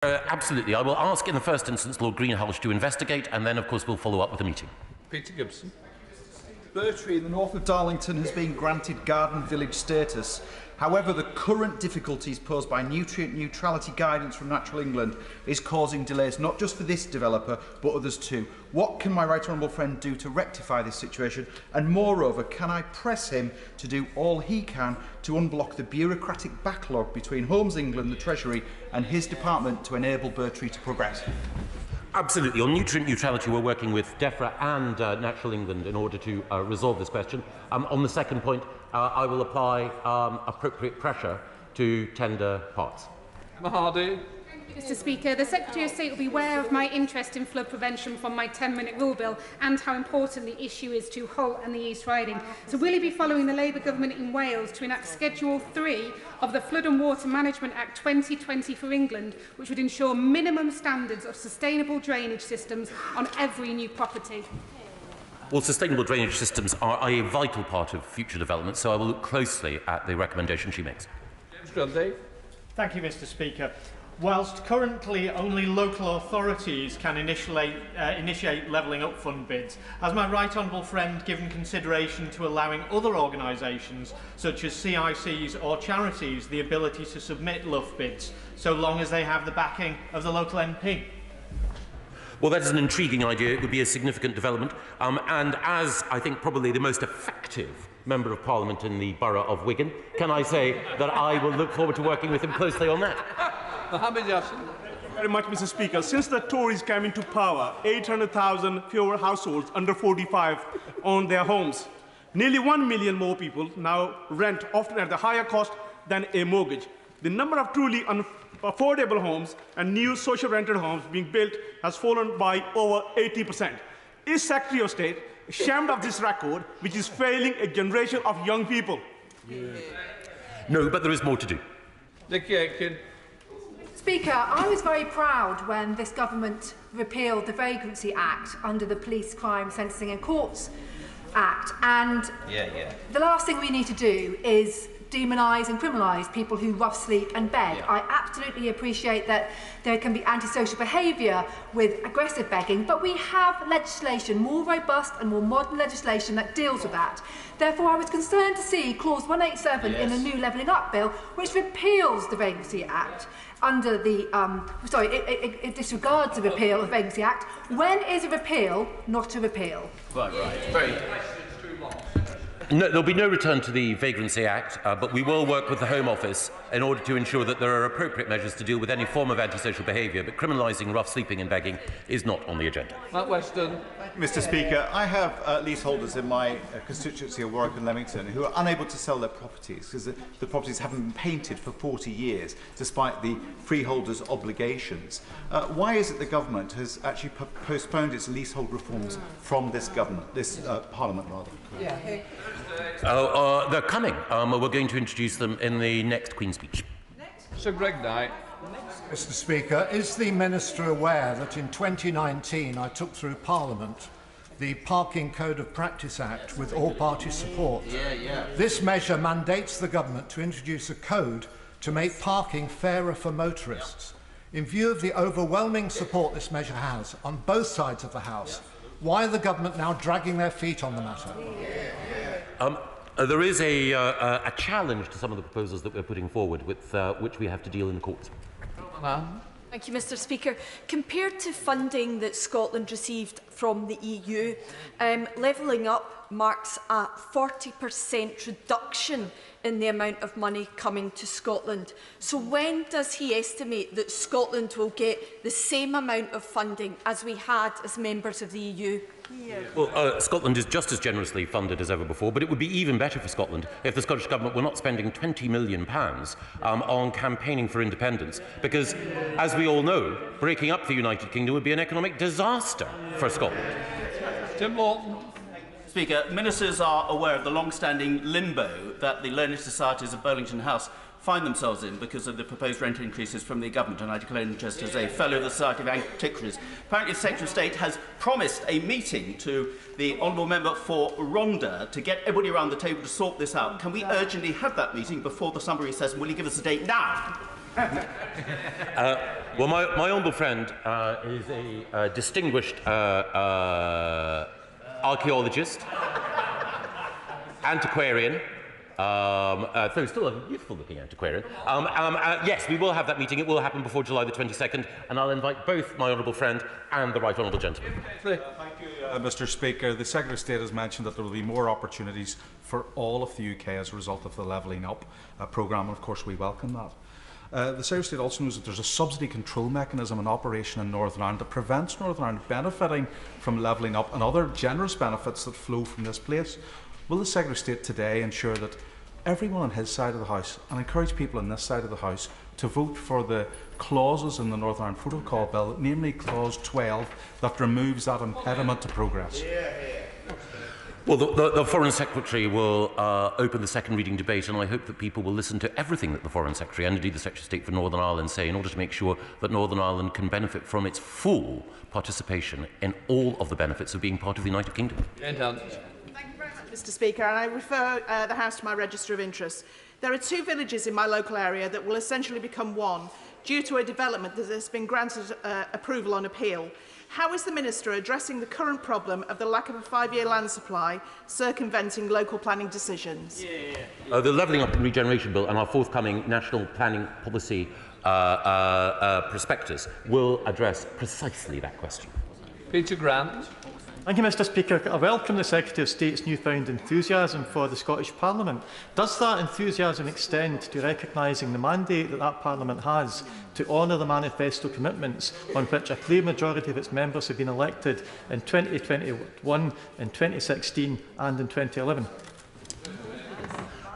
Absolutely. I will ask in the first instance Lord Greenhalgh to investigate, and then, of course, we'll follow up with a meeting. Peter Gibson. Bertree in the north of Darlington has been granted garden village status. However, the current difficulties posed by nutrient neutrality guidance from Natural England is causing delays not just for this developer but others too. What can my right honourable friend do to rectify this situation? And moreover, can I press him to do all he can to unblock the bureaucratic backlog between Homes England, the Treasury and his department to enable Bertree to progress? Absolutely. On nutrient neutrality, we're working with DEFRA and Natural England in order to resolve this question. On the second point, I will apply appropriate pressure to tender parts. Mahadi. Mr Speaker, the Secretary of State will be aware of my interest in flood prevention from my 10-minute rule bill and how important the issue is to Hull and the East Riding. So will he be following the Labour government in Wales to enact Schedule 3 of the Flood and Water Management Act 2020 for England, which would ensure minimum standards of sustainable drainage systems on every new property? Well, sustainable drainage systems are a vital part of future development, so I will look closely at the recommendation she makes. James Grundy. Thank you, Mr Speaker. Whilst currently only local authorities can initiate levelling up fund bids, has my right honourable friend given consideration to allowing other organisations, such as CICs or charities, the ability to submit LUF bids, so long as they have the backing of the local MP? Well, that is an intriguing idea. It would be a significant development. And as I think probably the most effective Member of Parliament in the borough of Wigan, can I say that I will look forward to working with him closely on that? Mohammed Yassin. Thank you very much, Mr Speaker. Since the Tories came into power, 800,000 fewer households under 45 own their homes. Nearly 1 million more people now rent, often at a higher cost than a mortgage. The number of truly affordable homes and new social rented homes being built has fallen by over 80%. Is Secretary of State ashamed of this record, which is failing a generation of young people? No, but there is more to do. Nicky Aiken. Speaker, I was very proud when this government repealed the Vagrancy Act under the Police, Crime, Sentencing and Courts Act. And the last thing we need to do is demonise and criminalise people who rough sleep and beg. I absolutely appreciate that there can be antisocial behaviour with aggressive begging, but we have legislation, more robust and more modern legislation that deals with that. Therefore, I was concerned to see clause 187 in the new Levelling Up Bill, which repeals the Vagrancy Act under the, it disregards the repeal of the Vagrancy Act. When is a repeal not a repeal? Right. Very. No, there'll be no return to the Vagrancy Act, but we will work with the Home Office in order to ensure that there are appropriate measures to deal with any form of antisocial behaviour, but criminalising rough sleeping and begging is not on the agenda. Matt Weston. Mr Speaker, I have leaseholders in my constituency of Warwick and Leamington who are unable to sell their properties because the properties haven't been painted for 40 years, despite the freeholders' obligations. Why is it the government has actually postponed its leasehold reforms from this government, this Parliament rather? They're coming. We're going to introduce them in the next Queen's Speech. Sir Greg Knight. Mr Speaker, is the Minister aware that in 2019 I took through Parliament the Parking Code of Practice Act with all-party support? This measure mandates the government to introduce a code to make parking fairer for motorists. In view of the overwhelming support this measure has on both sides of the House, why are the government now dragging their feet on the matter? There is a challenge to some of the proposals that we're putting forward with which we have to deal in the courts. Thank you, Mr Speaker. Compared to funding that Scotland received from the EU, levelling up marks a 40% reduction in the amount of money coming to Scotland. So when does he estimate that Scotland will get the same amount of funding as we had as members of the EU? Well, Scotland is just as generously funded as ever before, but it would be even better for Scotland if the Scottish Government were not spending £20 million on campaigning for independence, because, as we all know, breaking up the United Kingdom would be an economic disaster for Scotland. Tim Lawton. Speaker, ministers are aware of the long-standing limbo that the learned societies of Burlington House find themselves in because of the proposed rent increases from the government, and I declare interest as a fellow of the Society of Antiquaries. Apparently, the Secretary of State has promised a meeting to the Honourable Member for Rhondda to get everybody around the table to sort this out. Can we urgently have that meeting before the summer recess, and will you give us a date now? Well, my honourable friend is a distinguished archaeologist, antiquarian, though still a youthful-looking antiquarian. Yes, we will have that meeting. It will happen before July the 22nd, and I'll invite both my honourable friend and the right honourable gentleman. Thank you, Mr. Speaker. The Secretary of State has mentioned that there will be more opportunities for all of the UK as a result of the Levelling Up programme, and of course we welcome that. The Secretary of State also knows that there's a subsidy control mechanism in operation in Northern Ireland that prevents Northern Ireland benefiting from levelling up and other generous benefits that flow from this place. Will the Secretary of State today ensure that everyone on his side of the House, and encourage people on this side of the House, to vote for the clauses in the Northern Ireland Protocol Bill, namely Clause 12, that removes that impediment to progress? Well, the Foreign Secretary will open the second reading debate, and I hope that people will listen to everything that the Foreign Secretary and indeed the Secretary of State for Northern Ireland say in order to make sure that Northern Ireland can benefit from its full participation in all of the benefits of being part of the United Kingdom. Thank you very much, Mr. Speaker, and I refer the House to my register of interests. There are 2 villages in my local area that will essentially become one due to a development that has been granted approval on appeal. How is the Minister addressing the current problem of the lack of a 5-year land supply, circumventing local planning decisions? The Levelling Up and Regeneration Bill and our forthcoming National Planning Policy prospectus will address precisely that question. Peter Grant. Thank you, Mr. Speaker. I welcome the Secretary of State's newfound enthusiasm for the Scottish Parliament. Does that enthusiasm extend to recognising the mandate that that Parliament has to honour the manifesto commitments on which a clear majority of its members have been elected in 2021, in 2016 and in 2011?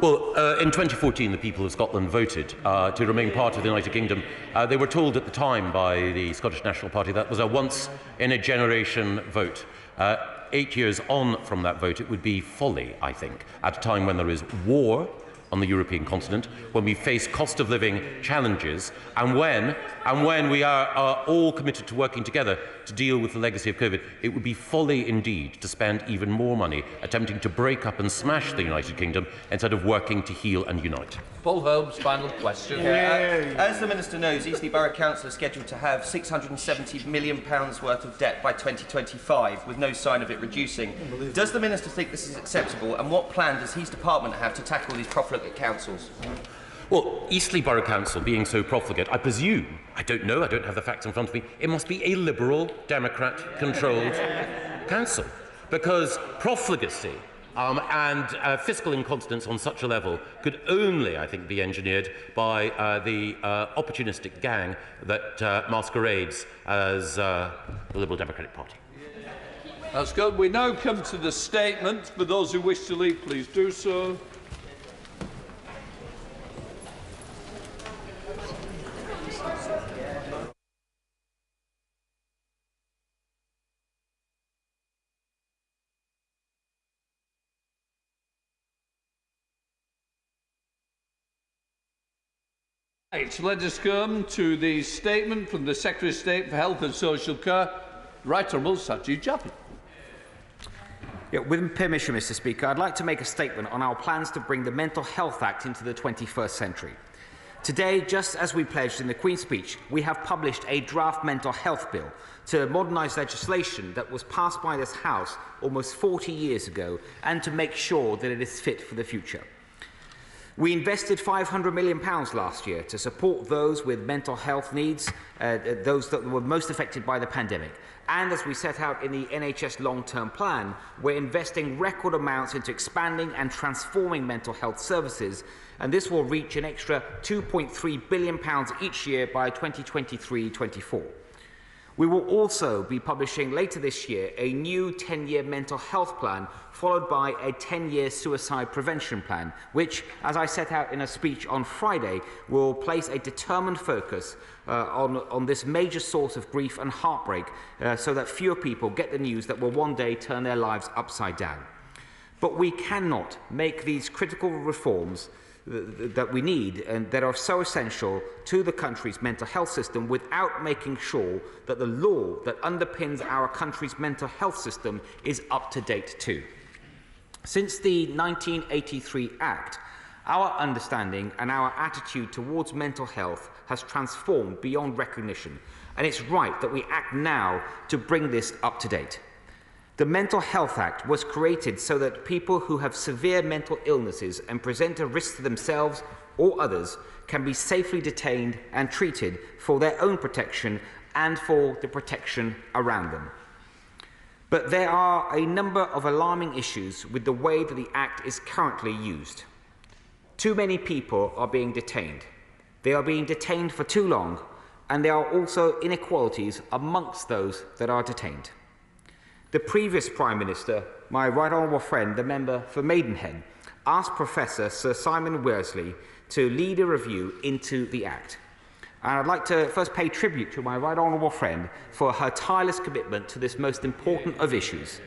Well, in 2014, the people of Scotland voted to remain part of the United Kingdom. They were told at the time by the Scottish National Party that was a once-in-a-generation vote. 8 years on from that vote, it would be folly, I think, at a time when there is war on the European continent, when we face cost of living challenges, and when we are all committed to working together to deal with the legacy of COVID, it would be folly indeed to spend even more money attempting to break up and smash the United Kingdom instead of working to heal and unite. Paul Holmes, final question. As the Minister knows, Eastleigh Borough Council is scheduled to have £670 million worth of debt by 2025, with no sign of it reducing. Does the Minister think this is acceptable, and what plan does his department have to tackle these profligate councils? Well, Eastleigh Borough Council being so profligate, I presume, I don't know, I don't have the facts in front of me, it must be a Liberal, Democrat-controlled council. Because profligacy and fiscal incontinence on such a level could only, I think, be engineered by the opportunistic gang that masquerades as the Liberal Democratic Party. That's good. We now come to the statement. For those who wish to leave, please do so. Right, let us come to the statement from the Secretary of State for Health and Social Care, Right Honourable Sajid Javid. With permission, Mr. Speaker, I'd like to make a statement on our plans to bring the Mental Health Act into the 21st century. Today, just as we pledged in the Queen's speech, we have published a draft mental health bill to modernise legislation that was passed by this House almost 40 years ago and to make sure that it is fit for the future. We invested £500 million last year to support those with mental health needs, those that were most affected by the pandemic. And as we set out in the NHS long-term plan, we're investing record amounts into expanding and transforming mental health services, and this will reach an extra £2.3 billion each year by 2023-24. We will also be publishing later this year a new 10-year mental health plan, followed by a 10-year suicide prevention plan, which, as I set out in a speech on Friday, will place a determined focus on this major source of grief and heartbreak so that fewer people get the news that will one day turn their lives upside down. But we cannot make these critical reforms that we need and that are so essential to the country's mental health system without making sure that the law that underpins our country's mental health system is up to date too. Since the 1983 Act, Our understanding and our attitude towards mental health has transformed beyond recognition, and it's right that we act now to bring this up to date. The Mental Health Act was created so that people who have severe mental illnesses and present a risk to themselves or others can be safely detained and treated for their own protection and for the protection around them. But there are a number of alarming issues with the way that the Act is currently used. Too many people are being detained. They are being detained for too long, and there are also inequalities amongst those that are detained. The previous Prime Minister, my right honourable friend, the member for Maidenhead, asked Professor Sir Simon Worsley to lead a review into the Act. And I'd like to first pay tribute to my right honourable friend for her tireless commitment to this most important of issues,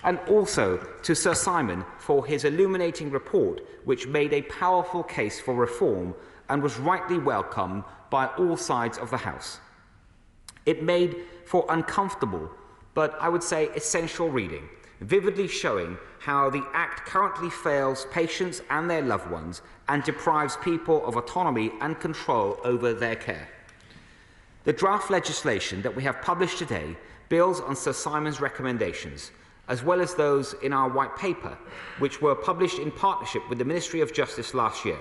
and also to Sir Simon for his illuminating report, which made a powerful case for reform and was rightly welcomed by all sides of the House. It made for uncomfortable, but I would say essential reading, vividly showing how the Act currently fails patients and their loved ones and deprives people of autonomy and control over their care. The draft legislation that we have published today builds on Sir Simon's recommendations, as well as those in our white paper, which were published in partnership with the Ministry of Justice last year.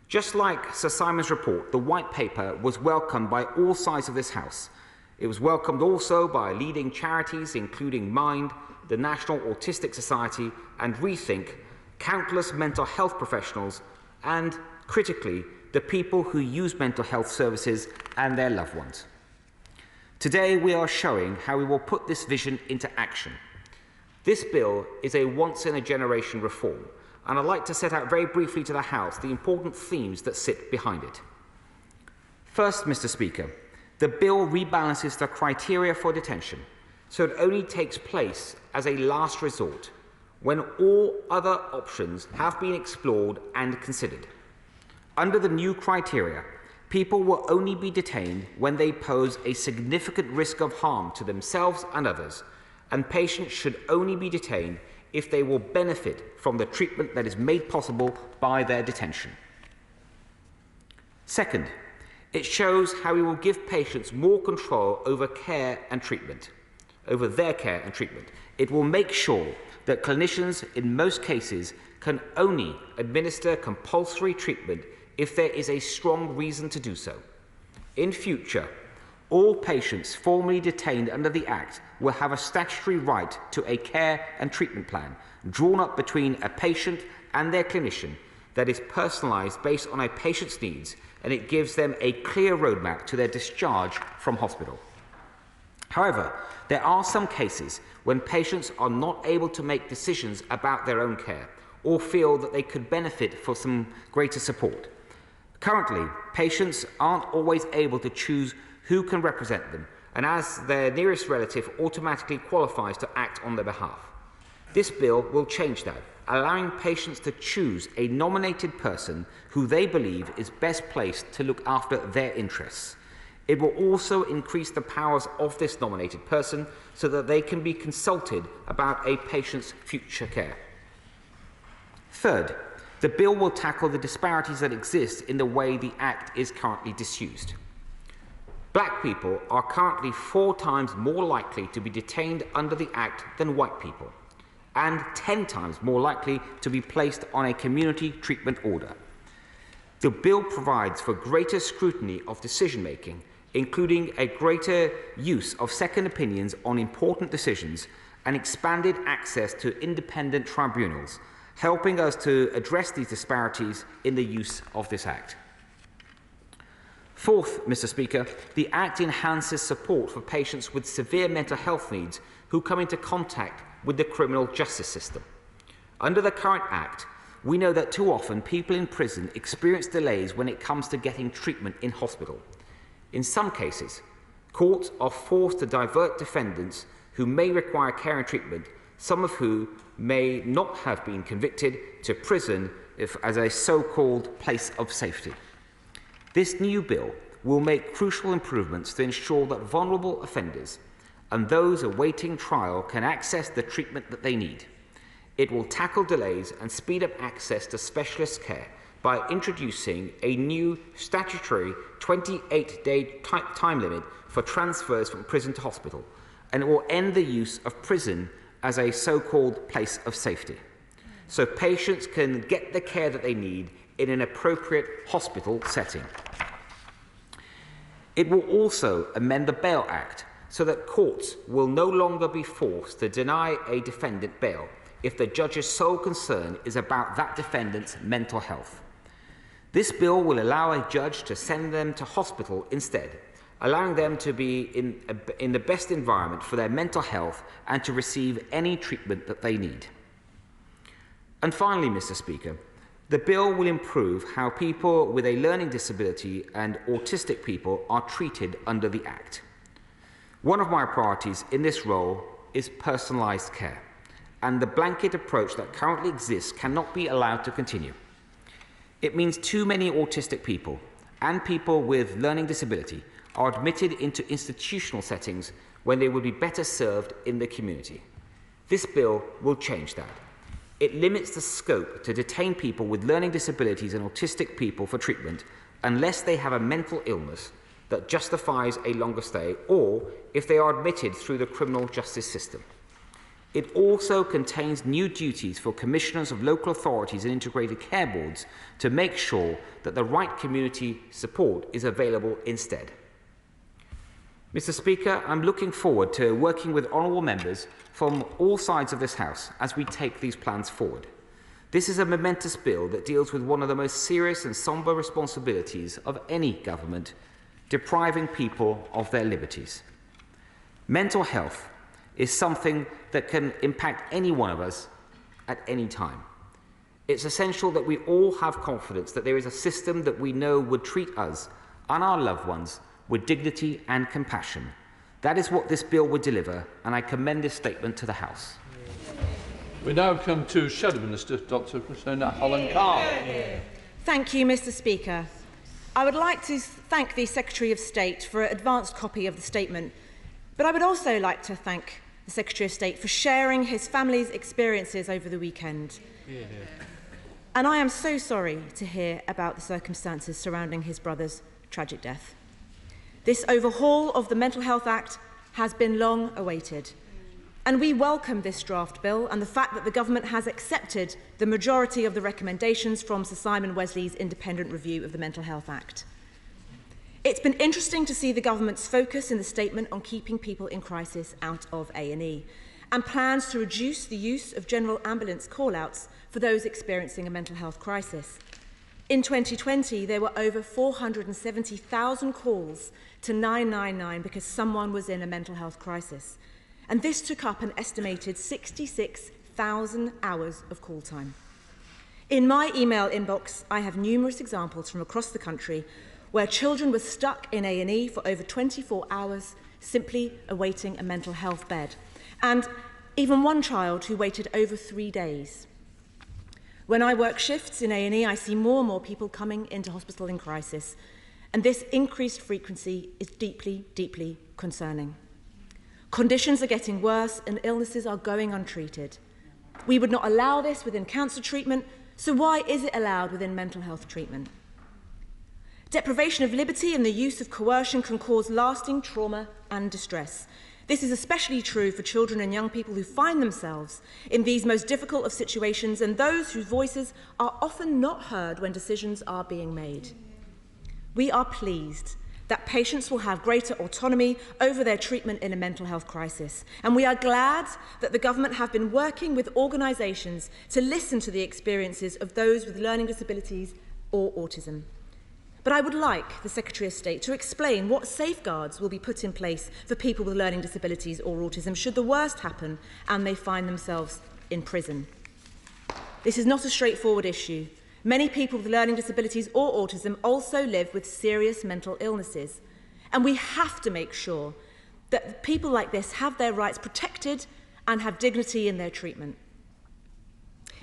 Just like Sir Simon's report, the white paper was welcomed by all sides of this House. It was welcomed also by leading charities, including Mind, the National Autistic Society, and Rethink, countless mental health professionals, and, critically, the people who use mental health services and their loved ones. Today, we are showing how we will put this vision into action. This bill is a once-in-a-generation reform, and I'd like to set out very briefly to the House the important themes that sit behind it. First, Mr. Speaker, the bill rebalances the criteria for detention, so it only takes place as a last resort, when all other options have been explored and considered. Under the new criteria, people will only be detained when they pose a significant risk of harm to themselves and others, and patients should only be detained if they will benefit from the treatment that is made possible by their detention. Second, it shows how we will give patients more control over care and treatment, over their care and treatment. It will make sure that clinicians, in most cases, can only administer compulsory treatment if there is a strong reason to do so. In future, all patients formerly detained under the Act will have a statutory right to a care and treatment plan drawn up between a patient and their clinician that is personalised based on a patient's needs, and it gives them a clear roadmap to their discharge from hospital. However, there are some cases when patients are not able to make decisions about their own care or feel that they could benefit from some greater support. Currently, patients aren't always able to choose who can represent them, and as their nearest relative automatically qualifies to act on their behalf. This bill will change that, allowing patients to choose a nominated person who they believe is best placed to look after their interests. It will also increase the powers of this nominated person so that they can be consulted about a patient's future care. Third, the bill will tackle the disparities that exist in the way the Act is currently disused. Black people are currently 4 times more likely to be detained under the Act than white people, and 10 times more likely to be placed on a community treatment order. The bill provides for greater scrutiny of decision-making, including a greater use of second opinions on important decisions and expanded access to independent tribunals, helping us to address these disparities in the use of this Act. Fourth, Mr. Speaker, the Act enhances support for patients with severe mental health needs who come into contact with the criminal justice system. Under the current Act, we know that too often people in prison experience delays when it comes to getting treatment in hospital. In some cases, courts are forced to divert defendants who may require care and treatment, some of whom may not have been convicted, to prison as a so-called place of safety. This new bill will make crucial improvements to ensure that vulnerable offenders and those awaiting trial can access the treatment that they need. It will tackle delays and speed up access to specialist care by introducing a new statutory 28-day time limit for transfers from prison to hospital, and it will end the use of prison as a so-called place of safety, so patients can get the care that they need in an appropriate hospital setting. It will also amend the Bail Act so that courts will no longer be forced to deny a defendant bail if the judge's sole concern is about that defendant's mental health. This bill will allow a judge to send them to hospital instead, allowing them to be in the best environment for their mental health and to receive any treatment that they need. And finally, Mr. Speaker, the bill will improve how people with a learning disability and autistic people are treated under the Act. One of my priorities in this role is personalised care, and the blanket approach that currently exists cannot be allowed to continue. It means too many autistic people and people with learning disability are admitted into institutional settings when they would be better served in the community. This bill will change that. It limits the scope to detain people with learning disabilities and autistic people for treatment unless they have a mental illness that justifies a longer stay or if they are admitted through the criminal justice system. It also contains new duties for commissioners of local authorities and integrated care boards to make sure that the right community support is available instead. Mr. Speaker, I'm looking forward to working with honourable members from all sides of this House as we take these plans forward. This is a momentous bill that deals with one of the most serious and sombre responsibilities of any government, depriving people of their liberties. Mental health is something that can impact any one of us at any time. It's essential that we all have confidence that there is a system that we know would treat us and our loved ones with dignity and compassion. That is what this bill would deliver, and I commend this statement to the House. We now come to Shadow Minister, Dr. Rosanna Holland-Carr. Thank you, Mr. Speaker. I would like to thank the Secretary of State for an advanced copy of the statement, but I would also like to thank the Secretary of State for sharing his family's experiences over the weekend. And I am so sorry to hear about the circumstances surrounding his brother's tragic death. This overhaul of the Mental Health Act has been long awaited, and we welcome this draft bill and the fact that the government has accepted the majority of the recommendations from Sir Simon Wesley's independent review of the Mental Health Act. It's been interesting to see the government's focus in the statement on keeping people in crisis out of A&E and plans to reduce the use of general ambulance call-outs for those experiencing a mental health crisis. In 2020, there were over 470,000 calls to 999 because someone was in a mental health crisis. And this took up an estimated 66,000 hours of call time. In my email inbox, I have numerous examples from across the country where children were stuck in A&E for over 24 hours, simply awaiting a mental health bed. And even one child who waited over 3 days. When I work shifts in A&E, I see more and more people coming into hospital in crisis. And this increased frequency is deeply, deeply concerning. Conditions are getting worse and illnesses are going untreated. We would not allow this within cancer treatment, so why is it allowed within mental health treatment? Deprivation of liberty and the use of coercion can cause lasting trauma and distress. This is especially true for children and young people who find themselves in these most difficult of situations and those whose voices are often not heard when decisions are being made. We are pleased that patients will have greater autonomy over their treatment in a mental health crisis. And we are glad that the government have been working with organisations to listen to the experiences of those with learning disabilities or autism. But I would like the Secretary of State to explain what safeguards will be put in place for people with learning disabilities or autism should the worst happen and they find themselves in prison. This is not a straightforward issue. Many people with learning disabilities or autism also live with serious mental illnesses, and we have to make sure that people like this have their rights protected and have dignity in their treatment.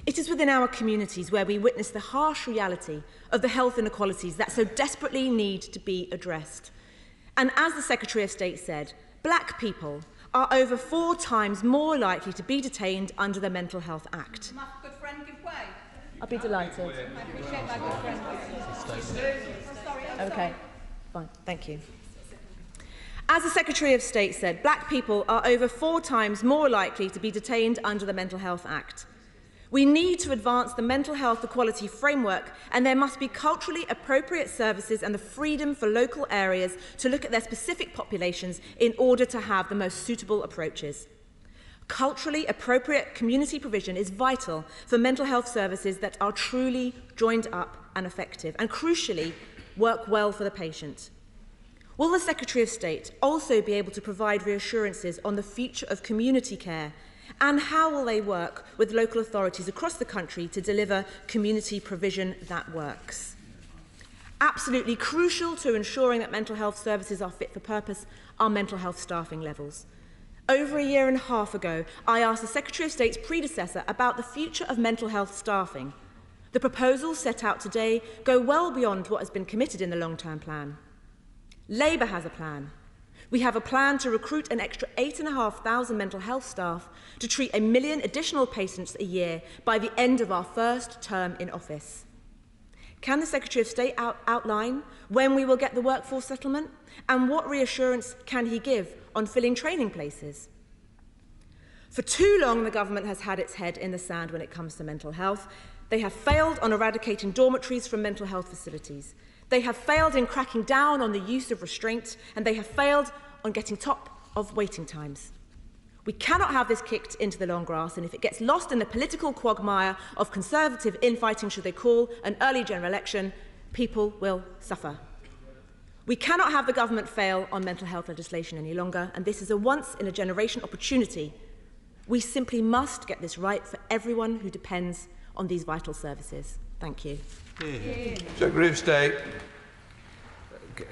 It is within our communities where we witness the harsh reality of the health inequalities that so desperately need to be addressed. And as the Secretary of State said, black people are over 4 times more likely to be detained under the Mental Health Act. My good friend give way. I'll be delighted. I appreciate my good friend. Okay, fine, thank you. As the Secretary of State said, black people are over 4 times more likely to be detained under the Mental Health Act. We need to advance the mental health equality framework, and there must be culturally appropriate services and the freedom for local areas to look at their specific populations in order to have the most suitable approaches. Culturally appropriate community provision is vital for mental health services that are truly joined up and effective, and crucially, work well for the patient. Will the Secretary of State also be able to provide reassurances on the future of community care, and how will they work with local authorities across the country to deliver community provision that works? Absolutely crucial to ensuring that mental health services are fit for purpose are mental health staffing levels. Over a year and a half ago, I asked the Secretary of State's predecessor about the future of mental health staffing. The proposals set out today go well beyond what has been committed in the long-term plan. Labour has a plan. We have a plan to recruit an extra 8,500 mental health staff to treat 1 million additional patients a year by the end of our first term in office. Can the Secretary of State outline when we will get the workforce settlement, and what reassurance can he give on filling training places? For too long, the government has had its head in the sand when it comes to mental health. They have failed on eradicating dormitories from mental health facilities. They have failed in cracking down on the use of restraint, and they have failed on getting top of waiting times. We cannot have this kicked into the long grass, and if it gets lost in the political quagmire of Conservative infighting should they call an early general election, people will suffer. We cannot have the government fail on mental health legislation any longer, and this is a once-in-a-generation opportunity. We simply must get this right for everyone who depends on these vital services. Thank you. Secretary of State.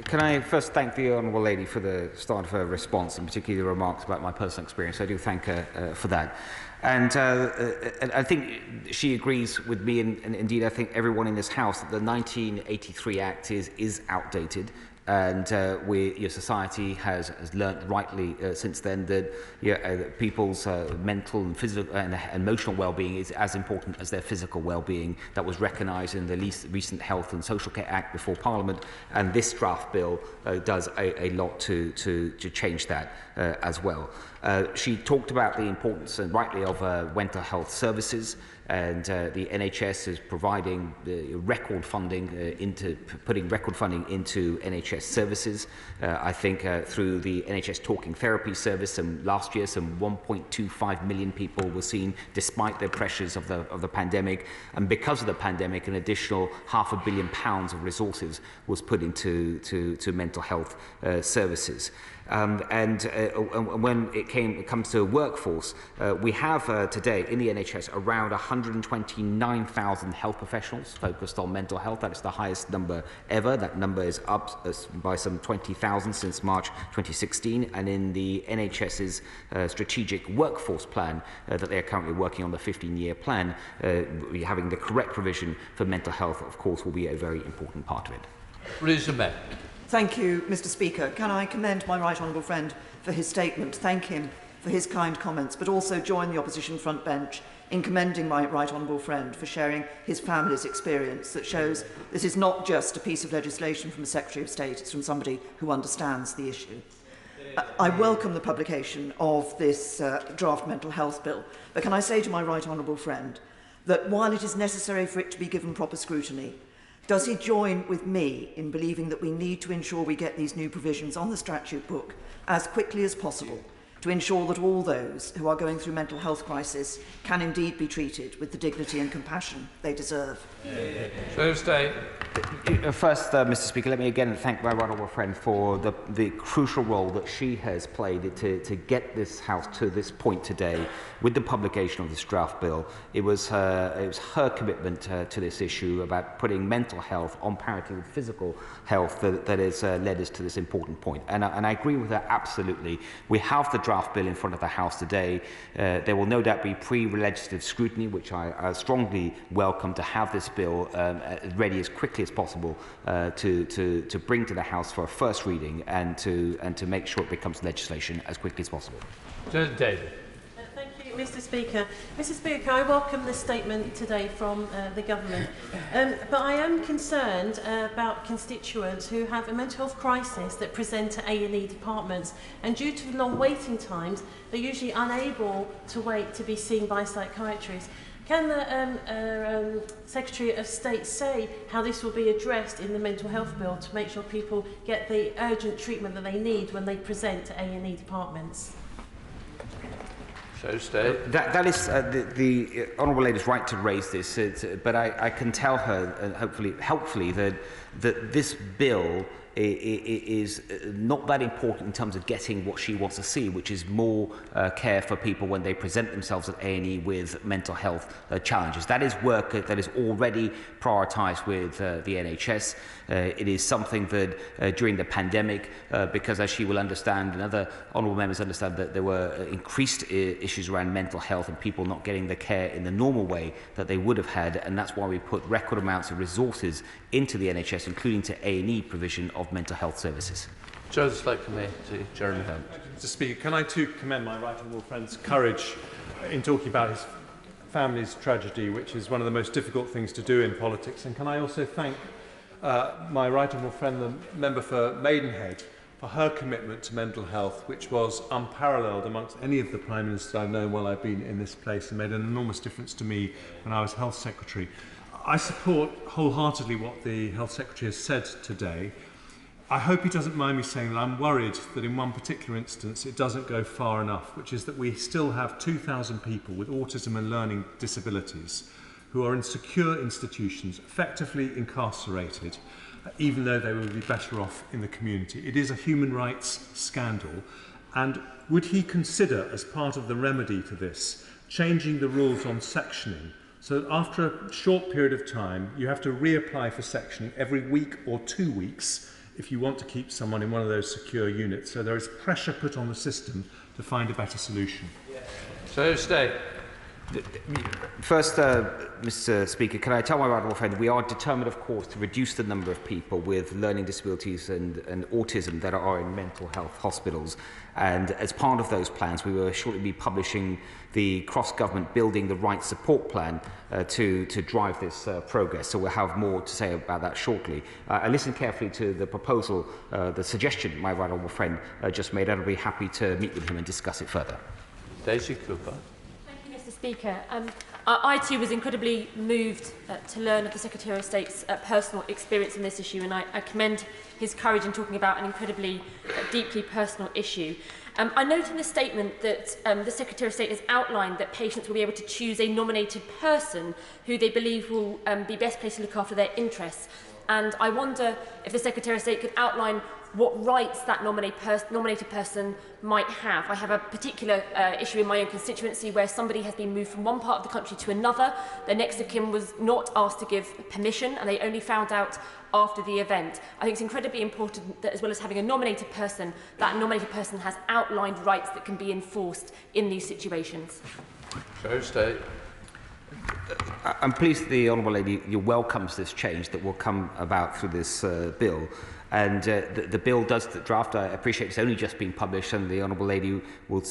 Can I first thank the Honourable Lady for the start of her response, and particularly the remarks about my personal experience. I do thank her for that. And I think she agrees with me, and indeed I think everyone in this House, that the 1983 Act is outdated. And your society has learnt rightly since then that people's mental and physical and emotional well-being is as important as their physical well-being. That was recognised in the recent Health and Social Care Act before Parliament, and this draft bill does a lot to change that as well. She talked about the importance, and rightly, of mental health services, and the NHS is providing record funding putting record funding into NHS services. I think through the NHS Talking Therapy service, and last year some 1.25 million people were seen despite the pressures of the pandemic, and because of the pandemic, an additional £500 million of resources was put into mental health services. And when it comes to workforce, we have today in the NHS around 129,000 health professionals focused on mental health. That is the highest number ever. That number is up by some 20,000 since March 2016. And in the NHS's strategic workforce plan that they are currently working on, the 15-year plan, having the correct provision for mental health, of course, will be a very important part of it. Thank you, Mr. Speaker. Can I commend my right honourable friend for his statement, thank him for his kind comments, but also join the opposition front bench in commending my right honourable friend for sharing his family's experience that shows this is not just a piece of legislation from the Secretary of State, it's from somebody who understands the issue. I welcome the publication of this draft mental health bill, but can I say to my right honourable friend that while it is necessary for it to be given proper scrutiny, does he join with me in believing that we need to ensure we get these new provisions on the statute book as quickly as possible to ensure that all those who are going through mental health crisis can indeed be treated with the dignity and compassion they deserve? First, Mr. Speaker, let me again thank my right honourable friend for the crucial role that she has played to get this House to this point today with the publication of this draft bill. It was her commitment to this issue about putting mental health on parity with physical health that has led us to this important point. And I agree with her absolutely. We have the draft bill in front of the House today. There will no doubt be pre-legislative scrutiny, which I strongly welcome, to have this bill ready as quickly as possible to bring to the House for a first reading and to make sure it becomes legislation as quickly as possible. Senator David. Thank you, Mr. Speaker. Mr. Speaker, I welcome the statement today from the government, but I am concerned about constituents who have a mental health crisis that present to A&E departments, and due to long waiting times, they're usually unable to wait to be seen by psychiatrists. Can the Secretary of State say how this will be addressed in the mental health bill to make sure people get the urgent treatment that they need when they present to A&E departments? That is the Honourable Lady's right to raise this, but I can tell her, helpfully, that this bill is not that important in terms of getting what she wants to see, which is more care for people when they present themselves at A&E with mental health challenges. That is work that is already prioritised with the NHS. It is something that during the pandemic, because as she will understand and other honourable members understand, that there were increased issues around mental health and people not getting the care in the normal way that they would have had, and that's why we put record amounts of resources into the NHS, including to A&E provision of mental health services. Joseph Select Committee, Jeremy Hunt. Mr. Speaker, can I too commend my right honourable friend's courage in talking about his family's tragedy, which is one of the most difficult things to do in politics, and can I also thank my right honourable friend, the member for Maidenhead, for her commitment to mental health, which was unparalleled amongst any of the Prime Ministers I've known while I've been in this place, and made an enormous difference to me when I was Health Secretary. I support wholeheartedly what the Health Secretary has said today. I hope he doesn't mind me saying that I'm worried that in one particular instance it doesn't go far enough, which is that we still have 2,000 people with autism and learning disabilities who are in secure institutions, effectively incarcerated, even though they would be better off in the community. It is a human rights scandal. And would he consider, as part of the remedy to this, changing the rules on sectioning, so that after a short period of time, you have to reapply for sectioning every week or 2 weeks if you want to keep someone in one of those secure units. So there is pressure put on the system to find a better solution. So stay. First, Mr. Speaker, can I tell my right honourable friend we are determined, of course, to reduce the number of people with learning disabilities and autism that are in mental health hospitals. And as part of those plans, we will shortly be publishing the cross-government Building the Right Support Plan to drive this progress. So we'll have more to say about that shortly. I listened carefully to the proposal, the suggestion my right honourable friend just made, and I'll be happy to meet with him and discuss it further. Daisy Cooper. Mr. Speaker, I too was incredibly moved to learn of the Secretary of State's personal experience in this issue, and I commend his courage in talking about an incredibly deeply personal issue. I note in the statement that the Secretary of State has outlined that patients will be able to choose a nominated person who they believe will be best placed to look after their interests. And I wonder if the Secretary of State could outline what rights that nominated person might have. I have a particular issue in my own constituency where somebody has been moved from one part of the country to another. Their next of kin was not asked to give permission, and they only found out after the event. I think it's incredibly important that, as well as having a nominated person, that nominated person has outlined rights that can be enforced in these situations. So stay. I'm pleased the Honourable Lady welcomes this change that will come about through this bill. And the bill does the draft. I appreciate it's only just been published and the Honourable Lady will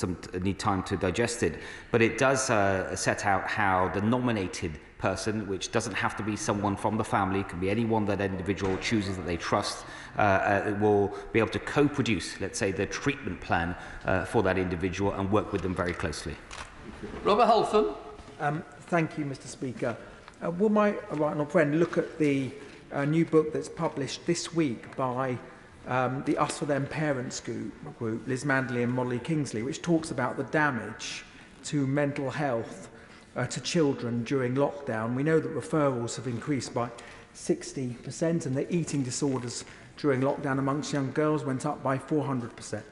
need time to digest it. But it does set out how the nominated person, which doesn't have to be someone from the family, can be anyone that individual chooses that they trust, will be able to co-produce, let's say, the treatment plan for that individual and work with them very closely. Robert Holford. Thank you, Mr. Speaker. Will my right honourable friend look at the new book that's published this week by the Us For Them Parents group, Liz Manderley and Molly Kingsley, which talks about the damage to mental health to children during lockdown. We know that referrals have increased by 60% and that eating disorders during lockdown amongst young girls went up by 400%.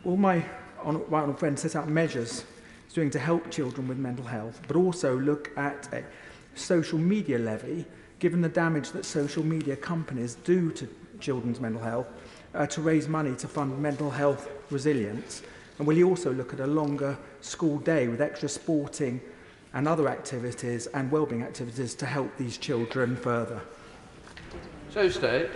Will my right honourable friend set out measures it's doing to help children with mental health, but also look at a social media levy, given the damage that social media companies do to children's mental health, to raise money to fund mental health resilience? And will he also look at a longer school day with extra sporting and other activities and wellbeing activities to help these children further? So state.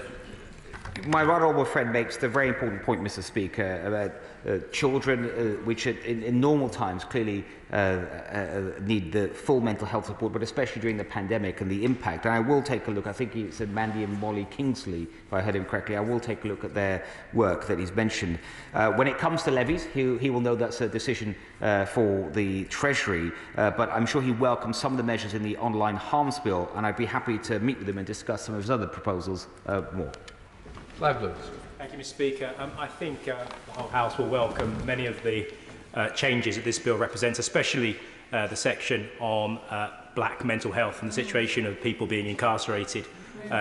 My right honourable friend makes the very important point, Mr. Speaker, about children which in normal times clearly need the full mental health support, but especially during the pandemic and the impact. And I will take a look, I think he said Mandy and Molly Kingsley, if I heard him correctly, I will take a look at their work that he's mentioned. When it comes to levies, he will know that's a decision for the Treasury, but I'm sure he welcomes some of the measures in the online harms bill, and I'd be happy to meet with him and discuss some of his other proposals more. Thank you, Mr. Speaker. I think the whole House will welcome many of the changes that this bill represents, especially the section on black mental health and the situation of people being incarcerated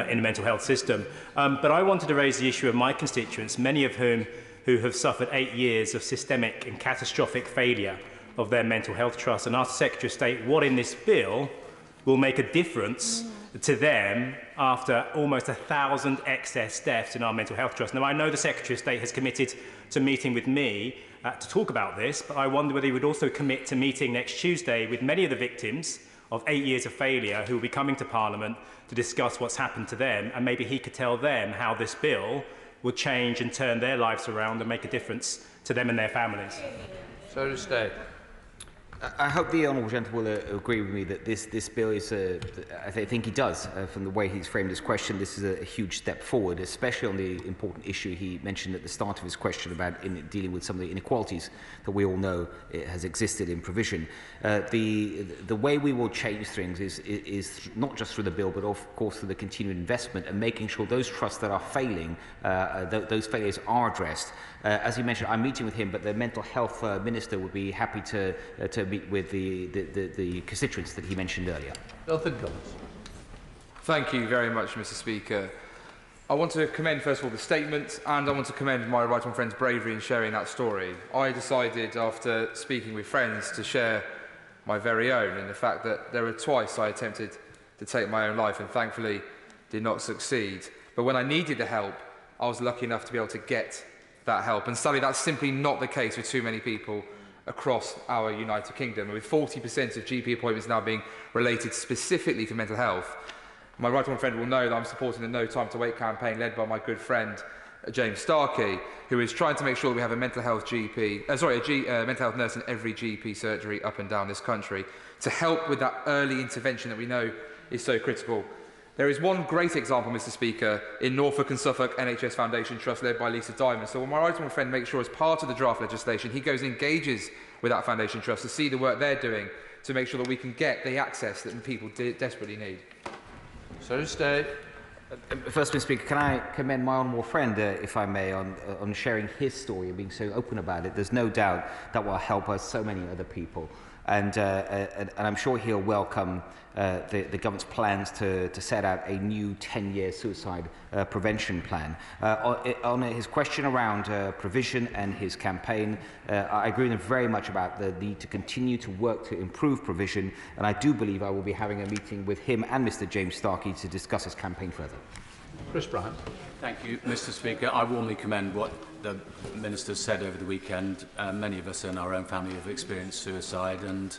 in the mental health system. But I wanted to raise the issue of my constituents, many of whom who have suffered 8 years of systemic and catastrophic failure of their mental health trust, and ask the Secretary of State what in this bill will make a difference to them after almost 1,000 excess deaths in our mental health trust. Now, I know the Secretary of State has committed to meeting with me to talk about this, but I wonder whether he would also commit to meeting next Tuesday with many of the victims of 8 years of failure who will be coming to Parliament to discuss what's happened to them, and maybe he could tell them how this bill will change and turn their lives around and make a difference to them and their families. So to stay. I hope the honourable gentleman will agree with me that this bill is, I think he does, from the way he's framed his question, this is a huge step forward, especially on the important issue he mentioned at the start of his question about dealing with some of the inequalities that we all know has existed in provision. The way we will change things is not just through the bill, but of course through the continued investment and making sure those trusts that are failing, those failures are addressed. As he mentioned, I'm meeting with him, but the mental health minister would be happy to meet with the constituents that he mentioned earlier. Thank you very much, Mr. Speaker. I want to commend, first of all, the statement, and I want to commend my right honourable friend's bravery in sharing that story. I decided, after speaking with friends, to share my very own, and the fact that there were twice I attempted to take my own life and thankfully did not succeed. But when I needed the help, I was lucky enough to be able to get that help. And sadly, that's simply not the case with too many people across our United Kingdom. And with 40% of GP appointments now being related specifically to mental health, my right honourable friend will know that I'm supporting the No Time to Wait campaign led by my good friend James Starkey, who is trying to make sure that we have a mental health mental health nurse in every GP surgery up and down this country to help with that early intervention that we know is so critical. There is one great example, Mr. Speaker, in Norfolk and Suffolk NHS Foundation Trust led by Lisa Diamond. So my right honourable friend makes sure as part of the draft legislation he goes and engages with that foundation trust to see the work they're doing to make sure that we can get the access that people desperately need. So to stay. First, Mr. Speaker, can I commend my honourable friend, if I may, on sharing his story and being so open about it. There's no doubt that will help us so many other people. And I'm sure he'll welcome the government's plans to set out a new 10-year suicide prevention plan. On his question around provision and his campaign, I agree with him very much about the need to continue to work to improve provision, and I do believe I will be having a meeting with him and Mr. James Starkey to discuss his campaign further. Chris Bryant. Thank you, Mr. Speaker. I warmly commend what the Minister said over the weekend. Many of us in our own family have experienced suicide, and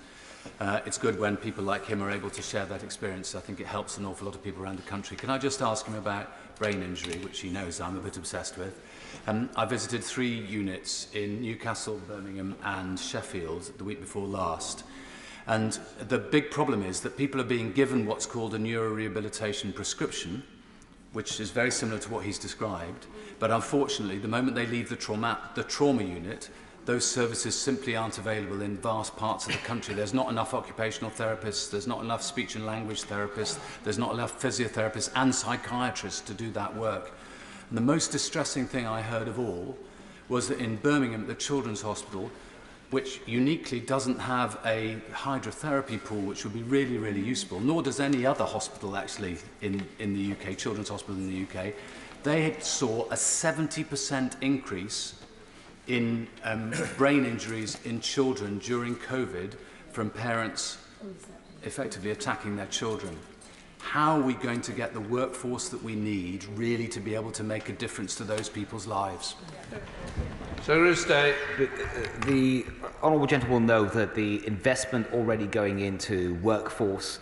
it's good when people like him are able to share that experience. I think it helps an awful lot of people around the country. Can I just ask him about brain injury, which he knows I'm a bit obsessed with? I visited 3 units in Newcastle, Birmingham and Sheffield the week before last. And the big problem is that people are being given what's called a neurorehabilitation prescription, which is very similar to what he's described. But unfortunately, the moment they leave the trauma unit, those services simply aren't available in vast parts of the country. There's not enough occupational therapists, there's not enough speech and language therapists, there's not enough physiotherapists and psychiatrists to do that work. And the most distressing thing I heard of all was that in Birmingham, at the Children's Hospital, which uniquely doesn't have a hydrotherapy pool, which would be really, really useful, nor does any other hospital actually in the UK, Children's Hospital in the UK, they saw a 70% increase in brain injuries in children during COVID from parents effectively attacking their children. How are we going to get the workforce that we need really to be able to make a difference to those people's lives? Secretary of State. The honourable gentleman will know that the investment already going into workforce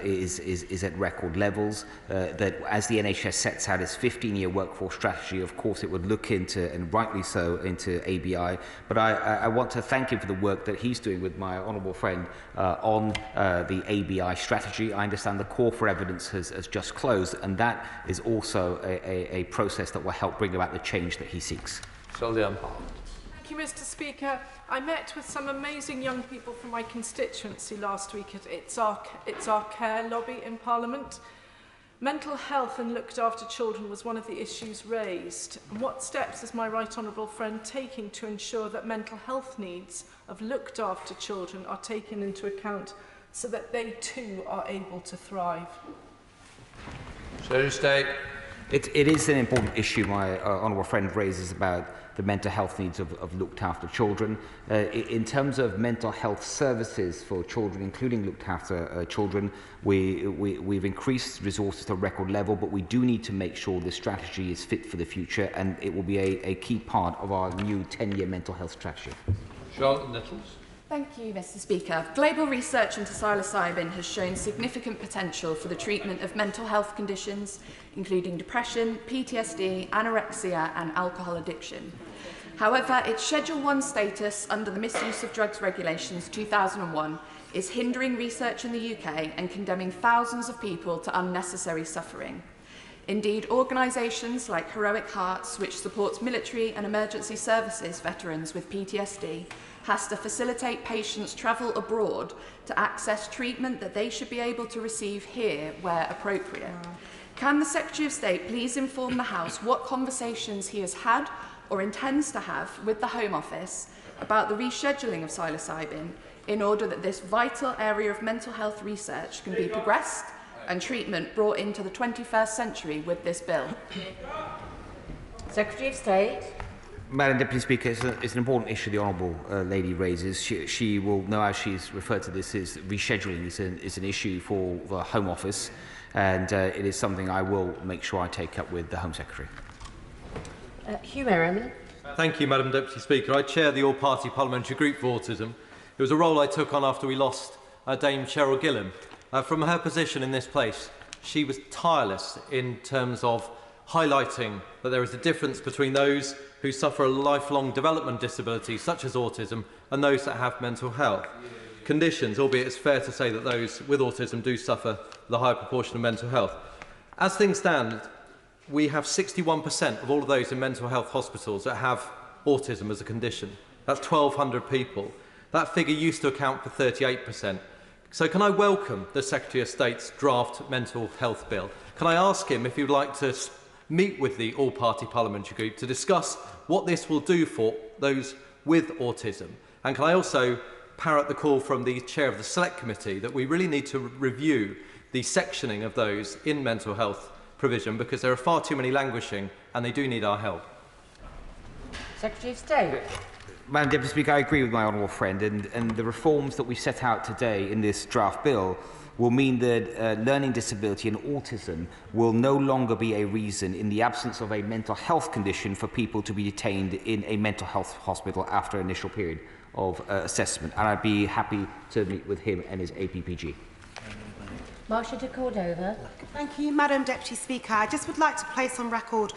is at record levels, that as the NHS sets out its 15-year workforce strategy, of course it would look into, and rightly so, into ABI. But I want to thank him for the work that he's doing with my honourable friend on the ABI strategy. I understand the call for evidence has just closed, and that is also a process that will help bring about the change that he seeks. Thank you, Mr. Speaker. I met with some amazing young people from my constituency last week at It's Our Care lobby in Parliament. Mental health and looked after children was one of the issues raised. And what steps is my right honourable friend taking to ensure that mental health needs of looked after children are taken into account so that they too are able to thrive? Secretary of State. It is an important issue my honourable friend raises about the mental health needs of looked after children. In terms of mental health services for children, including looked after children, we've increased resources to a record level, but we do need to make sure the strategy is fit for the future, and it will be a key part of our new 10-year mental health strategy. Charlotte Nichols. Thank you, Mr. Speaker. Global research into psilocybin has shown significant potential for the treatment of mental health conditions, including depression, PTSD, anorexia and alcohol addiction. However, its Schedule 1 status under the Misuse of Drugs Regulations 2001 is hindering research in the UK and condemning thousands of people to unnecessary suffering. Indeed, organisations like Heroic Hearts, which supports military and emergency services veterans with PTSD, has to facilitate patients travel abroad to access treatment that they should be able to receive here where appropriate. Can the Secretary of State please inform the House what conversations he has had or intends to have with the Home Office about the rescheduling of psilocybin in order that this vital area of mental health research can be progressed and treatment brought into the 21st century with this bill? Secretary of State. Madam Deputy Speaker, it's an important issue the Honourable Lady raises. She will know, as she's referred to this, is rescheduling is an issue for the Home Office, and it is something I will make sure I take up with the Home Secretary. Hugh Merriman. Thank you, Madam Deputy Speaker. I chair the All-Party Parliamentary Group for Autism. It was a role I took on after we lost Dame Cheryl Gillam. From her position in this place, she was tireless in terms of highlighting that there is a difference between those who suffer a lifelong development disability, such as autism, and those that have mental health conditions, albeit it's fair to say that those with autism do suffer the higher proportion of mental health. As things stand, we have 61% of all of those in mental health hospitals that have autism as a condition. That's 1,200 people. That figure used to account for 38%. So can I welcome the Secretary of State's draft mental health bill? Can I ask him if he would like to meet with the all-party parliamentary group to discuss what this will do for those with autism? And can I also parrot the call from the chair of the Select Committee that we really need to review the sectioning of those in mental health provision, because there are far too many languishing and they do need our help. Secretary of State. Madam Deputy Speaker, I agree with my honourable friend, and the reforms that we set out today in this draft bill will mean that learning disability and autism will no longer be a reason, in the absence of a mental health condition, for people to be detained in a mental health hospital after an initial period of assessment. And I'd be happy to meet with him and his APPG. Marcia de Cordova. Thank you, Madam Deputy Speaker. I just would like to place on record,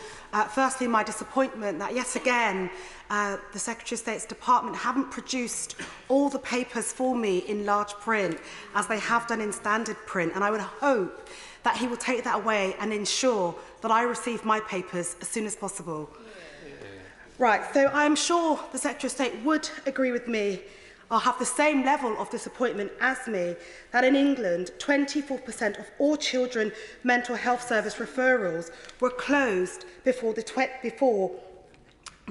firstly, my disappointment that yet again the Secretary of State's Department haven't produced all the papers for me in large print, as they have done in standard print, and I would hope that he will take that away and ensure that I receive my papers as soon as possible. Right, so I am sure the Secretary of State would agree with me, or have the same level of disappointment as me, that in England, 24% of all children mental health service referrals were closed before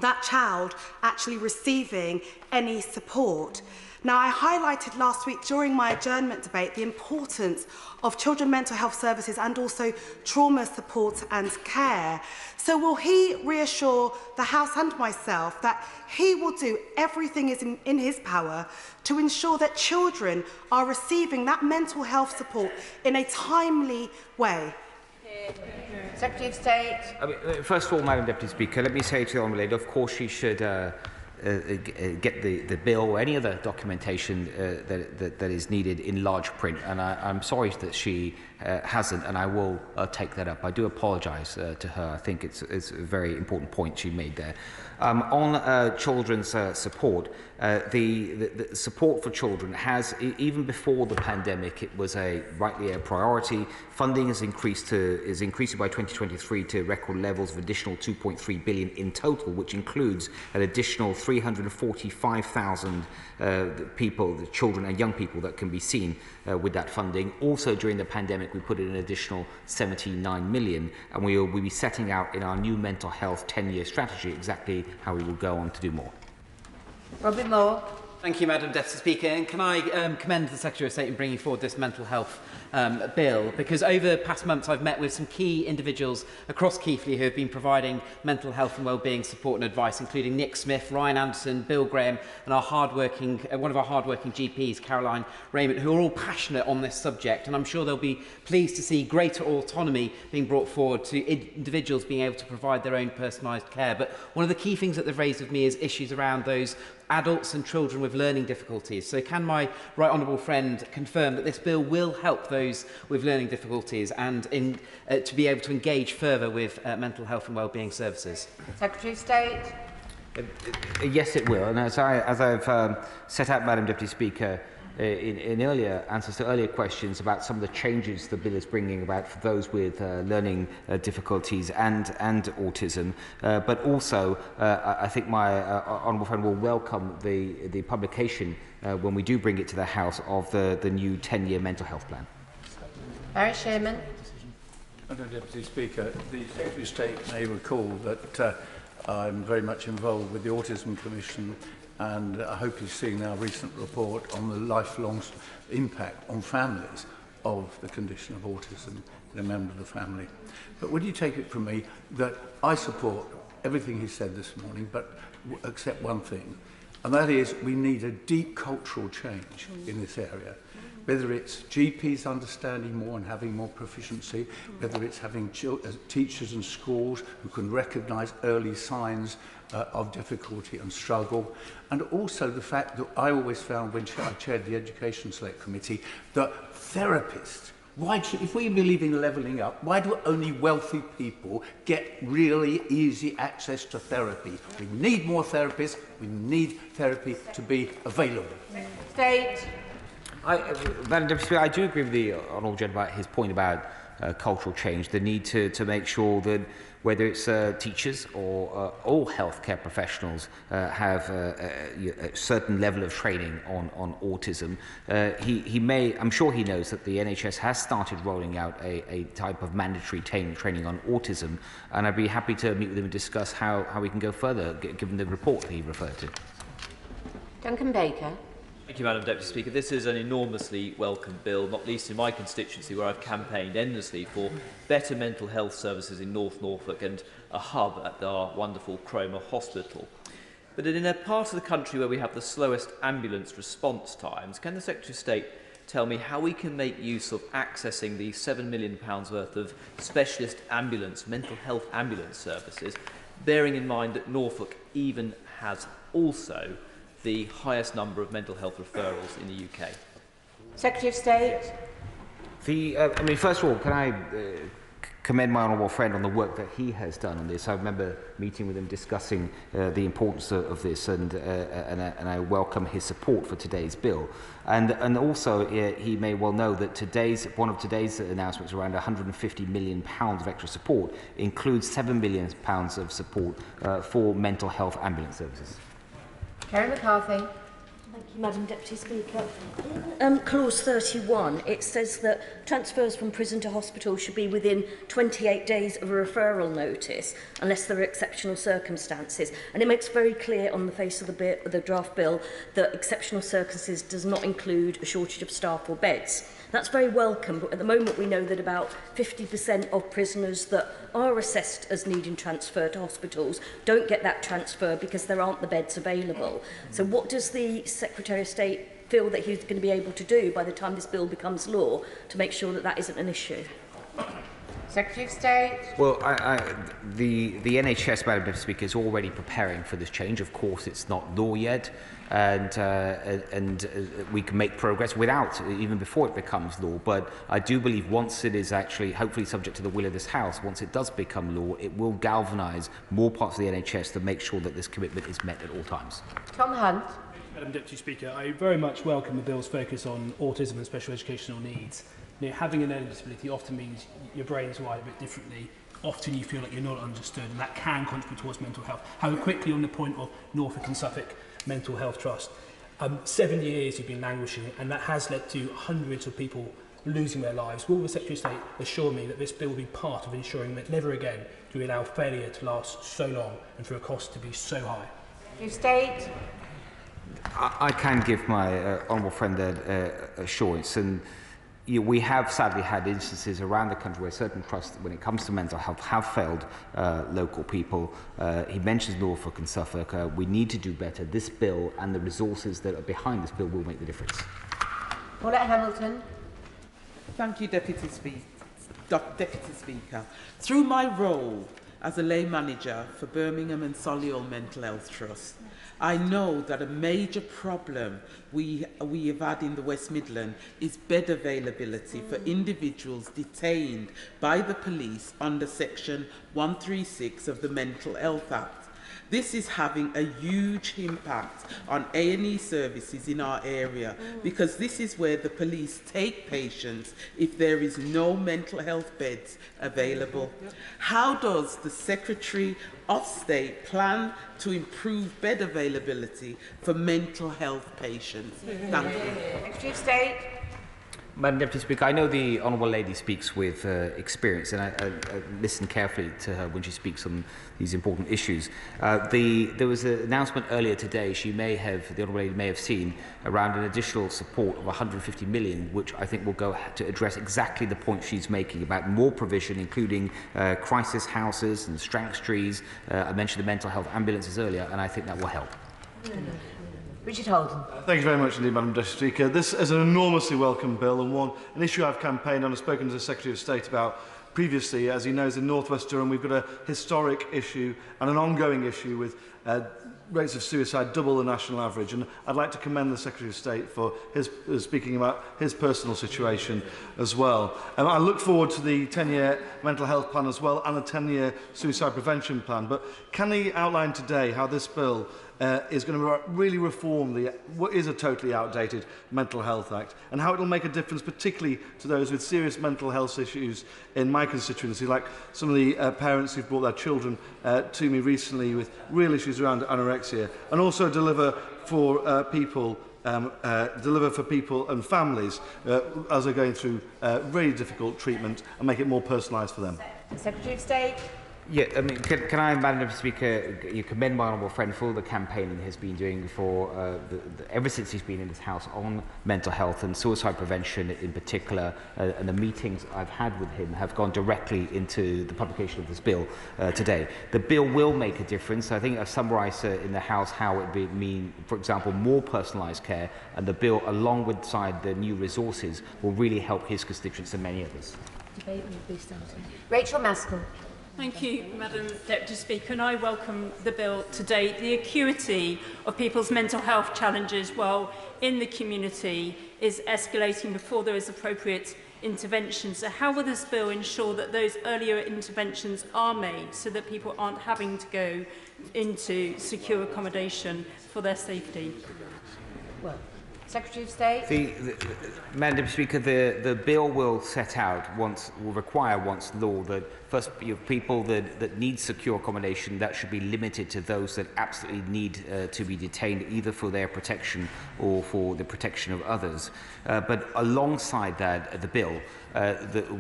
that child actually receiving any support. Now, I highlighted last week during my adjournment debate the importance of children mental health services and also trauma support and care. So will he reassure the House and myself that he will do everything in his power to ensure that children are receiving that mental health support in a timely way? Secretary of State. First of all, Madam Deputy Speaker, let me say to the Honourable Lady, of course she should get the bill or any other documentation that is needed in large print, and I'm sorry that she hasn't, and I will take that up. I do apologise to her. I think it's a very important point she made there. On children's support, the support for children has, even before the pandemic, it was rightly a priority. Funding is increasing by 2023 to record levels of additional 2.3 billion in total, which includes an additional 345,000 people, the children and young people that can be seen with that funding. Also during the pandemic, we put in an additional 79 million, and we will be setting out in our new mental health 10-year strategy exactly how we will go on to do more. Robin Moore. Thank you, Madam Deputy Speaker. And can I commend the Secretary of State in bringing forward this mental health bill, because over the past months I've met with some key individuals across Keighley who have been providing mental health and wellbeing support and advice, including Nick Smith, Ryan Anderson, Bill Graham, and one of our hardworking GPs, Caroline Raymond, who are all passionate on this subject. And I'm sure they'll be pleased to see greater autonomy being brought forward to individuals being able to provide their own personalised care. But one of the key things that they've raised with me is issues around those adults and children with learning difficulties. So can my right honourable friend confirm that this bill will help those with learning difficulties and to be able to engage further with mental health and wellbeing services? Secretary of State. Yes, it will. And as I've set out, Madam Deputy Speaker, in earlier answers to earlier questions about some of the changes the bill is bringing about for those with learning difficulties and autism, but also I think my honourable friend will welcome the publication when we do bring it to the House of the new 10-year mental health plan. Barry Sherman. Madam Deputy Speaker, the Secretary of State may recall that I'm very much involved with the Autism Commission, and I hope he's seeing our recent report on the lifelong impact on families of the condition of autism in a member of the family. But would you take it from me that I support everything he said this morning, but except one thing, and that is we need a deep cultural change in this area. Whether it's GPs understanding more and having more proficiency, whether it's having teachers and schools who can recognise early signs of difficulty and struggle, and also the fact that I always found when I chaired the Education Select Committee that therapists, if we believe in levelling up, why do only wealthy people get really easy access to therapy? We need more therapists, we need therapy to be available. State. Madam Deputy Speaker, I do agree with the honourable gentleman about his point about cultural change, the need to make sure that whether it's teachers or all healthcare professionals have a certain level of training on autism. I'm sure he knows that the NHS has started rolling out a type of mandatory training on autism, and I'd be happy to meet with him and discuss how we can go further, given the report that he referred to. Duncan Baker. Thank you, Madam Deputy Speaker. This is an enormously welcome bill, not least in my constituency where I've campaigned endlessly for better mental health services in North Norfolk and a hub at our wonderful Cromer Hospital. But in a part of the country where we have the slowest ambulance response times, can the Secretary of State tell me how we can make use of accessing the £7 million worth of specialist mental health ambulance services, bearing in mind that Norfolk even has also the highest number of mental health referrals in the UK? Secretary of State. First of all, can I commend my honourable friend on the work that he has done on this. I remember meeting with him discussing the importance of this, and I welcome his support for today's bill. And also, he may well know that one of today's announcements, around £150 million of extra support, includes £7 million of support for mental health ambulance services. Kerry McCarthy. Thank you, Madam Deputy Speaker. In clause 31, it says that transfers from prison to hospital should be within 28 days of a referral notice, unless there are exceptional circumstances. And it makes very clear on the face of the draft bill that exceptional circumstances does not include a shortage of staff or beds. That's very welcome, but at the moment we know that about 50% of prisoners that are assessed as needing transfer to hospitals don't get that transfer because there aren't the beds available. So what does the Secretary of State feel that he's going to be able to do by the time this bill becomes law to make sure that that isn't an issue? Secretary of State. Well, the NHS, Madam Deputy Speaker, is already preparing for this change. Of course, it's not law yet, and we can make progress without, even before it becomes law. But I do believe once it is actually, hopefully subject to the will of this House, once it does become law, it will galvanise more parts of the NHS to make sure that this commitment is met at all times. Tom Hunt. Madam Deputy Speaker, I very much welcome the bill's focus on autism and special educational needs. You know, having a learning disability often means your brain's wired a bit differently. Often you feel like you're not understood, and that can contribute towards mental health. However, quickly on the point of Norfolk and Suffolk Mental Health Trust, 7 years you've been languishing, and that has led to hundreds of people losing their lives. Will the Secretary of State assure me that this bill will be part of ensuring that never again do we allow failure to last so long and for a cost to be so high? Secretary of State. I can give my honourable friend that assurance, and we have sadly had instances around the country where certain trusts, when it comes to mental health, have failed local people. He mentions Norfolk and Suffolk. We need to do better. This bill and the resources that are behind this bill will make the difference. Paulette Hamilton. Thank you, Deputy Speaker. Through my role as a lay manager for Birmingham and Solihull Mental Health Trust, I know that a major problem we have had in the West Midlands is bed availability for individuals detained by the police under Section 136 of the Mental Health Act. This is having a huge impact on A&E services in our area because this is where the police take patients if there is no mental health beds available. How does the Secretary of State plan to improve bed availability for mental health patients? Thank you. Secretary of State. Madam Deputy Speaker, I know the Honourable Lady speaks with experience, and I listen carefully to her when she speaks on these important issues. There was an announcement earlier today, the Honourable Lady may have seen, around an additional support of 150 million, which I think will go to address exactly the point she's making about more provision, including crisis houses and strength trees. I mentioned the mental health ambulances earlier, and I think that will help. Richard Holden. Thank you very much indeed, Madam Deputy Speaker. This is an enormously welcome bill and an issue I've campaigned on and spoken to the Secretary of State about previously. As he knows, in North West Durham we've got a historic issue and an ongoing issue with rates of suicide double the national average, and I'd like to commend the Secretary of State for his speaking about his personal situation as well. I look forward to the 10-year mental health plan as well and the 10-year suicide prevention plan, but can he outline today how this bill is going to really reform what is a totally outdated Mental Health Act, and how it will make a difference particularly to those with serious mental health issues in my constituency, like some of the parents who've brought their children to me recently with real issues around anorexia, and also deliver for people and families as they're going through really difficult treatment and make it more personalised for them. Secretary of State. Yeah, I mean, can I, Madam Deputy Speaker, you commend my honourable friend for the campaigning he's been doing for ever since he's been in this House on mental health and suicide prevention in particular, and the meetings I've had with him have gone directly into the publication of this bill today. The bill will make a difference. I think I've summarised in the House how it would mean, for example, more personalised care, and the bill, alongside the new resources, will really help his constituents and many others. Debate will be starting. Rachel Maskell. Thank you, Madam Deputy Speaker, and I welcome the bill today. The acuity of people's mental health challenges while in the community is escalating before there is appropriate intervention. So how will this bill ensure that those earlier interventions are made so that people aren't having to go into secure accommodation for their safety? Well, Secretary of State. Madam Deputy Speaker, the bill will set out, will require once law, that first people that need secure accommodation, that should be limited to those that absolutely need to be detained, either for their protection or for the protection of others. But alongside that, the bill,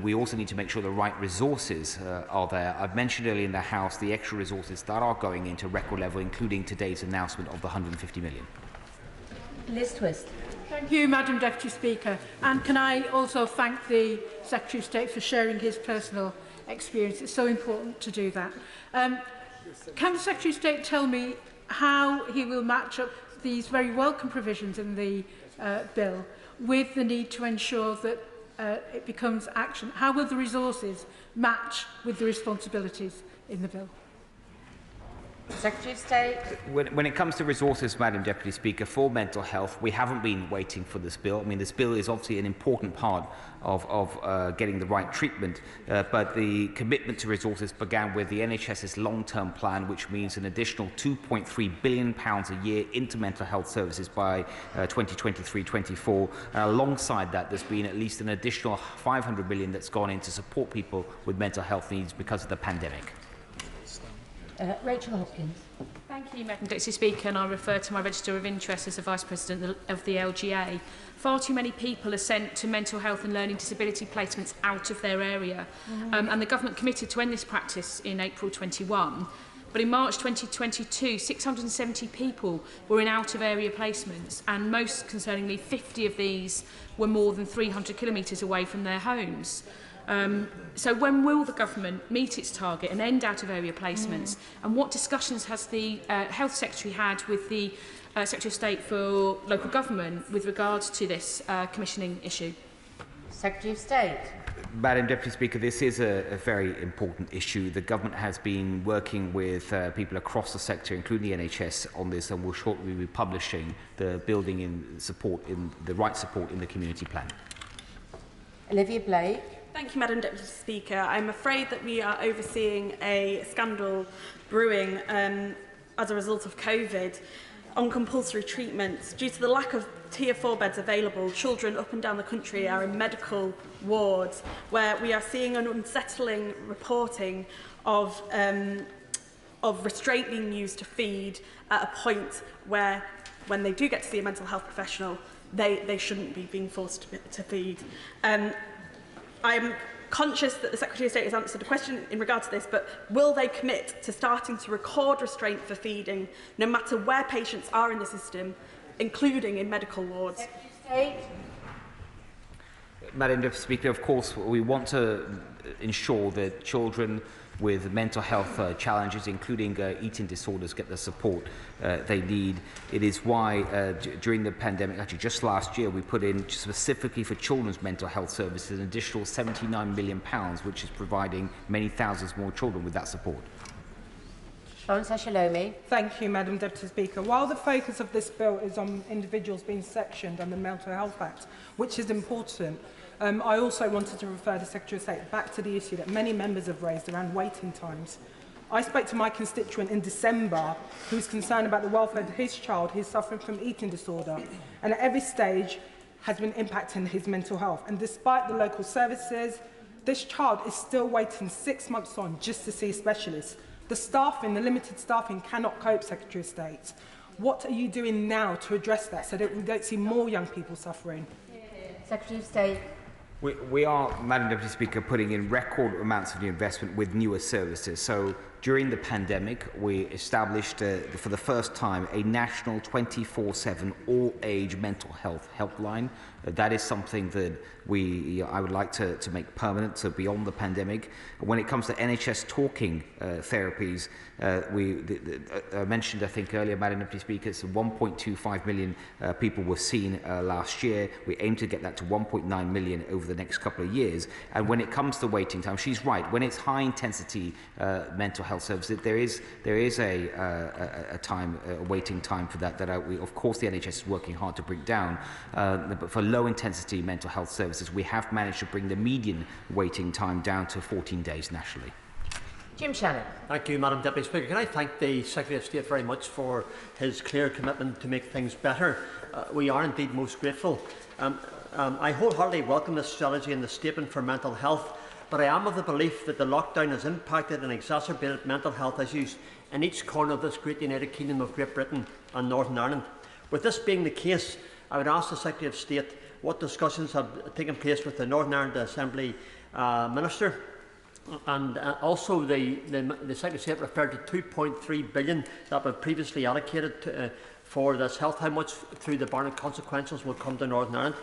we also need to make sure the right resources are there. I've mentioned earlier in the House the extra resources that are going into record level, including today's announcement of the 150 million. Liz Truss. Thank you, Madam Deputy Speaker. And can I also thank the Secretary of State for sharing his personal experience. It's so important to do that. Can the Secretary of State tell me how he will match up these very welcome provisions in the bill with the need to ensure that it becomes action? How will the resources match with the responsibilities in the bill? Secretary of State. When it comes to resources, Madam Deputy Speaker, for mental health, we haven't been waiting for this bill. I mean, this bill is obviously an important part of getting the right treatment, but the commitment to resources began with the NHS's long-term plan, which means an additional £2.3 billion a year into mental health services by 2023-24. Alongside that, there's been at least an additional £500 million that's gone in to support people with mental health needs because of the pandemic. Rachel Hopkins. Thank you, Madam Deputy Speaker, and I refer to my register of interest as the Vice President of the LGA. Far too many people are sent to mental health and learning disability placements out of their area, and the Government committed to end this practice in April 21. But in March 2022, 670 people were in out-of-area placements, and most concerningly, 50 of these were more than 300 kilometres away from their homes. So when will the Government meet its target and end out-of-area placements? And what discussions has the Health Secretary had with the Secretary of State for Local Government with regards to this commissioning issue? Secretary of State. Madam Deputy Speaker, this is a very important issue. The Government has been working with people across the sector, including the NHS, on this, and will shortly be publishing the building in support, in the right support in the community plan. Olivia Blake. Thank you, Madam Deputy Speaker. I'm afraid that we are overseeing a scandal brewing as a result of COVID on compulsory treatments. Due to the lack of Tier 4 beds available, children up and down the country are in medical wards where we are seeing an unsettling reporting of restraint being used to feed at a point where, when they do get to see a mental health professional, they shouldn't be being forced to feed. I'm conscious that the Secretary of State has answered a question in regard to this, but will they commit to starting to record restraint for feeding, no matter where patients are in the system, including in medical wards? Madam Deputy Speaker, of course, we want to ensure that children with mental health challenges, including eating disorders, get the support they need. It is why during the pandemic, actually just last year, we put in specifically for children's mental health services an additional £79 million, which is providing many thousands more children with that support. Thank you, Madam Deputy Speaker. While the focus of this bill is on individuals being sectioned under the Mental Health Act, which is important, I also wanted to refer the Secretary of State back to the issue that many members have raised around waiting times. I spoke to my constituent in December who was concerned about the welfare of his child who is suffering from eating disorder and at every stage has been impacting his mental health. And despite the local services, this child is still waiting 6 months on just to see a specialist. The staffing, the limited staffing cannot cope, Secretary of State. What are you doing now to address that so that we don't see more young people suffering? Secretary of State. We are, Madam Deputy Speaker, putting in record amounts of new investment with newer services. So during the pandemic, we established for the first time a national 24/7 all-age mental health helpline. That is something that I would like to make permanent, so beyond the pandemic. When it comes to NHS talking therapies, I mentioned, I think earlier, Madam Deputy Speaker, it's 1.25 million people were seen last year. We aim to get that to 1.9 million over the next couple of years. And when it comes to waiting time, she's right. When it's high-intensity mental health services, there is a waiting time for that. Of course, the NHS is working hard to bring down. But for low-intensity mental health services, we have managed to bring the median waiting time down to 14 days nationally. Jim Shannon. Thank you, Madam Deputy Speaker. Can I thank the Secretary of State very much for his clear commitment to make things better. We are indeed most grateful. I wholeheartedly welcome this strategy and the statement for mental health, but I am of the belief that the lockdown has impacted and exacerbated mental health issues in each corner of this great United Kingdom of Great Britain and Northern Ireland. With this being the case, I would ask the Secretary of State what discussions have taken place with the Northern Ireland Assembly Minister, and also the Secretary of State referred to 2.3 billion that were previously allocated for this health. How much through the Barnett consequences will come to Northern Ireland?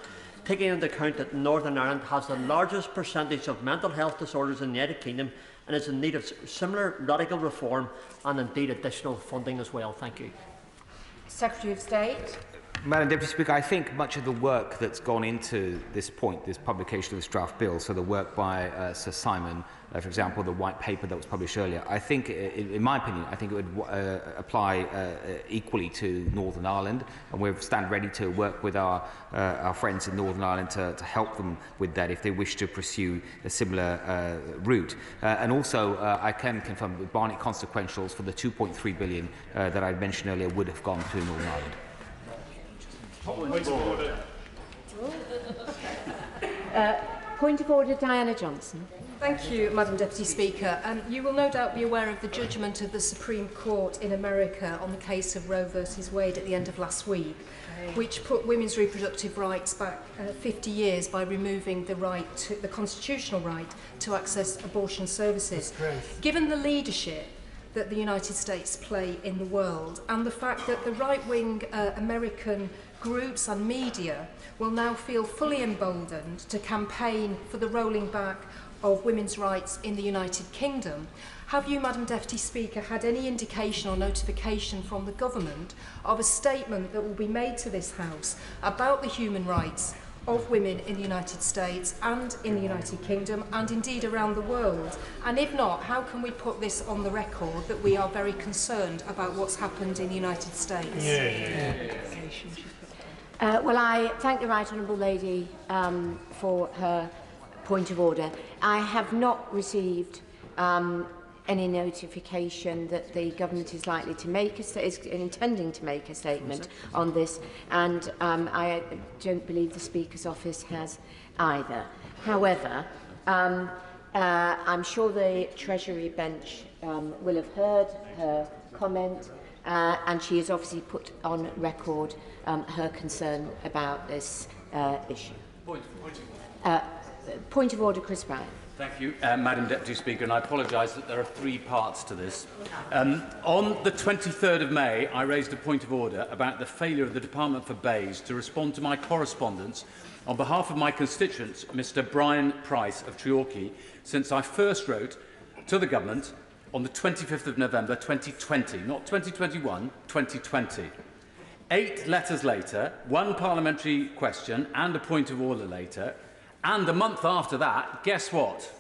Taking into account that Northern Ireland has the largest percentage of mental health disorders in the United Kingdom and is in need of similar radical reform and indeed additional funding as well. Thank you. Secretary of State. Madam Deputy Speaker, I think much of the work that's gone into this point, this publication of this draft bill, so the work by Sir Simon, for example, the white paper that was published earlier, I think, in my opinion, I think it would apply equally to Northern Ireland, and we stand ready to work with our friends in Northern Ireland to help them with that if they wish to pursue a similar route. And also, I can confirm that Barnett consequentials for the 2.3 billion that I mentioned earlier would have gone to Northern Ireland. Point of order, Diana Johnson. Thank you, Madam Deputy Speaker. You will no doubt be aware of the judgment of the Supreme Court in America on the case of Roe versus Wade at the end of last week, which put women's reproductive rights back 50 years by removing the constitutional right to access abortion services. Given the leadership that the United States play in the world and the fact that the right-wing American groups and media will now feel fully emboldened to campaign for the rolling back of women's rights in the United Kingdom, have you, Madam Deputy Speaker, had any indication or notification from the government of a statement that will be made to this House about the human rights of women in the United States and in the United Kingdom and indeed around the world? And if not, how can we put this on the record that we are very concerned about what's happened in the United States? Well, I thank the Right Honourable Lady for her point of order. I have not received any notification that the government is likely to make is intending to make a statement on this, and I don't believe the Speaker's office has either. However, I'm sure the Treasury bench will have heard her comment, and she has obviously put on record her concern about this issue. Point of order, Chris Bryan. Thank you, Madam Deputy Speaker, and I apologise that there are three parts to this. On the 23rd of May, I raised a point of order about the failure of the Department for Bays to respond to my correspondence on behalf of my constituent, Mr Brian Price of Treorchy, since I first wrote to the Government on the 25th of November 2020, not 2021, 2020. 8 letters later, 1 parliamentary question and a point of order later, and a month after that, guess what?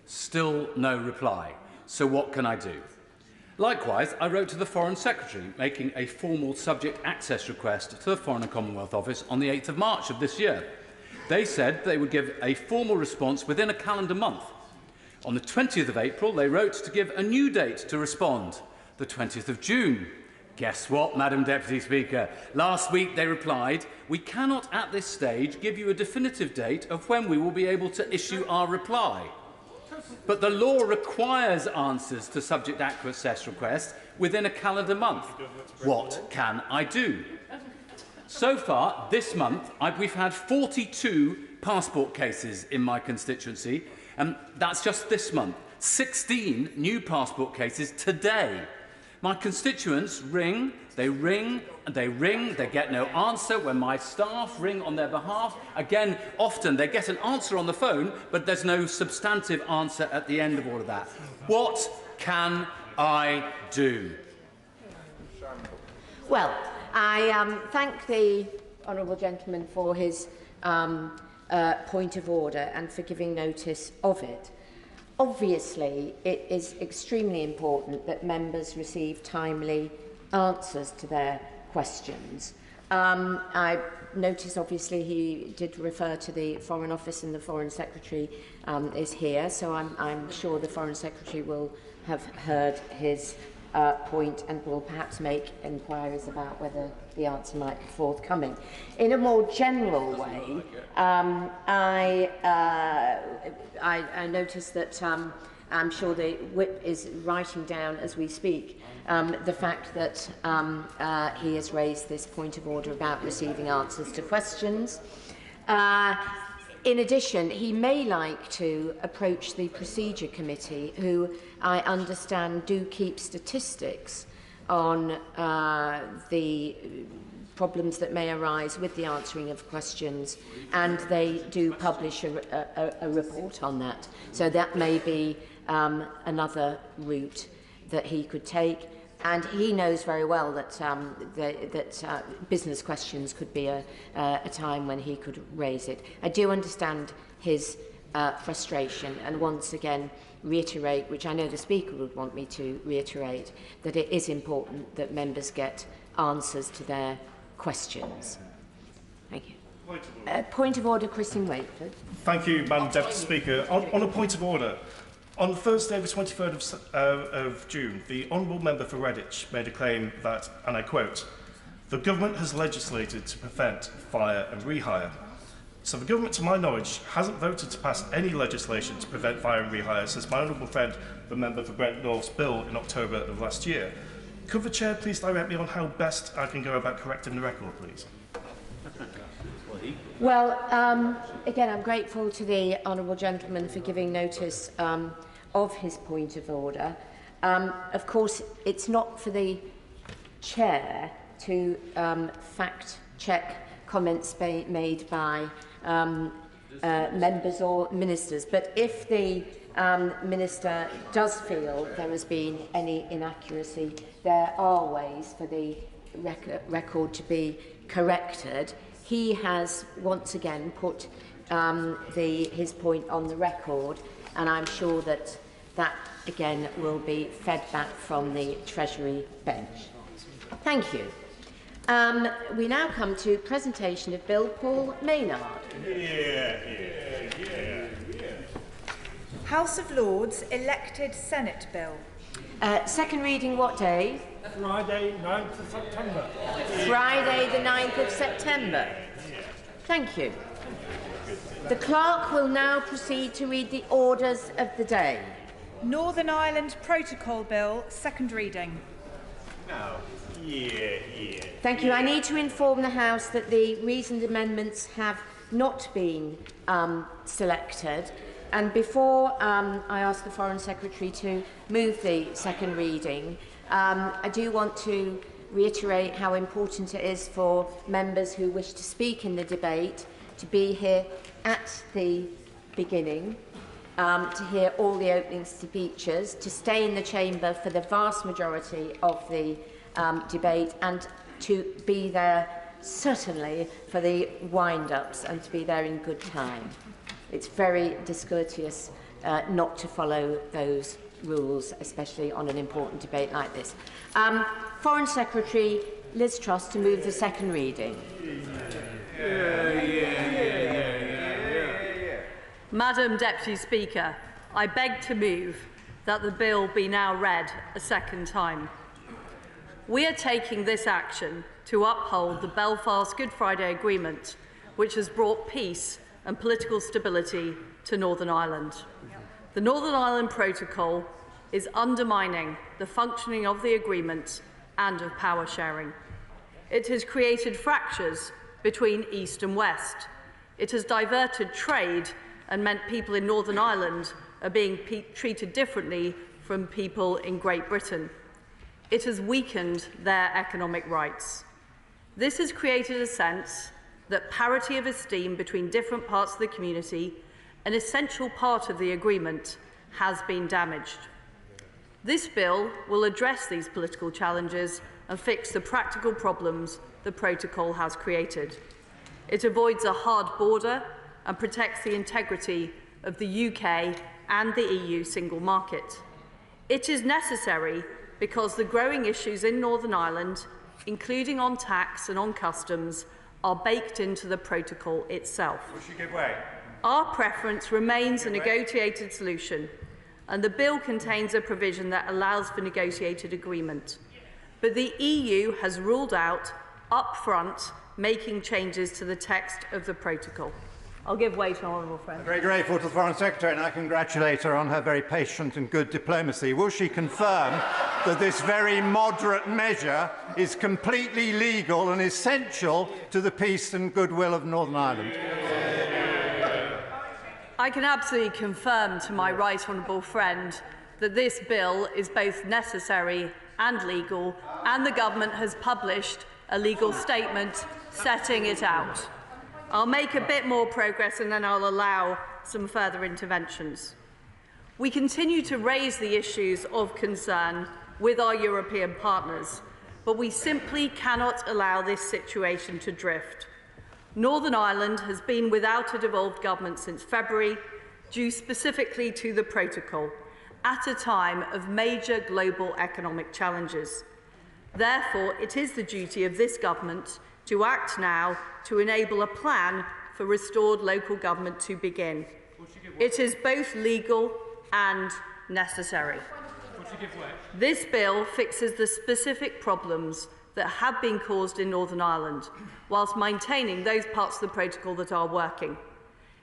Still no reply. So what can I do? Likewise, I wrote to the Foreign Secretary, making a formal subject access request to the Foreign and Commonwealth Office on the 8th of March of this year. They said they would give a formal response within a calendar month. On the 20th of April, they wrote to give a new date to respond, the 20th of June. Guess what, Madam Deputy Speaker? Last week they replied, "We cannot at this stage give you a definitive date of when we will be able to issue our reply. But the law requires answers to subject access requests within a calendar month. What can I do?" So far, this month, we've had 42 passport cases in my constituency, and that's just this month. 16 new passport cases today. My constituents ring, they ring, and they ring, they get no answer. When my staff ring on their behalf, again, often they get an answer on the phone, but there's no substantive answer at the end of all of that. What can I do? Well, I thank the honourable gentleman for his point of order and for giving notice of it. Obviously, it is extremely important that members receive timely answers to their questions. I notice, obviously, he did refer to the Foreign Office, and the Foreign Secretary is here, so I'm sure the Foreign Secretary will have heard his point and will perhaps make inquiries about whether the answer might be forthcoming. In a more general way, I notice that I'm sure the whip is writing down as we speak the fact that he has raised this point of order about receiving answers to questions. In addition, he may like to approach the Procedure Committee, who I understand do keep statistics on the problems that may arise with the answering of questions, and they do publish a report on that. So that may be another route that he could take. And he knows very well that, business questions could be a time when he could raise it. I do understand his frustration, and once again reiterate, which I know the Speaker would want me to reiterate, that it is important that members get answers to their questions. Thank you. Point of order, Christine Wade, please. Thank you, Madam Deputy Speaker. On a point of order, on Thursday, the 23rd of June, the Honourable Member for Redditch made a claim that, and I quote, "The government has legislated to prevent fire and rehire." So the government, to my knowledge, hasn't voted to pass any legislation to prevent fire and rehire since my honourable friend, the Member for Brent North's bill in October of last year. Could the Chair please direct me on how best I can go about correcting the record, please? Well, again, I'm grateful to the honourable gentleman for giving notice of his point of order. Of course, it's not for the Chair to fact-check comments made by members or ministers, but if the Minister does feel there has been any inaccuracy, there are ways for the record to be corrected. He has once again put his point on the record, and I'm sure that that again will be fed back from the Treasury bench. Thank you. We now come to presentation of Bill Paul Maynard. House of Lords elected Senate Bill. Second reading what day? Friday, 9th of September. Friday the 9th of September. Thank you. The clerk will now proceed to read the orders of the day. Northern Ireland Protocol Bill, second reading. Thank you. I need to inform the House that the reasoned amendments have not been selected. And before I ask the Foreign Secretary to move the second reading, I do want to reiterate how important it is for members who wish to speak in the debate to be here at the beginning, to hear all the opening speeches, to stay in the chamber for the vast majority of the debate, and to be there certainly for the wind-ups and to be there in good time. It's very discourteous not to follow those rules, especially on an important debate like this. Foreign Secretary Liz Truss to move the second reading. Madam Deputy Speaker, I beg to move that the bill be now read a second time. We are taking this action to uphold the Belfast Good Friday Agreement, which has brought peace and political stability to Northern Ireland. The Northern Ireland Protocol is undermining the functioning of the agreement and of power sharing. It has created fractures between East and West. It has diverted trade and meant people in Northern Ireland are being treated differently from people in Great Britain. It has weakened their economic rights. This has created a sense that parity of esteem between different parts of the community, an essential part of the agreement, has been damaged. This bill will address these political challenges and fix the practical problems the protocol has created. It avoids a hard border and protects the integrity of the UK and the EU single market. It is necessary because the growing issues in Northern Ireland, including on tax and on customs, are baked into the protocol itself. Our preference remains a negotiated solution, and the bill contains a provision that allows for negotiated agreement. But the EU has ruled out, up front, making changes to the text of the protocol. I'll give way to an honourable friend. I'm very grateful to the Foreign Secretary, and I congratulate her on her very patient and good diplomacy. Will she confirm that this very moderate measure is completely legal and essential to the peace and goodwill of Northern Ireland? I can absolutely confirm to my right honourable friend that this bill is both necessary and legal, and the government has published a legal statement setting it out. I'll make a bit more progress and then I'll allow some further interventions. We continue to raise the issues of concern with our European partners, but we simply cannot allow this situation to drift. Northern Ireland has been without a devolved government since February, due specifically to the protocol, at a time of major global economic challenges. Therefore, it is the duty of this government to act now to enable a plan for restored local government to begin. It is both legal and necessary. This bill fixes the specific problems that have been caused in Northern Ireland, whilst maintaining those parts of the protocol that are working.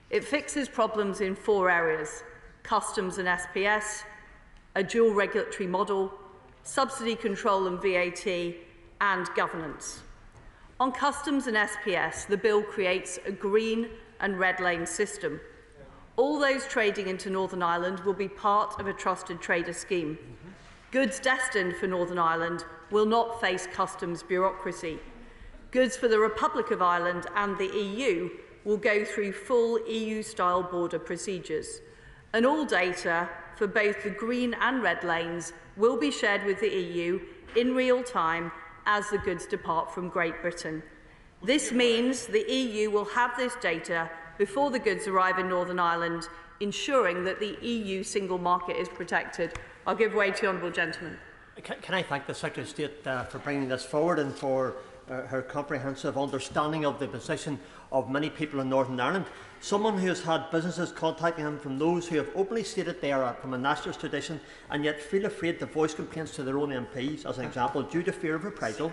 It fixes problems in 4 areas: customs and SPS, a dual regulatory model, subsidy control and VAT, and governance. On customs and SPS, the bill creates a green and red lane system. All those trading into Northern Ireland will be part of a trusted trader scheme. Goods destined for Northern Ireland will not face customs bureaucracy. Goods for the Republic of Ireland and the EU will go through full EU-style border procedures. And all data for both the green and red lanes will be shared with the EU in real time as the goods depart from Great Britain. This means the EU will have this data before the goods arrive in Northern Ireland, ensuring that the EU single market is protected. I'll give way to the honourable gentleman. Can I thank the Secretary of State for bringing this forward and for her comprehensive understanding of the position of many people in Northern Ireland. Someone who has had businesses contacting him from those who have openly stated they are from a nationalist tradition and yet feel afraid to voice complaints to their own MPs, as an example, due to fear of reprisal,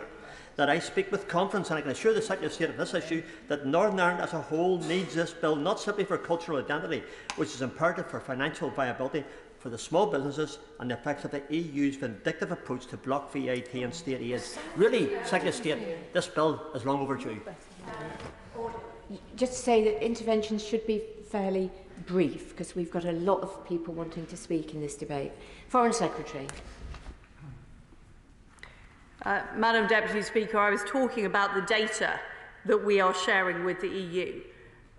that I speak with confidence, and I can assure the Secretary of State of this issue, that Northern Ireland as a whole needs this bill not simply for cultural identity, which is imperative for financial viability for the small businesses, and the effects of the EU's vindictive approach to block VAT and state aid. Really, Secretary of State, this bill is long overdue. Just to say that interventions should be fairly brief, because we've got a lot of people wanting to speak in this debate. Foreign Secretary. Madam Deputy Speaker, I was talking about the data that we are sharing with the EU.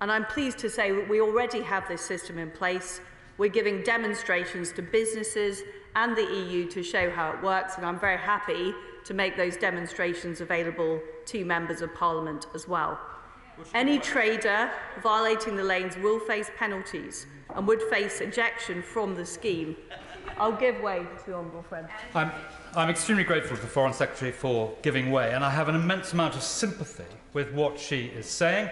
And I'm pleased to say that we already have this system in place. We're giving demonstrations to businesses and the EU to show how it works, and I'm very happy to make those demonstrations available to members of Parliament as well. Any trader violating the lanes will face penalties and would face ejection from the scheme. I'll give way to the honourable friend. I'm extremely grateful to the Foreign Secretary for giving way, and I have an immense amount of sympathy with what she is saying.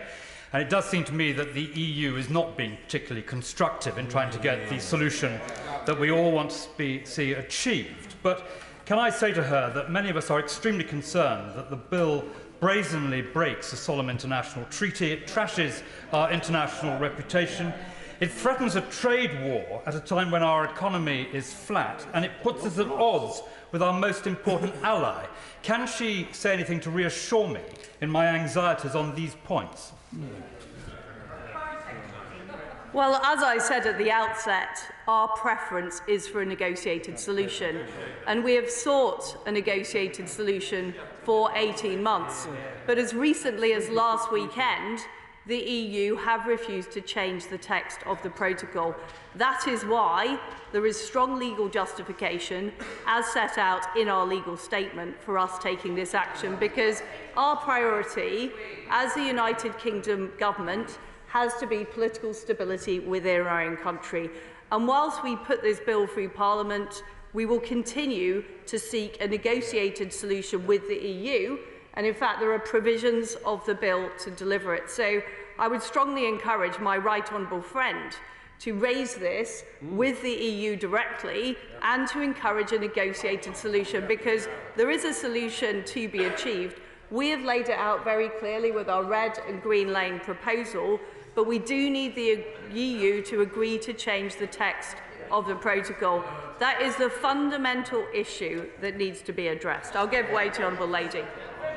And it does seem to me that the EU is not being particularly constructive in trying to get the solution that we all want to see achieved. But can I say to her that many of us are extremely concerned that the bill brazenly breaks a solemn international treaty, it trashes our international reputation, it threatens a trade war at a time when our economy is flat, and it puts us at odds with our most important ally. Can she say anything to reassure me in my anxieties on these points? Well, as I said at the outset, our preference is for a negotiated solution, and we have sought a negotiated solution for 18 months. But as recently as last weekend, the EU have refused to change the text of the protocol. That is why there is strong legal justification, as set out in our legal statement, for us taking this action, because our priority as the United Kingdom government has to be political stability within our own country. And whilst we put this bill through Parliament, we will continue to seek a negotiated solution with the EU, and in fact there are provisions of the bill to deliver it. So I would strongly encourage my right honourable friend to raise this with the EU directly and to encourage a negotiated solution, because there is a solution to be achieved. We have laid it out very clearly with our red and green lane proposal, but we do need the EU to agree to change the text of the protocol. That is the fundamental issue that needs to be addressed. I'll give way to the honourable lady.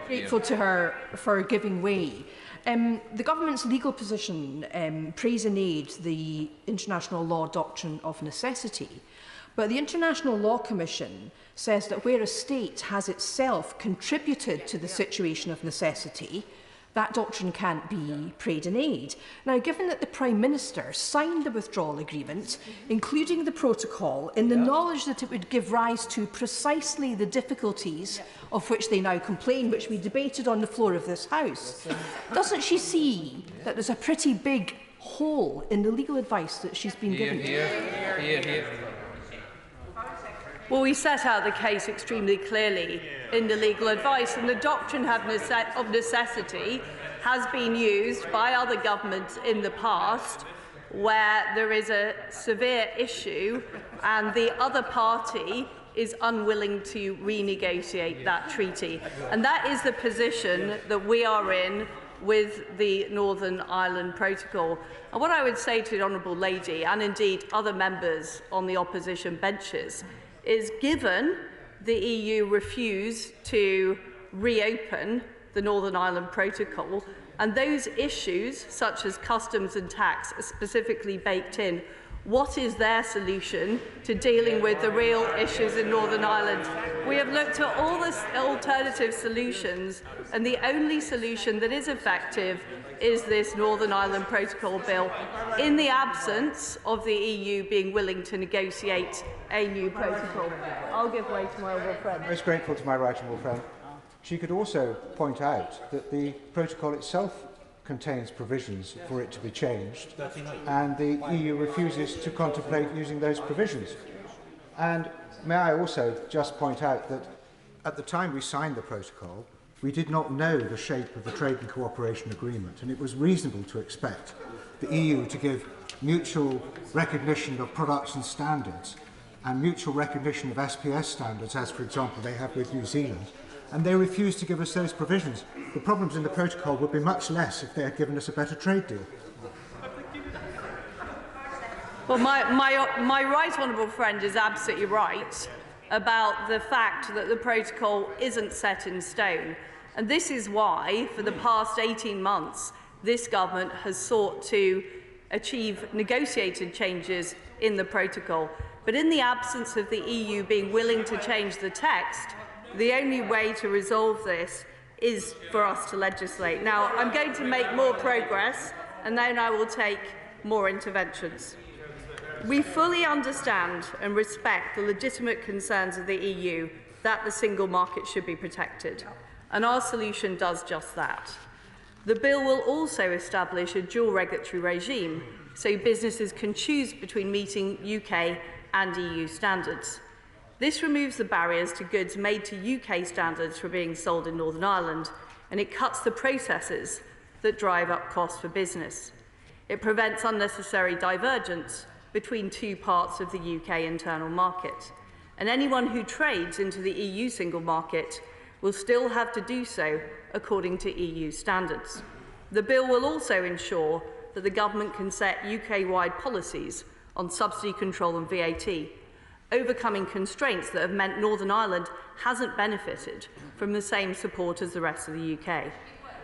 Grateful to her for giving way. The government's legal position prays and aids the international law doctrine of necessity, but the International Law Commission says that where a state has itself contributed to the situation of necessity, that doctrine can't be prayed in aid. Now, given that the Prime Minister signed the withdrawal agreement, including the protocol, in the knowledge that it would give rise to precisely the difficulties of which they now complain, which we debated on the floor of this House, doesn't she see that there's a pretty big hole in the legal advice that she's been given? Well, we set out the case extremely clearly in the legal advice, and the doctrine of necessity has been used by other governments in the past where there is a severe issue and the other party is unwilling to renegotiate that treaty. And that is the position that we are in with the Northern Ireland Protocol. And what I would say to the Honourable Lady, and indeed other members on the opposition benches, is given the EU refuse to reopen the Northern Ireland Protocol, and those issues, such as customs and tax, are specifically baked in, what is their solution to dealing with the real issues in Northern Ireland? We have looked at all the alternative solutions, and the only solution that is effective is this Northern Ireland Protocol bill, in the absence of the EU being willing to negotiate a new protocol. I'll give way to my honourable friend. I'm most grateful to my right honourable friend. She could also point out that the protocol itself contains provisions for it to be changed, and the EU refuses to contemplate using those provisions. And may I also just point out that at the time we signed the protocol, we did not know the shape of the trade and cooperation agreement, and it was reasonable to expect the EU to give mutual recognition of products and standards and mutual recognition of SPS standards, as, for example, they have with New Zealand, and they refused to give us those provisions. The problems in the protocol would be much less if they had given us a better trade deal. Well, my right honourable friend is absolutely right about the fact that the protocol isn't set in stone. And this is why, for the past 18 months, this government has sought to achieve negotiated changes in the protocol. But in the absence of the EU being willing to change the text, the only way to resolve this is for us to legislate. Now, I'm going to make more progress, and then I will take more interventions. We fully understand and respect the legitimate concerns of the EU that the single market should be protected, and our solution does just that. The bill will also establish a dual regulatory regime, so businesses can choose between meeting UK and EU standards. This removes the barriers to goods made to UK standards for being sold in Northern Ireland, and it cuts the processes that drive up costs for business. It prevents unnecessary divergence between two parts of the UK internal market, and anyone who trades into the EU single market will still have to do so according to EU standards. The bill will also ensure that the government can set UK-wide policies on subsidy control and VAT, overcoming constraints that have meant Northern Ireland hasn't benefited from the same support as the rest of the UK.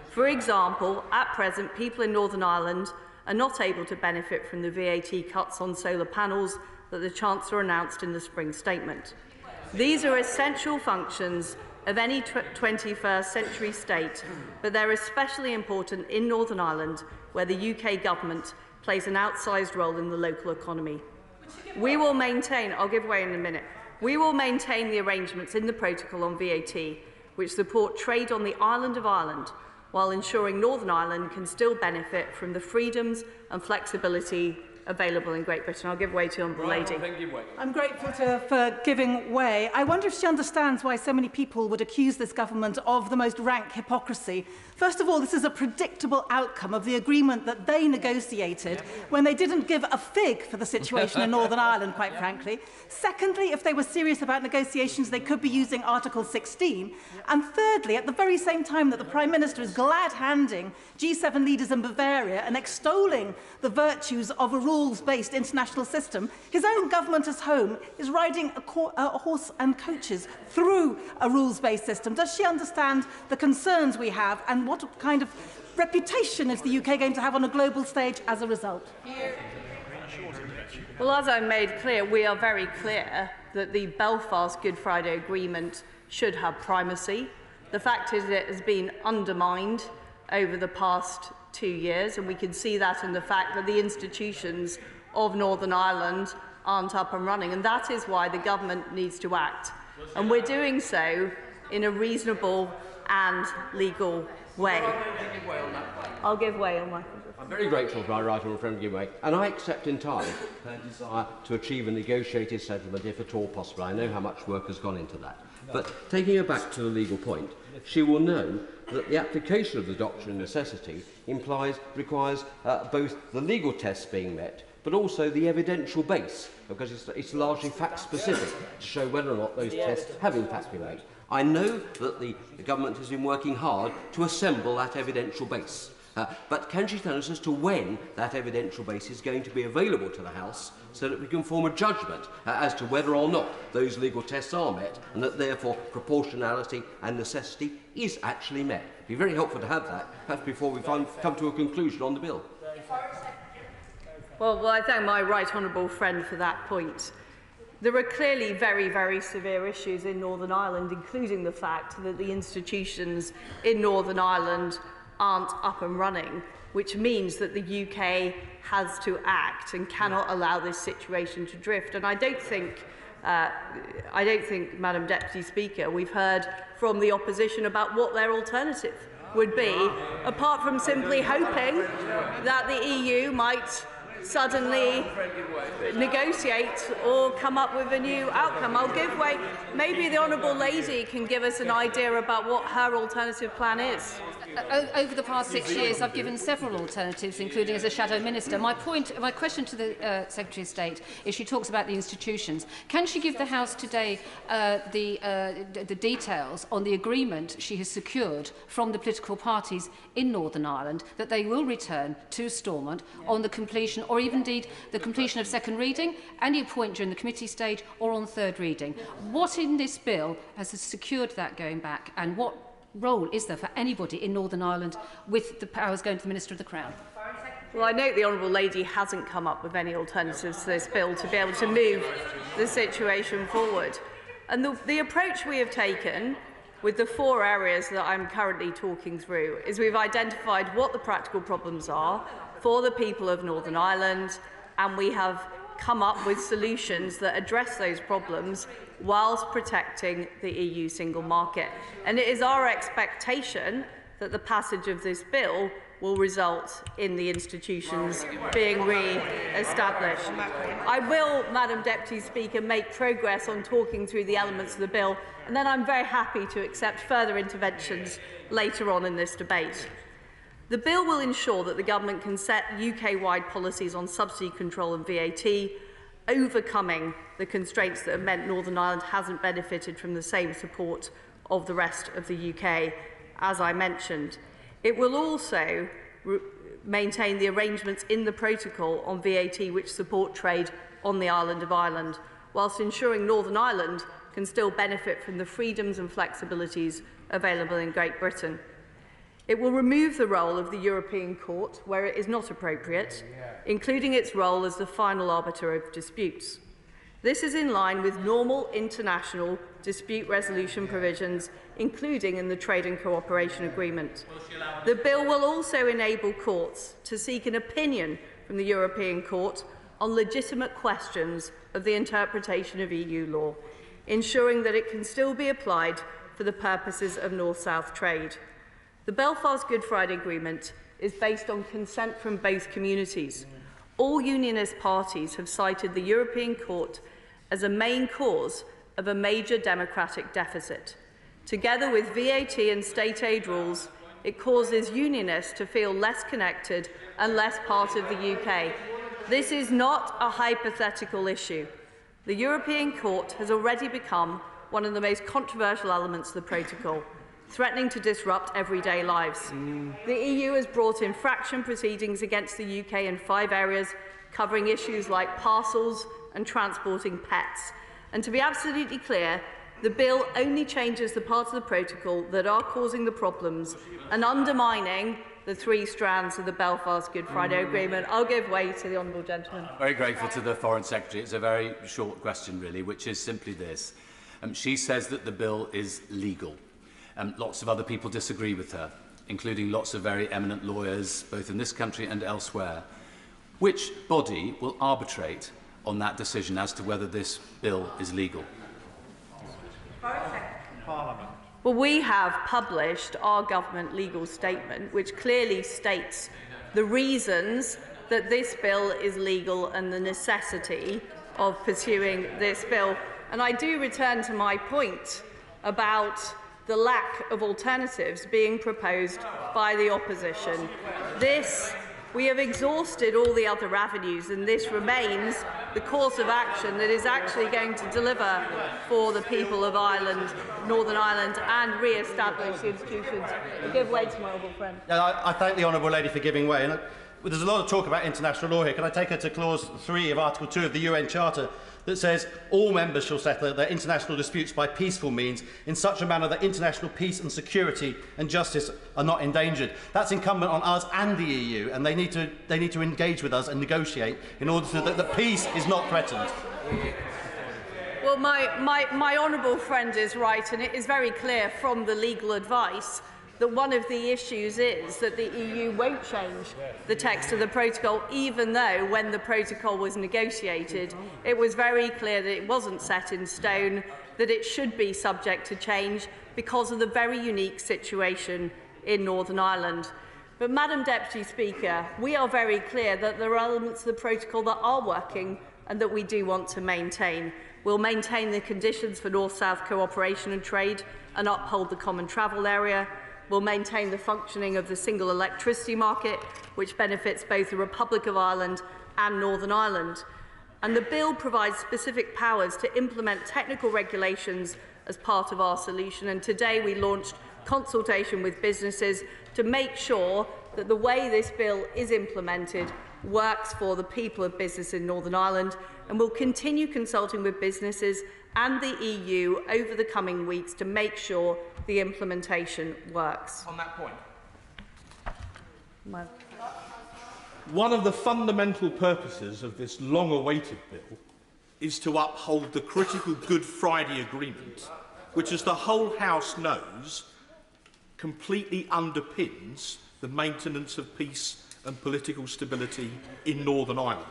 For example, at present, people in Northern Ireland are not able to benefit from the VAT cuts on solar panels that the Chancellor announced in the spring statement. These are essential functions of any 21st century state, but they're especially important in Northern Ireland, where the UK government plays an outsized role in the local economy. We will maintain, I'll give way in a minute, we will maintain the arrangements in the protocol on VAT which support trade on the island of Ireland, while ensuring Northern Ireland can still benefit from the freedoms and flexibility available in Great Britain. I'll give way to the Honourable Lady. I'm grateful to her for giving way. I wonder if she understands why so many people would accuse this government of the most rank hypocrisy. First of all, this is a predictable outcome of the agreement that they negotiated when they didn't give a fig for the situation in Northern Ireland, quite frankly. Secondly, if they were serious about negotiations, they could be using Article 16. And thirdly, at the very same time that the Prime Minister is glad-handing G7 leaders in Bavaria and extolling the virtues of a rules-based international system, his own government at home is riding a horse and coaches through a rules-based system. Does she understand the concerns we have, and what kind of reputation is the UK going to have on a global stage as a result? Well, as I made clear, we are very clear that the Belfast Good Friday Agreement should have primacy. The fact is that it has been undermined over the past 2 years, and we can see that in the fact that the institutions of Northern Ireland aren't up and running, and that is why the government needs to act. And we're doing so in a reasonable and legal way. I'll give way on my... I'm very grateful for my right honourable friend giving way, and I accept entirely her desire to achieve a negotiated settlement if at all possible. I know how much work has gone into that. But taking her back to the legal point, she will know that the application of the doctrine of necessity requires both the legal tests being met, but also the evidential base, because it's largely fact-specific to show whether or not those tests have in fact been made. I know that the government has been working hard to assemble that evidential base. But can she tell us as to when that evidential base is going to be available to the House so that we can form a judgment as to whether or not those legal tests are met and that therefore proportionality and necessity is actually met? It would be very helpful to have that, perhaps before we come to a conclusion on the bill. Well, I thank my right honourable friend for that point. There are clearly very, very severe issues in Northern Ireland, including the fact that the institutions in Northern Ireland aren't up and running, which means that the UK has to act and cannot allow this situation to drift. And I don't think, Madam Deputy Speaker, we've heard from the opposition about what their alternative would be, apart from simply hoping that the EU might suddenly negotiate or come up with a new outcome. I'll give way. Maybe the Honourable Lady can give us an idea about what her alternative plan is. Over the past 6 years, I've given several alternatives, including as a shadow minister. My question to the Secretary of State is, she talks about the institutions. Can she give the House today the details on the agreement she has secured from the political parties in Northern Ireland that they will return to Stormont on the completion, or even indeed the completion of second reading, any point during the committee stage, or on third reading? What in this bill has secured that going back, and what role is there for anybody in Northern Ireland with the powers going to the Minister of the Crown? Well, I note the Honourable Lady hasn't come up with any alternatives to this bill to be able to move the situation forward. And the approach we have taken with the 4 areas that I'm currently talking through is we've identified what the practical problems are for the people of Northern Ireland, and we have come up with solutions that address those problems whilst protecting the EU single market. And it is our expectation that the passage of this bill will result in the institutions being re-established. I will, Madam Deputy Speaker, make progress on talking through the elements of the bill, and then I'm very happy to accept further interventions later on in this debate. The bill will ensure that the government can set UK-wide policies on subsidy control and VAT, overcoming the constraints that have meant Northern Ireland hasn't benefited from the same support of the rest of the UK, as I mentioned. It will also maintain the arrangements in the protocol on VAT which support trade on the island of Ireland, whilst ensuring Northern Ireland can still benefit from the freedoms and flexibilities available in Great Britain. It will remove the role of the European Court where it is not appropriate, including its role as the final arbiter of disputes. This is in line with normal international dispute resolution provisions, including in the Trade and Cooperation Agreement. The bill will also enable courts to seek an opinion from the European Court on legitimate questions of the interpretation of EU law, ensuring that it can still be applied for the purposes of North-South trade. The Belfast Good Friday Agreement is based on consent from both communities. All unionist parties have cited the European Court as a main cause of a major democratic deficit. Together with VAT and state aid rules, it causes unionists to feel less connected and less part of the UK. This is not a hypothetical issue. The European Court has already become one of the most controversial elements of the protocol, threatening to disrupt everyday lives. The EU has brought infraction proceedings against the UK in 5 areas, covering issues like parcels and transporting pets. And to be absolutely clear, the bill only changes the parts of the protocol that are causing the problems and undermining the 3 strands of the Belfast Good Friday Agreement. I'll give way to the honourable gentleman. Very grateful to the Foreign Secretary. It's a very short question, really, which is simply this. She says that the bill is legal. Lots of other people disagree with her, including lots of very eminent lawyers, both in this country and elsewhere. Which body will arbitrate on that decision as to whether this bill is legal? Parliament. Well, we have published our government legal statement, which clearly states the reasons that this bill is legal and the necessity of pursuing this bill. And I do return to my point about the lack of alternatives being proposed by the opposition. We have exhausted all the other avenues, and this remains the course of action that is actually going to deliver for the people of Ireland, Northern Ireland, and re-establish the institutions. Give way to my honourable friend. I thank the honourable lady for giving way. And there's a lot of talk about international law here. Can I take her to clause 3 of Article 2 of the UN Charter that says all members shall settle their international disputes by peaceful means in such a manner that international peace and security and justice are not endangered. That's incumbent on us and the EU, and they need to engage with us and negotiate in order that peace is not threatened. Well, my honourable friend is right, and it is very clear from the legal advice that one of the issues is that the EU won't change the text of the protocol, even though when the protocol was negotiated, it was very clear that it wasn't set in stone, that it should be subject to change because of the very unique situation in Northern Ireland. But, Madam Deputy Speaker, we are very clear that there are elements of the protocol that are working and that we do want to maintain. We'll maintain the conditions for North-South cooperation and trade and uphold the common travel area. We'll maintain the functioning of the single electricity market, which benefits both the Republic of Ireland and Northern Ireland. And the bill provides specific powers to implement technical regulations as part of our solution. And today we launched consultation with businesses to make sure that the way this bill is implemented works for the people of business in Northern Ireland, and we'll continue consulting with businesses and the EU over the coming weeks to make sure the implementation works. On that point, one of the fundamental purposes of this long-awaited bill is to uphold the critical Good Friday Agreement, which, as the whole House knows, completely underpins the maintenance of peace and political stability in Northern Ireland.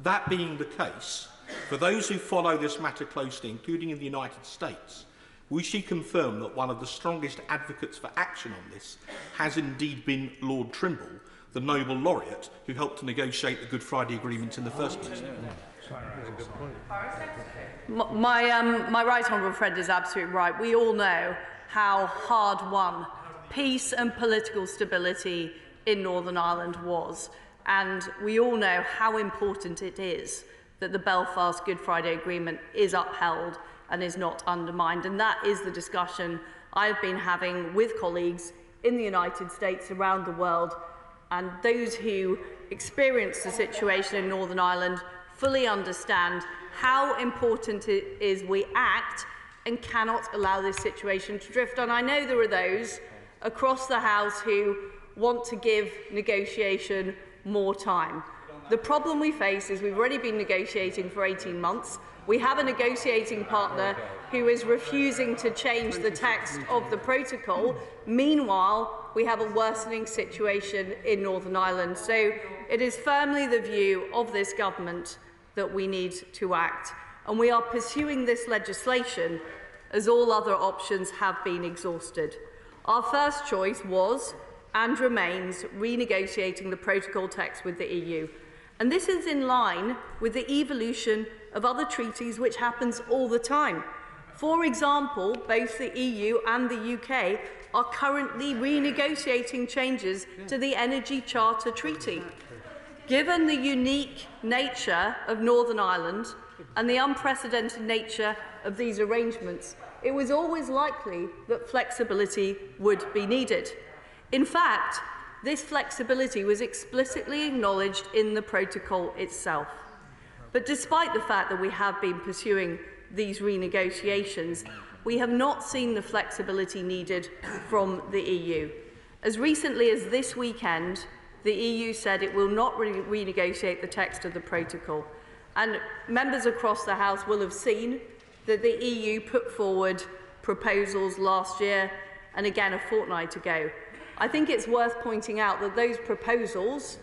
That being the case, for those who follow this matter closely, including in the United States, we should confirm that one of the strongest advocates for action on this has indeed been Lord Trimble, the Nobel laureate who helped to negotiate the Good Friday Agreement in the first place. My right honourable friend is absolutely right. We all know how hard-won peace and political stability in Northern Ireland was, and we all know how important it is that the Belfast Good Friday Agreement is upheld and is not undermined. And that is the discussion I've been having with colleagues in the United States, around the world, and those who experience the situation in Northern Ireland fully understand how important it is we act and cannot allow this situation to drift on. I know there are those across the House who want to give negotiation more time. The problem we face is we've already been negotiating for 18 months. We have a negotiating partner who is refusing to change the text of the protocol. Meanwhile, we have a worsening situation in Northern Ireland. So it is firmly the view of this government that we need to act. And we are pursuing this legislation as all other options have been exhausted. Our first choice was and remains renegotiating the protocol text with the EU. And this is in line with the evolution of other treaties, which happens all the time. For example, both the EU and the UK are currently renegotiating changes to the Energy Charter Treaty. Given the unique nature of Northern Ireland and the unprecedented nature of these arrangements, it was always likely that flexibility would be needed. In fact, this flexibility was explicitly acknowledged in the protocol itself. But despite the fact that we have been pursuing these renegotiations, we have not seen the flexibility needed from the EU. As recently as this weekend, the EU said it will not renegotiate the text of the protocol. And members across the House will have seen that the EU put forward proposals last year and again a fortnight ago. I think it's worth pointing out that those proposals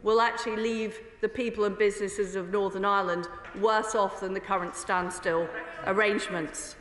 will actually leave the people and businesses of Northern Ireland worse off than the current standstill arrangements.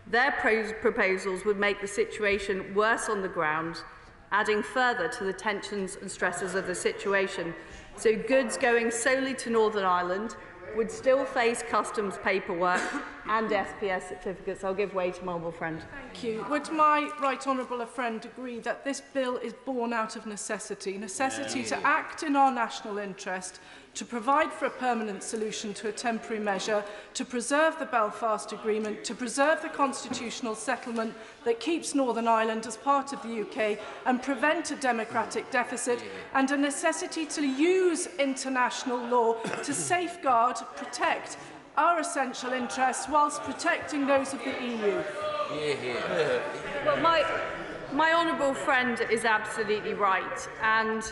Their proposals would make the situation worse on the ground, adding further to the tensions and stresses of the situation. So goods going solely to Northern Ireland would still face customs paperwork and SPS certificates. I'll give way to my honourable friend. Thank you. Would my right honourable friend agree that this bill is born out of necessity to act in our national interest, to provide for a permanent solution to a temporary measure, to preserve the Belfast Agreement, to preserve the constitutional settlement that keeps Northern Ireland as part of the UK and prevent a democratic deficit, and a necessity to use international law to safeguard, protect our essential interests whilst protecting those of the EU? Well, my honourable friend is absolutely right, and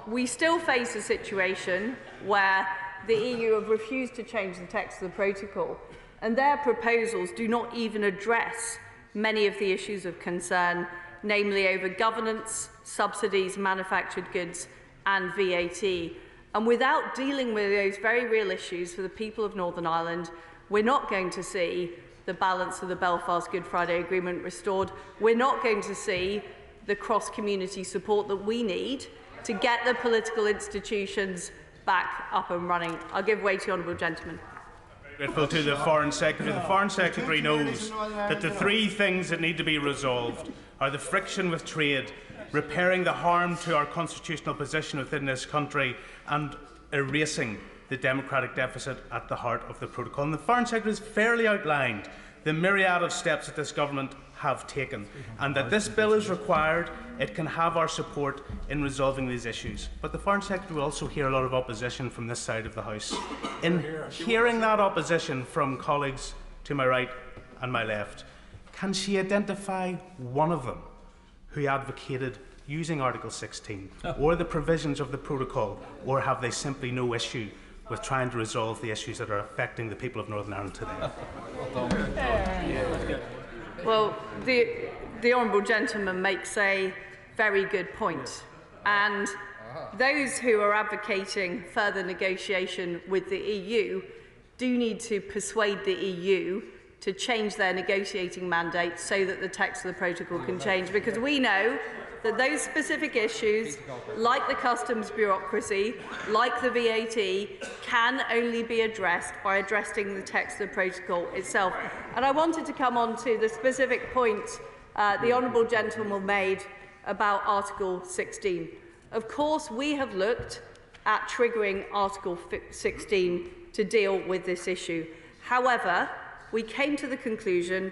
we still face a situation where the EU have refused to change the text of the protocol, and their proposals do not even address many of the issues of concern, namely over governance, subsidies, manufactured goods and VAT. And without dealing with those very real issues for the people of Northern Ireland, we're not going to see the balance of the Belfast Good Friday Agreement restored. We're not going to see the cross-community support that we need to get the political institutions back up and running. I'll give way to the honourable gentleman. Grateful to the Foreign Secretary. The Foreign Secretary knows that the three things that need to be resolved are the friction with trade, repairing the harm to our constitutional position within this country, and erasing the democratic deficit at the heart of the protocol. And the Foreign Secretary has fairly outlined the myriad of steps that this government have taken, and that this bill is required. It can have our support in resolving these issues. But the Foreign Secretary will also hear a lot of opposition from this side of the House. In hearing that opposition from colleagues to my right and my left, can she identify one of them who advocated using Article 16 or the provisions of the protocol, or have they simply no issue with trying to resolve the issues that are affecting the people of Northern Ireland today? Well, the honourable gentleman makes a very good point, and those who are advocating further negotiation with the EU do need to persuade the EU to change their negotiating mandate so that the text of the protocol can change, because we know that those specific issues, like the customs bureaucracy, like the VAT, can only be addressed by addressing the text of the protocol itself. And I wanted to come on to the specific point the honourable gentleman made about Article 16. Of course, we have looked at triggering Article 16 to deal with this issue. However, we came to the conclusion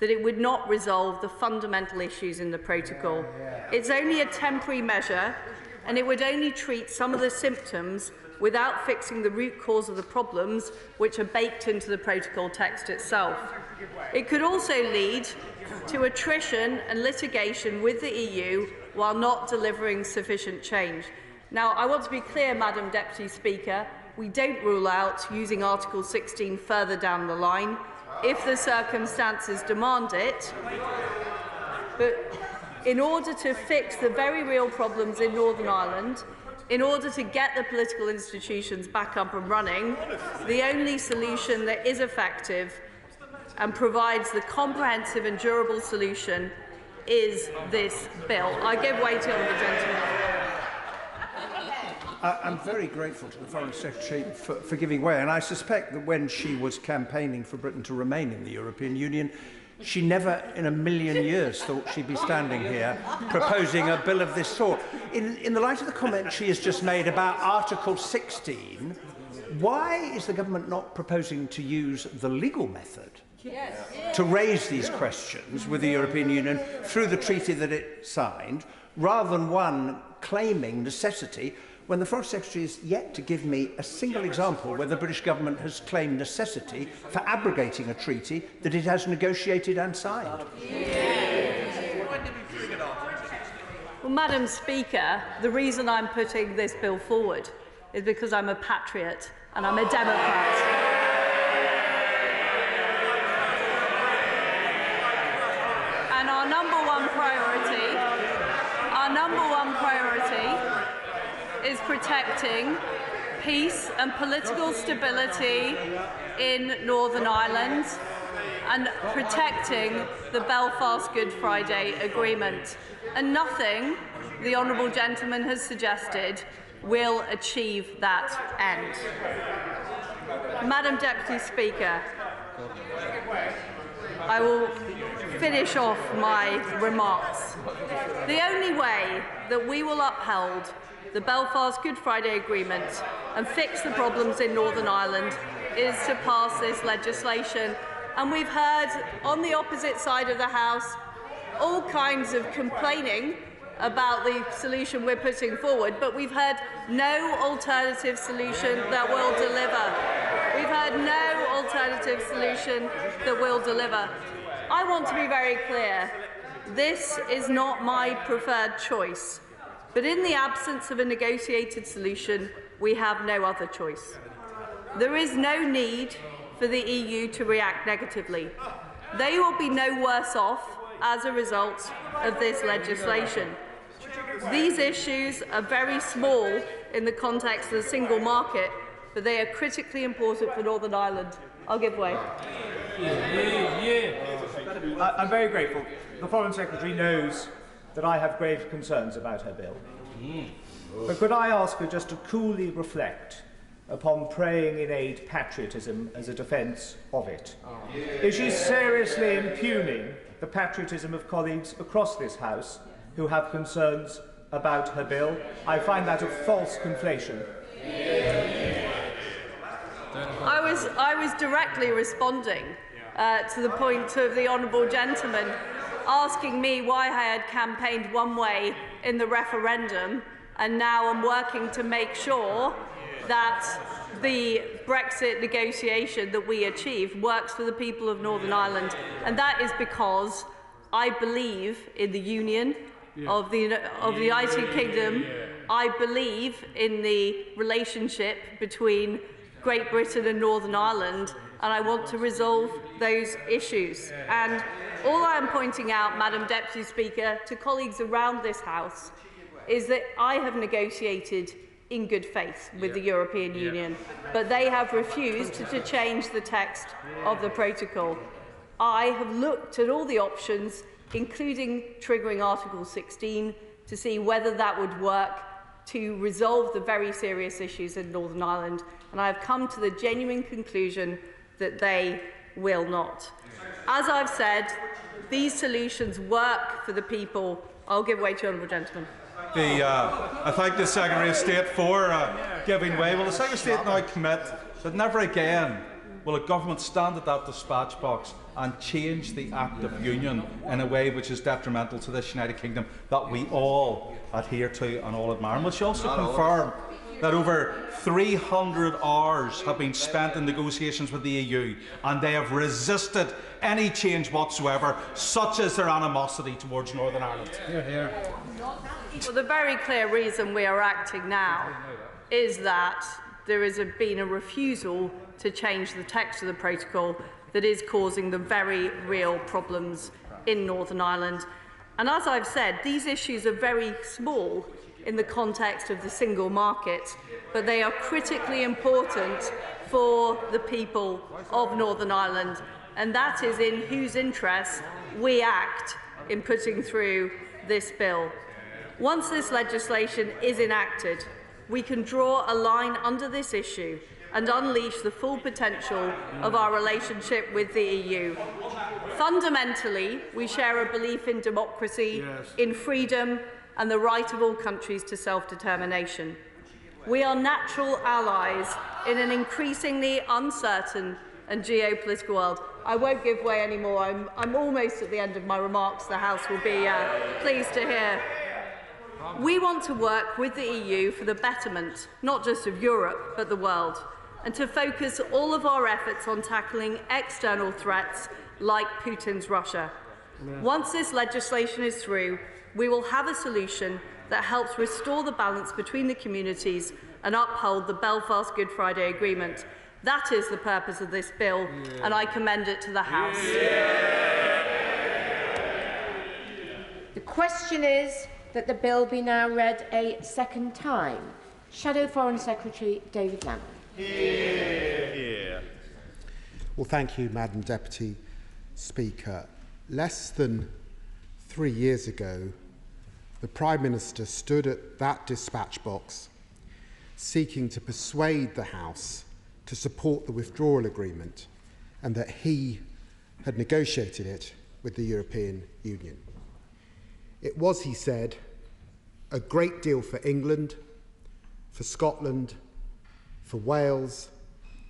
that it would not resolve the fundamental issues in the protocol. It's only a temporary measure, and it would only treat some of the symptoms without fixing the root cause of the problems which are baked into the protocol text itself. It could also lead to attrition and litigation with the EU while not delivering sufficient change. Now, I want to be clear, Madam Deputy Speaker, we don't rule out using Article 16 further down the line if the circumstances demand it, but in order to fix the very real problems in Northern Ireland, in order to get the political institutions back up and running, the only solution that is effective and provides the comprehensive and durable solution is this bill. I give way to the honourable gentleman. I'm very grateful to the Foreign Secretary for giving way, and I suspect that when she was campaigning for Britain to remain in the European Union, she never in a million years thought she'd be standing here proposing a bill of this sort. In the light of the comment she has just made about Article 16, why is the government not proposing to use the legal method to raise these questions with the European Union through the treaty that it signed, rather than one claiming necessity, when the Foreign Secretary is yet to give me a single example where the British government has claimed necessity for abrogating a treaty that it has negotiated and signed? Well, Madam Speaker, the reason I'm putting this bill forward is because I'm a patriot and I'm a Democrat. And our number one priority is protecting peace and political stability in Northern Ireland and protecting the Belfast Good Friday Agreement. And nothing the honourable gentleman has suggested will achieve that end. Madam Deputy Speaker, I will finish off my remarks. The only way that we will uphold the Belfast Good Friday Agreement and fix the problems in Northern Ireland is to pass this legislation. And we've heard on the opposite side of the House all kinds of complaining about the solution we're putting forward, but we've heard no alternative solution that will deliver. We've heard no alternative solution that will deliver. I want to be very clear. This is not my preferred choice, but in the absence of a negotiated solution, we have no other choice. There is no need for the EU to react negatively. They will be no worse off as a result of this legislation. These issues are very small in the context of the single market, but they are critically important for Northern Ireland. I'll give way. I'm very grateful. The Foreign Secretary knows that I have grave concerns about her bill. But could I ask her just to coolly reflect upon praying in aid patriotism as a defence of it? Is she seriously impugning the patriotism of colleagues across this House who have concerns about her bill? I find that a false conflation. I was directly responding to the point of the honourable gentleman asking me why I had campaigned one way in the referendum, and now I'm working to make sure that the Brexit negotiation that we achieved works for the people of Northern Ireland. And that is because I believe in the union of the United Kingdom. I believe in the relationship between Great Britain and Northern Ireland, and I want to resolve those issues. And all I am pointing out, Madam Deputy Speaker, to colleagues around this House is that I have negotiated in good faith with the European Union, but they have refused to change the text of the protocol. I have looked at all the options, including triggering Article 16, to see whether that would work to resolve the very serious issues in Northern Ireland, and I have come to the genuine conclusion that they will not. As I've said, these solutions work for the people. I'll give way to the honourable gentleman. I thank the Secretary of State for giving way. Will the Secretary of State now commit that never again will a government stand at that dispatch box and change the Act of Union in a way which is detrimental to this United Kingdom that we all adhere to and all admire? And will she also confirm that over 300 hours have been spent in negotiations with the EU and they have resisted any change whatsoever, such as their animosity towards Northern Ireland? Well, the very clear reason we are acting now is that there has been a refusal to change the text of the protocol that is causing the very real problems in Northern Ireland. And as I've said, these issues are very small in the context of the single market, but they are critically important for the people of Northern Ireland, and that is in whose interests we act in putting through this bill. Once this legislation is enacted, we can draw a line under this issue and unleash the full potential of our relationship with the EU. Fundamentally, we share a belief in democracy, in freedom, and the right of all countries to self-determination. We are natural allies in an increasingly uncertain and geopolitical world. I won't give way anymore. I'm almost at the end of my remarks. The House will be pleased to hear. We want to work with the EU for the betterment, not just of Europe, but the world, and to focus all of our efforts on tackling external threats like Putin's Russia. Once this legislation is through, we will have a solution that helps restore the balance between the communities and uphold the Belfast Good Friday Agreement. That is the purpose of this bill, and I commend it to the House. The question is that the bill be now read a second time. Shadow Foreign Secretary David Lamb. Well, thank you, Madam Deputy Speaker. Less than 3 years ago, the Prime Minister stood at that dispatch box seeking to persuade the House to support the withdrawal agreement and that he had negotiated it with the European Union. It was, he said, a great deal for England, for Scotland, for Wales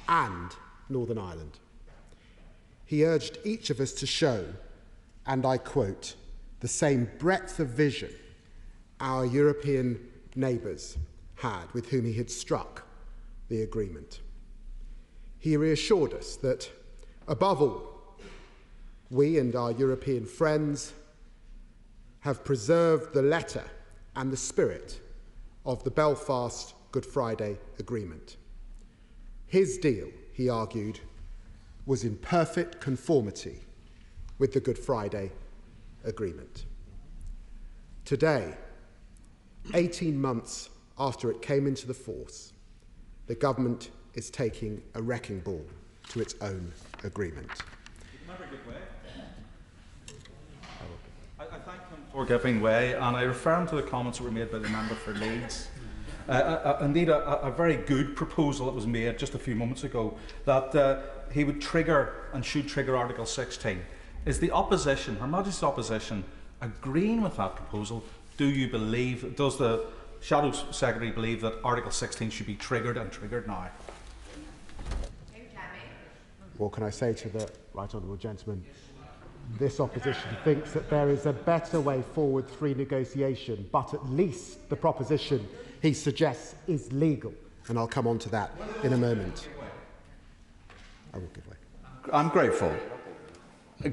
and Northern Ireland. He urged each of us to show, and I quote, the same breadth of vision our European neighbours had with whom he had struck the agreement. He reassured us that, above all, we and our European friends have preserved the letter and the spirit of the Belfast Good Friday Agreement. His deal, he argued, was in perfect conformity with the Good Friday Agreement. Today, 18 months after it came into the force, the government is taking a wrecking ball to its own agreement. I thank him for giving way, and I refer him to the comments that were made by the member for Leeds. Indeed, a very good proposal that was made just a few moments ago, that he would trigger and should trigger Article 16. Is the opposition, Her Majesty's opposition, agreeing with that proposal? Does the Shadow Secretary believe that Article 16 should be triggered and triggered now? What can I say to the right honourable gentleman? This opposition thinks that there is a better way forward through negotiation, but at least the proposition he suggests is legal, and I'll come on to that in a moment. I will give way. I'm grateful.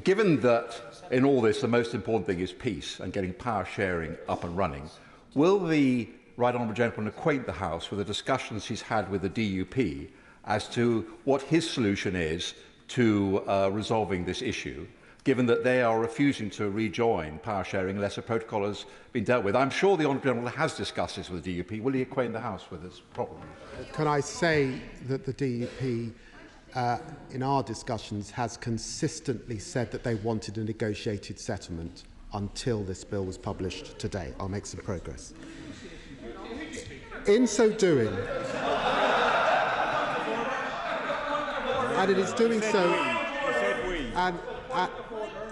Given that in all this the most important thing is peace and getting power sharing up and running, will the right honourable gentleman acquaint the House with the discussions he's had with the DUP as to what his solution is to resolving this issue, given that they are refusing to rejoin power sharing unless a protocol has been dealt with? I'm sure the honourable gentleman has discussed this with the DUP. Will he acquaint the House with this problem? Can I say that the DUP, in our discussions, has consistently said that they wanted a negotiated settlement until this bill was published today. I'll make some progress. In so doing, and it is doing so, and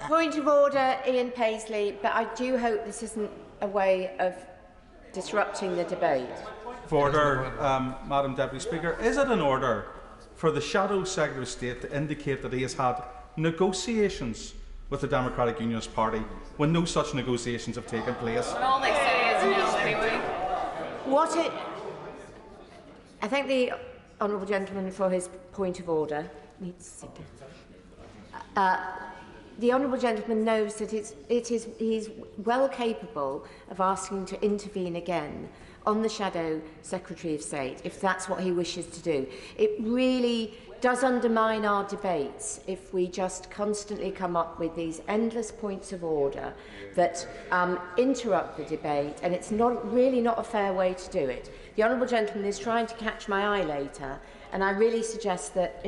Point of order, Ian Paisley, but I do hope this isn't a way of disrupting the debate. Order, Madam Deputy Speaker. Is it in order for the Shadow Secretary of State to indicate that he has had negotiations with the Democratic Unionist Party when no such negotiations have taken place? All they say is no, anyway. I thank the honourable gentleman for his point of order. Needs to sit down. The honourable gentleman knows that he's well capable of asking to intervene again on the Shadow Secretary of State, if that's what he wishes to do. It really does undermine our debates if we just constantly come up with these endless points of order that interrupt the debate, and it's really not a fair way to do it. The honourable gentleman is trying to catch my eye later, and I really suggest that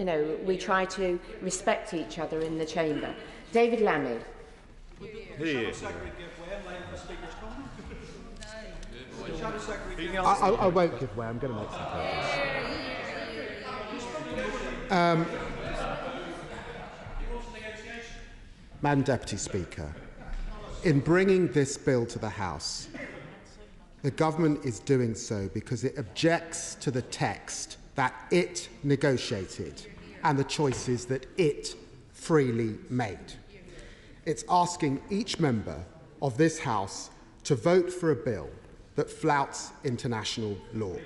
we try to respect each other in the chamber. David Lammy. I won't give way. I'm going to make some progress. Madam Deputy Speaker, in bringing this bill to the House, the government is doing so because it objects to the text that it negotiated and the choices that it freely made. It's asking each member of this House to vote for a bill that flouts international law.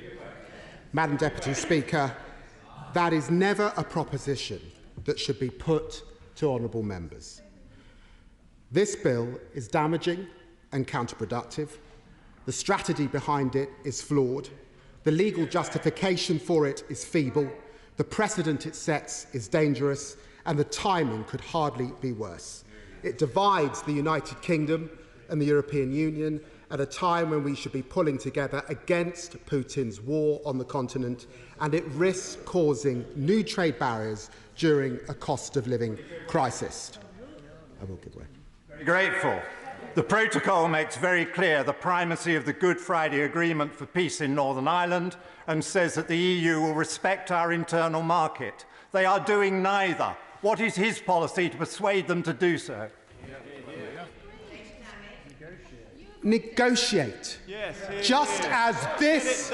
Madam Deputy Speaker, that is never a proposition that should be put to honourable members. This bill is damaging and counterproductive. The strategy behind it is flawed. The legal justification for it is feeble. The precedent it sets is dangerous, and the timing could hardly be worse. It divides the United Kingdom and the European Union, at a time when we should be pulling together against Putin's war on the continent, and it risks causing new trade barriers during a cost of living crisis. I will give way. Very grateful. The protocol makes very clear the primacy of the Good Friday Agreement for peace in Northern Ireland and says that the EU will respect our internal market. They are doing neither. What is his policy to persuade them to do so? Negotiate. Just as this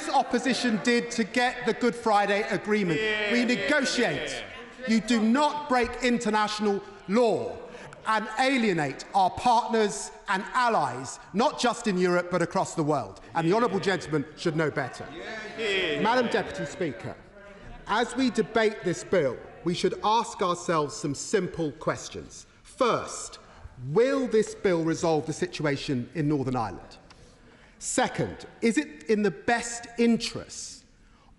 opposition did to get the Good Friday Agreement. We negotiate. You do not break international law and alienate our partners and allies, not just in Europe but across the world. And the honourable gentleman should know better. Madam Deputy Speaker, as we debate this bill, we should ask ourselves some simple questions. First, will this bill resolve the situation in Northern Ireland? Second, is it in the best interests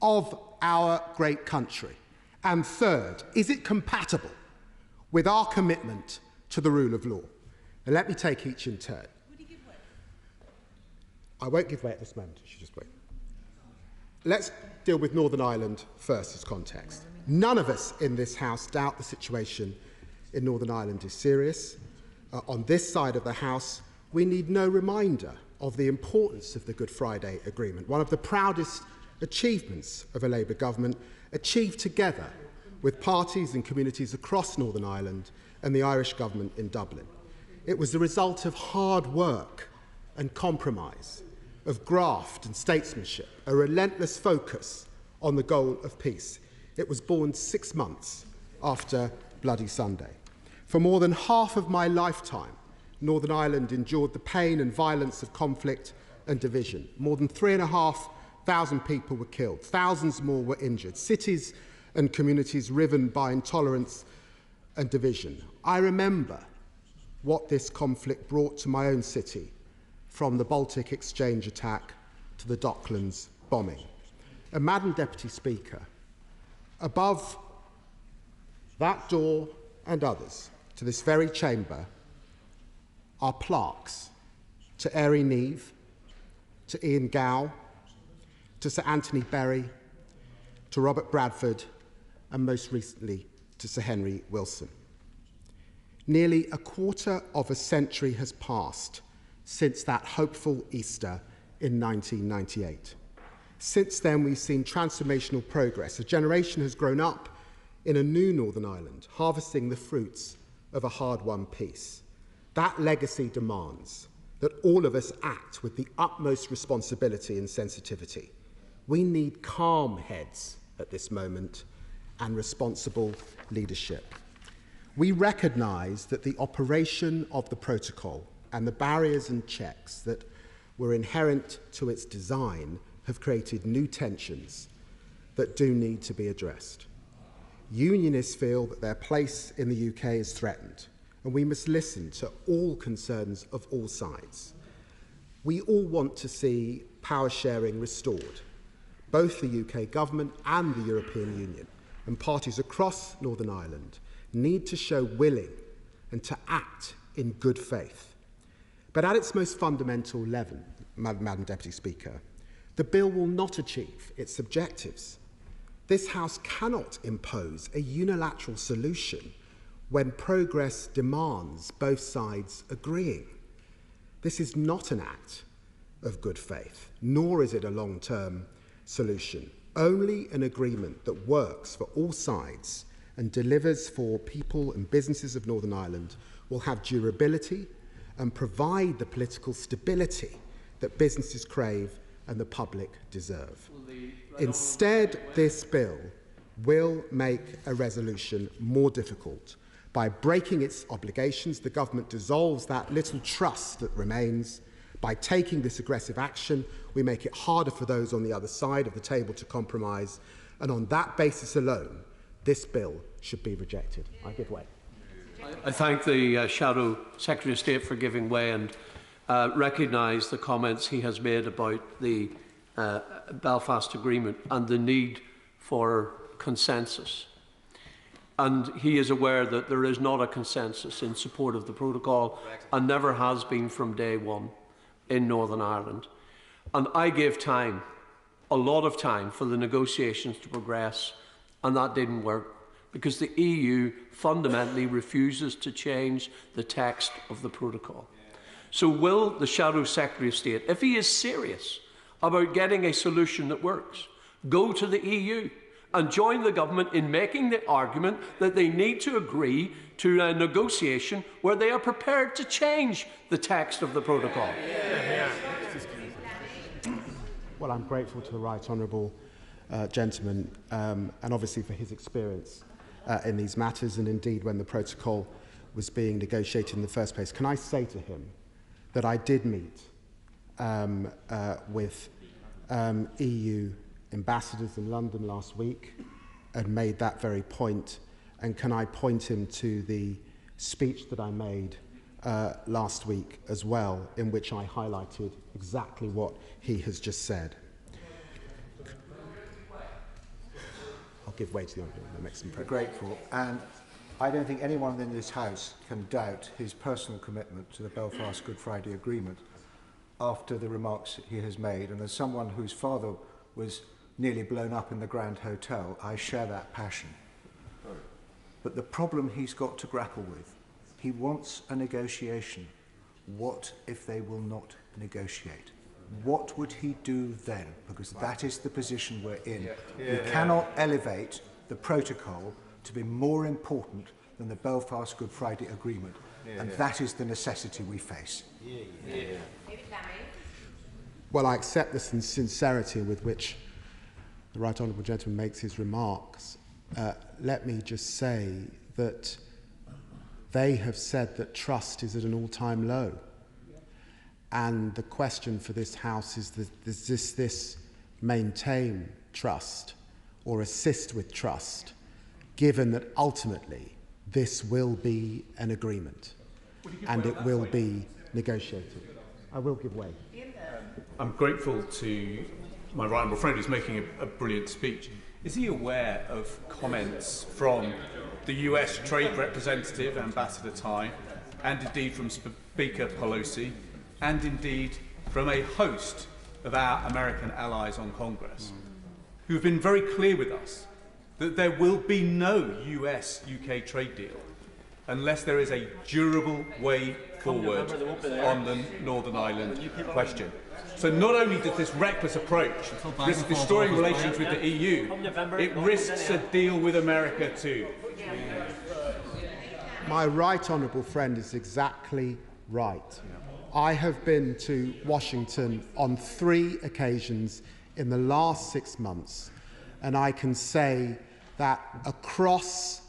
of our great country? And third, is it compatible with our commitment to the rule of law? And let me take each in turn. I won't give way at this moment. You should just wait. Let's deal with Northern Ireland first as context. None of us in this House doubt the situation in Northern Ireland is serious. On this side of the House, we need no reminder of the importance of the Good Friday Agreement, one of the proudest achievements of a Labour government, achieved together with parties and communities across Northern Ireland and the Irish government in Dublin. It was the result of hard work and compromise, of graft and statesmanship, a relentless focus on the goal of peace. It was born 6 months after Bloody Sunday. For more than half of my lifetime, Northern Ireland endured the pain and violence of conflict and division. More than 3,500 people were killed, thousands more were injured, cities and communities riven by intolerance and division. I remember what this conflict brought to my own city, from the Baltic Exchange attack to the Docklands bombing. And Madam Deputy Speaker, above that door and others, to this very chamber, are plaques to Erin Neve, to Ian Gow, to Sir Anthony Berry, to Robert Bradford, and most recently to Sir Henry Wilson. Nearly a quarter of a century has passed since that hopeful Easter in 1998. Since then, we've seen transformational progress. A generation has grown up in a new Northern Ireland, harvesting the fruits of a hard-won peace. That legacy demands that all of us act with the utmost responsibility and sensitivity. We need calm heads at this moment and responsible leadership. We recognise that the operation of the protocol and the barriers and checks that were inherent to its design have created new tensions that do need to be addressed. Unionists feel that their place in the UK is threatened, and we must listen to all concerns of all sides. We all want to see power sharing restored. Both the UK government and the European Union and parties across Northern Ireland need to show willing and to act in good faith. But at its most fundamental level, Madam Deputy Speaker, the bill will not achieve its objectives. This House cannot impose a unilateral solution when progress demands both sides agreeing. This is not an act of good faith, nor is it a long-term solution. Only an agreement that works for all sides and delivers for people and businesses of Northern Ireland will have durability and provide the political stability that businesses crave and the public deserve. Instead, this bill will make a resolution more difficult. By breaking its obligations, the government dissolves that little trust that remains. By taking this aggressive action, we make it harder for those on the other side of the table to compromise, and on that basis alone, this bill should be rejected. I give way. I thank the Shadow Secretary of State for giving way and recognise the comments he has made about the Belfast Agreement and the need for consensus. and he is aware that there is not a consensus in support of the protocol and never has been from day one in Northern Ireland. And I gave time, a lot of time, for the negotiations to progress, and that didn't work because the EU fundamentally refuses to change the text of the protocol. So will the Shadow Secretary of State, if he is serious about getting a solution that works, go to the EU and join the government in making the argument that they need to agree to a negotiation where they are prepared to change the text of the protocol? Well, I'm grateful to the right honourable gentleman and obviously for his experience in these matters, and indeed when the protocol was being negotiated in the first place. Can I say to him that I did meet with EU ambassadors in London last week and made that very point, and can I point him to the speech that I made last week as well, in which I highlighted exactly what he has just said. I'll give way to the honourable and make some progress. Grateful, and I don't think anyone in this House can doubt his personal commitment to the Belfast Good Friday Agreement after the remarks that he has made, and as someone whose father was nearly blown up in the Grand Hotel, I share that passion. But the problem he's got to grapple with, he wants a negotiation. What if they will not negotiate? What would he do then? Because that is the position we're in. We cannot elevate the protocol to be more important than the Belfast Good Friday Agreement, and that is the necessity we face. Well, I accept the sincerity with which the right honourable gentleman makes his remarks. Let me just say that they have said that trust is at an all-time low. And the question for this House is, does this maintain trust or assist with trust, given that ultimately this will be an agreement and it will be negotiated? I will give way. I'm grateful to my right honourable friend who's making a brilliant speech. Is he aware of comments from the US Trade Representative, Ambassador Tai, and indeed from Speaker Pelosi, and indeed from a host of our American allies on Congress, who have been very clear with us that there will be no US-UK trade deal unless there is a durable way forward on the Northern Ireland question. So not only does this reckless approach risk destroying relations with the EU, it risks a deal with America too. My right honourable friend is exactly right. I have been to Washington on 3 occasions in the last 6 months, and I can say that across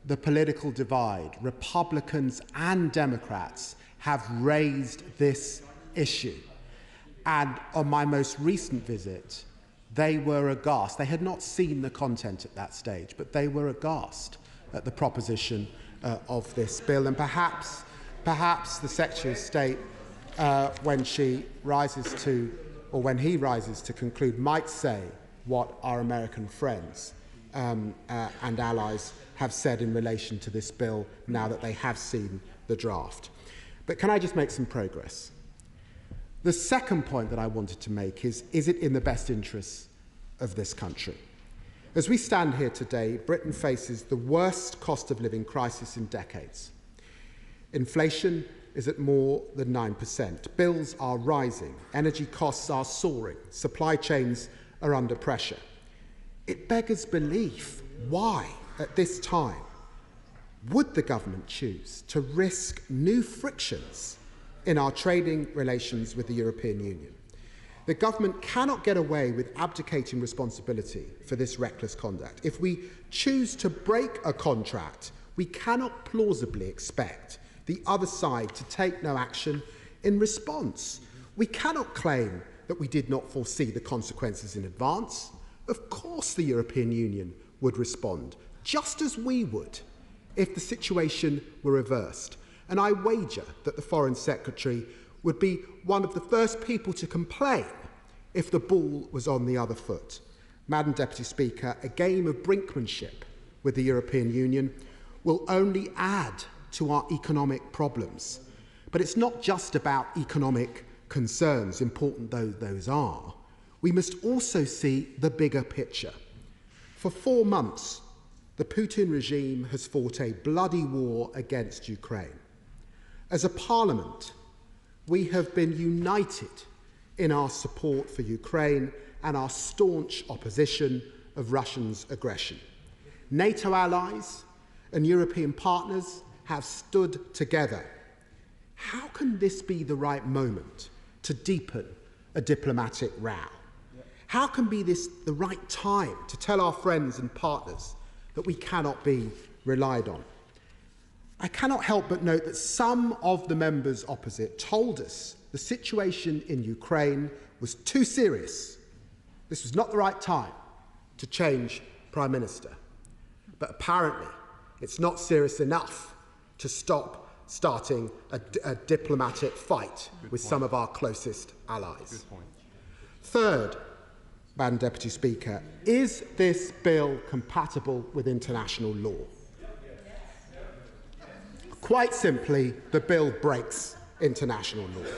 the political divide, Republicans and Democrats have raised this issue. And on my most recent visit, they were aghast. They had not seen the content at that stage, but they were aghast at the proposition of this bill. And perhaps the Secretary of State, when she rises to, or when he rises to conclude, might say what our American friends and allies have said in relation to this bill now that they have seen the draft. But can I just make some progress? The second point that I wanted to make is it in the best interests of this country? As we stand here today, Britain faces the worst cost of living crisis in decades. Inflation is at more than 9%. Bills are rising. Energy costs are soaring. Supply chains are under pressure. It beggars belief why, at this time, would the government choose to risk new frictions in our trading relations with the European Union? The government cannot get away with abdicating responsibility for this reckless conduct. If we choose to break a contract, we cannot plausibly expect the other side to take no action in response. We cannot claim that we did not foresee the consequences in advance. Of course the European Union would respond, just as we would, if the situation were reversed. And I wager that the Foreign Secretary would be one of the first people to complain if the ball was on the other foot. Madam Deputy Speaker, a game of brinkmanship with the European Union will only add to our economic problems. But it's not just about economic concerns, important though those are. We must also see the bigger picture. For 4 months, the Putin regime has fought a bloody war against Ukraine. As a parliament, we have been united in our support for Ukraine and our staunch opposition of Russia's aggression. NATO allies and European partners have stood together. How can this be the right moment to deepen a diplomatic row? How can be this the right time to tell our friends and partners that we cannot be relied on? I cannot help but note that some of the members opposite told us the situation in Ukraine was too serious. This was not the right time to change Prime Minister. But apparently, it's not serious enough to stop starting a diplomatic fight with some of our closest allies. Third, Madam Deputy Speaker, is this bill compatible with international law? Quite simply, the bill breaks international law.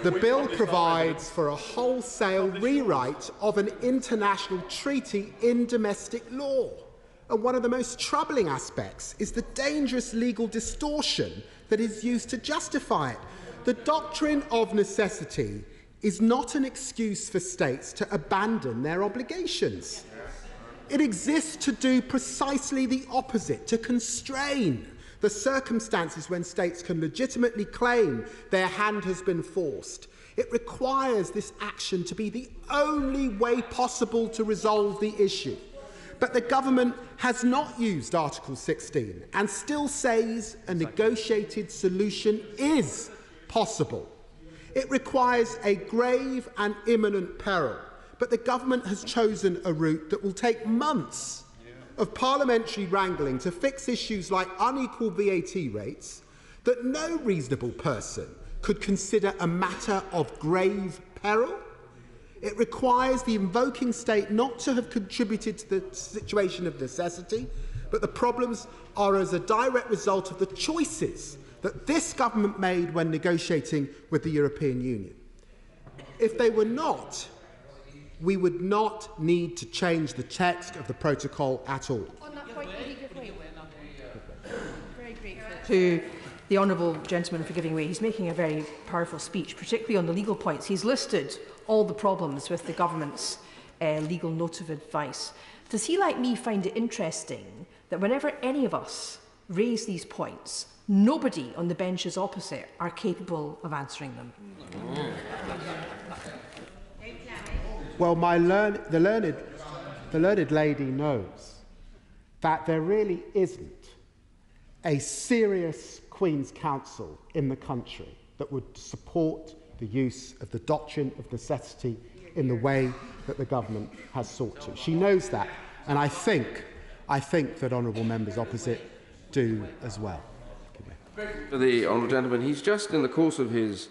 The bill provides for a wholesale rewrite of an international treaty in domestic law. And one of the most troubling aspects is the dangerous legal distortion that is used to justify it. The doctrine of necessity is not an excuse for states to abandon their obligations. It exists to do precisely the opposite, to constrain the circumstances when states can legitimately claim their hand has been forced. It requires this action to be the only way possible to resolve the issue. But the government has not used Article 16 and still says a negotiated solution is possible. It requires a grave and imminent peril, but the government has chosen a route that will take months of parliamentary wrangling to fix issues like unequal VAT rates that no reasonable person could consider a matter of grave peril. It requires the invoking state not to have contributed to the situation of necessity, but the problems are as a direct result of the choices that this government made when negotiating with the European Union. If they were not, we would not need to change the text of the protocol at all. On that point, to the honourable gentleman for giving way. He's making a very powerful speech, particularly on the legal points. He's listed all the problems with the government's legal note of advice. Does he, like me, find it interesting that whenever any of us raise these points, nobody on the benches opposite are capable of answering them? Well, the learned lady knows that there really isn't a serious Queen's Counsel in the country that would support the use of the doctrine of necessity in the way that the government has sought to. She knows that, and I think that honourable members opposite do as well. For the honourable gentleman, he's just in the course of his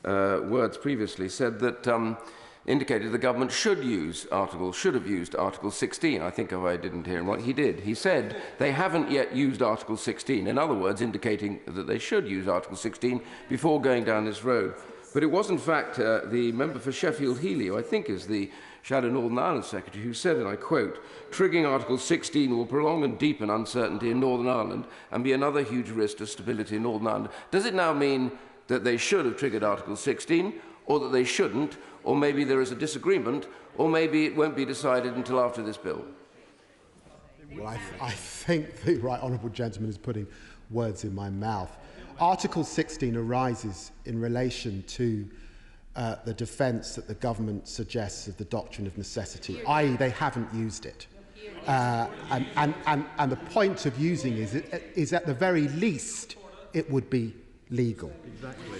words previously said that indicated the government should have used Article 16. I think if I didn't hear him right, he did. He said they haven't yet used Article 16. In other words, indicating that they should use Article 16 before going down this road. But it was, in fact, the member for Sheffield Heeley, who I think is the Shadow Northern Ireland Secretary, who said, and I quote, "Triggering Article 16 will prolong and deepen uncertainty in Northern Ireland and be another huge risk to stability in Northern Ireland." Does it now mean that they should have triggered Article 16, or that they shouldn't, or maybe there is a disagreement, or maybe it won't be decided until after this bill? Well, I think the right honourable gentleman is putting words in my mouth. Article 16 arises in relation to the defence that the government suggests of the doctrine of necessity, i.e. they haven't used it. And the point of using it is at the very least it would be legal. Exactly.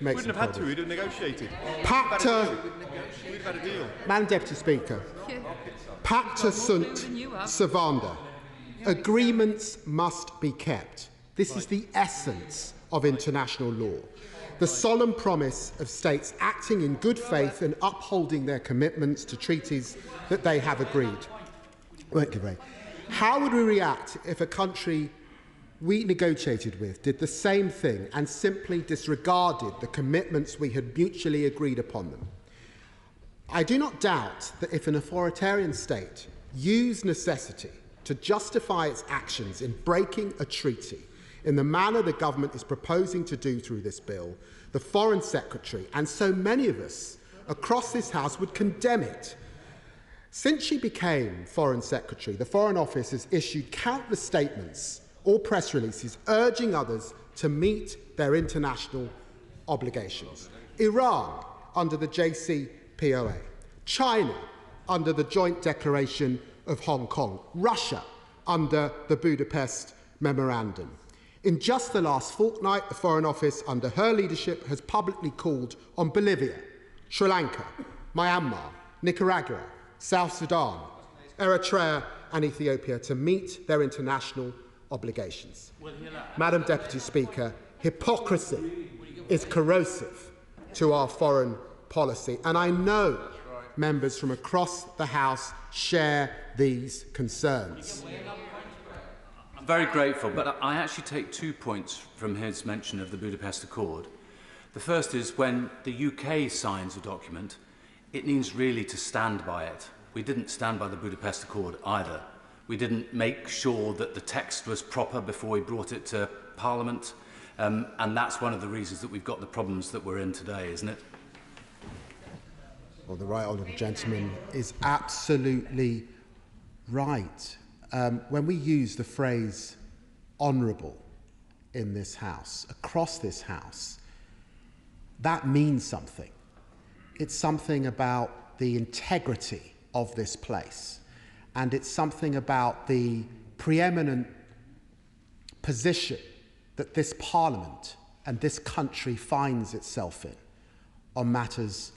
Makes wouldn't have had to, we'd have negotiated. Pacta, we'd have had a deal. Madam Deputy Speaker, Pacta sunt servanda. Agreements must be kept. This is the essence of international law. the solemn promise of states acting in good faith and upholding their commitments to treaties that they have agreed. How would we react if a country we negotiated with did the same thing and simply disregarded the commitments we had mutually agreed upon them? I do not doubt that if an authoritarian state used necessity to justify its actions in breaking a treaty in the manner the government is proposing to do through this bill, the Foreign Secretary and so many of us across this House would condemn it. Since she became Foreign Secretary, the Foreign Office has issued countless statements or press releases urging others to meet their international obligations. Iran under the JCPOA, China under the Joint Declaration of Hong Kong, Russia under the Budapest Memorandum. In just the last fortnight, the Foreign Office, under her leadership, has publicly called on Bolivia, Sri Lanka, Myanmar, Nicaragua, South Sudan, Eritrea and Ethiopia to meet their international obligations. Madam Deputy Speaker, hypocrisy is corrosive to our foreign policy, and I know members from across the House share these concerns. I'm very grateful, but I actually take 2 points from his mention of the Budapest Accord. The first is when the UK signs a document, it needs really to stand by it. We didn't stand by the Budapest Accord either. We didn't make sure that the text was proper before we brought it to Parliament, and that's one of the reasons that we've got the problems that we're in today, isn't it? Well, the right honourable gentleman is absolutely right. When we use the phrase honourable in this House, across this House, that means something. It's something about the integrity of this place, and it's something about the preeminent position that this Parliament and this country finds itself in on matters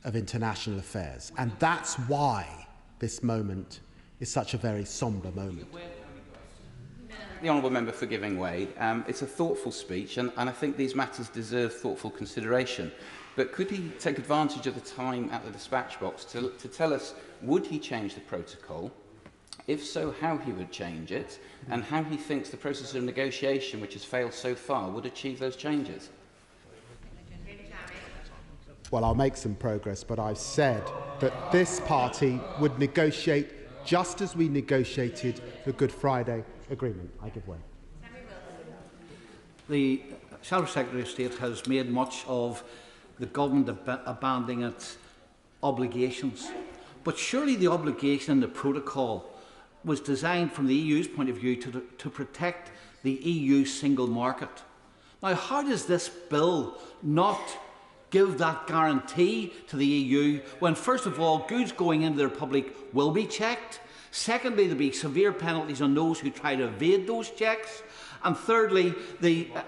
of international affairs. And that's why this moment is such a very sombre moment. The honourable member for giving way. It's a thoughtful speech, and I think these matters deserve thoughtful consideration. But could he take advantage of the time at the dispatch box to tell us, would he change the protocol? If so, how he would change it, and how he thinks the process of negotiation, which has failed so far, would achieve those changes? Well, I'll make some progress, but I've said that this party would negotiate just as we negotiated the Good Friday Agreement. I give way. The Secretary of State has made much of the government abandoning its obligations. But surely the obligation in the protocol was designed from the EU's point of view to protect the EU single market. Now, how does this bill not give that guarantee to the EU when, first of all, goods going into the Republic will be checked? Secondly, there will be severe penalties on those who try to evade those checks. And thirdly,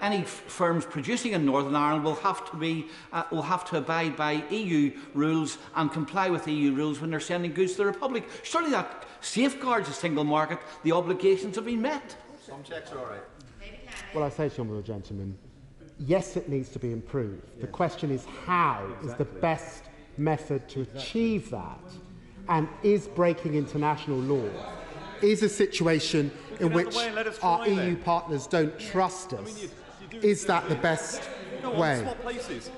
any firms producing in Northern Ireland will have to abide by EU rules and comply with EU rules when they're sending goods to the Republic. Surely that safeguards the single market. The obligations have been met. Some checks are all right. Well, I say to you, honourable gentleman, yes, it needs to be improved. The question is how is the best method to achieve that, and is breaking international law is a situation in which our EU partners don't trust us. Is that the best way?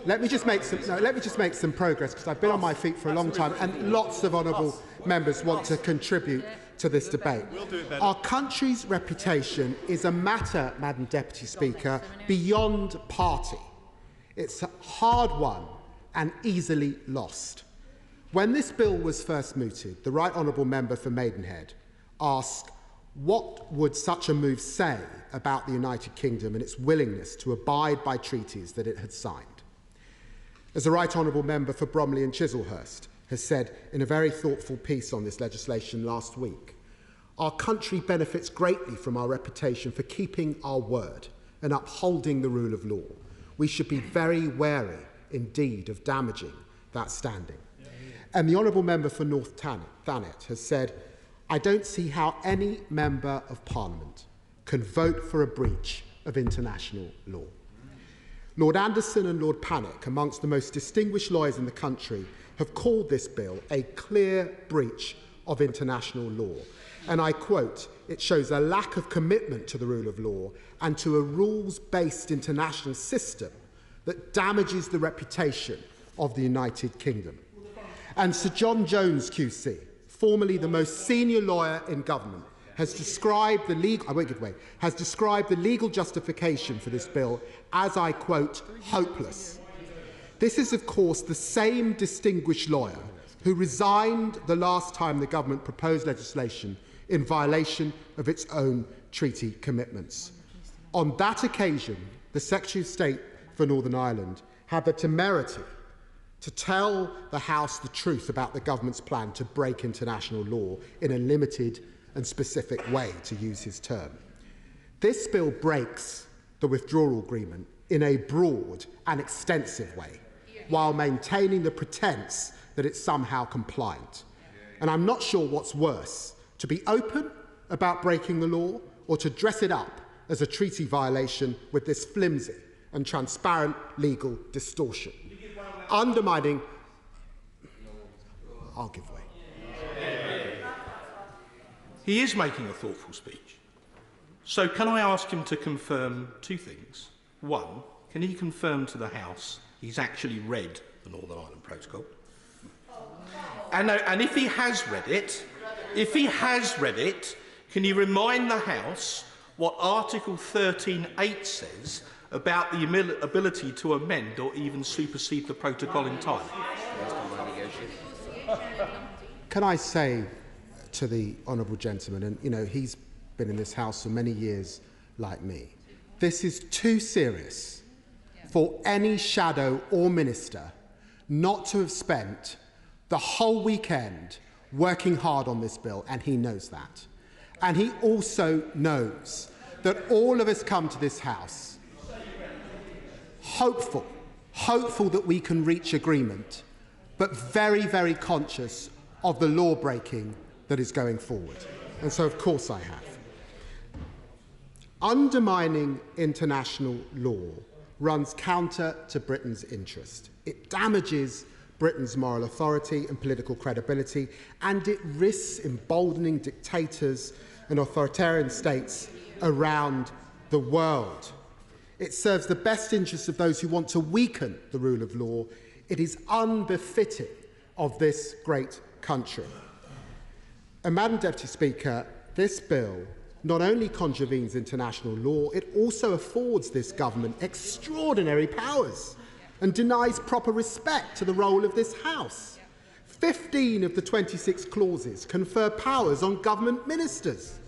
Let me just make some progress, because I've been on my feet for a long time, and lots of honourable members want to contribute to this debate. Our country's reputation is a matter, Madam Deputy Speaker, beyond party. It's hard won and easily lost. When this bill was first mooted, the Right Honourable Member for Maidenhead asked, what would such a move say about the United Kingdom and its willingness to abide by treaties that it had signed? As the Right Honourable Member for Bromley and Chislehurst has said in a very thoughtful piece on this legislation last week, our country benefits greatly from our reputation for keeping our word and upholding the rule of law. We should be very wary indeed of damaging that standing. And the Honourable Member for North Thanet has said, I don't see how any Member of Parliament can vote for a breach of international law. Lord Anderson and Lord Pannick, amongst the most distinguished lawyers in the country, have called this bill a clear breach of international law. And I quote, "It shows a lack of commitment to the rule of law and to a rules-based international system that damages the reputation of the United Kingdom." And Sir John Jones QC, formerly the most senior lawyer in government, has described the legal justification for this bill as, I quote, "hopeless." This is, of course, the same distinguished lawyer who resigned the last time the government proposed legislation in violation of its own treaty commitments. On that occasion, the Secretary of State for Northern Ireland had the temerity to tell the House the truth about the government's plan to break international law in a limited and specific way, to use his term. This bill breaks the withdrawal agreement in a broad and extensive way, while maintaining the pretence that it's somehow compliant. And I'm not sure what's worse, to be open about breaking the law or to dress it up as a treaty violation with this flimsy and transparent legal distortion. Undermining... I'll give way. He is making a thoughtful speech. So can I ask him to confirm two things? One, can he confirm to the House he's actually read the Northern Ireland Protocol? And if he has read it, can he remind the House what Article 13.8 says about the ability to amend or even supersede the protocol entirely? Can I say to the honourable gentleman, and you know, he's been in this House for many years like me, this is too serious for any shadow or minister not to have spent the whole weekend working hard on this bill, and he knows that. And he also knows that all of us come to this House hopeful that we can reach agreement, but very, very conscious of the law breaking that is going forward. And so, of course, I have. Undermining international law runs counter to Britain's interest. It damages Britain's moral authority and political credibility, and it risks emboldening dictators and authoritarian states around the world. It serves the best interests of those who want to weaken the rule of law. It is unbefitting of this great country. And Madam Deputy Speaker, this bill not only contravenes international law, it also affords this government extraordinary powers and denies proper respect to the role of this House. 15 of the 26 clauses confer powers on government ministers.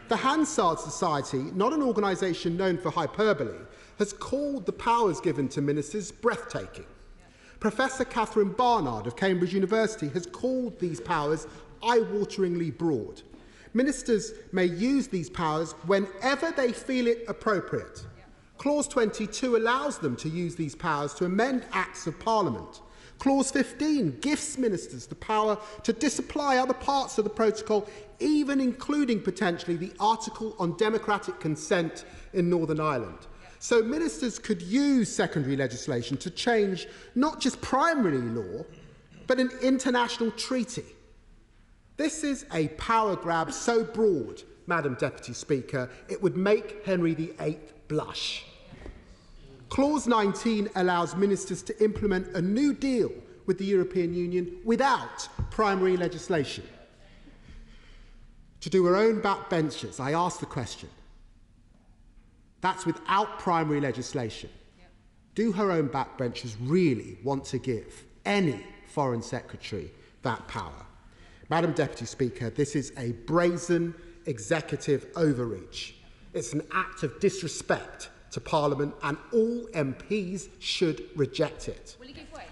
The Hansard Society, not an organisation known for hyperbole, has called the powers given to ministers breathtaking. Professor Catherine Barnard of Cambridge University has called these powers eye-wateringly broad. Ministers may use these powers whenever they feel it appropriate. Clause 22 allows them to use these powers to amend Acts of Parliament. Clause 15 gifts ministers the power to disapply other parts of the protocol, even including potentially the article on democratic consent in Northern Ireland. So ministers could use secondary legislation to change not just primary law, but an international treaty. This is a power grab so broad, Madam Deputy Speaker, it would make Henry VIII blush. Clause 19 allows ministers to implement a new deal with the European Union without primary legislation. To do her own backbenchers, I ask the question. That's without primary legislation. Do her own backbenchers really want to give any Foreign Secretary that power? Madam Deputy Speaker, this is a brazen executive overreach. It's an act of disrespect to Parliament, and all MPs should reject it. Will you give way?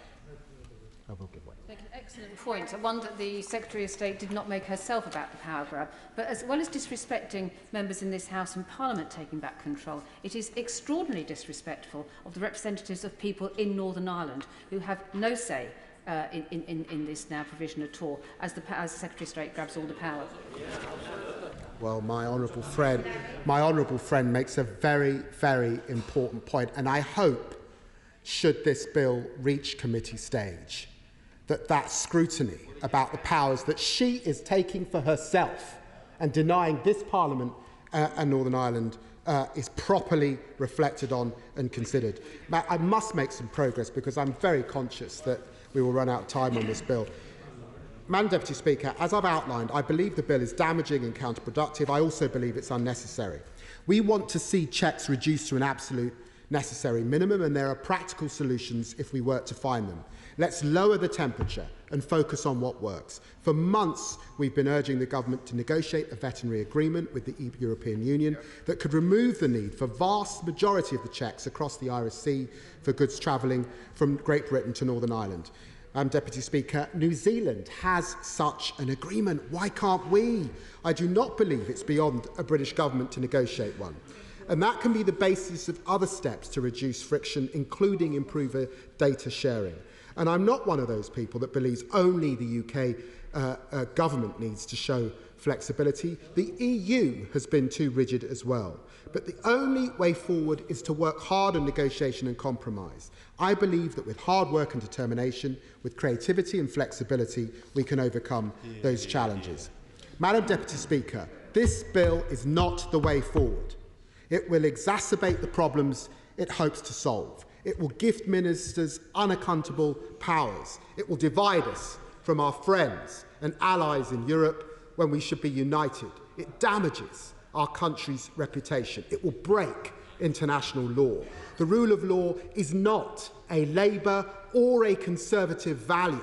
I will give way. Make an excellent point. One that the Secretary of State did not make herself about the power grab, but as well as disrespecting members in this House and Parliament taking back control, it is extraordinarily disrespectful of the representatives of people in Northern Ireland who have no say in this now provision at all, as the Secretary of State grabs all the power. Well, my honourable friend makes a very, very important point, and I hope should this bill reach committee stage, that scrutiny about the powers that she is taking for herself and denying this Parliament and Northern Ireland is properly reflected on and considered. I must make some progress because I'm very conscious that we will run out of time on this bill. Madam Deputy Speaker, as I've outlined, I believe the bill is damaging and counterproductive. I also believe it's unnecessary. We want to see checks reduced to an absolute necessary minimum, and there are practical solutions if we were to find them. Let's lower the temperature and focus on what works. For months, we've been urging the government to negotiate a veterinary agreement with the European Union that could remove the need for vast majority of the checks across the Irish Sea for goods travelling from Great Britain to Northern Ireland. Deputy Speaker, New Zealand has such an agreement. Why can't we? I do not believe it's beyond a British government to negotiate one. And that can be the basis of other steps to reduce friction, including improve data sharing. And I'm not one of those people that believes only the UK government needs to show flexibility. The EU has been too rigid as well. But the only way forward is to work hard on negotiation and compromise. I believe that with hard work and determination, with creativity and flexibility, we can overcome those challenges. Madam Deputy Speaker, this bill is not the way forward. It will exacerbate the problems it hopes to solve. It will gift ministers unaccountable powers. It will divide us from our friends and allies in Europe when we should be united. It damages our country's reputation. It will break international law. The rule of law is not a Labour or a Conservative value.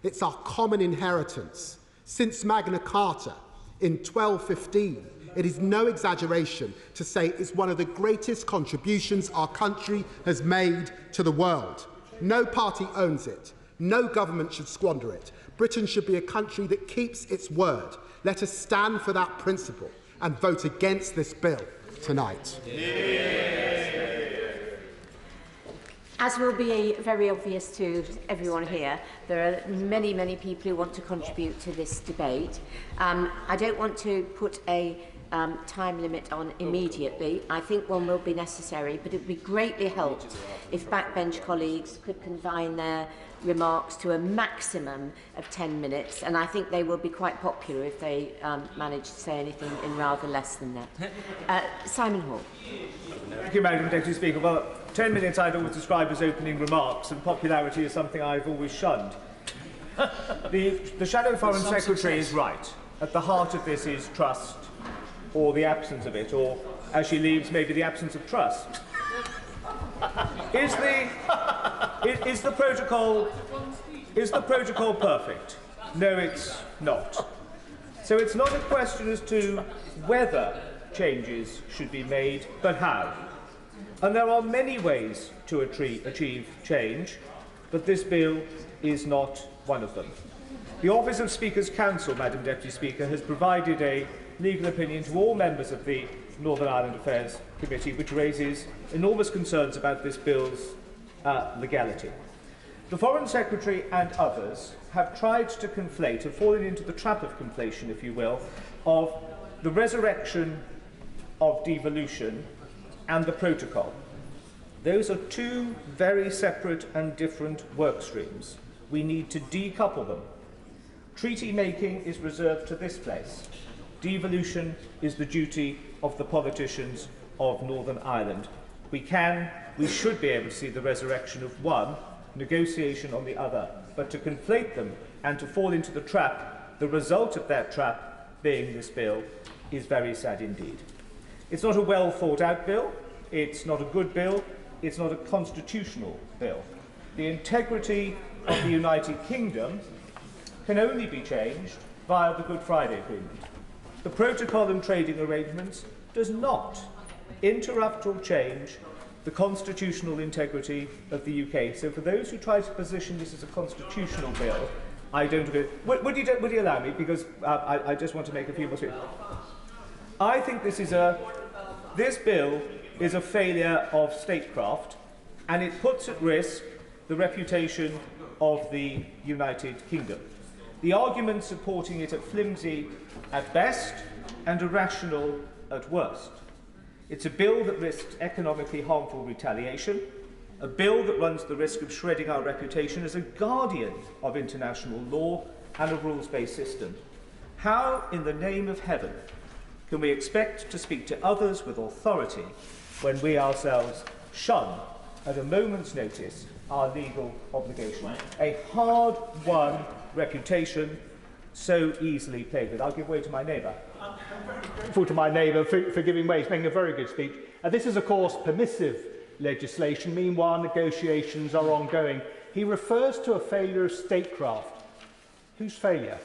It's our common inheritance. Since Magna Carta in 1215, it is no exaggeration to say it's one of the greatest contributions our country has made to the world. No party owns it. No government should squander it. Britain should be a country that keeps its word. Let us stand for that principle and vote against this bill tonight. As will be very obvious to everyone here, there are many, many people who want to contribute to this debate. I don't want to put a time limit on immediately. I think one will be necessary, but it would be greatly helped if backbench colleagues could confine their remarks to a maximum of 10 minutes, and I think they will be quite popular if they manage to say anything in rather less than that. Simon Hall. Thank you, Madam Deputy Speaker. Well, 10 minutes I'd always describe as opening remarks, and popularity is something I've always shunned. The Shadow Foreign Secretary is right. At the heart of this is trust, or the absence of it, or, as she leaves, maybe the absence of trust. Is the protocol perfect? No, it's not. So it's not a question as to whether changes should be made, but how. And there are many ways to achieve change, but this bill is not one of them. The Office of Speaker's Counsel, Madam Deputy Speaker, has provided a legal opinion to all members of the Northern Ireland Affairs Committee, which raises enormous concerns about this bill's legality. The Foreign Secretary and others have tried to conflate, have fallen into the trap of conflation, if you will, of the resurrection of devolution and the protocol. Those are two very separate and different work streams. We need to decouple them. Treaty making is reserved to this place. Devolution is the duty of the politicians of Northern Ireland. We should be able to see the resurrection of one, negotiation on the other, but to conflate them and to fall into the trap, the result of that trap being this bill, is very sad indeed. It's not a well thought out bill, it's not a good bill, it's not a constitutional bill. The integrity of the United Kingdom can only be changed via the Good Friday Agreement. The protocol and trading arrangements does not interrupt or change the constitutional integrity of the UK. So for those who try to position this as a constitutional bill, I don't agree. Would you allow me? Because I just want to make a few more statements. I think this bill is a failure of statecraft, and it puts at risk the reputation of the United Kingdom. The arguments supporting it are flimsy at best and irrational at worst. It's a bill that risks economically harmful retaliation. a bill that runs the risk of shredding our reputation as a guardian of international law and a rules-based system. How, in the name of heaven, can we expect to speak to others with authority when we ourselves shun, at a moment's notice, our legal obligation? A hard-won reputation so easily played with. I'll give way to my neighbour. For giving way. He's making a very good speech. This is, of course, permissive legislation. Meanwhile, negotiations are ongoing. He refers to a failure of statecraft. Whose failure?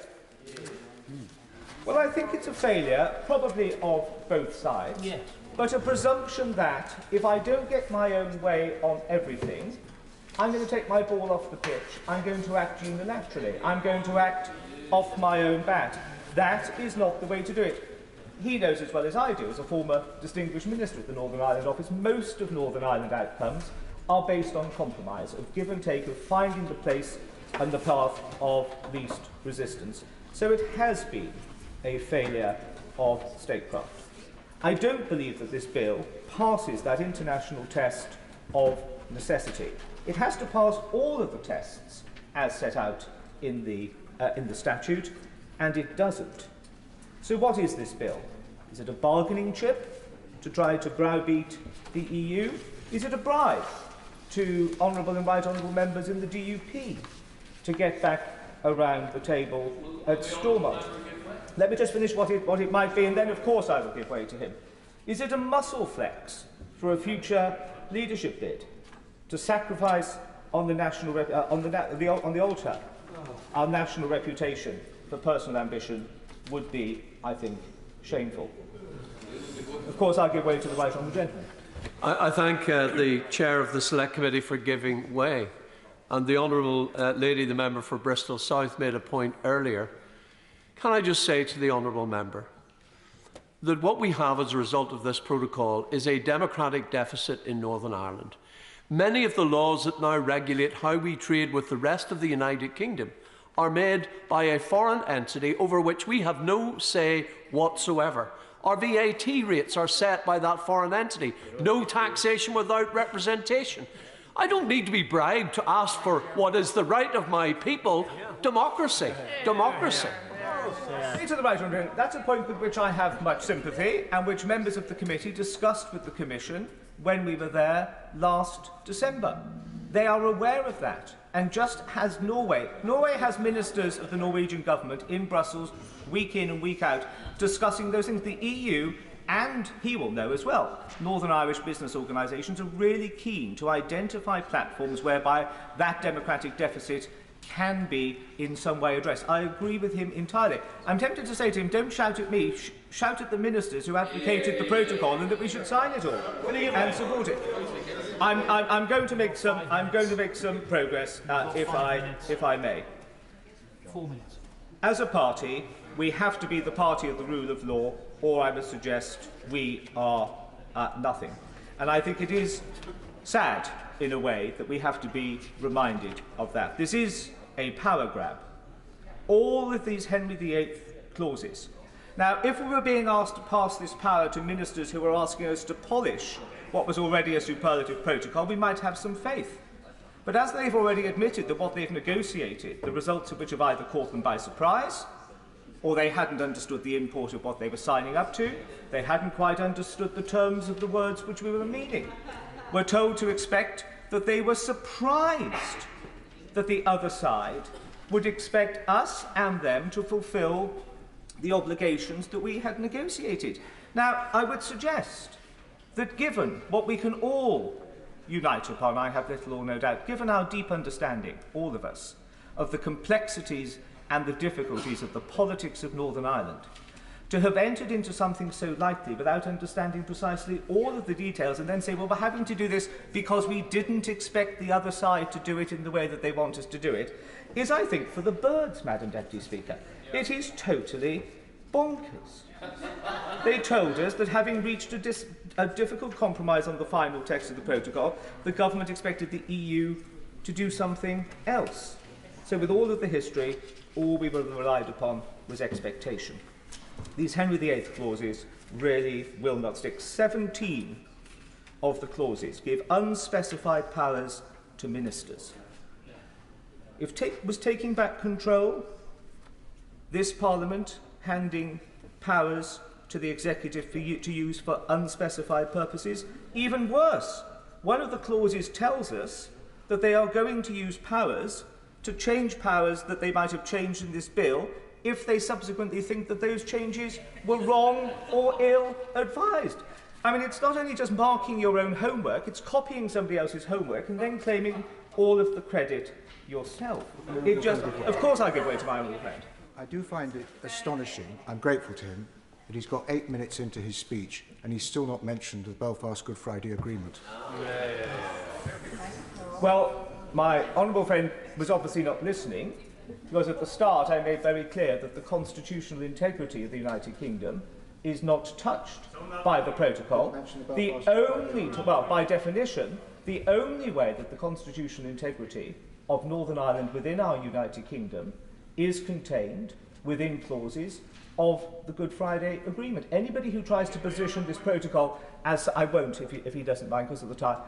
Well, I think it's a failure, probably of both sides, yes, but a presumption that if I don't get my own way on everything, I'm going to take my ball off the pitch, I'm going to act unilaterally, I'm going to act off my own bat. That is not the way to do it. He knows as well as I do, as a former distinguished minister at the Northern Ireland office, most of Northern Ireland outcomes are based on compromise, of give and take, of finding the place and the path of least resistance. So it has been a failure of statecraft. I don't believe that this bill passes that international test of necessity. It has to pass all of the tests as set out in the statute, and it doesn't. So what is this bill? Is it a bargaining chip to try to browbeat the EU? Is it a bribe to honourable and right honourable members in the DUP to get back around the table at Stormont? Let me just finish what it might be, and then, of course, I will give way to him. Is it a muscle flex for a future leadership bid to sacrifice on the national on the altar our national reputation for personal ambition? Would be, I think, shameful. Of course, I'll give way to the right honourable gentleman. I thank the chair of the Select Committee for giving way, and the honourable lady, the member for Bristol South, made a point earlier. Can I just say to the honourable member that what we have as a result of this protocol is a democratic deficit in Northern Ireland. Many of the laws that now regulate how we trade with the rest of the United Kingdom are made by a foreign entity over which we have no say whatsoever. Our VAT rates are set by that foreign entity. No taxation without representation. I don't need to be bribed to ask for what is the right of my people. Democracy. Democracy. To the right, that's a point with which I have much sympathy and which members of the committee discussed with the Commission when we were there last December. They are aware of that, and just as Norway has ministers of the Norwegian government in Brussels week in and week out discussing those things. The EU, and he will know as well, Northern Irish business organisations are really keen to identify platforms whereby that democratic deficit can be in some way addressed. I agree with him entirely. I'm tempted to say to him, don't shout at me, shout at the ministers who advocated the protocol and that we should sign it all and support it. I'm going to make some progress if I may. 4 minutes. As a party, we have to be the party of the rule of law, or I would suggest we are nothing. And I think it is sad, in a way, that we have to be reminded of that. This is a power grab. All of these Henry VIII clauses. Now, if we were being asked to pass this power to ministers who were asking us to polish what was already a superlative protocol, we might have some faith. But as they've already admitted that what they've negotiated, the results of which have either caught them by surprise, or they hadn't understood the import of what they were signing up to, they hadn't quite understood the terms of the words which we were meaning. We're told to expect that they were surprised that the other side would expect us and them to fulfil the obligations that we had negotiated. Now, I would suggest that given what we can all unite upon, I have little or no doubt, given our deep understanding, all of us, of the complexities and the difficulties of the politics of Northern Ireland, to have entered into something so lightly without understanding precisely all of the details and then say, well, we're having to do this because we didn't expect the other side to do it in the way that they want us to do it, is, I think, for the birds, Madam Deputy Speaker. It is totally bonkers. They told us that having reached a difficult compromise on the final text of the protocol, the government expected the EU to do something else. So with all of the history, all we relied upon was expectation. These Henry VIII clauses really will not stick. 17 of the clauses give unspecified powers to ministers. If was taking back control, this Parliament handing powers to the executive to use for unspecified purposes? Even worse, one of the clauses tells us that they are going to use powers to change powers that they might have changed in this bill if they subsequently think that those changes were wrong or ill-advised. I mean, it's not only just marking your own homework, it's copying somebody else's homework and then claiming all of the credit yourself. It just, of course I give way to my honourable friend. I do find it astonishing, I'm grateful to him, that he's got 8 minutes into his speech and he's still not mentioned the Belfast Good Friday Agreement. Well, my honourable friend was obviously not listening, because at the start I made very clear that the constitutional integrity of the United Kingdom is not touched by the protocol. The only, well, by definition, the only way that the constitutional integrity of Northern Ireland within our United Kingdom is contained within clauses of the Good Friday Agreement. Anybody who tries to position this protocol as, I won't if he doesn't mind because of the time,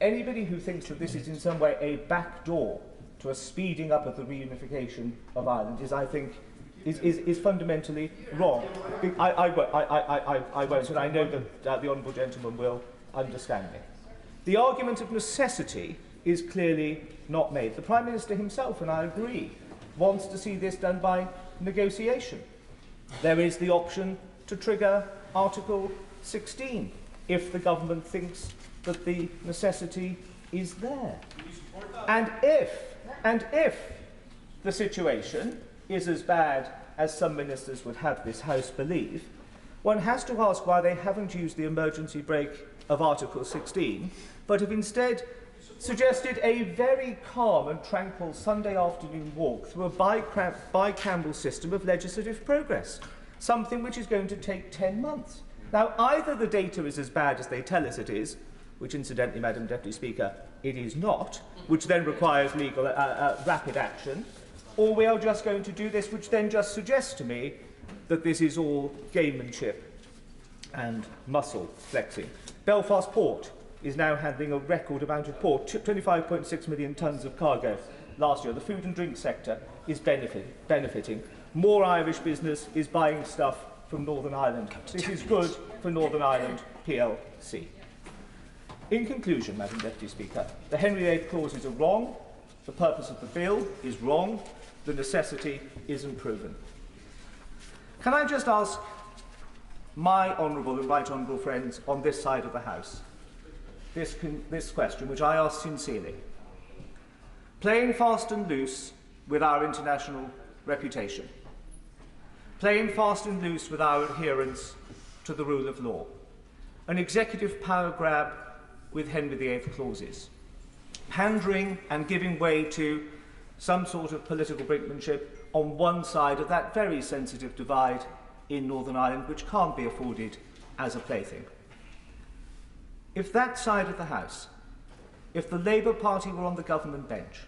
anybody who thinks that this is in some way a backdoor to a speeding up of the reunification of Ireland is, I think, is fundamentally wrong. I won't, and I know that the honourable gentleman will understand me. The argument of necessity is clearly not made. The Prime Minister himself, and I agree, wants to see this done by negotiation. There is the option to trigger Article 16 if the government thinks that the necessity is there. And if the situation is as bad as some ministers would have this House believe, one has to ask why they haven't used the emergency brake of Article 16, but have instead suggested a very calm and tranquil Sunday afternoon walk through a bicameral system of legislative progress, something which is going to take 10 months. Now, either the data is as bad as they tell us it is, which incidentally, Madam Deputy Speaker, it is not, which then requires legal rapid action, or we are just going to do this, which then just suggests to me that this is all gamemanship and muscle flexing. Belfast Port is now handling a record amount of port, 25.6 million tonnes of cargo last year. The food and drink sector is benefiting. More Irish business is buying stuff from Northern Ireland. This is good for Northern Ireland plc. In conclusion, Madam Deputy Speaker, the Henry VIII clauses are wrong, the purpose of the bill is wrong, the necessity isn't proven. Can I just ask my honourable and right honourable friends on this side of the House this question, which I ask sincerely. Playing fast and loose with our international reputation, playing fast and loose with our adherence to the rule of law, an executive power grab with Henry VIII clauses, pandering and giving way to some sort of political brinkmanship on one side of that very sensitive divide in Northern Ireland, which can't be afforded as a plaything. If that side of the House, if the Labour Party were on the government bench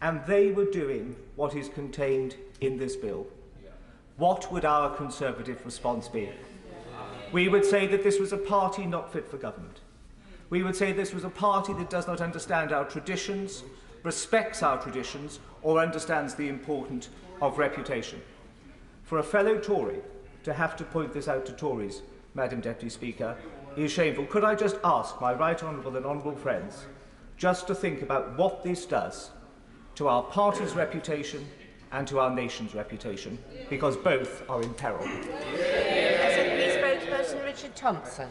and they were doing what is contained in this bill, what would our Conservative response be? We would say that this was a party not fit for government. We would say this was a party that does not understand our traditions, respects our traditions, or understands the importance of reputation. For a fellow Tory to have to point this out to Tories, Madam Deputy Speaker, is shameful. Could I just ask my right honourable and honourable friends just to think about what this does to our party's reputation and to our nation's reputation, because both are in peril. Spokesperson Richard Thompson.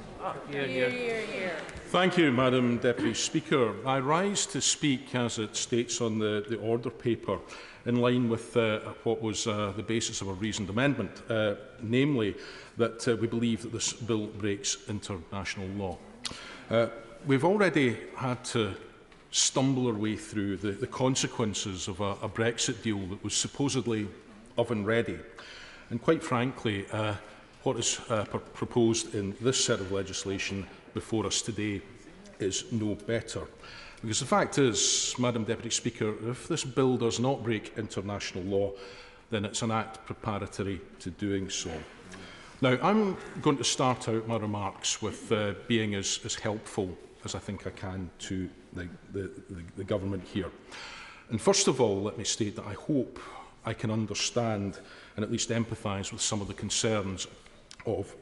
Thank you, Madam Deputy Speaker. I rise to speak, as it states on the order paper, in line with what was the basis of a reasoned amendment, namely that we believe that this bill breaks international law. We've already had to stumble our way through the consequences of a Brexit deal that was supposedly oven-ready. And quite frankly, what is proposed in this set of legislation before us today is no better. Because the fact is, Madam Deputy Speaker, if this bill does not break international law, then it's an act preparatory to doing so. Now, I'm going to start out my remarks with being as helpful as I think I can to the government here. And first of all, let me state that I hope I can understand and at least empathise with some of the concerns of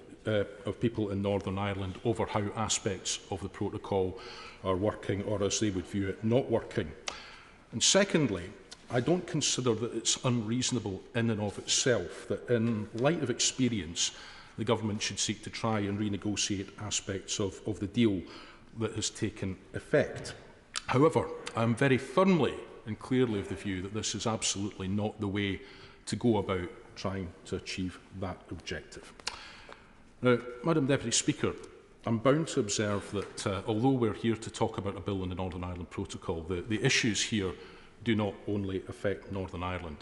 people in Northern Ireland over how aspects of the protocol are working, or as they would view it, not working. And secondly, I don't consider that it's unreasonable in and of itself that in light of experience, the government should seek to try and renegotiate aspects of the deal that has taken effect. However, I'm very firmly and clearly of the view that this is absolutely not the way to go about trying to achieve that objective. Now, Madam Deputy Speaker, I'm bound to observe that although we're here to talk about a bill in the Northern Ireland Protocol, the issues here do not only affect Northern Ireland.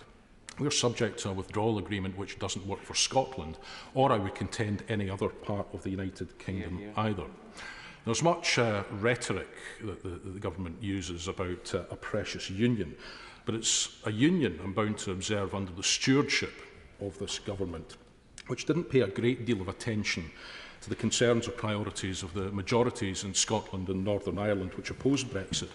We're subject to a withdrawal agreement which doesn't work for Scotland, or I would contend any other part of the United Kingdom either. There's much rhetoric that the government uses about a precious union, but it's a union, I'm bound to observe, under the stewardship of this government, which didn't pay a great deal of attention to the concerns or priorities of the majorities in Scotland and Northern Ireland which opposed Brexit.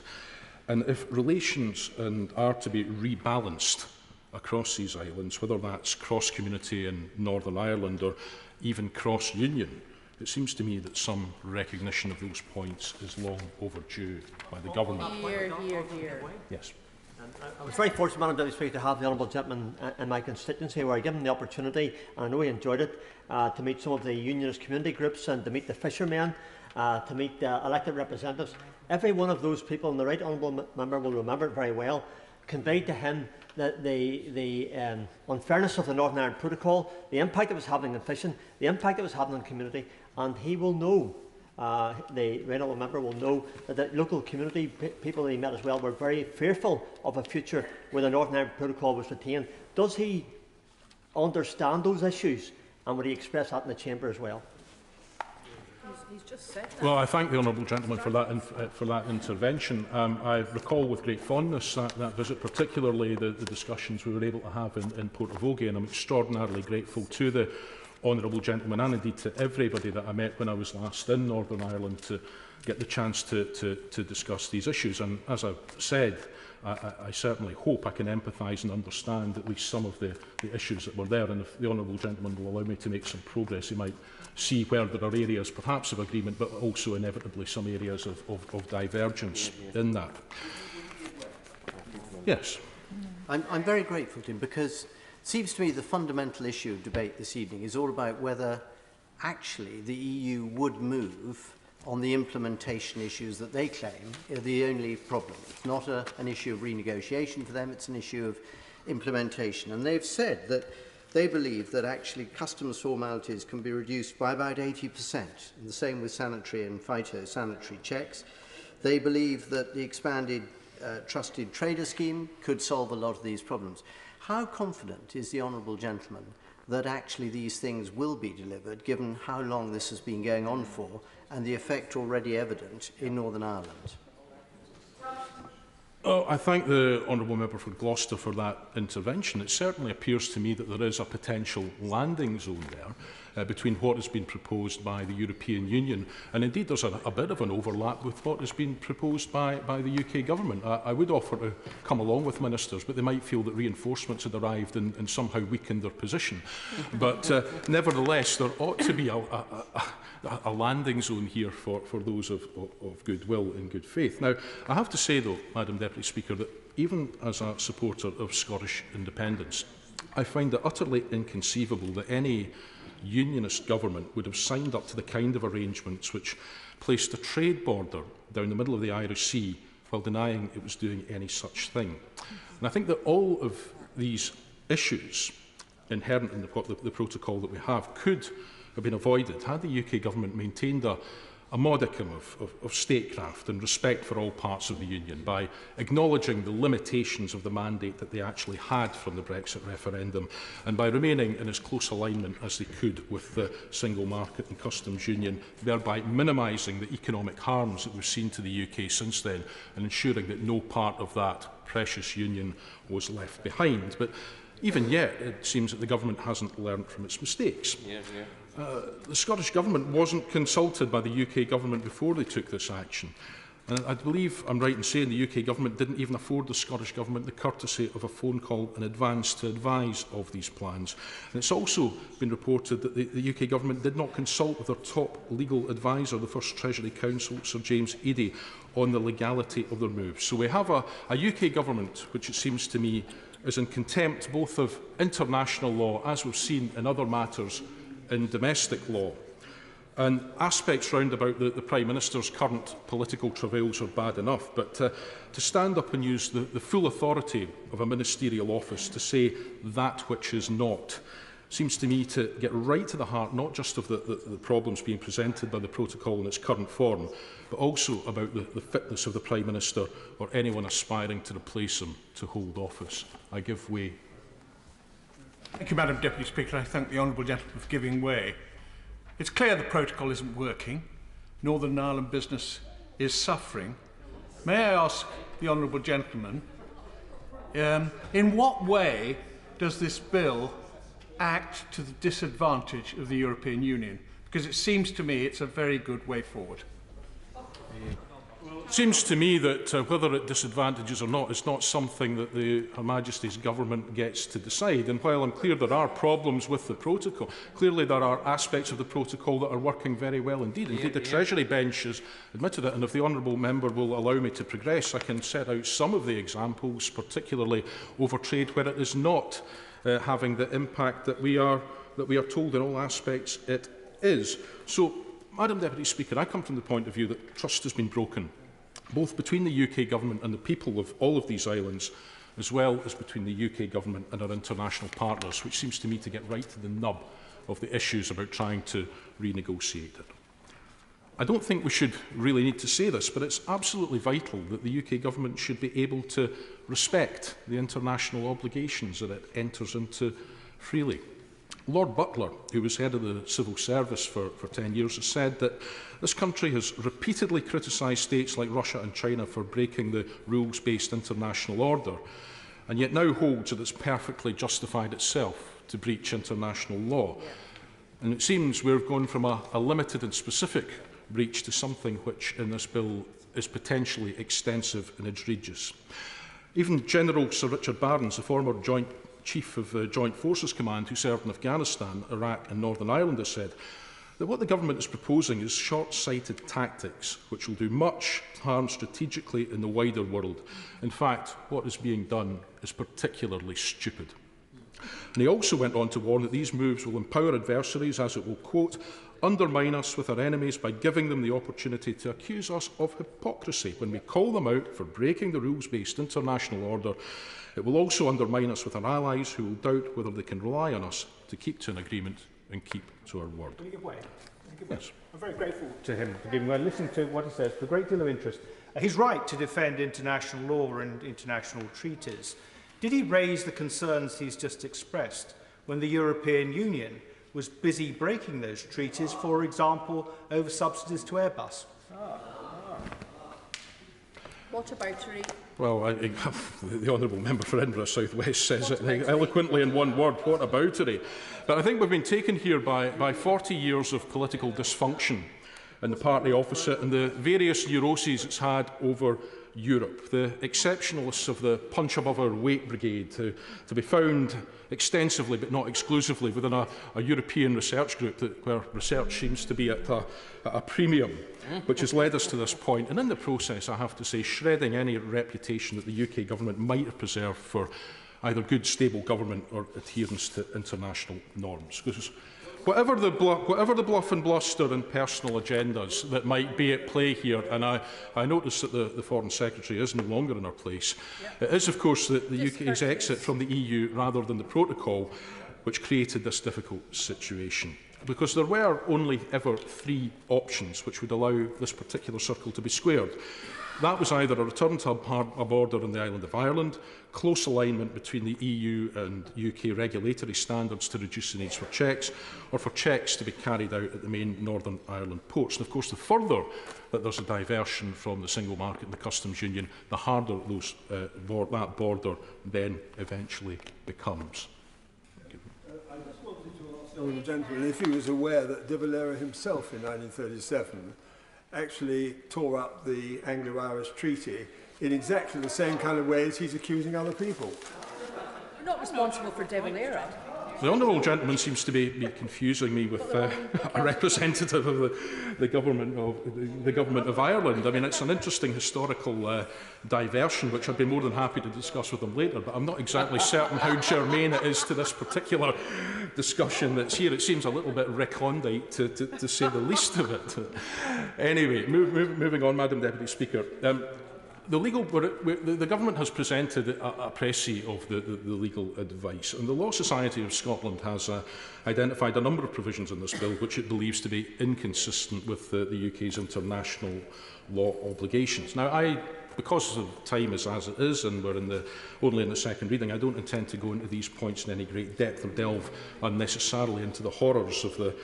And if relations are to be rebalanced across these islands, whether that's cross-community in Northern Ireland or even cross-union, it seems to me that some recognition of those points is long overdue by the government. Hear, hear, hear. Yes. I was very fortunate, Madam Deputy Speaker, to have the honourable gentleman in my constituency where I gave him the opportunity, and I know he enjoyed it, to meet some of the unionist community groups and to meet the fishermen, to meet elected representatives. Every one of those people, and the right honourable member will remember it very well, conveyed to him that the unfairness of the Northern Ireland Protocol, the impact it was having on fishing, the impact it was having on community, and he will know, the right honourable member will know, that the local community people that he met as well were very fearful of a future where the Northern Ireland Protocol was retained. Does he understand those issues, and would he express that in the Chamber as well? He's just said that. Well, I thank the honourable gentleman for that intervention. I recall with great fondness that visit, particularly the discussions we were able to have in Portavogie, and I'm extraordinarily grateful to the honourable gentleman and indeed to everybody that I met when I was last in Northern Ireland to get the chance to discuss these issues. And as I've said, I certainly hope I can empathise and understand at least some of the issues that were there, and if the honourable gentleman will allow me to make some progress, he might see where there are areas perhaps of agreement, but also inevitably some areas of divergence in that. Yes. I'm very grateful to him, because it seems to me the fundamental issue of debate this evening is all about whether actually the EU would move on the implementation issues that they claim are the only problem. It's not an issue of renegotiation for them, it's an issue of implementation. And they've said that they believe that actually customs formalities can be reduced by about 80%, and the same with sanitary and phytosanitary checks. They believe that the expanded trusted trader scheme could solve a lot of these problems. How confident is the honourable gentleman that actually these things will be delivered, given how long this has been going on for and the effect already evident in Northern Ireland? Oh, I thank the honourable member for Gloucester for that intervention. It certainly appears to me that there is a potential landing zone there between what has been proposed by the European Union, and indeed there's a bit of an overlap with what has been proposed by the UK government. I would offer to come along with ministers, but they might feel that reinforcements had arrived and somehow weakened their position. But nevertheless, there ought to be a landing zone here for those of goodwill and good faith. Now, I have to say, though, Madam Deputy Speaker, that even as a supporter of Scottish independence, I find it utterly inconceivable that any unionist government would have signed up to the kind of arrangements which placed a trade border down the middle of the Irish Sea while denying it was doing any such thing. And I think that all of these issues inherent in the protocol that we have could have been avoided had the UK government maintained a modicum of statecraft and respect for all parts of the Union by acknowledging the limitations of the mandate that they actually had from the Brexit referendum, and by remaining in as close alignment as they could with the single market and customs union, thereby minimising the economic harms that we've seen to the UK since then and ensuring that no part of that precious union was left behind. But even yet, it seems that the government hasn't learned from its mistakes. The Scottish Government wasn't consulted by the UK Government before they took this action. And I believe I'm right in saying the UK Government didn't even afford the Scottish Government the courtesy of a phone call in advance to advise of these plans. And it's also been reported that the UK Government did not consult with their top legal advisor, the First Treasury Counsel, Sir James Eadie, on the legality of their moves. So we have a UK Government which, it seems to me, is in contempt both of international law, as we've seen in other matters in domestic law. And aspects round about the Prime Minister's current political travails are bad enough, but to stand up and use the full authority of a ministerial office to say that which is not seems to me to get right to the heart not just of the problems being presented by the protocol in its current form, but also about the fitness of the Prime Minister or anyone aspiring to replace him to hold office. I give way. Thank you, Madam Deputy Speaker. I thank the honourable gentleman for giving way. It's clear the protocol isn't working. Northern Ireland business is suffering. May I ask the honourable gentleman, in what way does this bill act to the disadvantage of the European Union? Because it seems to me it's a very good way forward. It seems to me that whether it disadvantages or not is not something that Her Majesty's Government gets to decide. And while I'm clear there are problems with the protocol, clearly there are aspects of the protocol that are working very well indeed. Indeed, the Treasury bench has admitted it, and if the honourable member will allow me to progress, I can set out some of the examples, particularly over trade, where it is not having the impact that we are told in all aspects it is. So, Madam Deputy Speaker, I come from the point of view that trust has been broken, both between the UK Government and the people of all of these islands, as well as between the UK Government and our international partners, which seems to me to get right to the nub of the issues about trying to renegotiate it. I don't think we should really need to say this, but it's absolutely vital that the UK Government should be able to respect the international obligations that it enters into freely. Lord Butler, who was head of the civil service for 10 years, has said that this country has repeatedly criticised states like Russia and China for breaking the rules-based international order, and yet now holds that it's perfectly justified itself to breach international law. And it seems we've gone from a limited and specific breach to something which in this bill is potentially extensive and egregious. Even General Sir Richard Barnes, the former Chief of the Joint Forces Command who served in Afghanistan, Iraq and Northern Ireland, has said that what the government is proposing is short-sighted tactics which will do much harm strategically in the wider world. In fact, what is being done is particularly stupid. And he also went on to warn that these moves will empower adversaries, as it will, quote, undermine us with our enemies by giving them the opportunity to accuse us of hypocrisy when we call them out for breaking the rules-based international order. It will also undermine us with our allies who will doubt whether they can rely on us to keep to an agreement and keep to our word. Will you give way? Yes. I'm very grateful to him for giving way. Listen to what he says with a great deal of interest. He's right to defend international law and international treaties. Did he raise the concerns he's just expressed when the European Union was busy breaking those treaties, for example, over subsidies to Airbus? What about Well, the Honourable Member for Edinburgh South West says it eloquently in one word, what aboutery. But I think we've been taken here by 40 years of political dysfunction in the party opposite and the various neuroses it's had over Europe. The exceptionalists of the punch above our weight brigade to be found extensively but not exclusively within a European research group where research seems to be at a premium, which has led us to this point. And in the process, I have to say, shredding any reputation that the UK Government might have preserved for either good, stable government or adherence to international norms. Because whatever the bluff and bluster and personal agendas that might be at play here, and I notice that the Foreign Secretary is no longer in our place, it is, of course, the UK's exit from the EU rather than the protocol which created this difficult situation. Because there were only ever 3 options which would allow this particular circle to be squared. That was either a return to a border on the island of Ireland, close alignment between the EU and UK regulatory standards to reduce the needs for checks, or for checks to be carried out at the main Northern Ireland ports. And of course, the further that there's a diversion from the single market and the customs union, the harder that border then eventually becomes. I just wanted to ask the honourable gentleman if he was aware that De Valera himself in 1937 actually tore up the Anglo-Irish Treaty in exactly the same kind of way as he's accusing other people. We're not responsible for De Valera. The honourable gentleman seems to be confusing me with a representative of the government of Ireland. I mean, it's an interesting historical diversion, which I'd be more than happy to discuss with them later. But I'm not exactly certain how germane it is to this particular discussion that's here. It seems a little bit recondite, to say the least of it. Anyway, moving on, Madam Deputy Speaker. The government has presented a précis of the legal advice, and the Law Society of Scotland has identified a number of provisions in this bill which it believes to be inconsistent with the UK's international law obligations. Now, because of time is as it is, and we're only in the second reading, I don't intend to go into these points in any great depth or delve unnecessarily into the horrors of the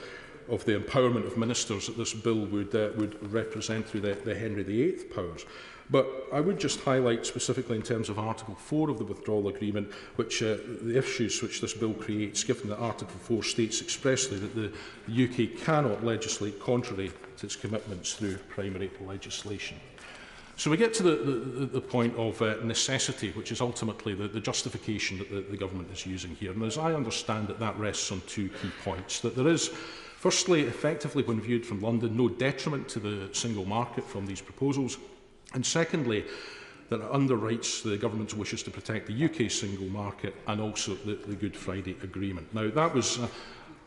empowerment of ministers that this bill would represent through the Henry VIII powers. But I would just highlight specifically in terms of Article 4 of the withdrawal agreement, which the issues which this bill creates, given that Article 4 states expressly that the UK cannot legislate contrary to its commitments through primary legislation. So we get to the point of necessity, which is ultimately the justification that the government is using here. And as I understand it, that rests on two key points. That there is, firstly, effectively, when viewed from London, no detriment to the single market from these proposals. And secondly, that it underwrites the government's wishes to protect the UK single market and also the Good Friday Agreement. Now, that was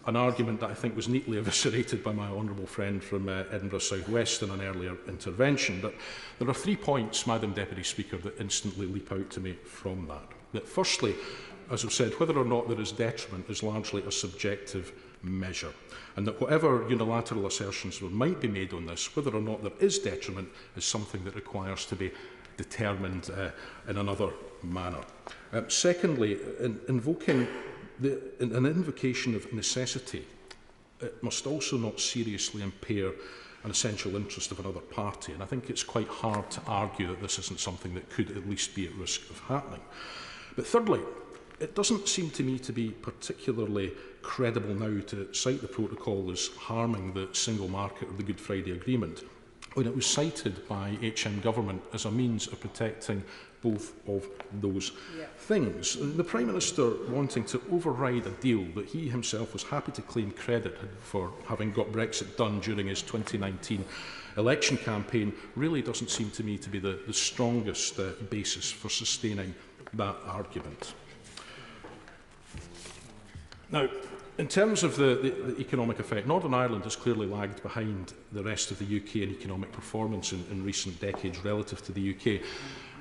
an argument that I think was neatly eviscerated by my honourable friend from Edinburgh South West in an earlier intervention. But there are 3 points, Madam Deputy Speaker, that instantly leap out to me from that. That firstly, as I've said, whether or not there is detriment is largely a subjective measure, and that whatever unilateral assertions there might be made on this, whether or not there is detriment, is something that requires to be determined in another manner. Secondly, an invocation of necessity, it must also not seriously impair an essential interest of another party, and I think it's quite hard to argue that this isn't something that could at least be at risk of happening. But thirdly, it doesn't seem to me to be particularly credible now to cite the protocol as harming the single market or the Good Friday Agreement when it was cited by HM government as a means of protecting both of those things. The Prime Minister wanting to override a deal that he himself was happy to claim credit for having got Brexit done during his 2019 election campaign really doesn't seem to me to be the strongest basis for sustaining that argument. Now, in terms of the economic effect, Northern Ireland has clearly lagged behind the rest of the UK in economic performance in recent decades relative to the UK.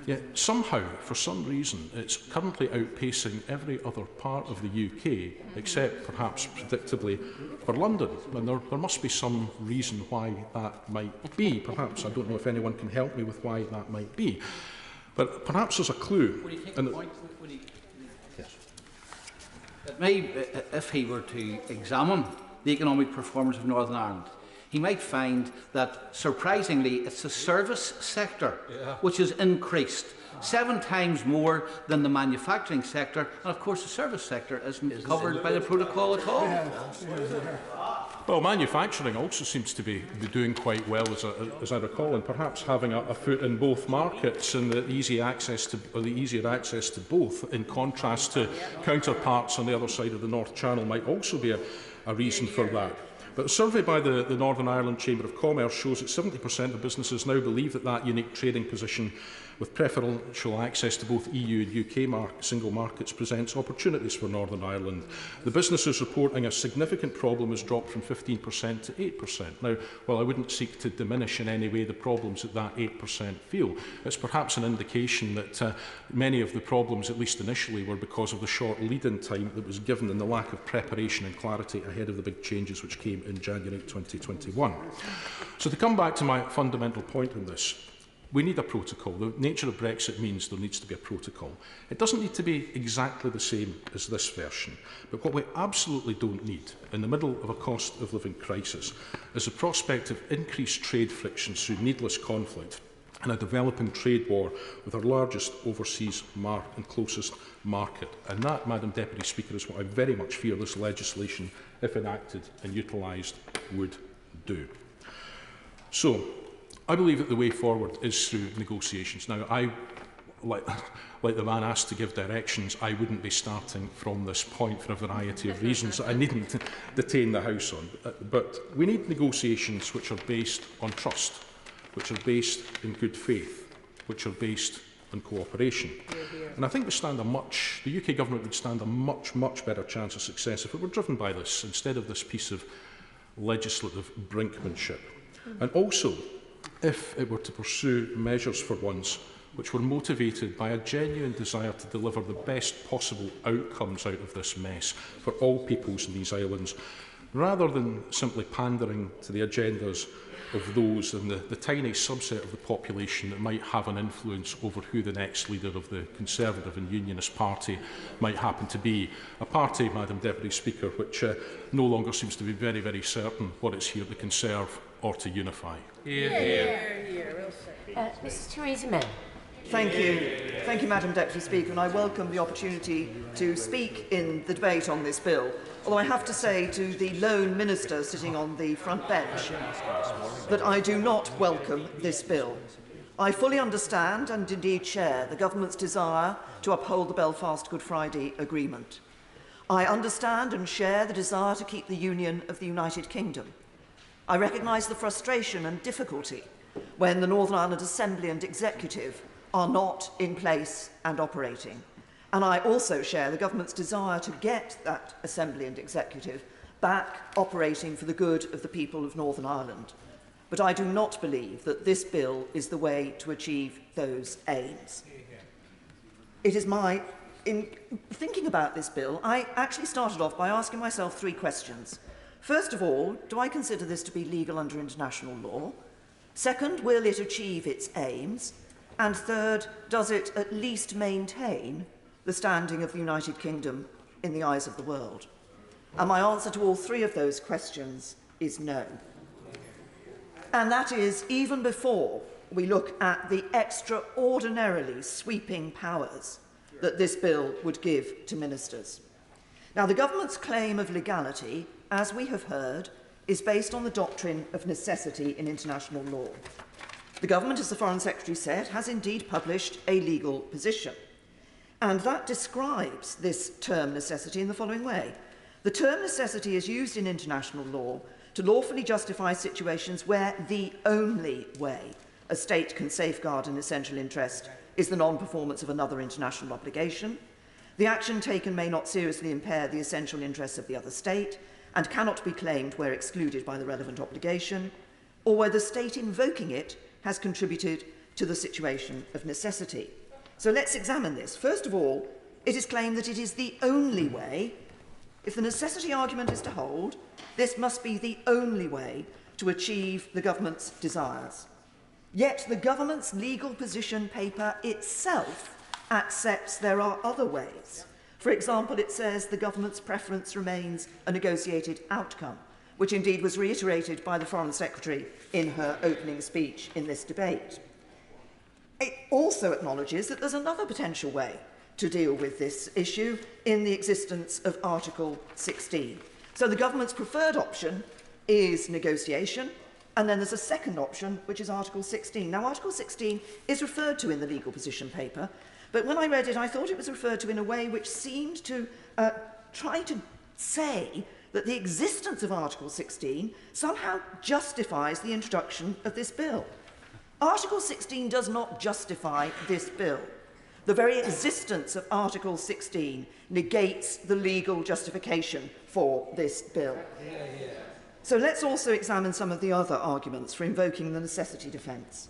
Yet somehow, for some reason, it's currently outpacing every other part of the UK, except perhaps predictably for London. And there must be some reason why that might be. Perhaps, I don't know if anyone can help me with why that might be. But perhaps there's a clue. It may, if he were to examine the economic performance of Northern Ireland, he might find that, surprisingly, it's the service sector which has increased 7 times more than the manufacturing sector, and of course the service sector isn't covered by the protocol at all. Well, manufacturing also seems to be doing quite well, as I recall, and perhaps having a foot in both markets and the easier access to both, in contrast to counterparts on the other side of the North Channel, might also be a reason for that. But a survey by the Northern Ireland Chamber of Commerce shows that 70% of businesses now believe that unique trading position with preferential access to both EU and UK single markets presents opportunities for Northern Ireland. The businesses reporting a significant problem has dropped from 15% to 8%. Now, while I wouldn't seek to diminish in any way the problems that 8% feel, it's perhaps an indication that many of the problems, at least initially, were because of the short lead-in time that was given and the lack of preparation and clarity ahead of the big changes which came in January 2021. So to come back to my fundamental point on this, we need a protocol. The nature of Brexit means there needs to be a protocol. It doesn't need to be exactly the same as this version, but what we absolutely don't need in the middle of a cost of living crisis is the prospect of increased trade frictions through needless conflict and a developing trade war with our largest overseas and closest market. And that, Madam Deputy Speaker, is what I very much fear this legislation, if enacted and utilised, would do. So, I believe that the way forward is through negotiations. Now, like the man asked to give directions, I wouldn't be starting from this point for a variety of reasons that I needn't detain the House on. But we need negotiations which are based on trust, which are based in good faith, which are based on cooperation. And I think the UK government would stand a much, much better chance of success if it were driven by this, instead of this piece of legislative brinkmanship. And also, if it were to pursue measures for once which were motivated by a genuine desire to deliver the best possible outcomes out of this mess for all peoples in these islands, rather than simply pandering to the agendas of those in the tiny subset of the population that might have an influence over who the next leader of the Conservative and Unionist Party might happen to be. A party, Madam Deputy Speaker, which no longer seems to be very, very certain what it's here to conserve or to unify. Mrs. Theresa May. Thank you, Madam Deputy Speaker, and I welcome the opportunity to speak in the debate on this bill. Although I have to say to the lone minister sitting on the front bench that I do not welcome this bill. I fully understand and indeed share the government's desire to uphold the Belfast Good Friday Agreement. I understand and share the desire to keep the Union of the United Kingdom. I recognise the frustration and difficulty when the Northern Ireland Assembly and Executive are not in place and operating. And I also share the government's desire to get that Assembly and Executive back operating for the good of the people of Northern Ireland. But I do not believe that this bill is the way to achieve those aims. In thinking about this bill, I actually started off by asking myself three questions. First of all, do I consider this to be legal under international law? Second, will it achieve its aims? And third, does it at least maintain the standing of the United Kingdom in the eyes of the world? And my answer to all three of those questions is no. And that is even before we look at the extraordinarily sweeping powers that this bill would give to ministers. Now, the government's claim of legality, as we have heard, is based on the doctrine of necessity in international law. The government, as the Foreign Secretary said, has indeed published a legal position. And that describes this term necessity in the following way. The term necessity is used in international law to lawfully justify situations where the only way a state can safeguard an essential interest is the non-performance of another international obligation. The action taken may not seriously impair the essential interests of the other state and cannot be claimed where excluded by the relevant obligation, or where the state invoking it has contributed to the situation of necessity. So let's examine this. First of all, it is claimed that it is the only way. If the necessity argument is to hold, this must be the only way to achieve the government's desires. Yet the government's legal position paper itself accepts there are other ways. For example, it says the government's preference remains a negotiated outcome, which indeed was reiterated by the Foreign Secretary in her opening speech in this debate. It also acknowledges that there's another potential way to deal with this issue in the existence of Article 16. So the government's preferred option is negotiation, and then there's a second option, which is Article 16. Now, Article 16 is referred to in the legal position paper, but when I read it, I thought it was referred to in a way which seemed to try to say that the existence of Article 16 somehow justifies the introduction of this bill. Article 16 does not justify this bill. The very existence of Article 16 negates the legal justification for this bill. So let's also examine some of the other arguments for invoking the necessity defence.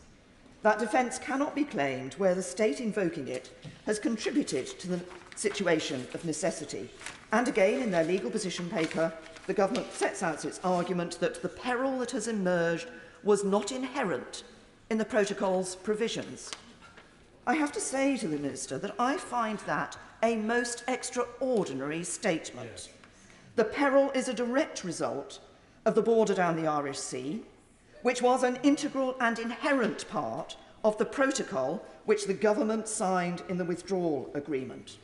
That defence cannot be claimed where the state invoking it has contributed to the situation of necessity. And again, in their legal position paper, the government sets out its argument that the peril that has emerged was not inherent in the protocol's provisions. I have to say to the Minister that I find that a most extraordinary statement. The peril is a direct result of the border down the Irish Sea, which was an integral and inherent part of the protocol which the government signed in the withdrawal agreement.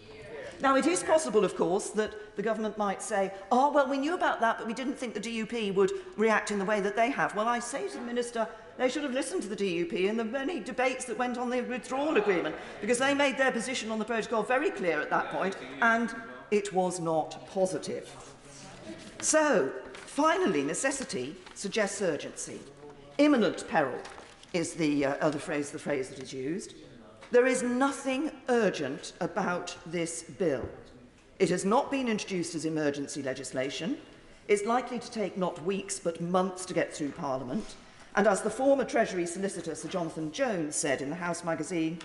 Now, it is possible, of course, that the government might say, oh, well, we knew about that, but we didn't think the DUP would react in the way that they have. Well, I say to the Minister, they should have listened to the DUP and the many debates that went on the withdrawal agreement, because they made their position on the protocol very clear at that point, and it was not positive. So, finally, necessity suggests urgency. Imminent peril is the phrase that is used. There is nothing urgent about this bill. It has not been introduced as emergency legislation. It's likely to take not weeks but months to get through Parliament. And as the former Treasury Solicitor Sir Jonathan Jones said in the House magazine,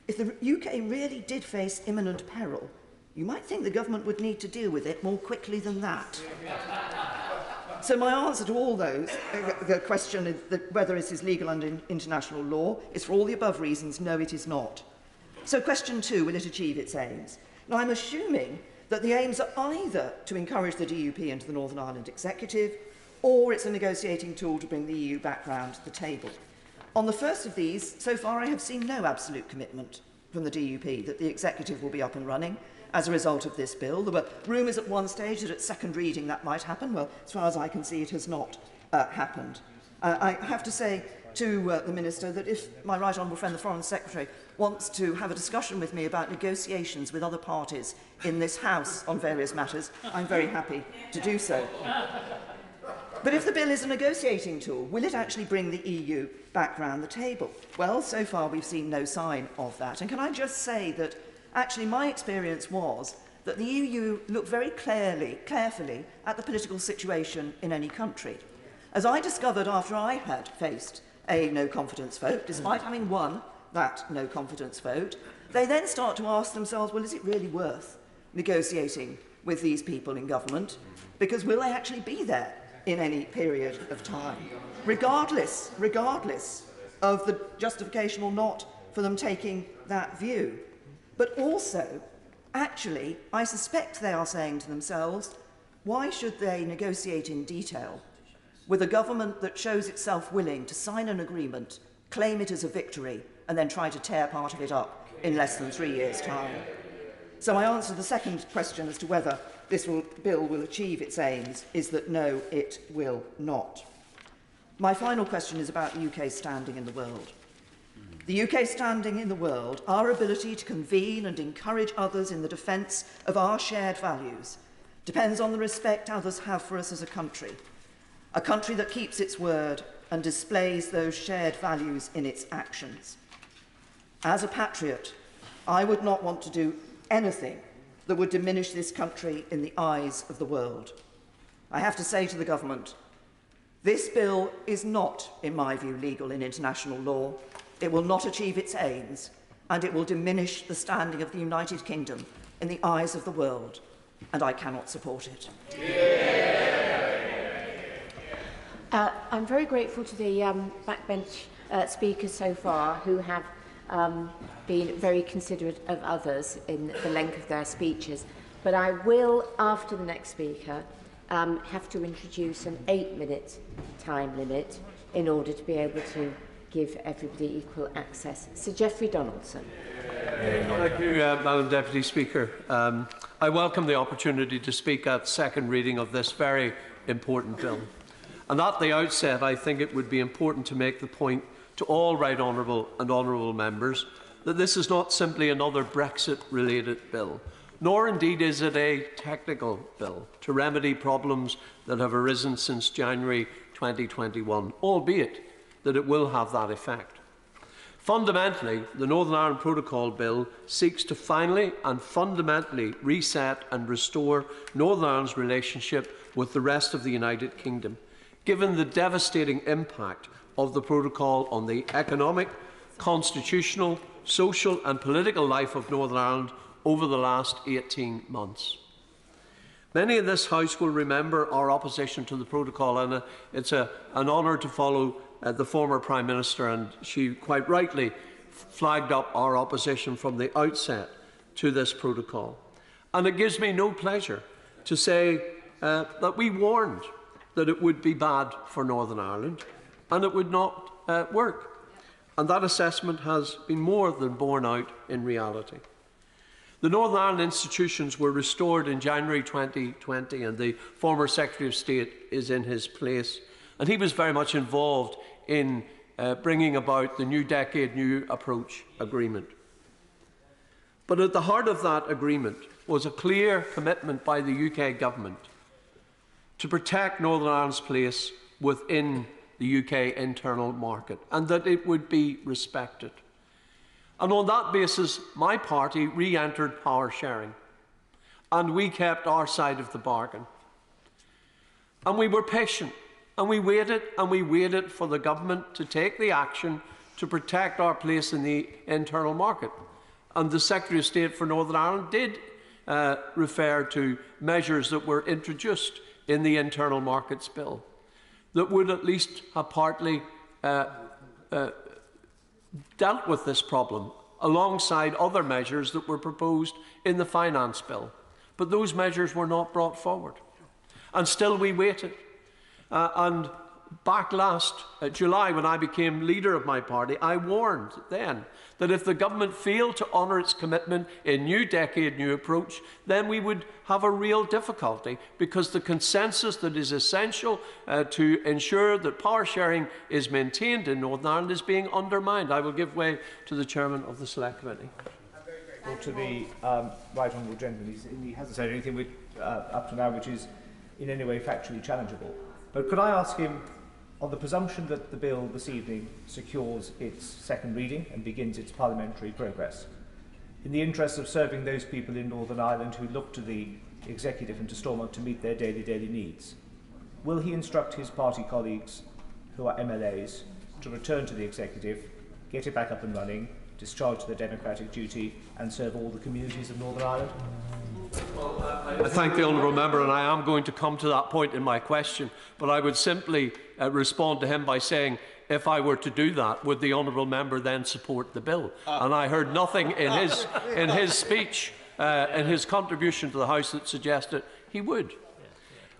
if the UK really did face imminent peril, you might think the government would need to deal with it more quickly than that. So my answer to all those, the question is that whether it is legal under international law, is for all the above reasons, no, it is not. So question 2, will it achieve its aims? Now, I'm assuming that the aims are either to encourage the DUP into the Northern Ireland Executive, or it's a negotiating tool to bring the EU back round to the table. On the first of these, so far I have seen no absolute commitment from the DUP that the Executive will be up and running as a result of this bill. There were rumours at one stage that at second reading that might happen. Well, as far as I can see, it has not happened. I have to say to the Minister that if my right honourable friend, the Foreign Secretary, wants to have a discussion with me about negotiations with other parties in this House on various matters, I'm very happy to do so. But if the bill is a negotiating tool, will it actually bring the EU back round the table? Well, so far we've seen no sign of that. And can I just say that actually my experience was that the EU looked very carefully at the political situation in any country. As I discovered after I had faced a no-confidence vote, despite having won that no-confidence vote, they then start to ask themselves, well, is it really worth negotiating with these people in government? Because will they actually be there in any period of time, regardless of the justification or not for them taking that view? But also, actually, I suspect they are saying to themselves, why should they negotiate in detail with a government that shows itself willing to sign an agreement, claim it as a victory, and then try to tear part of it up in less than 3 years' time? So my answer to the second question as to whether this bill will achieve its aims is that no, it will not. My final question is about the UK's standing in the world. The UK standing in the world, our ability to convene and encourage others in the defence of our shared values, depends on the respect others have for us as a country that keeps its word and displays those shared values in its actions. As a patriot, I would not want to do anything that would diminish this country in the eyes of the world. I have to say to the government, this bill is not, in my view, legal in international law. It will not achieve its aims, and it will diminish the standing of the United Kingdom in the eyes of the world, and I cannot support it. I'm very grateful to the backbench speakers so far who have been very considerate of others in the length of their speeches. But I will, after the next speaker, have to introduce an 8-minute time limit in order to be able to give everybody equal access. Sir Geoffrey Donaldson. Thank you, Madam Deputy Speaker. I welcome the opportunity to speak at second reading of this very important bill. And at the outset, I think it would be important to make the point to all right honourable and honourable members that this is not simply another Brexit-related bill, nor indeed is it a technical bill to remedy problems that have arisen since January 2021, albeit that it will have that effect. Fundamentally, the Northern Ireland Protocol Bill seeks to finally and fundamentally reset and restore Northern Ireland's relationship with the rest of the United Kingdom, given the devastating impact of the Protocol on the economic, constitutional, social and political life of Northern Ireland over the last 18 months. Many in this House will remember our opposition to the Protocol, and it's an honour to follow the former Prime Minister, and she quite rightly flagged up our opposition from the outset to this Protocol. And it gives me no pleasure to say that we warned that it would be bad for Northern Ireland and it would not work. and that assessment has been more than borne out in reality. The Northern Ireland institutions were restored in January 2020, and the former Secretary of State is in his place. And he was very much involved in bringing about the New Decade, New Approach agreement. But at the heart of that agreement was a clear commitment by the UK government to protect Northern Ireland's place within the UK internal market, and that it would be respected. And on that basis, my party re-entered power sharing, and we kept our side of the bargain. And we were patient, and we waited for the government to take the action to protect our place in the internal market. And the Secretary of State for Northern Ireland did refer to measures that were introduced in the Internal Markets Bill that would at least have partly dealt with this problem, alongside other measures that were proposed in the Finance Bill. But those measures were not brought forward. And still we waited. And back last July, when I became leader of my party, I warned then that if the government failed to honour its commitment in New Decade, New Approach, then we would have a real difficulty, because the consensus that is essential to ensure that power sharing is maintained in Northern Ireland is being undermined. I will give way to the Chairman of the Select Committee. Well, to the right honourable gentleman, he hasn't said anything up to now which is in any way factually challengeable. But could I ask him, on the presumption that the bill this evening secures its second reading and begins its parliamentary progress, in the interest of serving those people in Northern Ireland who look to the Executive and to Stormont to meet their daily needs, will he instruct his party colleagues, who are MLAs, to return to the Executive, get it back up and running, discharge their democratic duty and serve all the communities of Northern Ireland? I thank the honourable member, and I am going to come to that point in my question, but I would simply respond to him by saying, if I were to do that, would the honourable member then support the bill? And I heard nothing in his speech, in his contribution to the House, that suggested he would.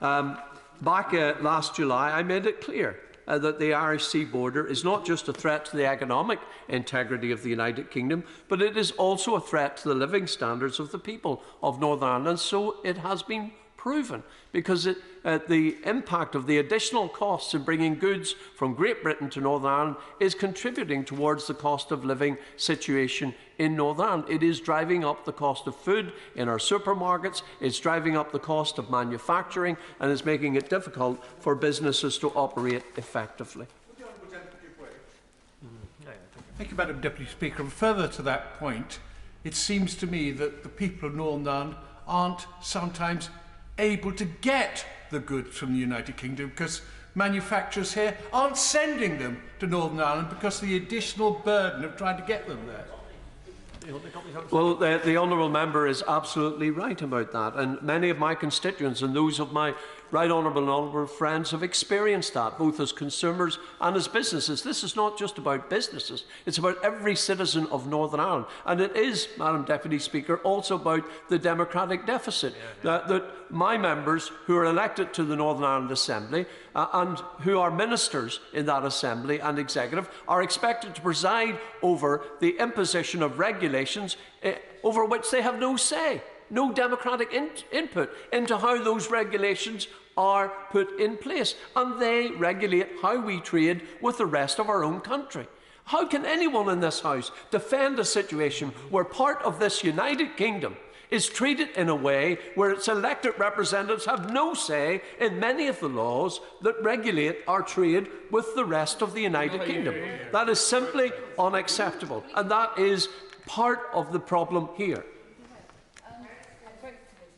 Back last July, I made it clear that the Irish Sea border is not just a threat to the economic integrity of the United Kingdom, but it is also a threat to the living standards of the people of Northern Ireland. And so it has been proven, because the impact of the additional costs in bringing goods from Great Britain to Northern Ireland is contributing towards the cost of living situation in Northern Ireland. It is driving up the cost of food in our supermarkets, it's driving up the cost of manufacturing, and is making it difficult for businesses to operate effectively. Thank you, Madam Deputy Speaker. And further to that point, it seems to me that the people of Northern Ireland aren't sometimes able to get the goods from the United Kingdom, because manufacturers here aren't sending them to Northern Ireland because of the additional burden of trying to get them there. Well, the honourable member is absolutely right about that, and many of my constituents and those of my right honourable and honourable friends have experienced that, both as consumers and as businesses. This is not just about businesses, it's about every citizen of Northern Ireland. And it is, Madam Deputy Speaker, also about the democratic deficit. That my members, who are elected to the Northern Ireland Assembly and who are ministers in that Assembly and Executive, are expected to preside over the imposition of regulations over which they have no say. No democratic input into how those regulations are put in place, and they regulate how we trade with the rest of our own country. How can anyone in this House defend a situation where part of this United Kingdom is treated in a way where its elected representatives have no say in many of the laws that regulate our trade with the rest of the United Kingdom? That is simply unacceptable, and that is part of the problem here.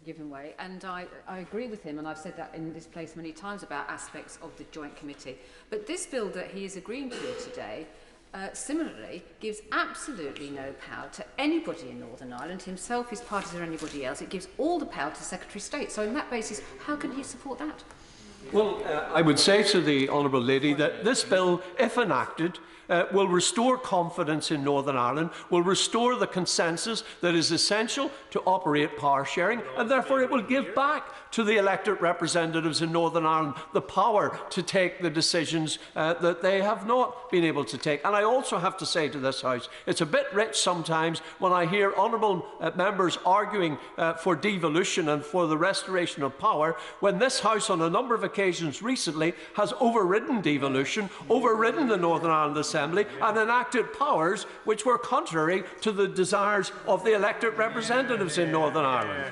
Given way, and I agree with him, and I've said that in this place many times about aspects of the Joint Committee. But this bill that he is agreeing to today similarly gives absolutely no power to anybody in Northern Ireland, himself, his parties or anybody else. It gives all the power to the Secretary of State. So on that basis, how can he support that? Well, I would say to the Honourable Lady that this bill, if enacted, will restore confidence in Northern Ireland, will restore the consensus that is essential to operate power sharing, and therefore it will give back to the elected representatives in Northern Ireland the power to take the decisions that they have not been able to take. And I also have to say to this House, it's a bit rich sometimes when I hear honourable members arguing for devolution and for the restoration of power, when this House on a number of occasions recently has overridden devolution, overridden the Northern Ireland Assembly, and enacted powers which were contrary to the desires of the elected representatives in Northern Ireland.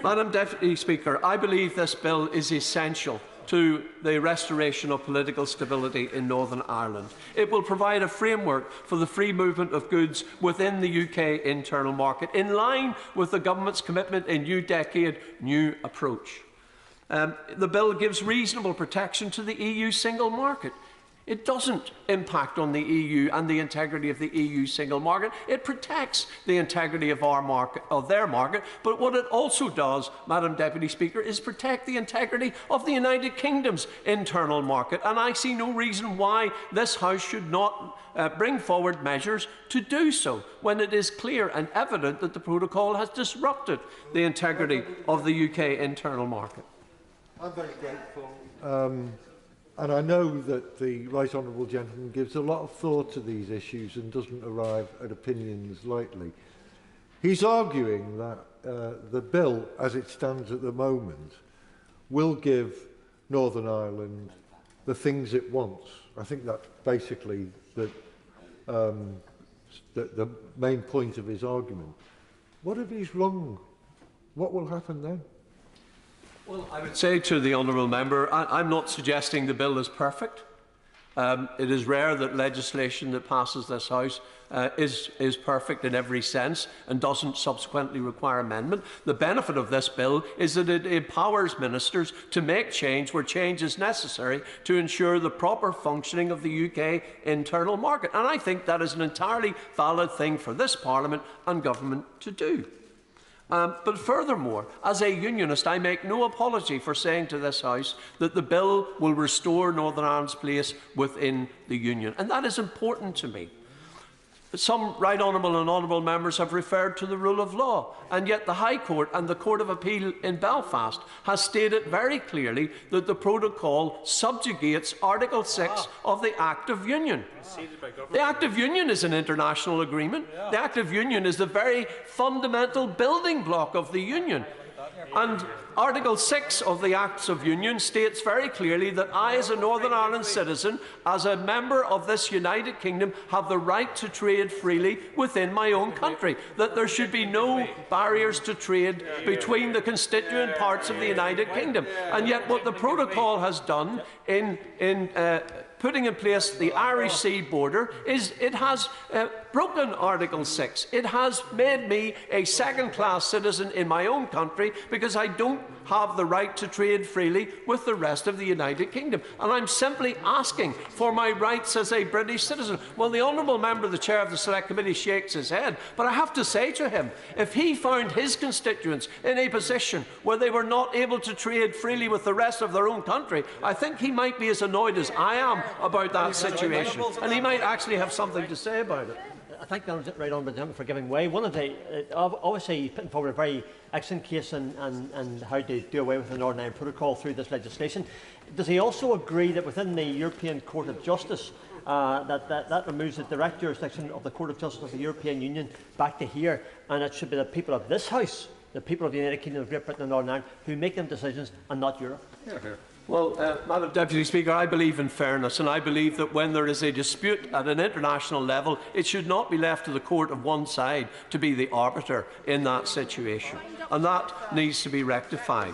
Madam Deputy Speaker, I believe this bill is essential to the restoration of political stability in Northern Ireland. It will provide a framework for the free movement of goods within the UK internal market, in line with the Government's commitment in New Decade, New Approach. The bill gives reasonable protection to the EU single market. It doesn't impact on the EU and the integrity of the EU single market. It protects the integrity of our market, of their market. But what it also does, Madam Deputy Speaker, is protect the integrity of the United Kingdom's internal market. And I see no reason why this House should not bring forward measures to do so, when it is clear and evident that the protocol has disrupted the integrity of the UK internal market. I'm very grateful. And I know that the Right Honourable Gentleman gives a lot of thought to these issues and doesn't arrive at opinions lightly. He's arguing that the bill, as it stands at the moment, will give Northern Ireland the things it wants. I think that's basically the main point of his argument. What if he's wrong? What will happen then? Well, I would say to the honourable member, I'm not suggesting the bill is perfect. It is rare that legislation that passes this House is perfect in every sense and doesn't subsequently require amendment. The benefit of this bill is that it empowers ministers to make change where change is necessary to ensure the proper functioning of the UK internal market. And I think that is an entirely valid thing for this Parliament and Government to do. But furthermore, as a unionist, I make no apology for saying to this House that the bill will restore Northern Ireland's place within the Union. And that is important to me. Some right honourable and honourable members have referred to the rule of law, and yet the High Court and the Court of Appeal in Belfast has stated very clearly that the protocol subjugates Article 6 of the Act of Union. The Act of Union is an international agreement. The Act of Union is the very fundamental building block of the Union. And Article 6 of the Acts of Union states very clearly that I, as a Northern Ireland citizen, as a member of this United Kingdom, have the right to trade freely within my own country, that there should be no barriers to trade between the constituent parts of the United Kingdom. And yet what the protocol has done in putting in place the Irish Sea border is it has broken Article 6. It has made me a second-class citizen in my own country because I don't have the right to trade freely with the rest of the United Kingdom. And I'm simply asking for my rights as a British citizen. Well, the honourable member, the chair of the Select Committee, shakes his head. But I have to say to him, if he found his constituents in a position where they were not able to trade freely with the rest of their own country, I think he might be as annoyed as I am about that situation. And he might actually have something to say about it. I thank the right honourable gentleman for giving way. One of the obviously he's putting forward a very excellent case and how to do away with the Northern Ireland Protocol through this legislation. Does he also agree that within the European Court of Justice that removes the direct jurisdiction of the Court of Justice of the European Union back to here, and it should be the people of this House, the people of the United Kingdom of Great Britain and Northern Ireland, who make them decisions and not Europe? Well, Madam Deputy Speaker, I believe in fairness, and I believe that when there is a dispute at an international level, it should not be left to the court of one side to be the arbiter in that situation, and that needs to be rectified.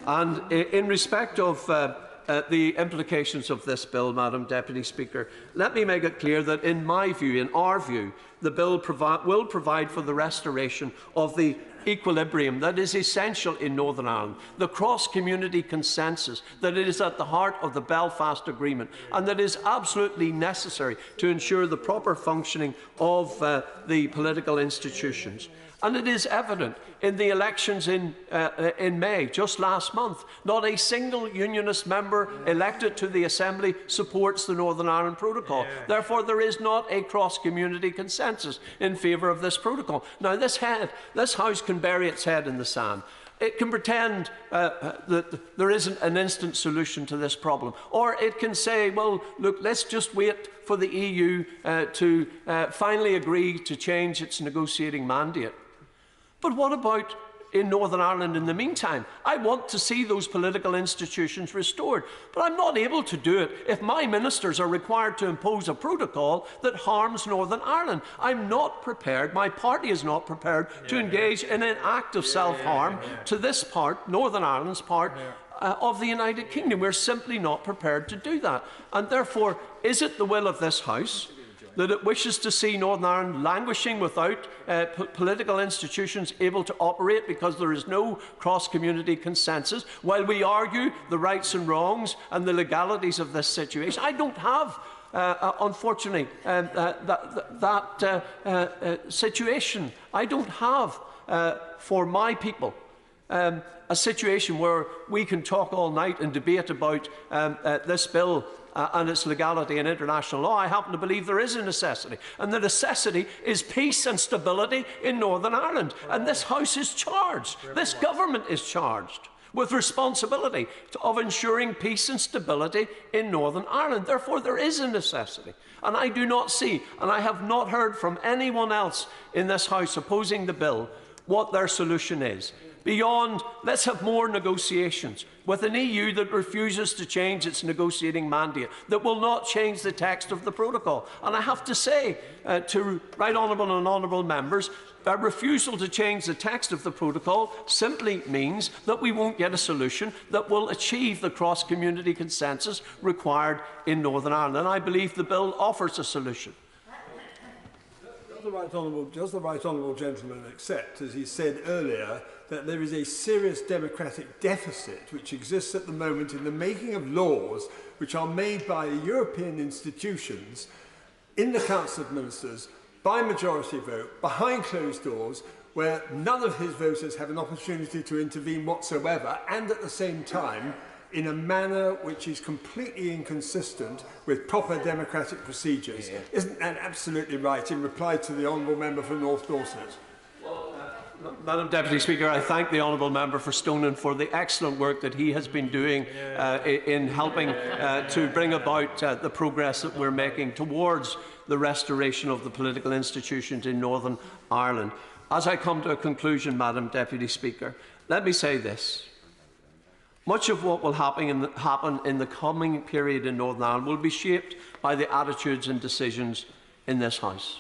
And in respect of the implications of this bill, Madam Deputy Speaker, let me make it clear that in my view, in our view, the bill will provide for the restoration of the equilibrium that is essential in Northern Ireland, the cross-community consensus that is at the heart of the Belfast Agreement and that is absolutely necessary to ensure the proper functioning of the political institutions. And it is evident in the elections in May, just last month. Not a single Unionist member elected to the Assembly supports the Northern Ireland Protocol. Therefore, there is not a cross-community consensus in favour of this protocol. Now, this House can bury its head in the sand. It can pretend that there isn't an instant solution to this problem. Or it can say, well, look, let's just wait for the EU to finally agree to change its negotiating mandate. But what about in Northern Ireland in the meantime? I want to see those political institutions restored, but I'm not able to do it if my ministers are required to impose a protocol that harms Northern Ireland. I'm not prepared, my party is not prepared to engage in an act of self-harm to this part, Northern Ireland's part, of the United Kingdom. We're simply not prepared to do that. And therefore, is it the will of this House that it wishes to see Northern Ireland languishing without political institutions able to operate because there is no cross-community consensus, while we argue the rights and wrongs and the legalities of this situation? I don't have, unfortunately, that situation. I don't have, for my people, a situation where we can talk all night and debate about this bill and its legality in international law. I happen to believe there is a necessity, and the necessity is peace and stability in Northern Ireland. And this House is charged, this government is charged with responsibility of ensuring peace and stability in Northern Ireland. Therefore, there is a necessity. And I do not see, and I have not heard from anyone else in this House opposing the bill, what their solution is. Beyond, let's have more negotiations with an EU that refuses to change its negotiating mandate, that will not change the text of the protocol. And I have to say to Right Honourable and Honourable members, a refusal to change the text of the protocol simply means that we won't get a solution that will achieve the cross-community consensus required in Northern Ireland. And I believe the bill offers a solution. Does the Right Honourable Gentleman accept, as he said earlier, that there is a serious democratic deficit which exists at the moment in the making of laws which are made by European institutions in the Council of Ministers by majority vote, behind closed doors, where none of his voters have an opportunity to intervene whatsoever, and at the same time in a manner which is completely inconsistent with proper democratic procedures? Isn't that absolutely right, in reply to the Honourable Member for North Dorset? Madam Deputy Speaker, I thank the Honourable Member for Stoneham for the excellent work that he has been doing in helping to bring about the progress that we're making towards the restoration of the political institutions in Northern Ireland. As I come to a conclusion, Madam Deputy Speaker, let me say this. Much of what will happen in the coming period in Northern Ireland will be shaped by the attitudes and decisions in this House.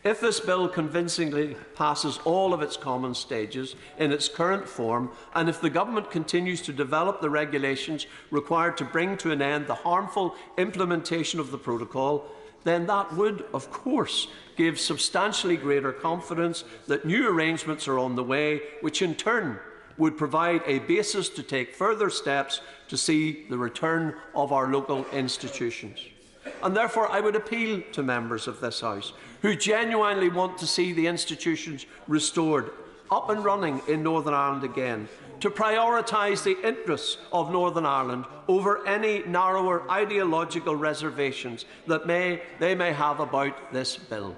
If this bill convincingly passes all of its common stages in its current form, and if the Government continues to develop the regulations required to bring to an end the harmful implementation of the protocol, then that would, of course, give substantially greater confidence that new arrangements are on the way, which in turn would provide a basis to take further steps to see the return of our local institutions. And therefore, I would appeal to members of this House who genuinely want to see the institutions restored, up and running in Northern Ireland again, to prioritise the interests of Northern Ireland over any narrower ideological reservations that they may have about this bill.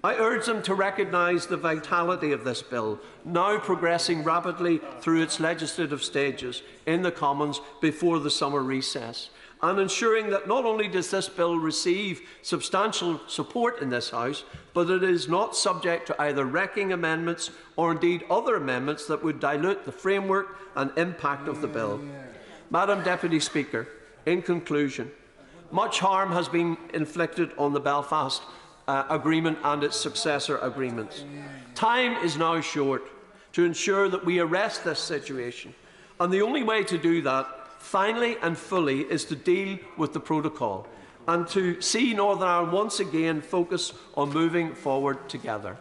I urge them to recognise the vitality of this bill, now progressing rapidly through its legislative stages in the Commons before the summer recess, and ensuring that not only does this bill receive substantial support in this House, but it is not subject to either wrecking amendments or indeed other amendments that would dilute the framework and impact of the bill. Madam Deputy Speaker, in conclusion, much harm has been inflicted on the Belfast Agreement and its successor agreements. Time is now short to ensure that we arrest this situation, and the only way to do that, finally and fully, is to deal with the protocol and to see Northern Ireland once again focus on moving forward together.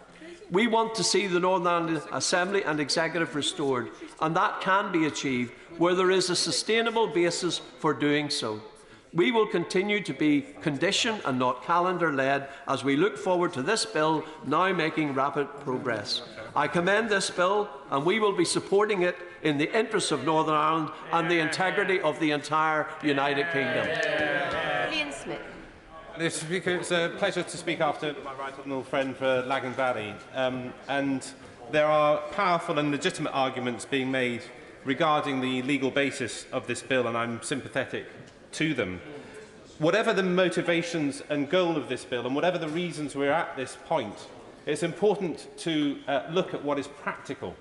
We want to see the Northern Ireland Assembly and Executive restored, and that can be achieved where there is a sustainable basis for doing so. We will continue to be condition and not calendar-led as we look forward to this bill now making rapid progress. I commend this bill, and we will be supporting it in the interests of Northern Ireland and the integrity of the entire United Kingdom. Ian Smith. Mr. Speaker, it's a pleasure to speak after my right honourable friend for Lagan Valley. And there are powerful and legitimate arguments being made regarding the legal basis of this bill, and I'm sympathetic to them. Whatever the motivations and goal of this bill, and whatever the reasons we're at this point, it's important to look at what is practical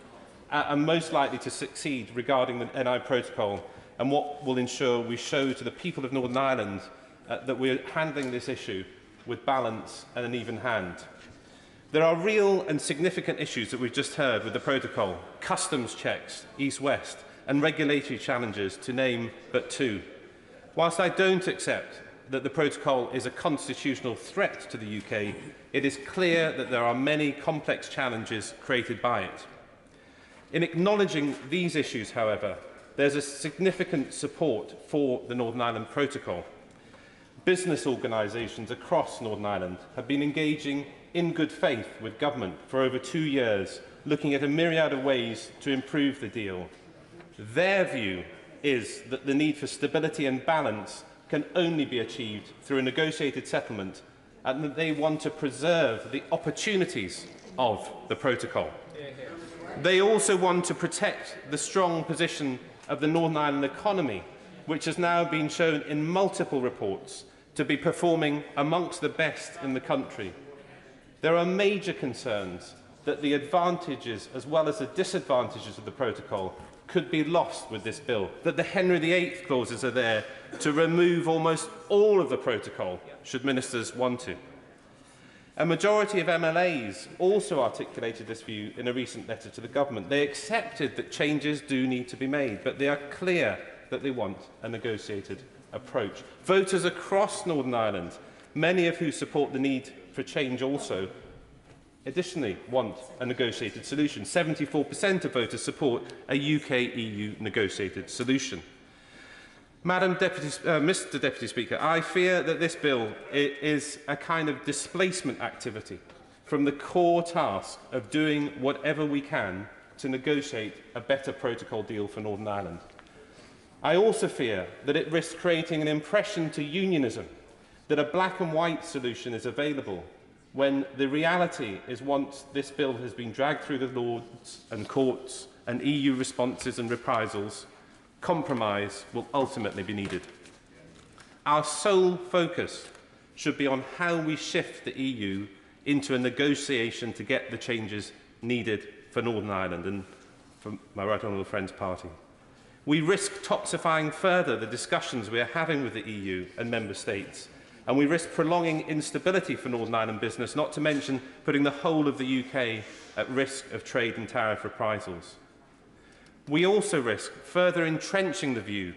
and most likely to succeed regarding the NI Protocol, and what will ensure we show to the people of Northern Ireland that we're handling this issue with balance and an even hand. There are real and significant issues that we've just heard with the Protocol: customs checks, east-west, and regulatory challenges, to name but two. Whilst I don't accept that the Protocol is a constitutional threat to the UK, it is clear that there are many complex challenges created by it. In acknowledging these issues, however, there's a significant support for the Northern Ireland Protocol. Business organisations across Northern Ireland have been engaging in good faith with government for over 2 years, looking at a myriad of ways to improve the deal. Their view is that the need for stability and balance can only be achieved through a negotiated settlement, and that they want to preserve the opportunities of the Protocol. They also want to protect the strong position of the Northern Ireland economy, which has now been shown in multiple reports to be performing amongst the best in the country. There are major concerns that the advantages as well as the disadvantages of the Protocol could be lost with this bill, that the Henry VIII clauses are there to remove almost all of the Protocol, should ministers want to. A majority of MLAs also articulated this view in a recent letter to the government. They accepted that changes do need to be made, but they are clear that they want a negotiated approach. Voters across Northern Ireland, many of whom support the need for change also, additionally want a negotiated solution. 74% of voters support a UK-EU negotiated solution. Mr Deputy Speaker, I fear that this bill is a kind of displacement activity from the core task of doing whatever we can to negotiate a better protocol deal for Northern Ireland. I also fear that it risks creating an impression to unionism that a black and white solution is available, when the reality is, once this bill has been dragged through the Lords and courts and EU responses and reprisals, compromise will ultimately be needed. Our sole focus should be on how we shift the EU into a negotiation to get the changes needed for Northern Ireland and for my right honourable friend's party. We risk toxifying further the discussions we are having with the EU and Member States, and we risk prolonging instability for Northern Ireland business, not to mention putting the whole of the UK at risk of trade and tariff reprisals. We also risk further entrenching the view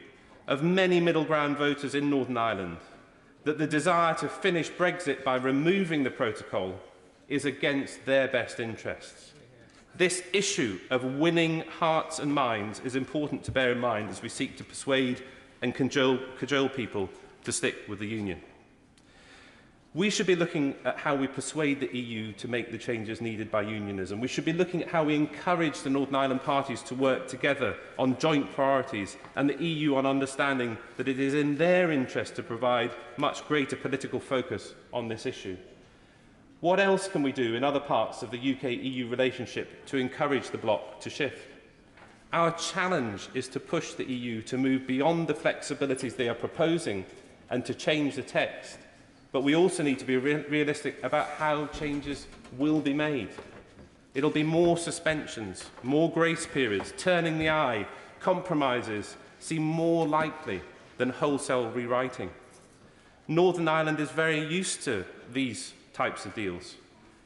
of many middle ground voters in Northern Ireland that the desire to finish Brexit by removing the Protocol is against their best interests. This issue of winning hearts and minds is important to bear in mind as we seek to persuade and cajole people to stick with the Union. We should be looking at how we persuade the EU to make the changes needed by unionism. We should be looking at how we encourage the Northern Ireland parties to work together on joint priorities, and the EU on understanding that it is in their interest to provide much greater political focus on this issue. What else can we do in other parts of the UK-EU relationship to encourage the bloc to shift? Our challenge is to push the EU to move beyond the flexibilities they are proposing and to change the text. But we also need to be realistic about how changes will be made. It'll be more suspensions, more grace periods, turning the eye, compromises seem more likely than wholesale rewriting. Northern Ireland is very used to these types of deals,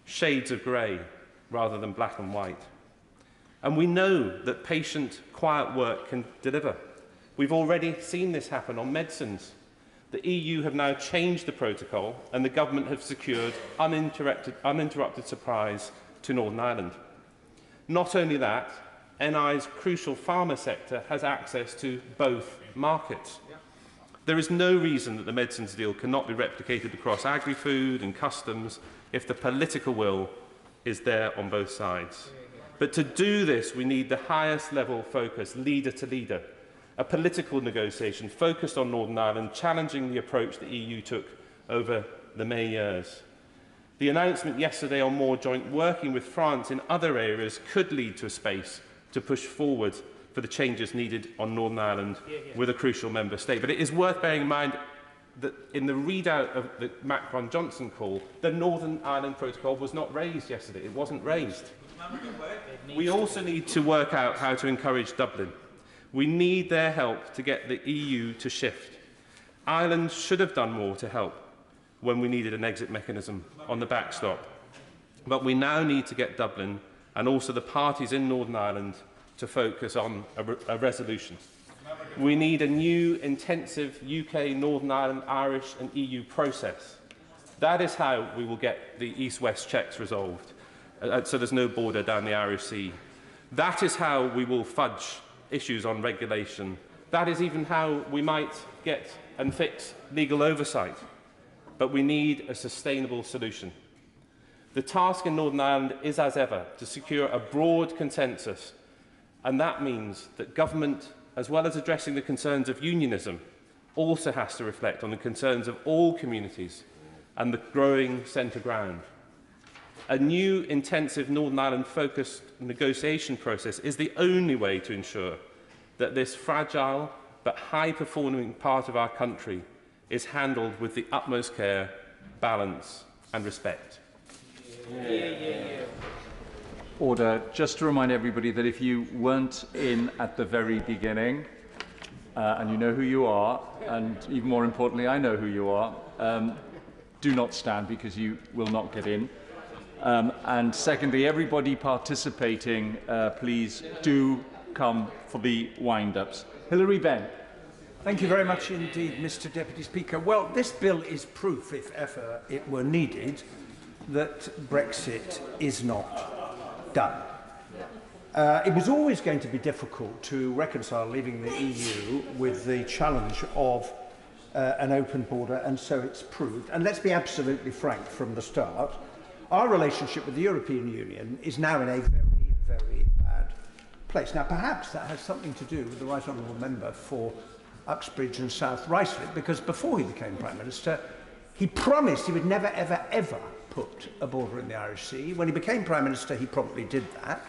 shades of grey rather than black and white. And we know that patient, quiet work can deliver. We've already seen this happen on medicines. The EU have now changed the protocol, and the government have secured uninterrupted supplies to Northern Ireland. Not only that, NI's crucial pharma sector has access to both markets. There is no reason that the medicines deal cannot be replicated across agri-food and customs if the political will is there on both sides. But to do this, we need the highest level focus, leader to leader, a political negotiation focused on Northern Ireland, challenging the approach the EU took over the May years. The announcement yesterday on more joint working with France in other areas could lead to a space to push forward for the changes needed on Northern Ireland with a crucial member state. But it is worth bearing in mind that in the readout of the Macron-Johnson call, the Northern Ireland Protocol was not raised yesterday. It wasn't raised. We also need to work out how to encourage Dublin. We need their help to get the EU to shift. Ireland should have done more to help when we needed an exit mechanism on the backstop. But we now need to get Dublin and also the parties in Northern Ireland to focus on a resolution. We need a new, intensive UK, Northern Ireland, Irish and EU process. That is how we will get the East-West checks resolved, so there's no border down the Irish Sea. That is how we will fudge issues on regulation. That is even how we might get and fix legal oversight. But we need a sustainable solution. The task in Northern Ireland is, as ever, to secure a broad consensus, and that means that government, as well as addressing the concerns of unionism, also has to reflect on the concerns of all communities and the growing centre ground. A new, intensive Northern Ireland-focused negotiation process is the only way to ensure that this fragile but high-performing part of our country is handled with the utmost care, balance and respect. Order. Just to remind everybody that if you weren't in at the very beginning, and you know who you are, and even more importantly, I know who you are, do not stand because you will not get in. And secondly, everybody participating, please do come for the wind-ups. Hilary Benn. Thank you very much indeed, Mr. Deputy Speaker. Well, this bill is proof, if ever it were needed, that Brexit is not done. It was always going to be difficult to reconcile leaving the EU with the challenge of an open border, and so it's proved. And let's be absolutely frank from the start, our relationship with the European Union is now in a very, very bad place. Now, perhaps that has something to do with the Right Honourable Member for Uxbridge and South Ruislip, because before he became Prime Minister, he promised he would never, ever, ever put a border in the Irish Sea. When he became Prime Minister, he promptly did that.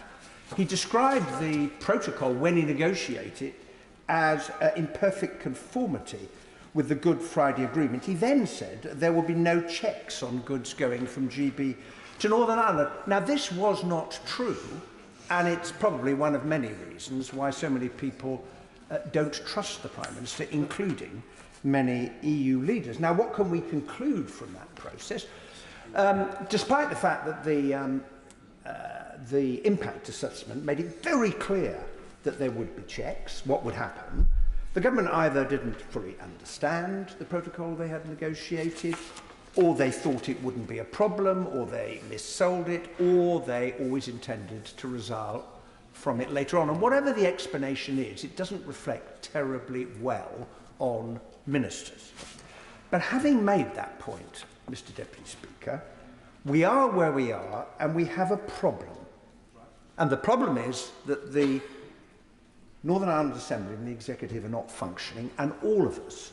He described the protocol, when he negotiated, as in perfect conformity with the Good Friday Agreement. He then said there will be no checks on goods going from GB to Northern Ireland. Now, this was not true, and it's probably one of many reasons why so many people don't trust the Prime Minister, including many EU leaders. Now, what can we conclude from that process? Despite the fact that the impact assessment made it very clear that there would be checks, what would happen, the government either didn't fully understand the protocol they had negotiated, or they thought it wouldn't be a problem, or they missold it, or they always intended to result from it later on. And whatever the explanation is, it doesn't reflect terribly well on ministers. But having made that point, Mr. Deputy Speaker, we are where we are, and we have a problem. And the problem is that the Northern Ireland Assembly and the Executive are not functioning, and all of us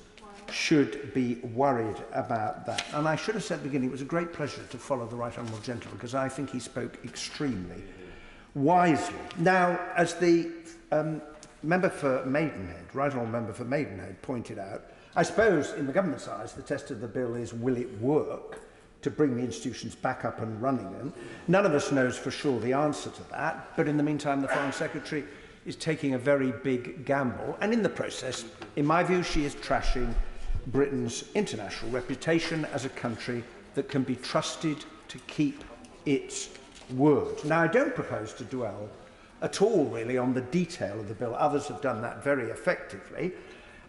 should be worried about that. And I should have said at the beginning, it was a great pleasure to follow the Right Honourable Gentleman, because I think he spoke extremely wisely. Now, as the member for Maidenhead, Right Honourable Member for Maidenhead, pointed out, I suppose in the government's eyes, the test of the bill is, will it work to bring the institutions back up and running them? None of us knows for sure the answer to that, but in the meantime, the Foreign Secretary is taking a very big gamble, and in the process, in my view, she is trashing Britain's international reputation as a country that can be trusted to keep its word. Now, I don't propose to dwell at all, really, on the detail of the bill. Others have done that very effectively,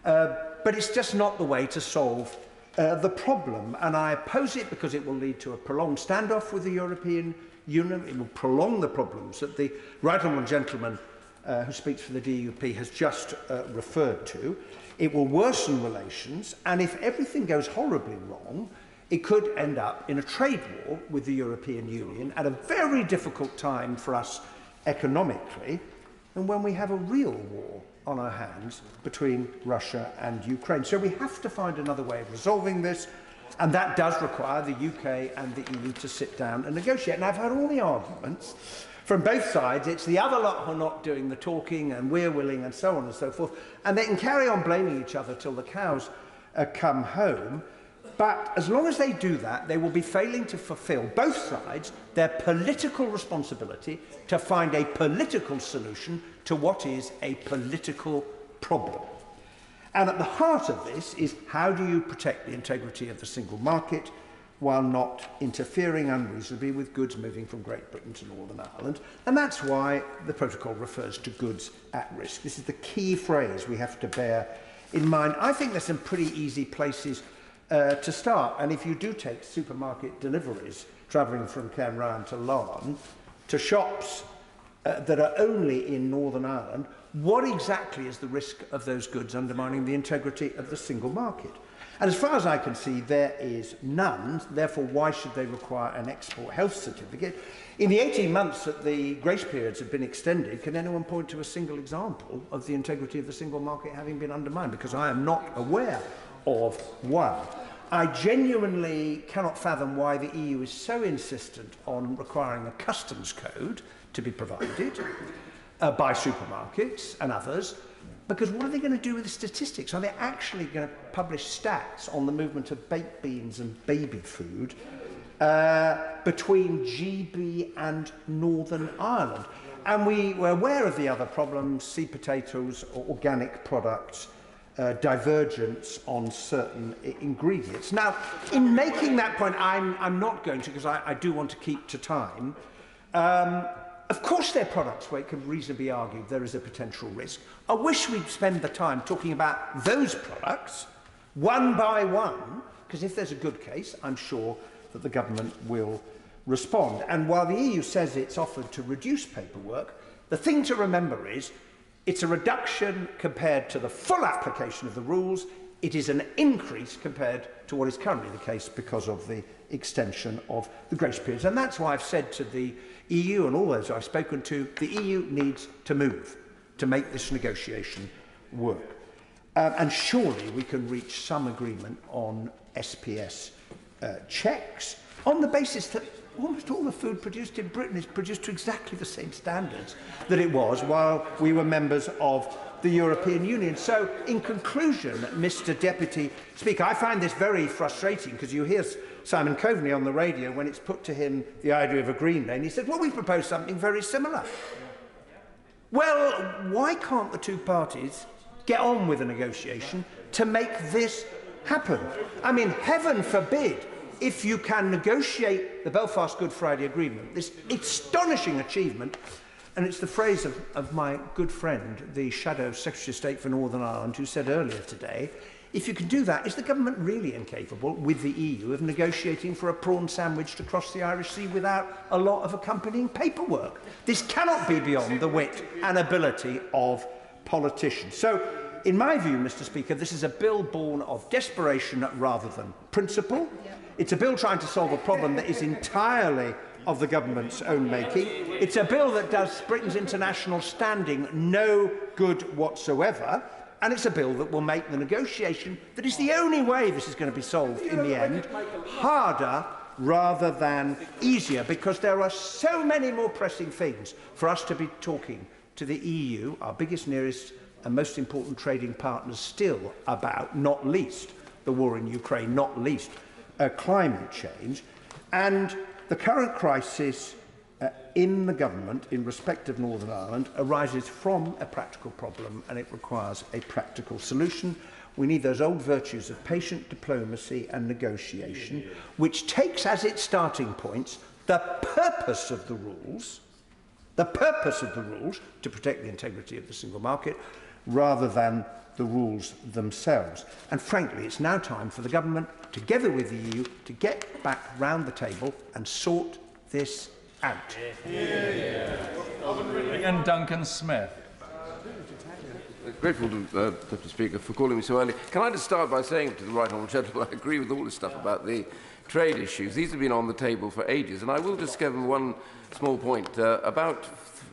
but it's just not the way to solve the problem, and I oppose it because it will lead to a prolonged standoff with the European Union. It will prolong the problems that the Right Honourable Gentleman who speaks for the DUP, has just referred to. It will worsen relations, and if everything goes horribly wrong, it could end up in a trade war with the European Union at a very difficult time for us economically, and when we have a real war on our hands between Russia and Ukraine. So we have to find another way of resolving this, and that does require the UK and the EU to sit down and negotiate. And I've heard all the arguments from both sides. It's the other lot who are not doing the talking, and we're willing, and so on and so forth. And they can carry on blaming each other till the cows come home. But as long as they do that, they will be failing to fulfil, both sides, their political responsibility to find a political solution to what is a political problem. And at the heart of this is, how do you protect the integrity of the single market while not interfering unreasonably with goods moving from Great Britain to Northern Ireland? And that's why the protocol refers to goods at risk. This is the key phrase we have to bear in mind. I think there's some pretty easy places to start. And if you do take supermarket deliveries travelling from Cairnryan to Larne to shops that are only in Northern Ireland, what exactly is the risk of those goods undermining the integrity of the single market? And as far as I can see, there is none. Therefore, why should they require an export health certificate? In the 18 months that the grace periods have been extended, can anyone point to a single example of the integrity of the single market having been undermined? Because I am not aware of one. I genuinely cannot fathom why the EU is so insistent on requiring a customs code to be provided by supermarkets and others, because what are they going to do with the statistics? Are they actually going to publish stats on the movement of baked beans and baby food between GB and Northern Ireland? And we were aware of the other problems: seed potatoes or organic products, divergence on certain ingredients. Now, in making that point, I'm not going to, because I do want to keep to time. Of course, there are products where it can reasonably be argued there is a potential risk. I wish we'd spend the time talking about those products one by one, because if there's a good case, I'm sure that the government will respond. And while the EU says it's offered to reduce paperwork, the thing to remember is it's a reduction compared to the full application of the rules. It is an increase compared to what is currently the case because of the extension of the grace periods. And that's why I've said to the EU and all those I've spoken to, the EU needs to move to make this negotiation work. And surely we can reach some agreement on SPS checks on the basis that almost all the food produced in Britain is produced to exactly the same standards that it was while we were members of the European Union. So, in conclusion, Mr. Deputy Speaker, I find this very frustrating, because you hear Simon Coveney on the radio when it's put to him the idea of a green lane. He said, well, we propose something very similar. Well, why can't the two parties get on with a negotiation to make this happen? I mean, heaven forbid, if you can negotiate the Belfast Good Friday Agreement, this astonishing achievement. And it's the phrase of my good friend, the Shadow Secretary of State for Northern Ireland, who said earlier today, if you can do that, is the government really incapable, with the EU, of negotiating for a prawn sandwich to cross the Irish Sea without a lot of accompanying paperwork? This cannot be beyond the wit and ability of politicians. So, in my view, Mr. Speaker, this is a bill born of desperation rather than principle. It's a bill trying to solve a problem that is entirely of the government's own making. It's a bill that does Britain's international standing no good whatsoever, and it's a bill that will make the negotiation, that is the only way this is going to be solved in the end, harder rather than easier, because there are so many more pressing things for us to be talking to the EU, our biggest, nearest and most important trading partners, still about, not least the war in Ukraine, not least climate change. And the current crisis in the government in respect of Northern Ireland arises from a practical problem, and it requires a practical solution. We need those old virtues of patient diplomacy and negotiation, which takes as its starting points the purpose of the rules to protect the integrity of the single market, rather than the rules themselves. And frankly, it's now time for the government, together with the EU, to get back round the table and sort this out. And Duncan Smith. Grateful to Deputy Speaker for calling me so early. Can I just start by saying to the right honourable gentleman, I agree with all this stuff about the trade issues. These have been on the table for ages, and I will just give him one small point about,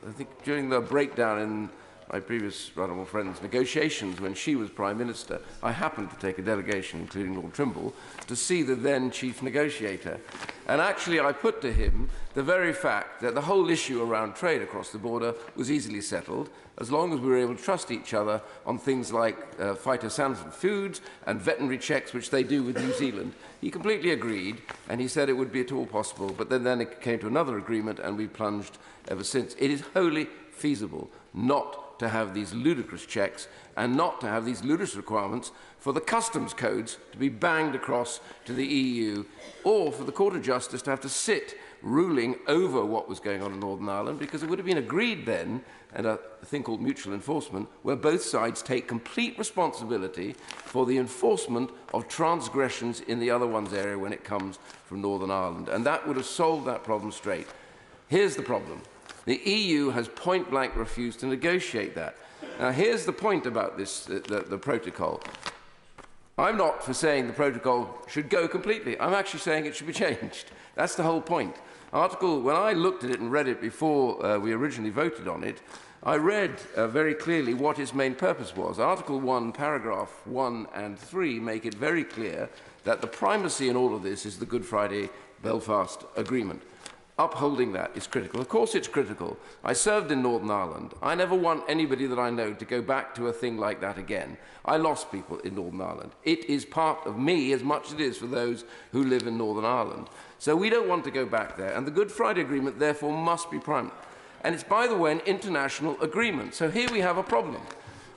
I think, during the breakdown in my previous right honourable friend's negotiations when she was Prime Minister, I happened to take a delegation, including Lord Trimble, to see the then chief negotiator. And actually I put to him the very fact that the whole issue around trade across the border was easily settled as long as we were able to trust each other on things like phytosanitary foods and veterinary checks, which they do with New Zealand. He completely agreed, and he said it would be at all possible, but then it came to another agreement, and we plunged ever since. It is wholly feasible not to have these ludicrous checks and not to have these ludicrous requirements for the customs codes to be banged across to the EU, or for the Court of Justice to have to sit ruling over what was going on in Northern Ireland, because it would have been agreed then, and a thing called mutual enforcement, where both sides take complete responsibility for the enforcement of transgressions in the other one's area when it comes from Northern Ireland. And that would have solved that problem straight. Here's the problem. The EU has point-blank refused to negotiate that. Now, here's the point about this, the protocol. I'm not for saying the protocol should go completely. I'm actually saying it should be changed. That's the whole point. When I looked at it and read it before we originally voted on it, I read very clearly what its main purpose was. Article 1, paragraph 1 and 3 make it very clear that the primacy in all of this is the Good Friday Belfast Agreement. Upholding that is critical. Of course it's critical. I served in Northern Ireland. I never want anybody that I know to go back to a thing like that again. I lost people in Northern Ireland. It is part of me as much as it is for those who live in Northern Ireland. So we don't want to go back there. And the Good Friday Agreement, therefore, must be primary. And it's, by the way, an international agreement. So here we have a problem.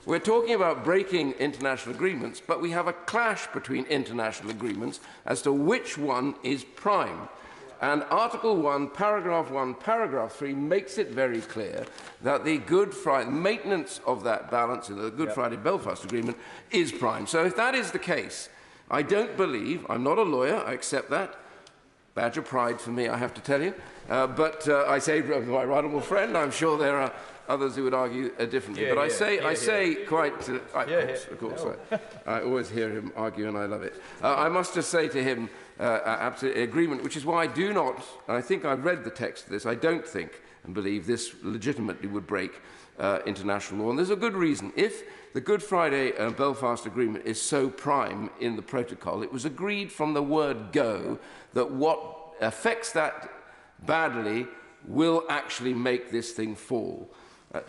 We're talking about breaking international agreements, but we have a clash between international agreements as to which one is prime. And Article 1, paragraph 3 makes it very clear that the Good Friday, maintenance of that balance in the Good Friday Belfast Agreement is prime. So if that is the case, I don't believe, I'm not a lawyer, I accept that, badge of pride for me, I have to tell you, but I say to my right honourable friend, I'm sure there are others who would argue differently. But I say quite, of course, I always hear him argue and I love it. I must just say to him, absolute agreement, which is why I do not, and I think I've read the text of this, I don't think and believe this legitimately would break international law. And there's a good reason. If the Good Friday Belfast Agreement is so prime in the protocol, it was agreed from the word go that what affects that badly will actually make this thing fall.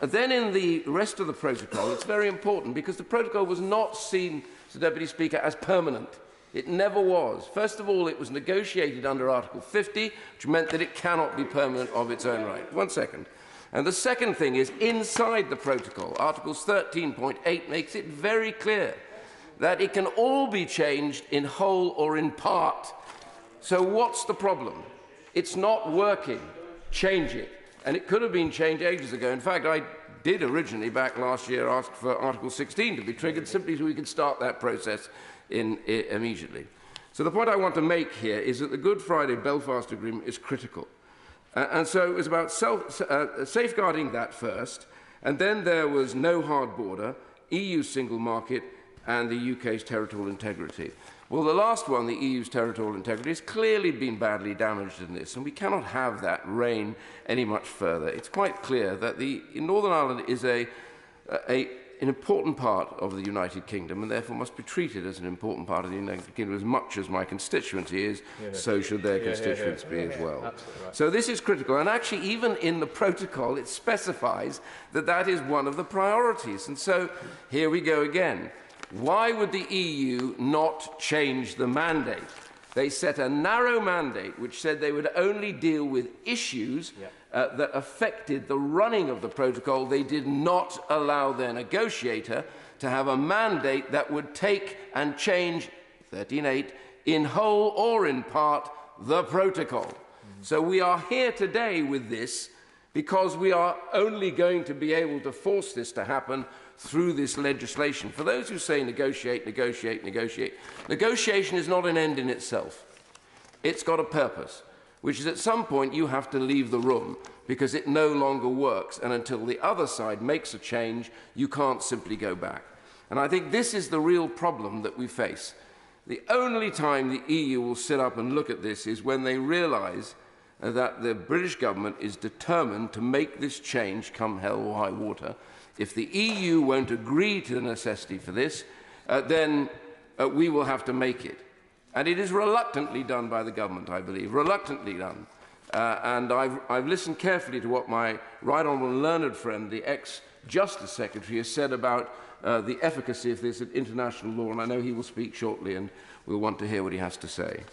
Then in the rest of the protocol, it's very important because the protocol was not seen, Mr. Deputy Speaker, as permanent. It never was. First of all, it was negotiated under Article 50, which meant that it cannot be permanent of its own right. One second. And the second thing is, inside the protocol, Articles 13.8 makes it very clear that it can all be changed in whole or in part. So what's the problem? It's not working. Change it. And it could have been changed ages ago. In fact, I did originally, back last year, ask for Article 16 to be triggered simply so we could start that process immediately. So the point I want to make here is that the Good Friday Belfast Agreement is critical. And so it was about safeguarding that first, and then there was no hard border, EU single market, and the UK's territorial integrity. Well, the last one, the EU's territorial integrity, has clearly been badly damaged in this, and we cannot have that reign any much further. It's quite clear that Northern Ireland is an important part of the United Kingdom, and therefore must be treated as an important part of the United Kingdom. As much as my constituency is, so should their constituents be as well. Right. So this is critical, and actually even in the protocol it specifies that that is one of the priorities. And so here we go again. Why would the EU not change the mandate? They set a narrow mandate which said they would only deal with issues that affected the running of the protocol. They did not allow their negotiator to have a mandate that would take and change 13.8 in whole or in part the protocol. So we are here today with this because we are only going to be able to force this to happen through this legislation. For those who say negotiate, negotiate, negotiate, negotiation is not an end in itself. It's got a purpose. which is at some point you have to leave the room because it no longer works, and until the other side makes a change, you can't simply go back. And I think this is the real problem that we face. The only time the EU will sit up and look at this is when they realise that the British government is determined to make this change come hell or high water. If the EU won't agree to the necessity for this, then we will have to make it. And it is reluctantly done by the government, I believe, reluctantly done. And I've listened carefully to what my right honourable and learned friend, the ex-Justice Secretary, has said about the efficacy of this in international law, and I know he will speak shortly and we'll want to hear what he has to say.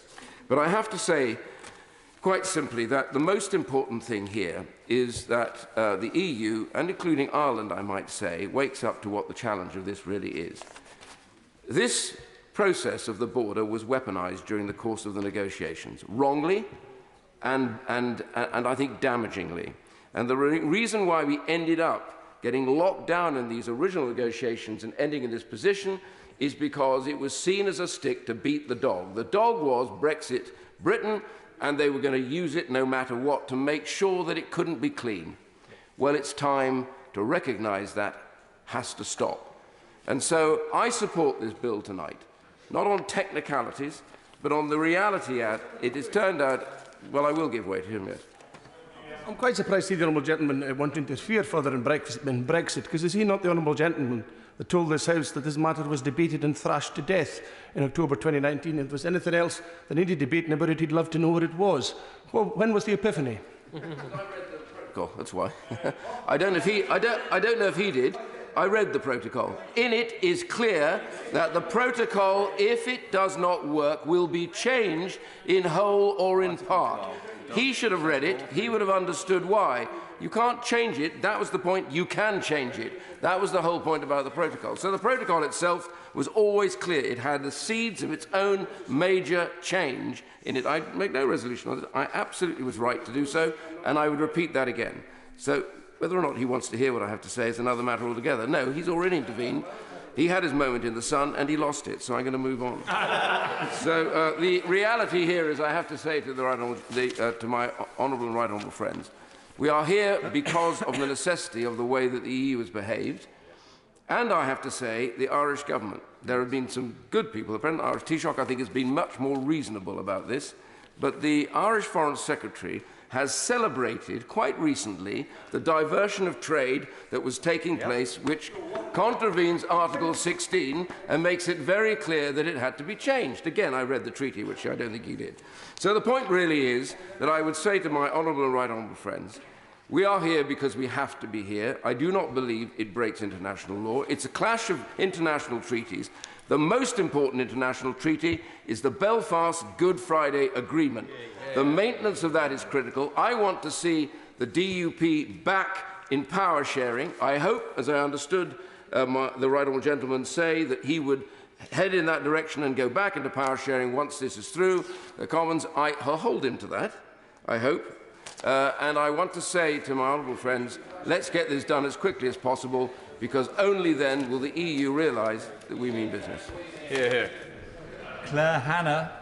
But I have to say, quite simply, that the most important thing here is that the EU, and including Ireland, I might say, wakes up to what the challenge of this really is. This process of the border was weaponised during the course of the negotiations, wrongly and I think damagingly. And the reason why we ended up getting locked down in these original negotiations and ending in this position is because it was seen as a stick to beat the dog. The dog was Brexit Britain, and they were going to use it no matter what to make sure that it couldn't be clean. Well, it's time to recognise that has to stop. And so I support this bill tonight, not on technicalities, but on the reality that it has turned out, well, I will give way to him, yes. I'm quite surprised to see the honourable gentleman want to interfere further in Brexit, because is he not the honourable gentleman that told this House that this matter was debated and thrashed to death in October 2019? If there was anything else that needed debating about it, he'd love to know what it was. Well, when was the epiphany? That's why. I don't know if he did. I read the protocol. In it is clear that the protocol, if it does not work, will be changed in whole or in part. He should have read it. He would have understood why. You can't change it. That was the point. You can change it. That was the whole point about the protocol. So the protocol itself was always clear. It had the seeds of its own major change in it. I make no resolution on it. I absolutely was right to do so, and I would repeat that again. So whether or not he wants to hear what I have to say is another matter altogether. No, he's already intervened. He had his moment in the sun, and he lost it, so I'm going to move on. So the reality here is, I have to say to my honourable and right honourable friends, we are here because of the necessity of the way that the EU has behaved, and I have to say, the Irish government. There have been some good people. The President of Irish Taoiseach, I think, has been much more reasonable about this, but the Irish Foreign Secretary has celebrated quite recently the diversion of trade that was taking place, which contravenes Article 16 and makes it very clear that it had to be changed. Again, I read the treaty, which I don't think he did. So the point really is that I would say to my honourable and right honourable friends, we are here because we have to be here. I do not believe it breaks international law. It's a clash of international treaties. The most important international treaty is the Belfast Good Friday Agreement. The maintenance of that is critical. I want to see the DUP back in power sharing. I hope, as I understood the right honourable gentleman say, that he would head in that direction and go back into power sharing once this is through. The Commons, I'll hold him to that, I hope. And I want to say to my honourable friends, let's get this done as quickly as possible, because only then will the EU realise that we mean business. Hear, hear. Claire Hanna.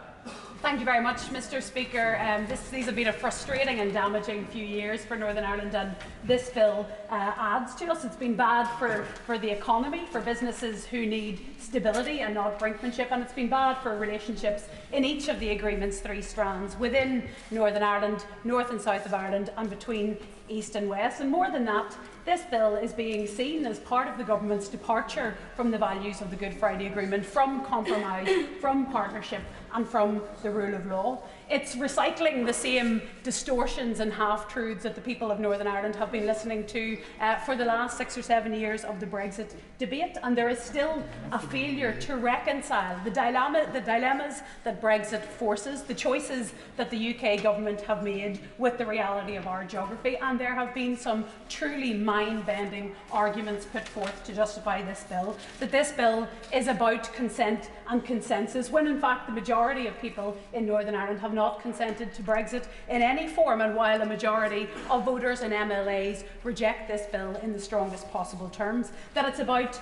Thank you very much, Mr. Speaker. These have been a frustrating and damaging few years for Northern Ireland, and this bill adds to us. It's been bad for the economy, for businesses who need stability and not brinkmanship, and it's been bad for relationships in each of the agreement's three strands within Northern Ireland, North and South of Ireland, and between East and West. And more than that, this bill is being seen as part of the government's departure from the values of the Good Friday Agreement, from compromise, from partnership and from the rule of law. It's recycling the same distortions and half-truths that the people of Northern Ireland have been listening to for the last 6 or 7 years of the Brexit debate, and there is still a failure to reconcile the dilemmas that Brexit forces, the choices that the UK government have made with the reality of our geography, and there have been some truly mind-bending arguments put forth to justify this bill, that this bill is about consent and consensus, when in fact the majority majority of people in Northern Ireland have not consented to Brexit in any form, and while a majority of voters and MLAs reject this bill in the strongest possible terms. That it's about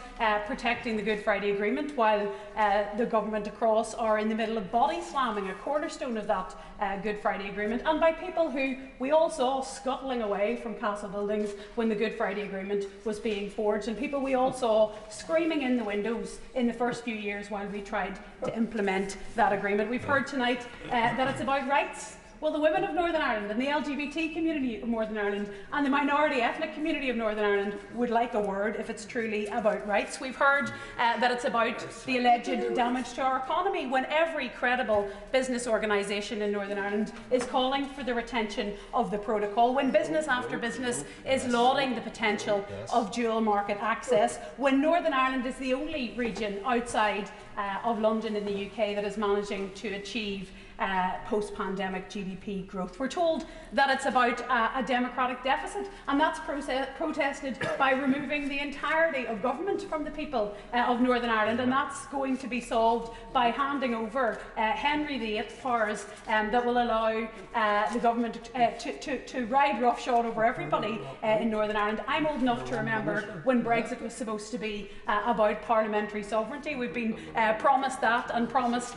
protecting the Good Friday Agreement, while the government across are in the middle of body slamming a cornerstone of that Good Friday Agreement, and by people who we all saw scuttling away from castle buildings when the Good Friday Agreement was being forged, and people we all saw screaming in the windows in the first few years while we tried to implement that agreement. We've heard tonight that it's about rights. Well, the women of Northern Ireland and the LGBT community of Northern Ireland and the minority ethnic community of Northern Ireland would like a word if it's truly about rights. We've heard that it's about the alleged damage to our economy, when every credible business organisation in Northern Ireland is calling for the retention of the protocol, when business after business is lauding the potential of dual market access, when Northern Ireland is the only region outside of London in the UK that is managing to achieve post-pandemic GDP growth. We're told that it's about a democratic deficit, and that's protested by removing the entirety of government from the people of Northern Ireland, and that's going to be solved by handing over Henry VIII powers that will allow the government to ride roughshod over everybody in Northern Ireland. I'm old enough to remember when Brexit was supposed to be about parliamentary sovereignty. We've been promised that and promised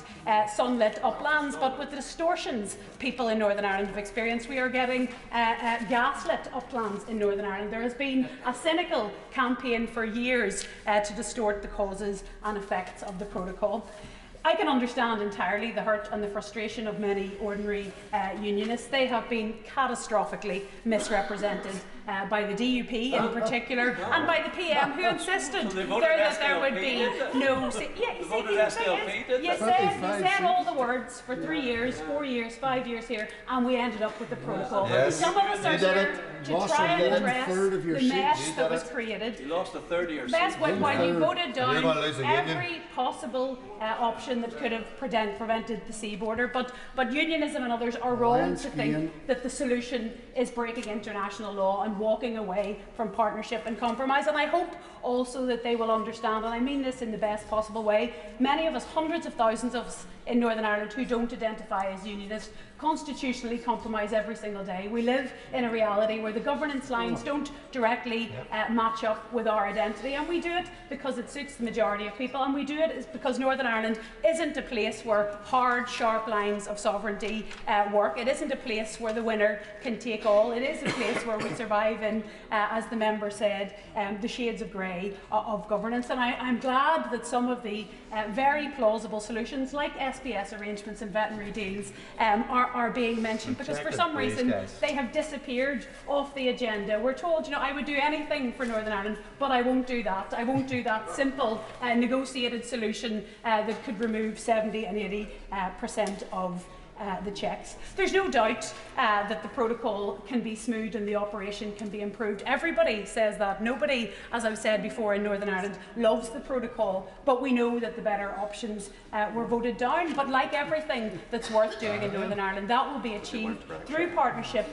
sunlit uplands, but with the distortions people in Northern Ireland have experienced, we are getting gaslit uplands in Northern Ireland. There has been a cynical campaign for years to distort the causes and effects of the protocol. I can understand entirely the hurt and the frustration of many ordinary unionists. They have been catastrophically misrepresented by the DUP in particular, and by the PM, who insisted that there would be no... You said all the words for 3 years, 4 years, 5 years here, and we ended up with the protocol. Yes. Some of us are here to try and address the mess that was created. You lost a third of your mess while you voted down every possible option that could have prevented the sea border. But unionism and others are wrong to think that the solution is breaking international law and walking away from partnership and compromise. And I hope also that they will understand, and I mean this in the best possible way, many of us, hundreds of thousands of us in Northern Ireland who don't identify as unionists, constitutionally compromise every single day. We live in a reality where the governance lines don't directly match up with our identity, and we do it because it suits the majority of people, and we do it because Northern Ireland isn't a place where hard, sharp lines of sovereignty work. It isn't a place where the winner can take all. It is a place where we survive in, as the member said, the shades of grey of governance. And I'm glad that some of the very plausible solutions, like SPS arrangements and veterinary deals, are being mentioned, because for some reason they have disappeared off the agenda. We're told, I would do anything for Northern Ireland, but I won't do that. I won't do that simple negotiated solution that could remove 70 and 80% of the checks. There's no doubt that the protocol can be smoothed and the operation can be improved. Everybody says that. Nobody, as I've said before, in Northern Ireland loves the protocol, but we know that the better options were voted down. But like everything that's worth doing in Northern Ireland, that will be achieved through partnership,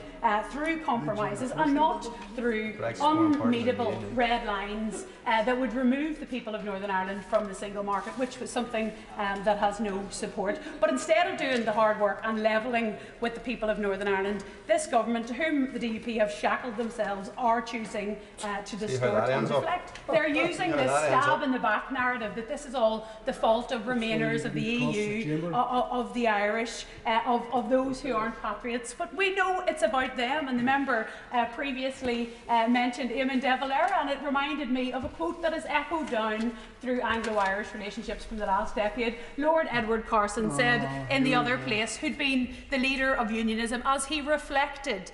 through compromises, and not through unmeetable red lines that would remove the people of Northern Ireland from the single market, which was something that has no support. But instead of doing the hard work and levelling with the people of Northern Ireland, this government, to whom the DUP have shackled themselves, are choosing to distort and deflect. They're using this stab in the back narrative that this is all the fault of Remainers, of the EU, of the Irish, of those who aren't patriots. But we know it's about them, and the member previously mentioned Eamon de Valera, and it reminded me of a quote that is echoed down through Anglo-Irish relationships from the last decade. Lord Edward Carson said in The Other Place, who'd been the leader of unionism, as he reflected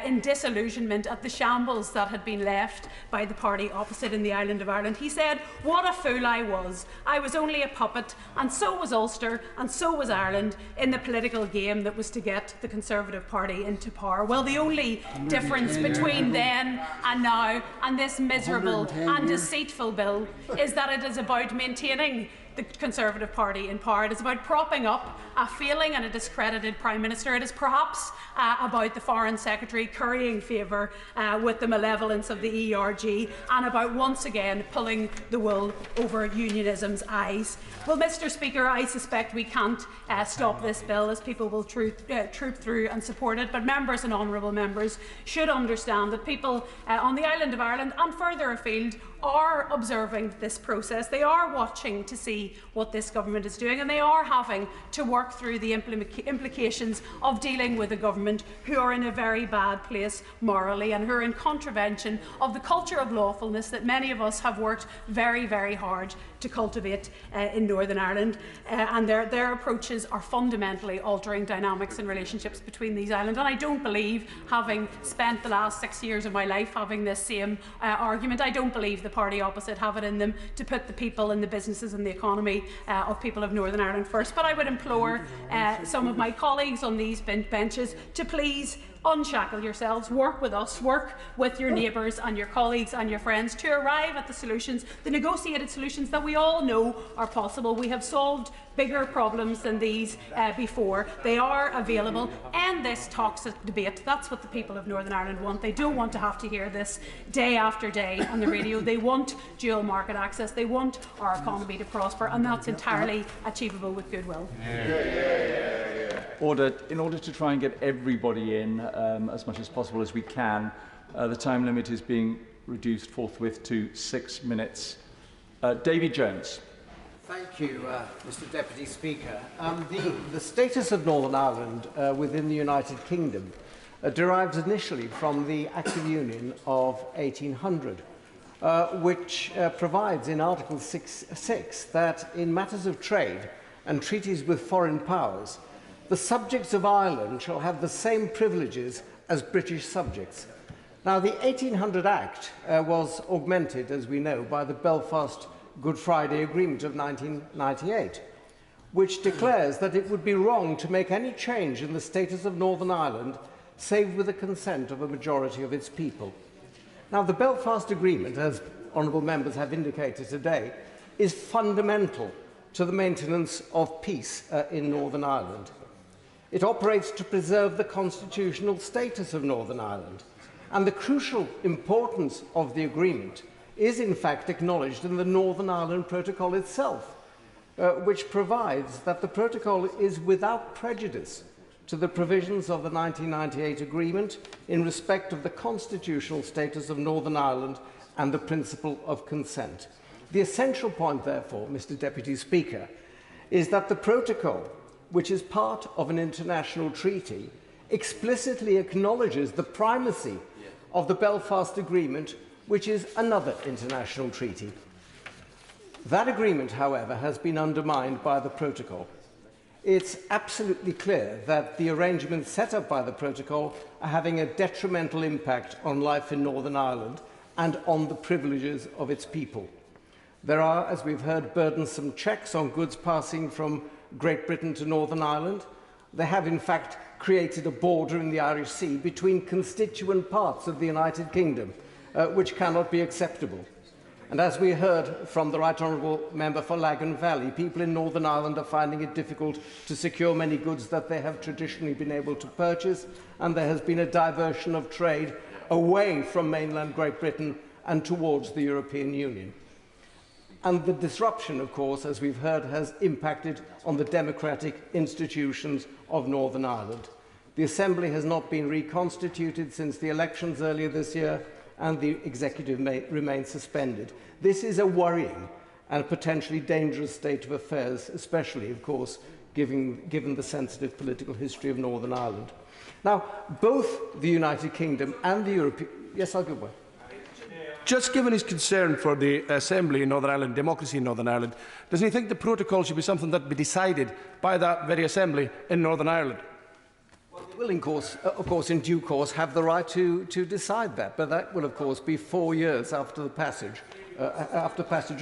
in disillusionment at the shambles that had been left by the party opposite in the island of Ireland, he said, "What a fool I was. I was only a puppet, and so was Ulster, and so was Ireland, in the political game that was to get the Conservative Party into power." Well, Well, the only difference between then and now and this miserable and deceitful bill is that it is about maintaining the Conservative Party in power. It is about propping up a failing and a discredited Prime Minister. It is perhaps about the Foreign Secretary currying favour with the malevolence of the ERG, and about once again pulling the wool over unionism's eyes. Well, Mr. Speaker, I suspect we can't stop this bill, as people will troop through and support it, but members and honourable members should understand that people on the island of Ireland and further afield are observing this process. They are watching to see what this government is doing, and they are having to work through the implications of dealing with a government who are in a very bad place morally and who are in contravention of the culture of lawfulness that many of us have worked very, very hard to cultivate in Northern Ireland. And their approaches are fundamentally altering dynamics and relationships between these islands. And I don't believe, having spent the last 6 years of my life having this same argument, I don't believe the party opposite have it in them to put the people and the businesses and the economy of people of Northern Ireland first. But I would implore some of my colleagues on these benches to please unshackle yourselves, work with us, work with your neighbours and your colleagues and your friends to arrive at the solutions, the negotiated solutions that we all know are possible. We have solved bigger problems than these before. They are available. End this toxic debate. That's what the people of Northern Ireland want. They don't want to have to hear this day after day on the radio. They want dual market access. They want our economy to prosper, and that's entirely achievable with goodwill. Order. In order to try and get everybody in as much as possible as we can, the time limit is being reduced forthwith to 6 minutes. David Jones. Thank you, Mr. Deputy Speaker. The status of Northern Ireland within the United Kingdom derives initially from the Act of Union of 1800, which provides in Article 6 that in matters of trade and treaties with foreign powers, the subjects of Ireland shall have the same privileges as British subjects. Now, the 1800 Act was augmented, as we know, by the Belfast Good Friday Agreement of 1998, which declares that it would be wrong to make any change in the status of Northern Ireland save with the consent of a majority of its people. Now, the Belfast Agreement, as honourable members have indicated today, is fundamental to the maintenance of peace in Northern Ireland. It operates to preserve the constitutional status of Northern Ireland, and the crucial importance of the agreement is in fact acknowledged in the Northern Ireland Protocol itself, which provides that the protocol is without prejudice to the provisions of the 1998 agreement in respect of the constitutional status of Northern Ireland and the principle of consent. The essential point, therefore, Mr. Deputy Speaker, is that the protocol, which is part of an international treaty, explicitly acknowledges the primacy of the Belfast Agreement, which is another international treaty. That agreement, however, has been undermined by the protocol. It's absolutely clear that the arrangements set up by the protocol are having a detrimental impact on life in Northern Ireland and on the privileges of its people. There are, as we've heard, burdensome checks on goods passing from Great Britain to Northern Ireland. They have, in fact, created a border in the Irish Sea between constituent parts of the United Kingdom, which cannot be acceptable. And as we heard from the Right Honourable Member for Lagan Valley, people in Northern Ireland are finding it difficult to secure many goods that they have traditionally been able to purchase, and there has been a diversion of trade away from mainland Great Britain and towards the European Union. And the disruption, of course, as we've heard, has impacted on the democratic institutions of Northern Ireland. The Assembly has not been reconstituted since the elections earlier this year, and the executive may remain suspended. This is a worrying and potentially dangerous state of affairs, especially, of course, given the sensitive political history of Northern Ireland. Now, both the United Kingdom and the European... Yes, I'll give way. Just given his concern for the Assembly in Northern Ireland, democracy in Northern Ireland, doesn't he think the protocol should be something that be decided by that very Assembly in Northern Ireland? Well, they will, of course, in due course, have the right to decide that, but that will, of course, be 4 years after the passage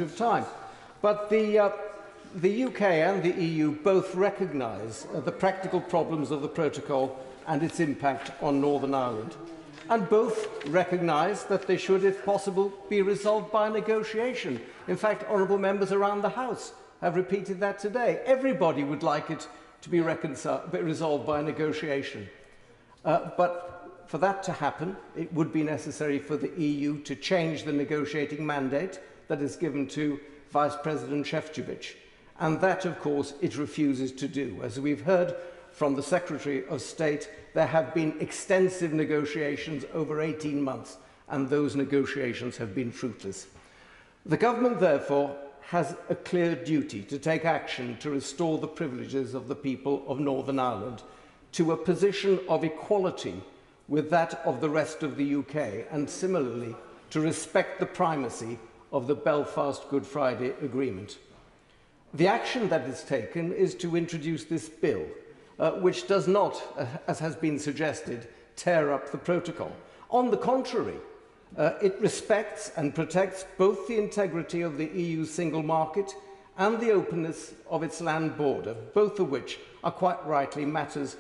of time. But the UK and the EU both recognise the practical problems of the protocol and its impact on Northern Ireland, and both recognise that they should, if possible, be resolved by negotiation. In fact, honourable members around the House have repeated that today. Everybody would like it to be resolved by negotiation. But for that to happen, it would be necessary for the EU to change the negotiating mandate that is given to Vice President Šefčovič. And that, of course, it refuses to do. As we've heard from the Secretary of State, there have been extensive negotiations over 18 months, and those negotiations have been fruitless. The government, therefore, has a clear duty to take action to restore the privileges of the people of Northern Ireland to a position of equality with that of the rest of the UK, and similarly to respect the primacy of the Belfast Good Friday Agreement. The action that is taken is to introduce this bill, which does not, as has been suggested, tear up the protocol. On the contrary, it respects and protects both the integrity of the EU single market and the openness of its land border, both of which are quite rightly matters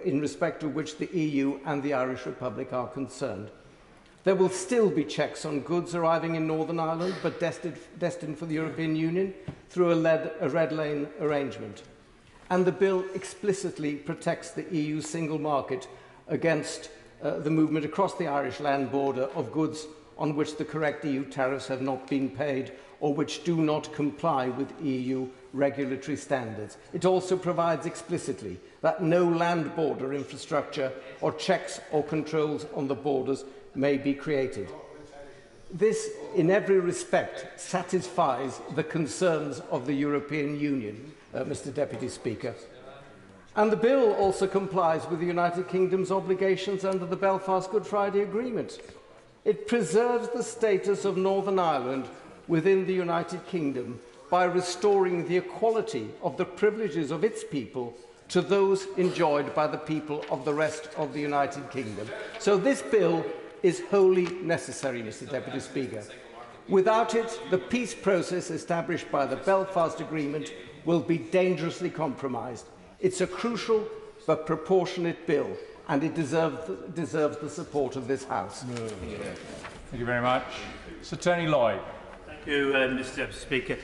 in respect of which the EU and the Irish Republic are concerned. There will still be checks on goods arriving in Northern Ireland, but destined for the European Union through a red lane arrangement. And the bill explicitly protects the EU single market against the movement across the Irish land border of goods on which the correct EU tariffs have not been paid or which do not comply with EU regulatory standards. It also provides explicitly that no land border infrastructure or checks or controls on the borders may be created. This, in every respect, satisfies the concerns of the European Union, Mr. Deputy Speaker. And the bill also complies with the United Kingdom's obligations under the Belfast Good Friday Agreement. It preserves the status of Northern Ireland within the United Kingdom by restoring the equality of the privileges of its people to those enjoyed by the people of the rest of the United Kingdom. So this bill is wholly necessary, Mr. Deputy Speaker. Without it, the peace process established by the Belfast Agreement will be dangerously compromised. It's a crucial but proportionate bill, and it deserves the support of this House. Thank you very much. Sir Tony Lloyd. Thank you, Mr. Deputy Speaker.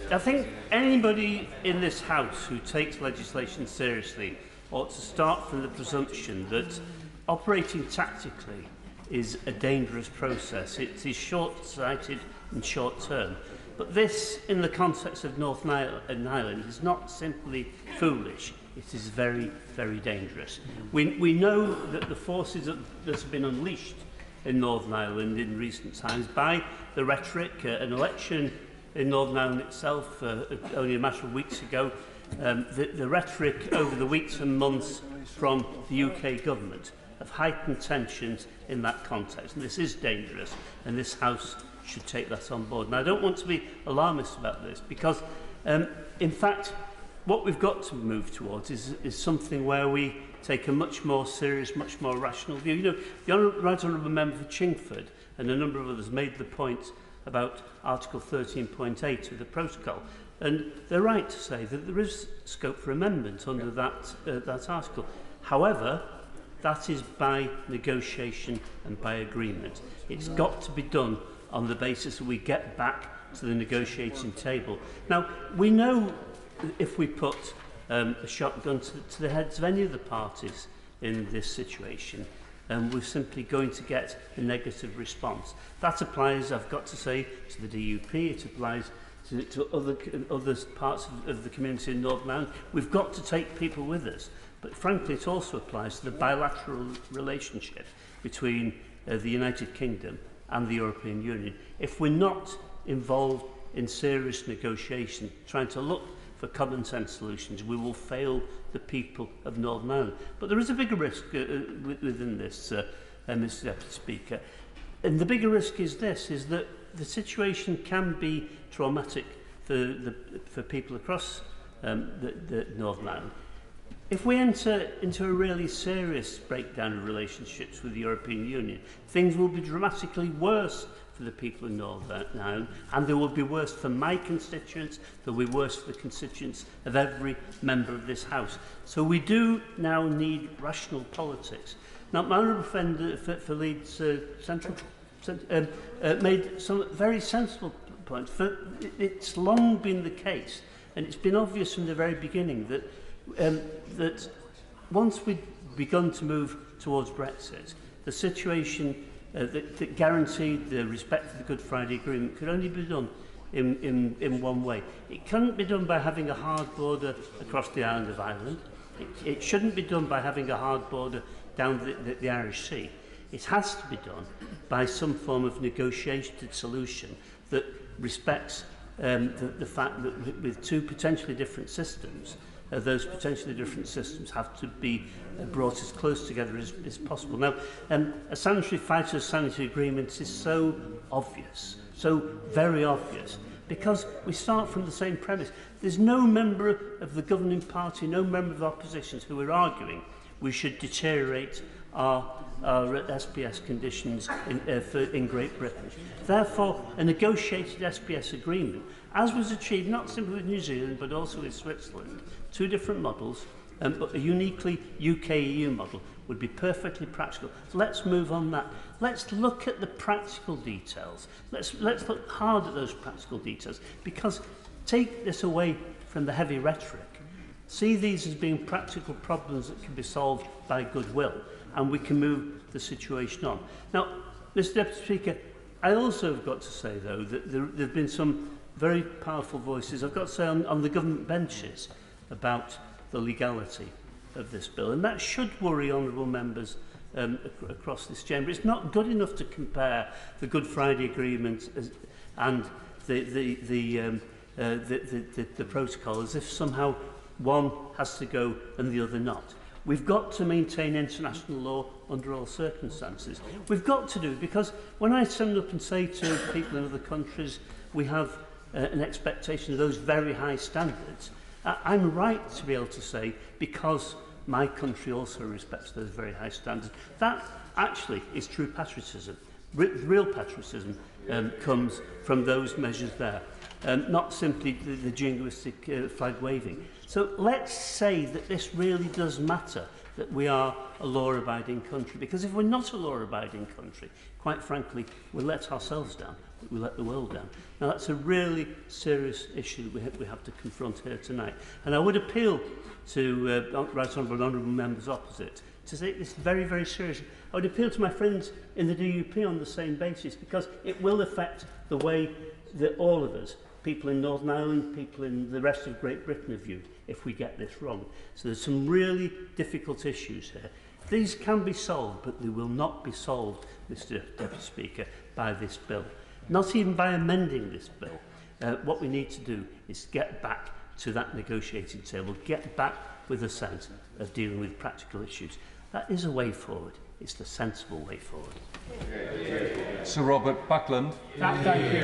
I think anybody in this House who takes legislation seriously ought to start from the presumption that operating tactically is a dangerous process. It is short-sighted and short-term. But this, in the context of Northern Ireland, is not simply foolish. It is very, very dangerous. We know that the forces that have been unleashed in Northern Ireland in recent times by the rhetoric, an election in Northern Ireland itself only a matter of weeks ago, the rhetoric over the weeks and months from the UK government of heightened tensions in that context. And this is dangerous, and this House should take that on board. And I don't want to be alarmist about this, because, in fact, what we've got to move towards is something where we take a much more serious, much more rational view. You know, the Right Honourable Member for Chingford and a number of others made the point about Article 13.8 of the protocol. And they're right to say that there is scope for amendment under that article. However, that is by negotiation and by agreement. It's got to be done on the basis that we get back to the negotiating table. Now, we know if we put a shotgun to the heads of any of the parties in this situation, we're simply going to get a negative response. That applies, I've got to say, to the DUP, it applies to other parts of the community in Northern Ireland. We've got to take people with us. But frankly, it also applies to the bilateral relationship between the United Kingdom and the European Union. If we're not involved in serious negotiation, trying to look for common sense solutions, we will fail the people of Northern Ireland. But there is a bigger risk within this, Mr. Deputy Speaker. And the bigger risk is this, is that the situation can be traumatic for people across the Northern Ireland. If we enter into a really serious breakdown of relationships with the European Union, things will be dramatically worse for for the people in Northern Ireland, and they will be worse for my constituents, they will be worse for the constituents of every member of this House. So we do now need rational politics. Now, my honourable friend for Leeds Central made some very sensible points. It's long been the case, and it's been obvious from the very beginning that once we'd begun to move towards Brexit, the situation that guaranteed the respect for the Good Friday Agreement could only be done in one way. It couldn't be done by having a hard border across the island of Ireland. It shouldn't be done by having a hard border down the Irish Sea. It has to be done by some form of negotiated solution that respects the fact that with two potentially different systems, those potentially different systems have to be brought as close together as possible. Now, a fighters' sanitary agreement is so obvious, so very obvious, because we start from the same premise. There's no member of the governing party, no member of the opposition who are arguing we should deteriorate our SPS conditions in Great Britain. Therefore, a negotiated SPS agreement, as was achieved not simply with New Zealand but also with Switzerland, two different models, but a uniquely UK-EU model would be perfectly practical. So let's move on that. Let's look at the practical details. Let's look hard at those practical details, because take this away from the heavy rhetoric. See these as being practical problems that can be solved by goodwill, and we can move the situation on. Now, Mr Deputy Speaker, I also have got to say, though, that there have been some very powerful voices, I've got to say, on the government benches about the legality of this bill, and that should worry honourable members across this chamber. It's not good enough to compare the Good Friday Agreement and the protocol as if somehow one has to go and the other not. We've got to maintain international law under all circumstances. We've got to do it, because when I stand up and say to people in other countries we have an expectation of those very high standards, I'm right to be able to say, because my country also respects those very high standards. That actually is true patriotism. Real patriotism comes from those measures there, not simply the jingoistic flag waving. So let's say that this really does matter, that we are a law-abiding country, because if we're not a law-abiding country, quite frankly, we'll let ourselves down, but we'll let the world down. Now, that's a really serious issue that we have to confront here tonight. And I would appeal to Right Honourable members opposite to take this very, very seriously. I would appeal to my friends in the DUP on the same basis, because it will affect the way that all of us, people in Northern Ireland, people in the rest of Great Britain, are viewed if we get this wrong. So there's some really difficult issues here. These can be solved, but they will not be solved, Mr Deputy Speaker, by this bill. Not even by amending this bill. What we need to do is get back to that negotiating table, get back with a sense of dealing with practical issues. That is a way forward. It's the sensible way forward. Sir Robert Buckland. Thank you,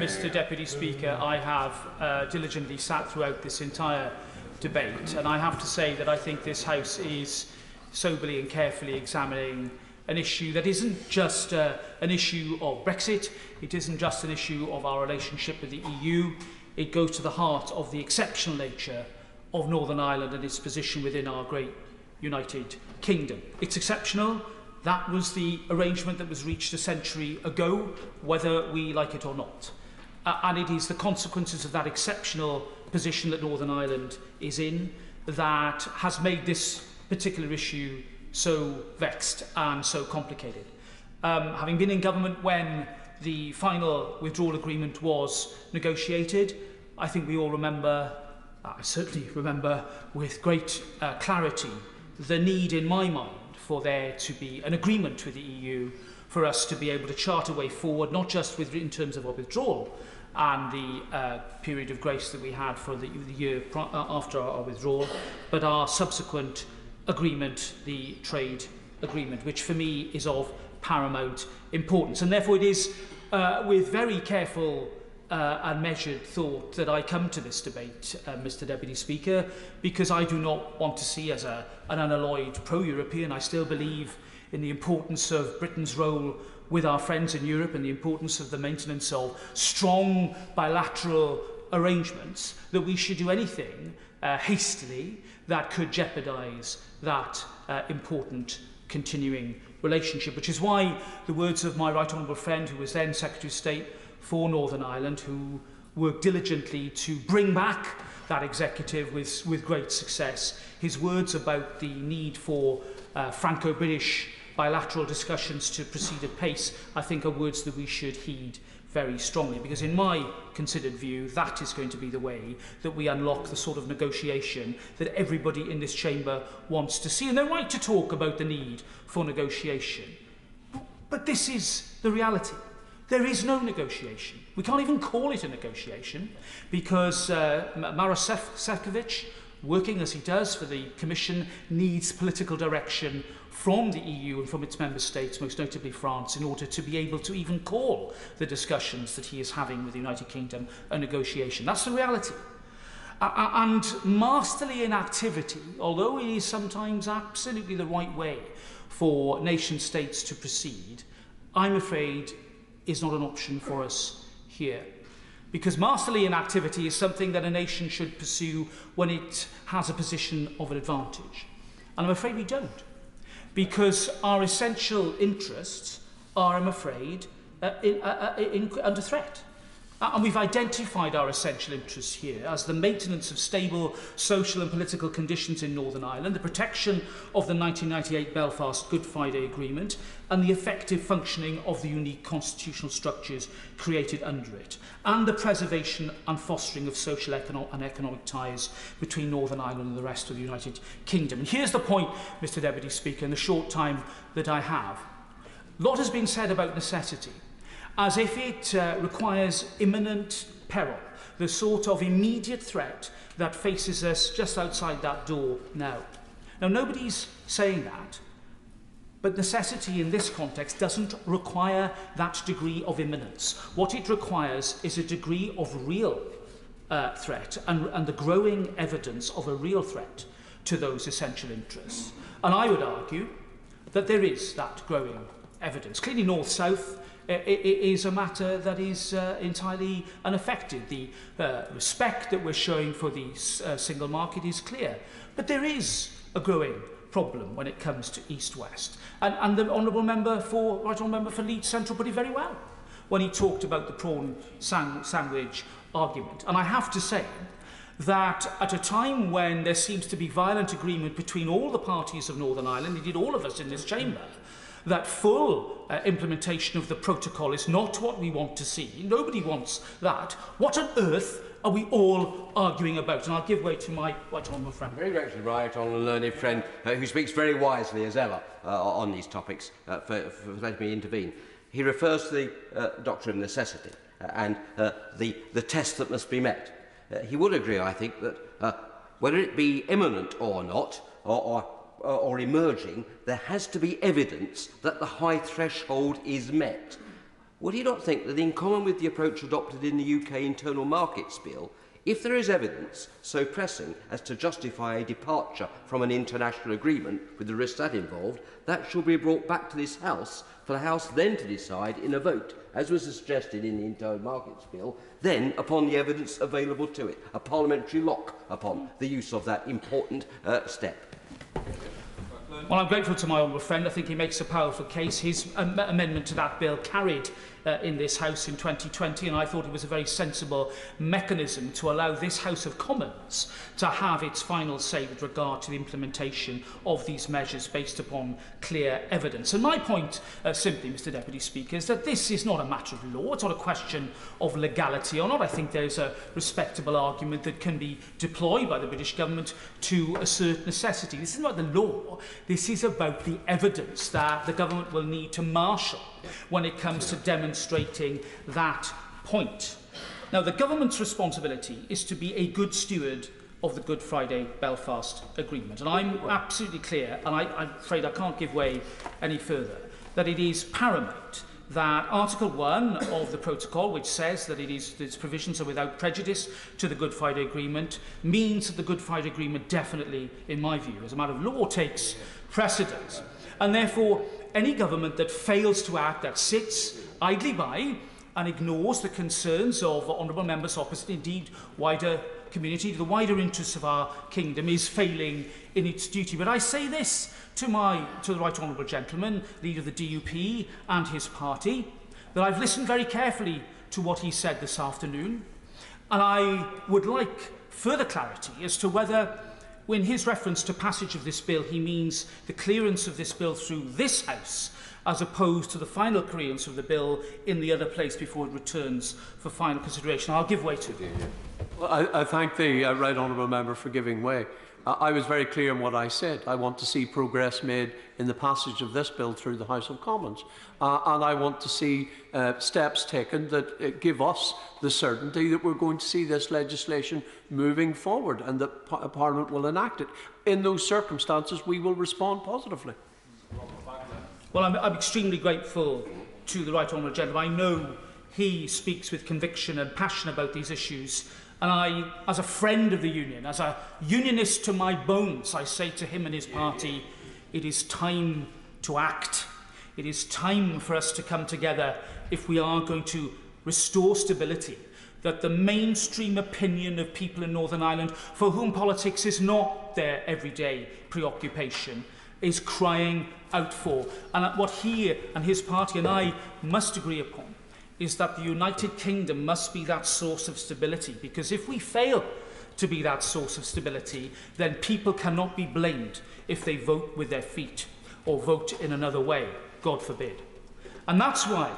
Mr Deputy Speaker. I have diligently sat throughout this entire debate, and I have to say that I think this House is soberly and carefully examining an issue that isn't just an issue of Brexit, it isn't just an issue of our relationship with the EU, it goes to the heart of the exceptional nature of Northern Ireland and its position within our great United Kingdom. It's exceptional. That was the arrangement that was reached a century ago, whether we like it or not. And it is the consequences of that exceptional position that Northern Ireland is in that has made this particular issue so vexed and so complicated. Having been in government when the final withdrawal agreement was negotiated, I think we all remember, I certainly remember with great clarity, the need in my mind for there to be an agreement with the EU for us to be able to chart a way forward, not just in terms of our withdrawal and the period of grace that we had for the year after our withdrawal, but our subsequent agreement, the trade agreement, which for me is of paramount importance. And therefore it is with very careful and measured thought that I come to this debate, Mr Deputy Speaker, because I do not want to see as an unalloyed pro-European. I still believe in the importance of Britain's role with our friends in Europe and the importance of the maintenance of strong bilateral arrangements, that we should do anything hastily that could jeopardise that important continuing relationship, which is why the words of my right honourable friend, who was then Secretary of State for Northern Ireland, who worked diligently to bring back that executive with great success, his words about the need for Franco-British bilateral discussions to proceed at pace, I think are words that we should heed very strongly, because in my considered view, that is going to be the way that we unlock the sort of negotiation that everybody in this chamber wants to see. And they're right to talk about the need for negotiation. But this is the reality. There is no negotiation. We can't even call it a negotiation, because Maros Sefcovic, working as he does for the Commission, needs political direction from the EU and from its member states, most notably France, in order to be able to even call the discussions that he is having with the United Kingdom a negotiation. That's the reality. And masterly inactivity, although it is sometimes absolutely the right way for nation states to proceed, I'm afraid is not an option for us here. Because masterly inactivity is something that a nation should pursue when it has a position of an advantage. And I'm afraid we don't. Because our essential interests are, I'm afraid, under threat. And we've identified our essential interests here as the maintenance of stable social and political conditions in Northern Ireland, the protection of the 1998 Belfast Good Friday Agreement, and the effective functioning of the unique constitutional structures created under it, and the preservation and fostering of social and economic ties between Northern Ireland and the rest of the United Kingdom. And here's the point, Mr Deputy Speaker, in the short time that I have. A lot has been said about necessity, as if it requires imminent peril, the sort of immediate threat that faces us just outside that door now. Now, nobody's saying that, but necessity in this context doesn't require that degree of imminence. What it requires is a degree of real threat and the growing evidence of a real threat to those essential interests. And I would argue that there is that growing evidence. Clearly, North-South is a matter that is entirely unaffected. The respect that we're showing for the single market is clear. But there is a growing problem when it comes to East-West. And the Right Honourable Member for Leeds Central put it very well when he talked about the prawn sandwich argument. And I have to say that at a time when there seems to be violent agreement between all the parties of Northern Ireland, indeed all of us in this chamber, that full implementation of the protocol is not what we want to see. Nobody wants that. What on earth are we all arguing about? And I'll give way to my right honourable friend. Very actually right honourable learned friend who speaks very wisely as ever on these topics for letting me intervene. He refers to the doctrine of necessity and the test that must be met. He would agree, I think, that whether it be imminent or not, or emerging, there has to be evidence that the high threshold is met. Would he not think that, in common with the approach adopted in the UK Internal Markets Bill, if there is evidence so pressing as to justify a departure from an international agreement with the risks that involved, that should be brought back to this House for the House then to decide in a vote, as was suggested in the Internal Markets Bill, then upon the evidence available to it, a parliamentary lock upon the use of that important step. Well, I'm grateful to my honourable friend. I think he makes a powerful case. His amendment to that bill carried in this House in 2020, and I thought it was a very sensible mechanism to allow this House of Commons to have its final say with regard to the implementation of these measures based upon clear evidence. And my point, simply, Mr Deputy Speaker, is that this is not a matter of law. It's not a question of legality or not. I think there's a respectable argument that can be deployed by the British government to assert necessity. This isn't about the law. This is about the evidence that the government will need to marshal when it comes to demonstrating that point. Now, the government's responsibility is to be a good steward of the Good Friday Belfast Agreement. And I'm absolutely clear, and I'm afraid I can't give way any further, that it is paramount that Article 1 of the protocol, which says that its provisions are without prejudice to the Good Friday Agreement, means that the Good Friday Agreement definitely, in my view, as a matter of law, takes precedence. And therefore, any government that fails to act, that sits idly by and ignores the concerns of honourable members opposite, indeed wider community, the wider interests of our kingdom, is failing in its duty. But I say this to the right honourable gentleman, leader of the DUP and his party, that I've listened very carefully to what he said this afternoon, and I would like further clarity as to whether, in his reference to passage of this bill, he means the clearance of this bill through this House, as opposed to the final clearance of the bill in the other place before it returns for final consideration. I'll give way to you. Well, I thank the right honourable member for giving way. I was very clear in what I said. I want to see progress made in the passage of this bill through the House of Commons. And I want to see steps taken that give us the certainty that we're going to see this legislation moving forward and that Parliament will enact it. In those circumstances, we will respond positively. Well, I'm extremely grateful to the right honourable gentleman. I know he speaks with conviction and passion about these issues. And I, as a friend of the union, as a unionist to my bones, I say to him and his party, it is time to act. It is time for us to come together if we are going to restore stability, that the mainstream opinion of people in Northern Ireland, for whom politics is not their everyday preoccupation, is crying out for. And what he and his party and I must agree upon is that the United Kingdom must be that source of stability, because if we fail to be that source of stability, then people cannot be blamed if they vote with their feet or vote in another way, God forbid. And that's why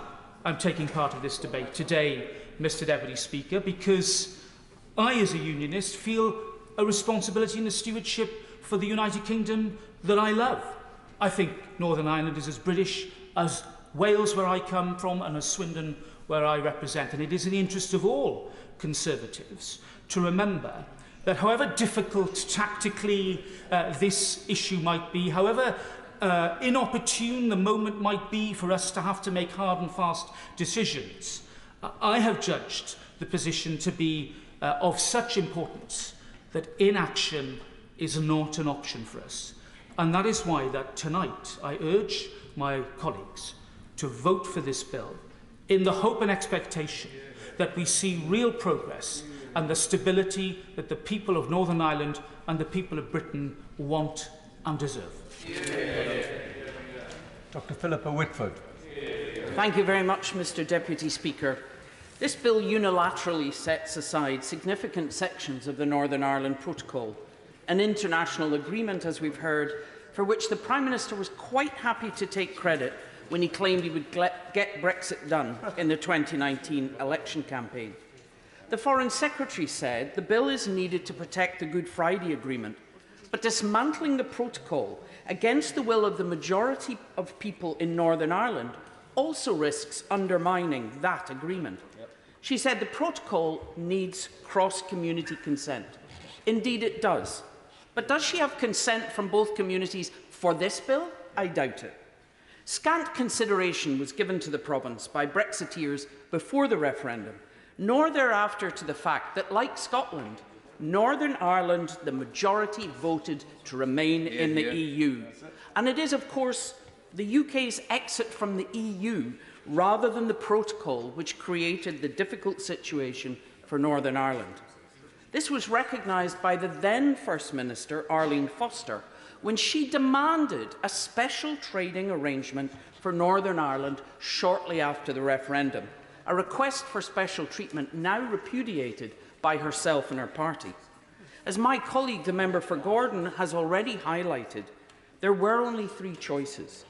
I'm taking part in this debate today, Mr. Deputy Speaker, because I, as a unionist, feel a responsibility and a stewardship for the United Kingdom that I love. I think Northern Ireland is as British as Wales, where I come from, and as Swindon, where I represent. And it is in the interest of all Conservatives to remember that however difficult tactically this issue might be, however inopportune the moment might be for us to have to make hard and fast decisions, I have judged the position to be of such importance that inaction is not an option for us. And that is why that tonight I urge my colleagues to vote for this bill in the hope and expectation that we see real progress and the stability that the people of Northern Ireland and the people of Britain want and deserve. Dr. Philippa Whitford. Thank you very much, Mr. Deputy Speaker. This bill unilaterally sets aside significant sections of the Northern Ireland Protocol, an international agreement, as we've heard, for which the Prime Minister was quite happy to take credit when he claimed he would get Brexit done in the 2019 election campaign. The Foreign Secretary said the bill is needed to protect the Good Friday Agreement, but dismantling the protocol against the will of the majority of people in Northern Ireland also risks undermining that agreement. She said the protocol needs cross-community consent. Indeed it does. But does she have consent from both communities for this bill? I doubt it. Scant consideration was given to the province by Brexiteers before the referendum, nor thereafter to the fact that, like Scotland, Northern Ireland, the majority voted to remain in the EU. And it is, of course, the UK's exit from the EU rather than the protocol which created the difficult situation for Northern Ireland. This was recognised by the then First Minister, Arlene Foster, when she demanded a special trading arrangement for Northern Ireland shortly after the referendum, a request for special treatment now repudiated by herself and her party. As my colleague, the member for Gordon, has already highlighted, there were only three choices: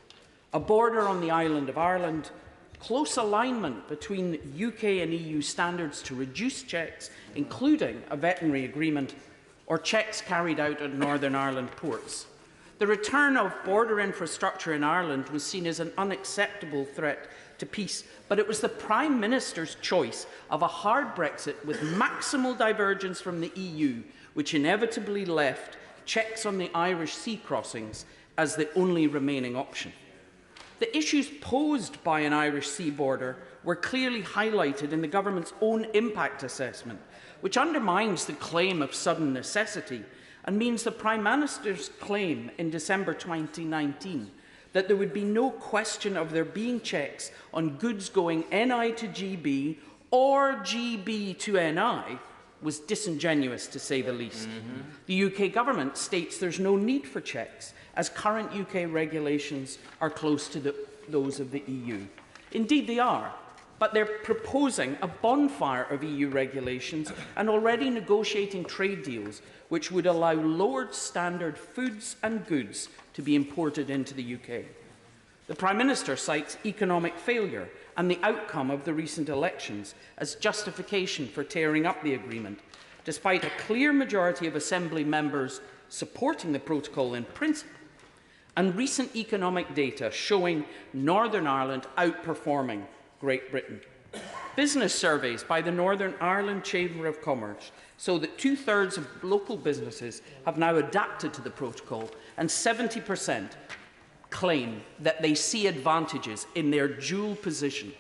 a border on the island of Ireland, close alignment between UK and EU standards to reduce checks, including a veterinary agreement, or checks carried out at Northern Ireland ports. The return of border infrastructure in Ireland was seen as an unacceptable threat to peace, but it was the Prime Minister's choice of a hard Brexit with maximal divergence from the EU, which inevitably left checks on the Irish sea crossings as the only remaining option. The issues posed by an Irish sea border were clearly highlighted in the government's own impact assessment, which undermines the claim of sudden necessity and means the Prime Minister's claim in December 2019 that there would be no question of there being checks on goods going NI to GB or GB to NI was disingenuous, to say the least. The UK government states there's no need for checks, as current UK regulations are close to those of the EU. Indeed, they are, but they're proposing a bonfire of EU regulations and already negotiating trade deals which would allow lowered standard foods and goods to be imported into the UK. The Prime Minister cites economic failure and the outcome of the recent elections as justification for tearing up the agreement, despite a clear majority of Assembly members supporting the protocol in principle, and recent economic data showing Northern Ireland outperforming Great Britain. Business surveys by the Northern Ireland Chamber of Commerce show that 2/3 of local businesses have now adapted to the protocol, and 70% claim that they see advantages in their dual position,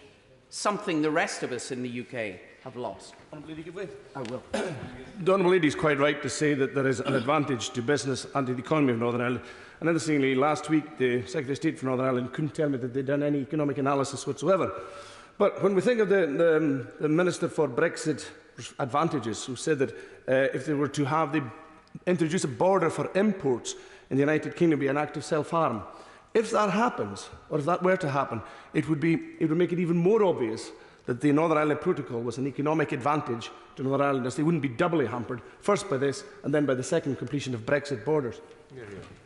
something the rest of us in the UK have lost. I will. The Honourable Lady is quite right to say that there is an advantage to business and to the economy of Northern Ireland. And interestingly, last week the Secretary of State for Northern Ireland couldn't tell me that they'd done any economic analysis whatsoever. But when we think of the Minister for Brexit advantages, who said that if they were to introduce a border for imports in the United Kingdom, be an act of self-harm. If that happens, or if that were to happen, it would make it even more obvious that the Northern Ireland Protocol was an economic advantage to Northern Ireland, as they wouldn't be doubly hampered, first by this and then by the second completion of Brexit borders.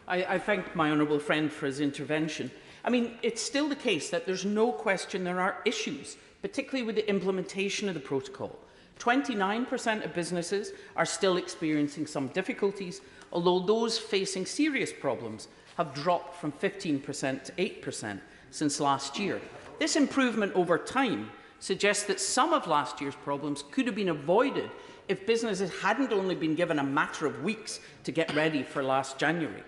I thank my honourable friend for his intervention. I mean, it's still the case that there's no question there are issues, particularly with the implementation of the protocol. 29% of businesses are still experiencing some difficulties, although those facing serious problems have dropped from 15% to 8% since last year. This improvement over time suggests that some of last year's problems could have been avoided if businesses hadn't only been given a matter of weeks to get ready for last January.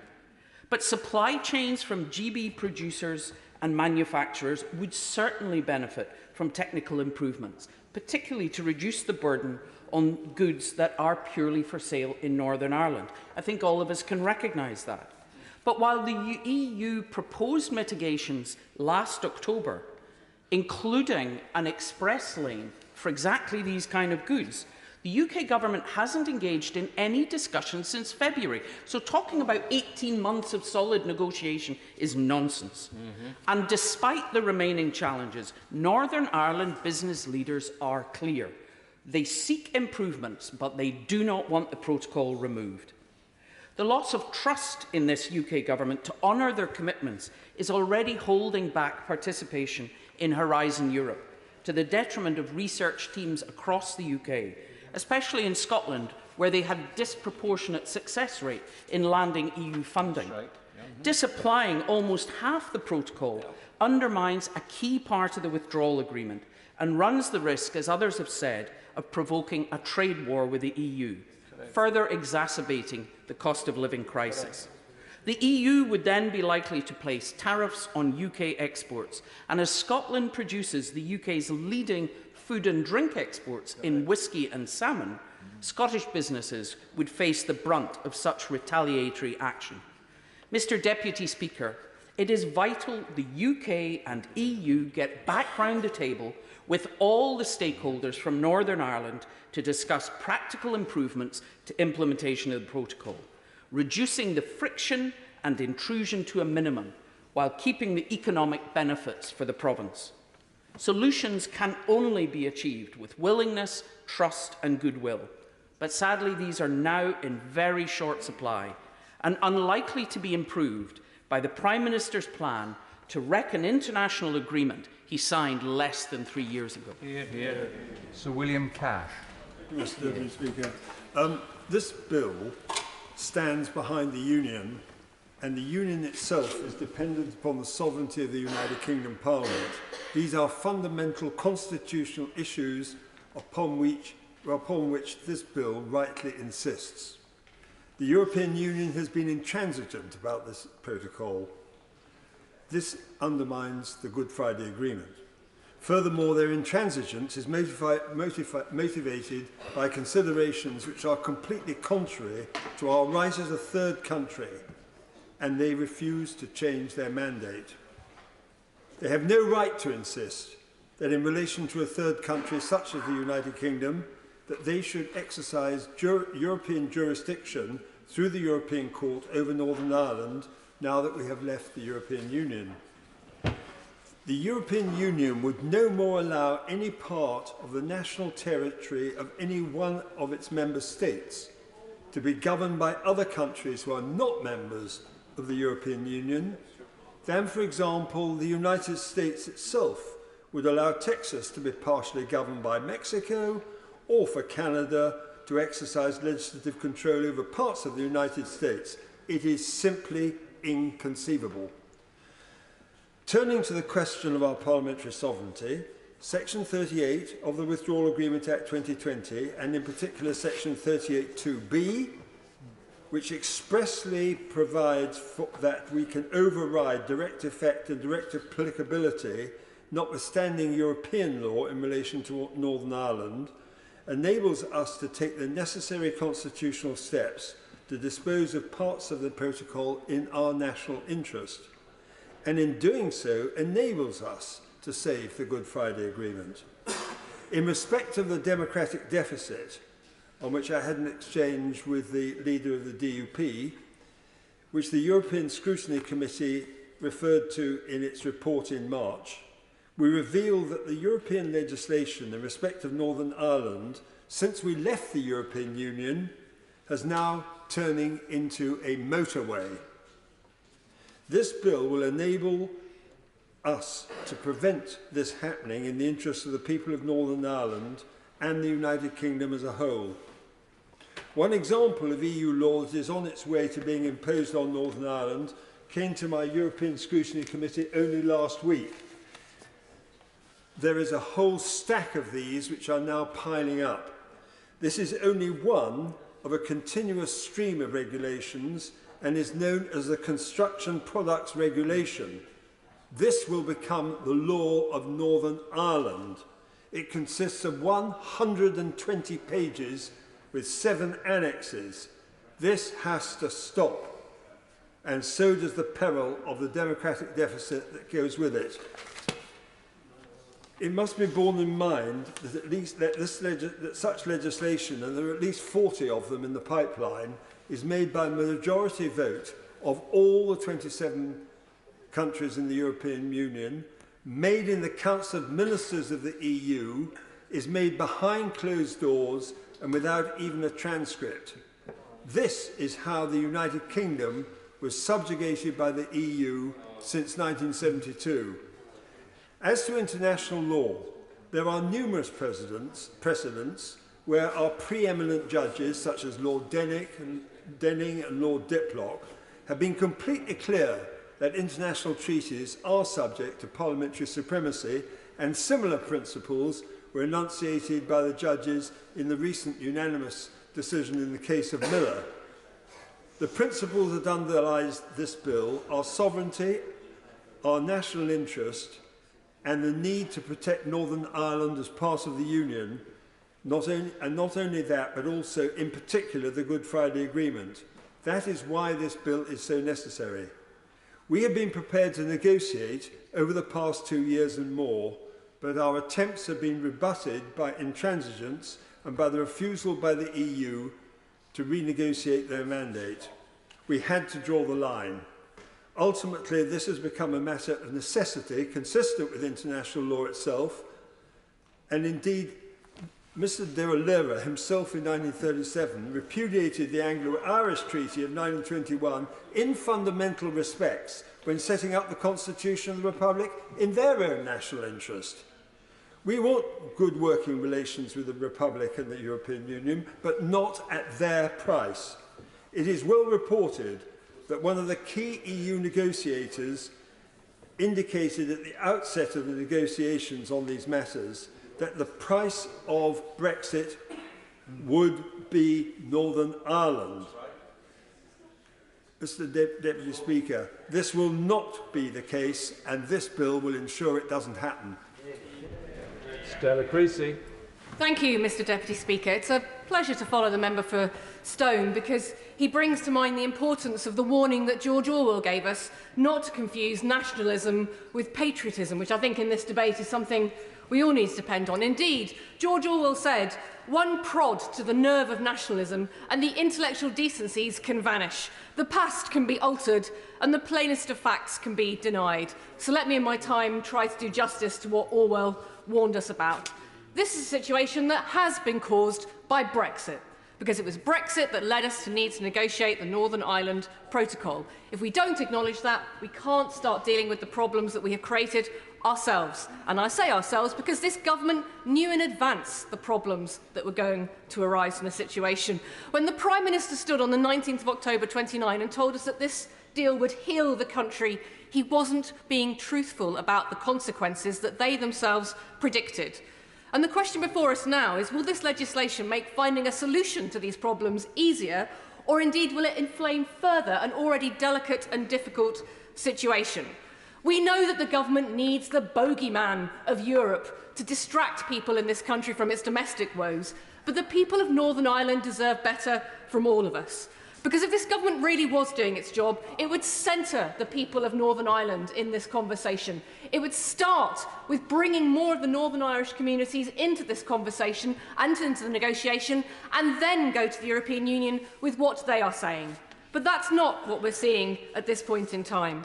But supply chains from GB producers and manufacturers would certainly benefit from technical improvements, particularly to reduce the burden on goods that are purely for sale in Northern Ireland. I think all of us can recognise that. But while the EU proposed mitigations last October, including an express lane for exactly these kind of goods, the UK government hasn't engaged in any discussion since February. So talking about 18 months of solid negotiation is nonsense. And despite the remaining challenges, Northern Ireland business leaders are clear. They seek improvements, but they do not want the protocol removed. The loss of trust in this UK government to honour their commitments is already holding back participation in Horizon Europe, to the detriment of research teams across the UK, especially in Scotland, where they had disproportionate success rate in landing EU funding. Disapplying almost half the protocol undermines a key part of the withdrawal agreement and runs the risk, as others have said, of provoking a trade war with the EU, further exacerbating the cost of living crisis. The EU would then be likely to place tariffs on UK exports, and as Scotland produces the UK's leading food and drink exports in whisky and salmon, Scottish businesses would face the brunt of such retaliatory action. Mr. Deputy Speaker, it is vital the UK and EU get back round the table with all the stakeholders from Northern Ireland to discuss practical improvements to implementation of the protocol, reducing the friction and intrusion to a minimum while keeping the economic benefits for the province. Solutions can only be achieved with willingness, trust and goodwill. But sadly, these are now in very short supply and unlikely to be improved by the Prime Minister's plan to wreck an international agreement he signed less than 3 years ago. Sir William Cash. Mr. Deputy Speaker, this bill stands behind the Union, and the Union itself is dependent upon the sovereignty of the United Kingdom Parliament. These are fundamental constitutional issues upon which this bill rightly insists. The European Union has been intransigent about this protocol. This undermines the Good Friday Agreement. Furthermore, their intransigence is motivated by considerations which are completely contrary to our right as a third country and they refuse to change their mandate. They have no right to insist that in relation to a third country such as the United Kingdom, that they should exercise European jurisdiction through the European Court over Northern Ireland now that we have left the European Union. The European Union would no more allow any part of the national territory of any one of its member states to be governed by other countries who are not members of the European Union than, for example, the United States itself would allow Texas to be partially governed by Mexico, or for Canada to exercise legislative control over parts of the United States. It is simply inconceivable. Turning to the question of our parliamentary sovereignty, Section 38 of the Withdrawal Agreement Act 2020, and in particular Section 38(2)(b), which expressly provides that we can override direct effect and direct applicability, notwithstanding European law in relation to Northern Ireland, enables us to take the necessary constitutional steps to dispose of parts of the protocol in our national interest, and in doing so enables us to save the Good Friday Agreement. In respect of the democratic deficit, on which I had an exchange with the leader of the DUP, which the European Scrutiny Committee referred to in its report in March, we reveal that the European legislation in respect of Northern Ireland, since we left the European Union, has now turning into a motorway. This bill will enable us to prevent this happening in the interest of the people of Northern Ireland and the United Kingdom as a whole. One example of EU law that is on its way to being imposed on Northern Ireland came to my European Scrutiny Committee only last week. There is a whole stack of these which are now piling up. This is only one of a continuous stream of regulations and is known as the Construction Products Regulation. This will become the law of Northern Ireland. It consists of 120 pages with 7 annexes. This has to stop, and so does the peril of the democratic deficit that goes with it. It must be borne in mind that at least that such legislation, and there are at least 40 of them in the pipeline, is made by a majority vote of all the 27 countries in the European Union, made in the Council of Ministers of the EU, is made behind closed doors and without even a transcript. This is how the United Kingdom was subjugated by the EU since 1972. As to international law, there are numerous precedents where our preeminent judges, such as Lord Denning and Lord Diplock, have been completely clear that international treaties are subject to parliamentary supremacy, and similar principles were enunciated by the judges in the recent unanimous decision in the case of Miller. The principles that underlie this bill are sovereignty, our national interest, and the need to protect Northern Ireland as part of the Union, not only that, but also, in particular, the Good Friday Agreement. That is why this bill is so necessary. We have been prepared to negotiate over the past 2 years and more, but our attempts have been rebutted by intransigence and by the refusal by the EU to renegotiate their mandate. We had to draw the line. Ultimately, this has become a matter of necessity, consistent with international law itself, and indeed, Mr. de Valera himself in 1937 repudiated the Anglo-Irish Treaty of 1921 in fundamental respects when setting up the Constitution of the Republic in their own national interest. We want good working relations with the Republic and the European Union, but not at their price. It is well reported that one of the key EU negotiators indicated at the outset of the negotiations on these matters that the price of Brexit would be Northern Ireland. Mr. Deputy Speaker, this will not be the case, and this bill will ensure it doesn't happen. Stella Creasy. Thank you, Mr Deputy Speaker. It's a pleasure to follow the member for Stone because he brings to mind the importance of the warning that George Orwell gave us not to confuse nationalism with patriotism, which I think in this debate is something we all need to depend on. Indeed, George Orwell said, "One prod to the nerve of nationalism and the intellectual decencies can vanish. The past can be altered and the plainest of facts can be denied." So let me in my time try to do justice to what Orwell warned us about. This is a situation that has been caused by Brexit, because it was Brexit that led us to need to negotiate the Northern Ireland Protocol. If we don't acknowledge that, we can't start dealing with the problems that we have created ourselves. And I say ourselves because this government knew in advance the problems that were going to arise in the situation. When the Prime Minister stood on the 19th of October 29 and told us that this deal would heal the country, he wasn't being truthful about the consequences that they themselves predicted. And the question before us now is, will this legislation make finding a solution to these problems easier, or indeed will it inflame further an already delicate and difficult situation? We know that the government needs the bogeyman of Europe to distract people in this country from its domestic woes, but the people of Northern Ireland deserve better from all of us. Because if this government really was doing its job, it would centre the people of Northern Ireland in this conversation. It would start with bringing more of the Northern Irish communities into this conversation and into the negotiation, and then go to the European Union with what they are saying. But that's not what we're seeing at this point in time.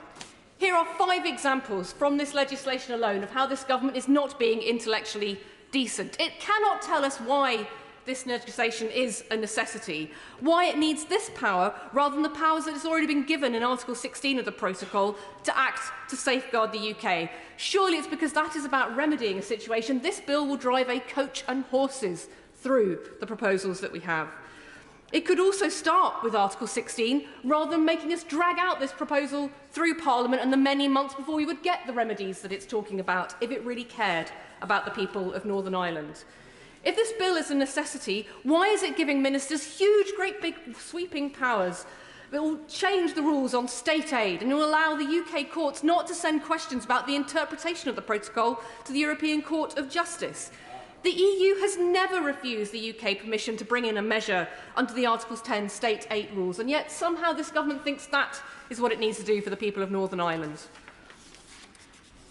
Here are 5 examples from this legislation alone of how this government is not being intellectually decent. It cannot tell us why this legislation is a necessity, why it needs this power rather than the powers that has already been given in Article 16 of the Protocol to act to safeguard the UK. Surely it's because that is about remedying a situation. This bill will drive a coach and horses through the proposals that we have. It could also start with Article 16 rather than making us drag out this proposal through Parliament and the many months before we would get the remedies that it's talking about if it really cared about the people of Northern Ireland. If this bill is a necessity, why is it giving ministers huge, great big sweeping powers that will change the rules on state aid and will allow the UK courts not to send questions about the interpretation of the protocol to the European Court of Justice? The EU has never refused the UK permission to bring in a measure under the Articles 10 state aid rules, and yet somehow this government thinks that is what it needs to do for the people of Northern Ireland.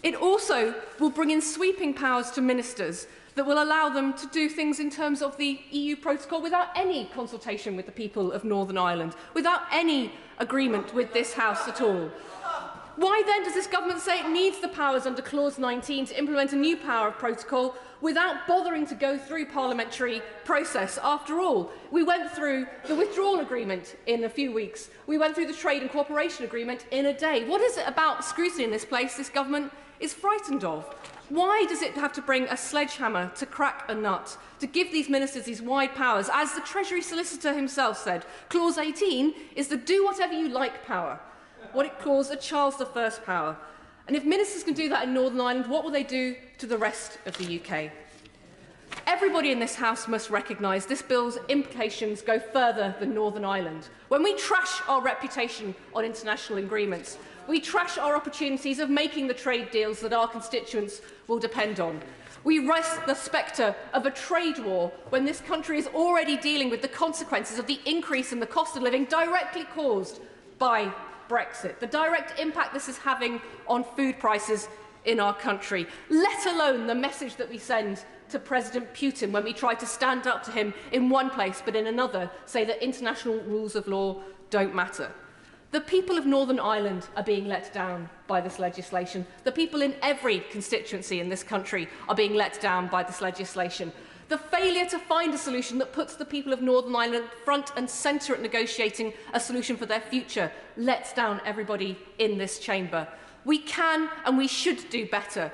It also will bring in sweeping powers to ministers that will allow them to do things in terms of the EU protocol without any consultation with the people of Northern Ireland, without any agreement with this House at all. Why then does this government say it needs the powers under Clause 19 to implement a new power of protocol without bothering to go through parliamentary process? After all, we went through the withdrawal agreement in a few weeks. We went through the trade and cooperation agreement in a day. What is it about scrutiny in this place this government is frightened of? Why does it have to bring a sledgehammer to crack a nut, to give these ministers these wide powers? As the Treasury Solicitor himself said, Clause 18 is the do-whatever-you-like power, what it calls a Charles I power. And if ministers can do that in Northern Ireland, what will they do to the rest of the UK? Everybody in this House must recognise this bill's implications go further than Northern Ireland. When we trash our reputation on international agreements, we trash our opportunities of making the trade deals that our constituents will depend on. We risk the spectre of a trade war when this country is already dealing with the consequences of the increase in the cost of living directly caused by Brexit, the direct impact this is having on food prices in our country, let alone the message that we send to President Putin when we try to stand up to him in one place but in another say that international rules of law don't matter. The people of Northern Ireland are being let down by this legislation. The people in every constituency in this country are being let down by this legislation. The failure to find a solution that puts the people of Northern Ireland front and centre at negotiating a solution for their future lets down everybody in this chamber. We can and we should do better.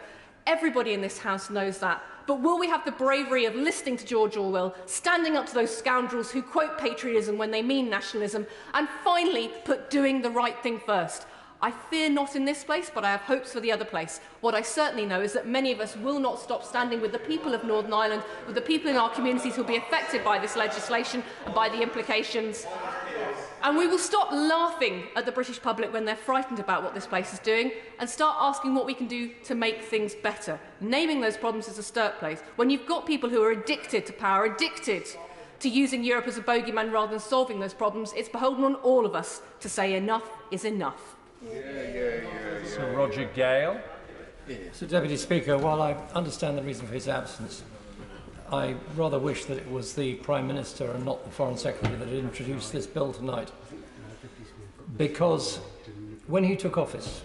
Everybody in this House knows that. But will we have the bravery of listening to George Orwell, standing up to those scoundrels who quote patriotism when they mean nationalism, and finally put doing the right thing first? I fear not in this place, but I have hopes for the other place. What I certainly know is that many of us will not stop standing with the people of Northern Ireland, with the people in our communities who will be affected by this legislation and by the implications. And we will stop laughing at the British public when they're frightened about what this place is doing and start asking what we can do to make things better. Naming those problems is a start place. When you've got people who are addicted to power, addicted to using Europe as a bogeyman rather than solving those problems, it's beholden on all of us to say enough is enough. Sir Roger Gale. Sir Deputy Speaker, while I understand the reason for his absence, I rather wish that it was the Prime Minister and not the Foreign Secretary that had introduced this bill tonight. Because when he took office,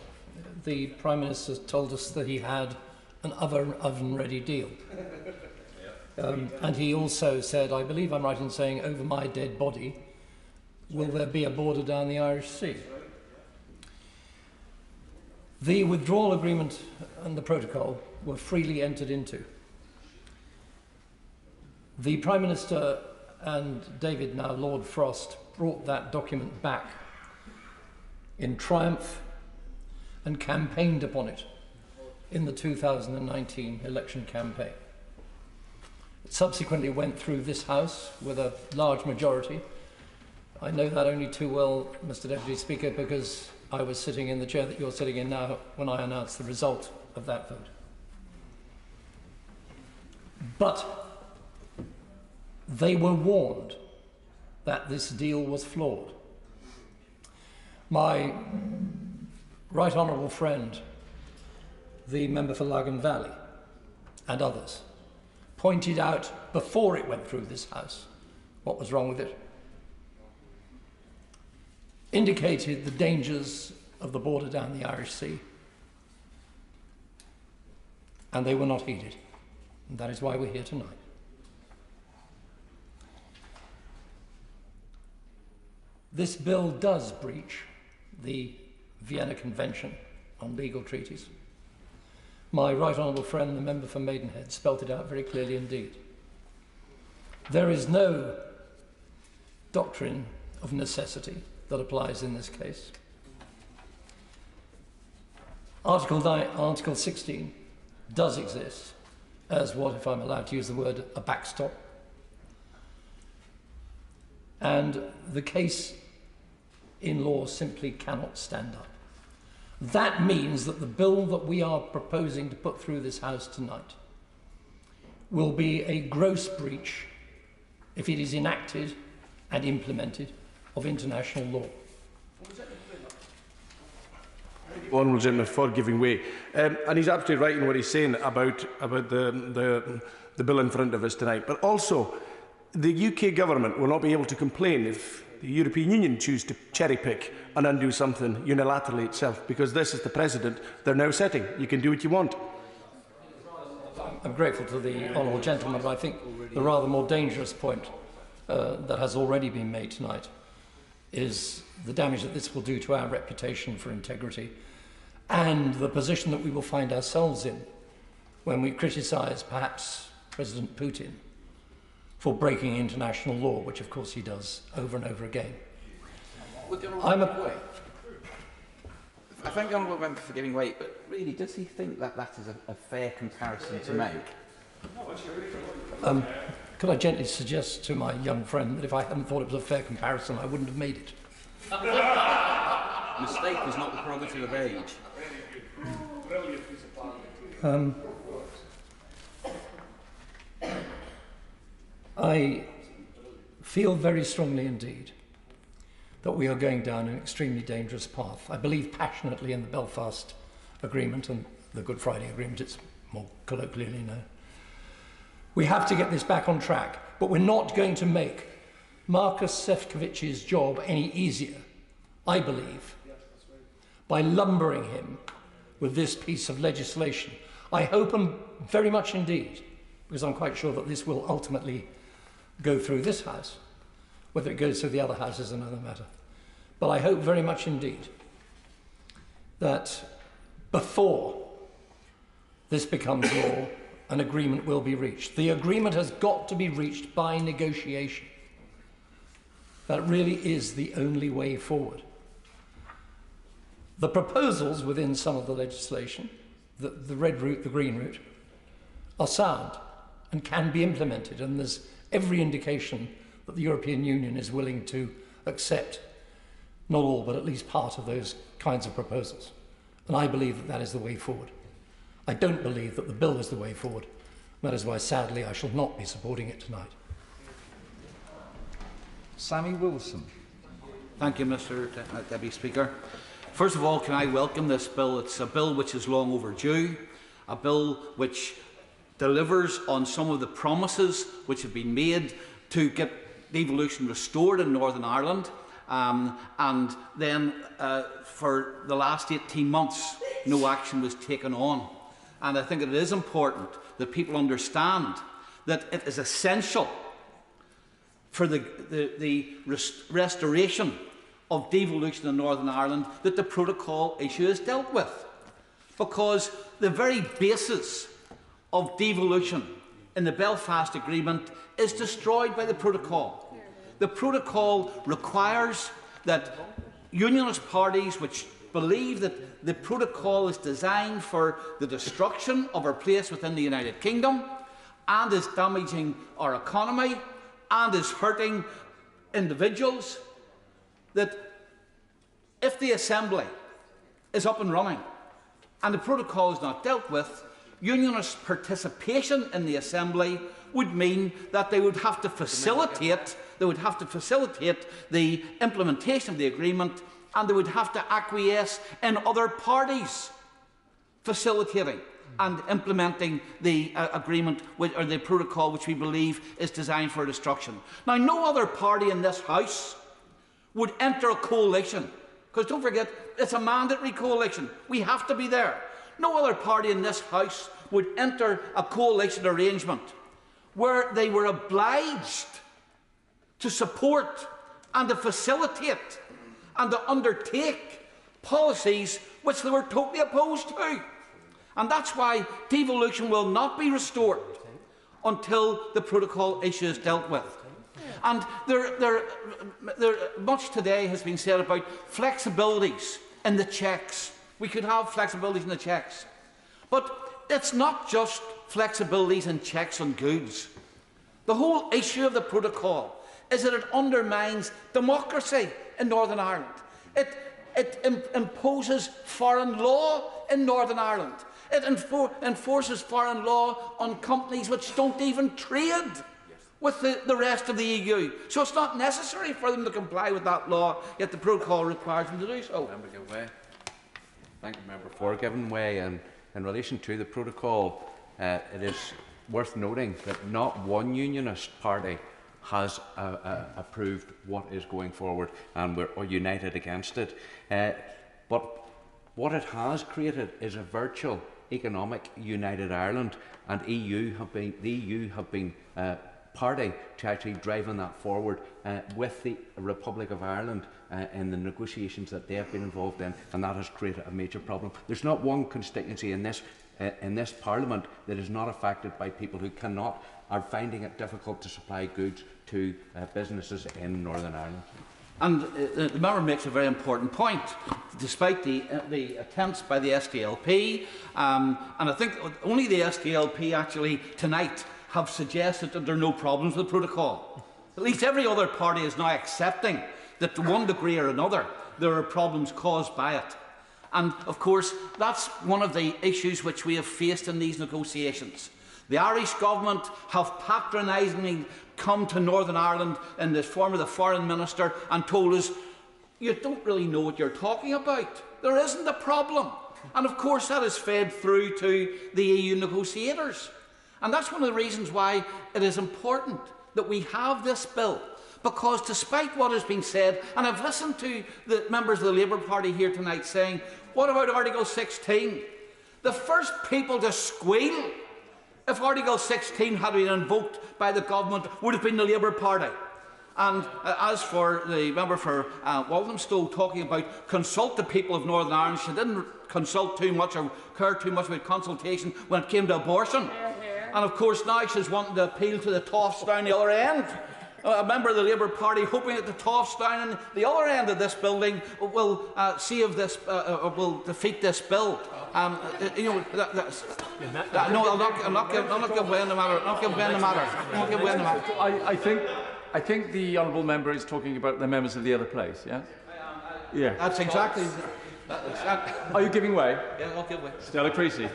the Prime Minister told us that he had an oven-ready deal. And he also said, I believe I'm right in saying, over my dead body, will there be a border down the Irish Sea? The withdrawal agreement and the protocol were freely entered into. The Prime Minister and David, now Lord Frost, brought that document back in triumph and campaigned upon it in the 2019 election campaign. It subsequently went through this House with a large majority. I know that only too well, Mr. Deputy Speaker, because I was sitting in the chair that you're sitting in now when I announced the result of that vote. But they were warned that this deal was flawed. My right honourable friend, the member for Lagan Valley, and others, pointed out before it went through this House what was wrong with it, indicated the dangers of the border down the Irish Sea, and they were not heeded. And that is why we're here tonight. This bill does breach the Vienna Convention on Legal Treaties. My right honourable friend, the member for Maidenhead, spelt it out very clearly indeed. There is no doctrine of necessity that applies in this case. Article 16 does exist as what, if I'm allowed to use the word, a backstop. And the case in law simply cannot stand up. That means that the bill that we are proposing to put through this House tonight will be a gross breach, if it is enacted and implemented, of international law. Honourable Gentleman for giving way. And he's absolutely right in what he's saying about the bill in front of us tonight. But also, the UK government will not be able to complain if the European Union choose to cherry-pick and undo something unilaterally itself, because this is the precedent they're now setting. You can do what you want. I'm grateful to the honourable gentleman, but I think the rather more dangerous point that has already been made tonight is the damage that this will do to our reputation for integrity and the position that we will find ourselves in when we criticise, perhaps, President Putin for breaking international law, which of course he does over and over again. I thank the honourable member for giving way, but really, does he think that that is a fair comparison to make? Could I gently suggest to my young friend that if I hadn't thought it was a fair comparison, I wouldn't have made it. Mistake is not the prerogative of age. I feel very strongly indeed that we are going down an extremely dangerous path. I believe passionately in the Belfast Agreement and the Good Friday Agreement, it's more colloquially known. We have to get this back on track, but we're not going to make Markus Sefcovic's job any easier, I believe, by lumbering him with this piece of legislation. I hope very much indeed, because I'm quite sure that this will ultimately go through this House. Whether it goes through the other House is another matter. But I hope very much indeed that before this becomes law, an agreement will be reached. The agreement has got to be reached by negotiation. That really is the only way forward. The proposals within some of the legislation, the red route, the green route, are sound and can be implemented, and there's every indication that the European Union is willing to accept not all, but at least part of those kinds of proposals. And I believe that that is the way forward. I don't believe that the bill is the way forward. That is why, sadly, I shall not be supporting it tonight. Sammy Wilson. Thank you, Mr. Deputy Speaker. First of all, can I welcome this bill? It's a bill which is long overdue, a bill which delivers on some of the promises which have been made to get devolution restored in Northern Ireland, and then for the last 18 months no action was taken on. And I think it is important that people understand that it is essential for the restoration of devolution in Northern Ireland that the protocol issue is dealt with, because the very basis of devolution in the Belfast Agreement is destroyed by the protocol. The protocol requires that unionist parties which believe that the protocol is designed for the destruction of our place within the United Kingdom and is damaging our economy and is hurting individuals, that if the Assembly is up and running and the protocol is not dealt with, unionist participation in the Assembly would mean that they would have to facilitate the implementation of the agreement, and they would have to acquiesce in other parties facilitating and implementing the agreement or the protocol which we believe is designed for destruction. Now, no other party in this House would enter a coalition, because don't forget, it's a mandatory coalition. We have to be there. No other party in this House would enter a coalition arrangement where they were obliged to support and to facilitate and to undertake policies which they were totally opposed to. And that's why devolution will not be restored until the protocol issue is dealt with. And much today has been said about flexibilities in the checks. We could have flexibilities in the checks. But it's not just flexibilities and checks on goods. The whole issue of the protocol is that it undermines democracy in Northern Ireland. It imposes foreign law in Northern Ireland. It enforces foreign law on companies which don't even trade with the rest of the EU. So it's not necessary for them to comply with that law, yet the protocol requires them to do so. Thank you, Member, for giving way. And in relation to the protocol, it is worth noting that not one unionist party has approved what is going forward, and we're united against it. But what it has created is a virtual economic united Ireland, and the EU have been party to actually driving that forward with the Republic of Ireland in the negotiations that they have been involved in, and that has created a major problem. There's not one constituency in this Parliament that is not affected by people who are finding it difficult to supply goods to businesses in Northern Ireland. And the member makes a very important point. Despite the attempts by the SDLP, and I think only the SDLP actually tonight have suggested that there are no problems with the protocol. At least every other party is now accepting that to one degree or another there are problems caused by it. And of course that's one of the issues which we have faced in these negotiations. The Irish government have patronisingly come to Northern Ireland in the form of the Foreign Minister and told us, you don't really know what you're talking about. There isn't a problem. And of course that is fed through to the EU negotiators. And that's one of the reasons why it is important that we have this bill. Because despite what has been said, and I've listened to the members of the Labour Party here tonight saying, what about Article 16? The first people to squeal if Article 16 had been invoked by the government would have been the Labour Party. And as for the member for Walthamstow talking about consult the people of Northern Ireland, she didn't consult too much or care too much about consultation when it came to abortion. And of course now she's wanting to appeal to the toffs down the other end a member of the Labour Party hoping that the toffs down in the other end of this building will save this, will defeat this bill. You know, no, I'm not giving way in the matter. I think the honourable member is talking about the members of the other place. Yeah. Yeah. That's exactly. Are you giving way? Yeah, I'll give way. Stella Creasy.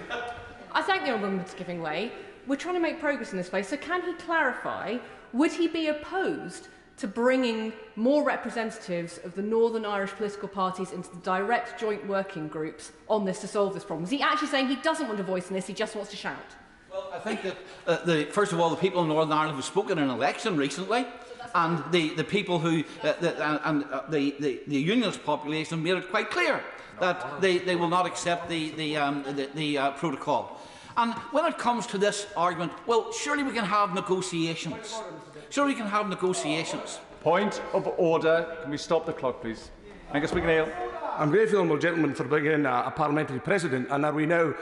I thank the honourable member for giving way. We're trying to make progress in this place, so can he clarify, would he be opposed to bringing more representatives of the Northern Irish political parties into the direct joint working groups on this to solve this problem? Is he actually saying he doesn't want a voice in this, he just wants to shout? Well, I think that, first of all, the people in Northern Ireland have spoken in an election recently, and the people who, the unionist population made it quite clear that they will not accept the protocol. And when it comes to this argument, well, surely we can have negotiations. Surely we can have negotiations. Point of order. Can we stop the clock, please? Angus McNeill. I'm grateful, honourable gentleman, for bringing a parliamentary precedent, and are we now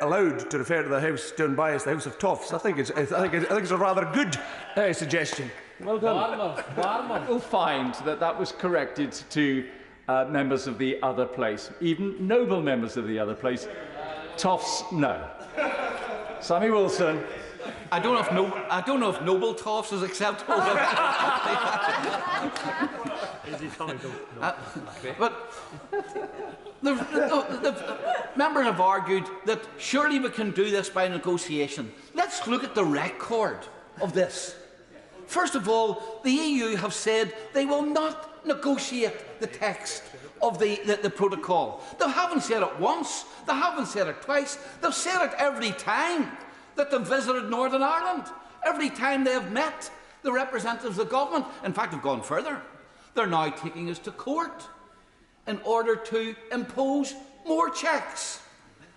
allowed to refer to the house down by as the House of Toffs? I think it's a rather good suggestion. Well done. You'll find that that was corrected to members of the other place, even noble members of the other place. Toffs, no. Sammy Wilson. I don't know if noble toffs is acceptable. But the members have argued that surely we can do this by negotiation. Let's look at the record of this. First of all, the EU have said they will not negotiate the text of the protocol. They haven't said it once, they haven't said it twice, they've said it every time that they've visited Northern Ireland, every time they have met the representatives of the government. In fact, they've gone further. They're now taking us to court in order to impose more checks.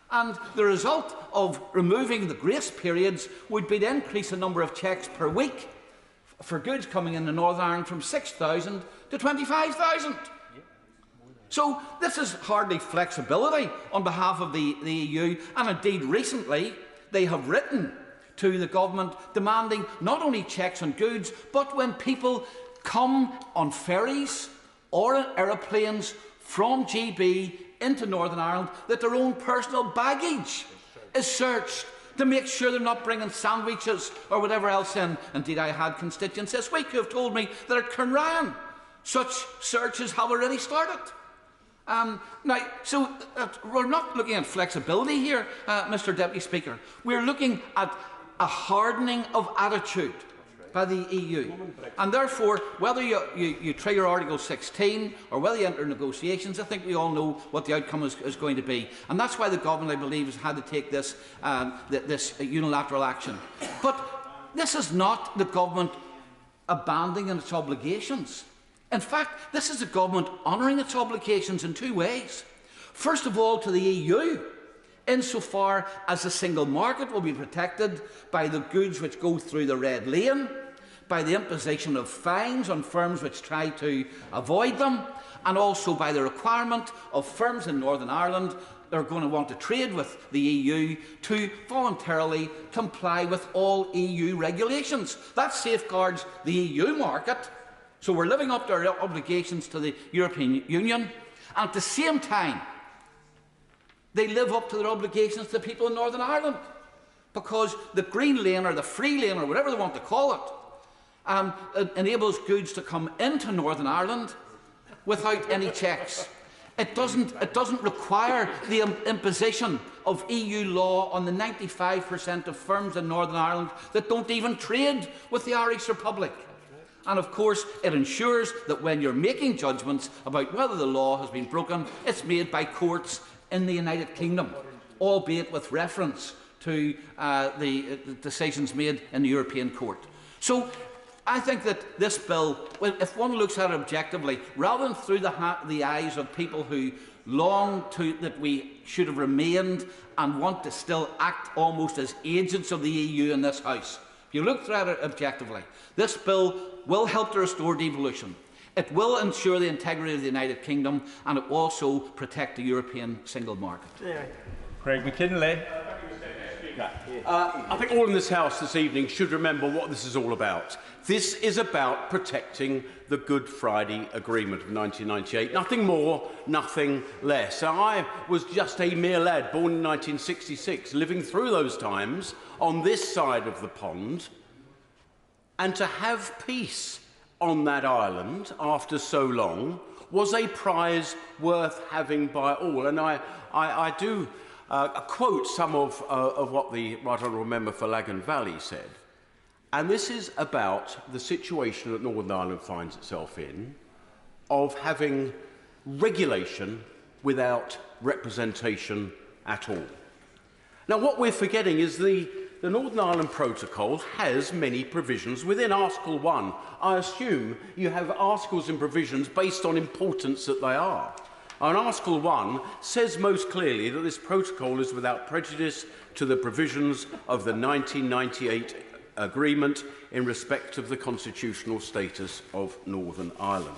And the result of removing the grace periods would be to increase the number of checks per week for goods coming into Northern Ireland from 6,000 to 25,000. So this is hardly flexibility on behalf of the EU, and indeed recently they have written to the government demanding not only checks on goods, but when people come on ferries or in aeroplanes from GB into Northern Ireland, that their own personal baggage is searched to make sure they're not bringing sandwiches or whatever else in. Indeed, I had constituents this week who have told me that at Cynrian, such searches have already started. We're not looking at flexibility here, Mr. Deputy Speaker. We're looking at a hardening of attitude by the EU. And therefore, whether you trigger Article 16 or whether you enter negotiations, I think we all know what the outcome is going to be. And that's why the government, I believe, has had to take this, this unilateral action. But this is not the government abandoning its obligations. In fact, this is the government honouring its obligations in two ways. First of all, to the EU, insofar as the single market will be protected by the goods which go through the red lane, by the imposition of fines on firms which try to avoid them, and also by the requirement of firms in Northern Ireland that are going to want to trade with the EU to voluntarily comply with all EU regulations. That safeguards the EU market. So we're living up to our obligations to the European Union, and at the same time, they live up to their obligations to the people in Northern Ireland, because the green lane or the free lane or whatever they want to call it enables goods to come into Northern Ireland without any checks. It doesn't require the imposition of EU law on the 95% of firms in Northern Ireland that don't even trade with the Irish Republic. And of course, it ensures that when you're making judgments about whether the law has been broken, it's made by courts in the United Kingdom, albeit with reference to the decisions made in the European Court. So I think that this bill, if one looks at it objectively, rather than through the eyes of people who long that we should have remained and want to still act almost as agents of the EU in this House, if you look at it objectively, this bill will help to restore devolution. It will ensure the integrity of the United Kingdom, and it will also protect the European single market. Craig McKinley. I think all in this House this evening should remember what this is all about. This is about protecting the Good Friday Agreement of 1998. Nothing more, nothing less. I was just a mere lad, born in 1966, living through those times on this side of the pond. And to have peace on that island after so long was a prize worth having by all. And I do quote some of what the Right Honourable Member for Lagan Valley said. And this is about the situation that Northern Ireland finds itself in, of having regulation without representation at all. Now, what we're forgetting is the Northern Ireland Protocol has many provisions within Article 1. I assume you have articles and provisions based on importance that they are. And Article 1 says most clearly that this protocol is without prejudice to the provisions of the 1998 agreement in respect of the constitutional status of Northern Ireland.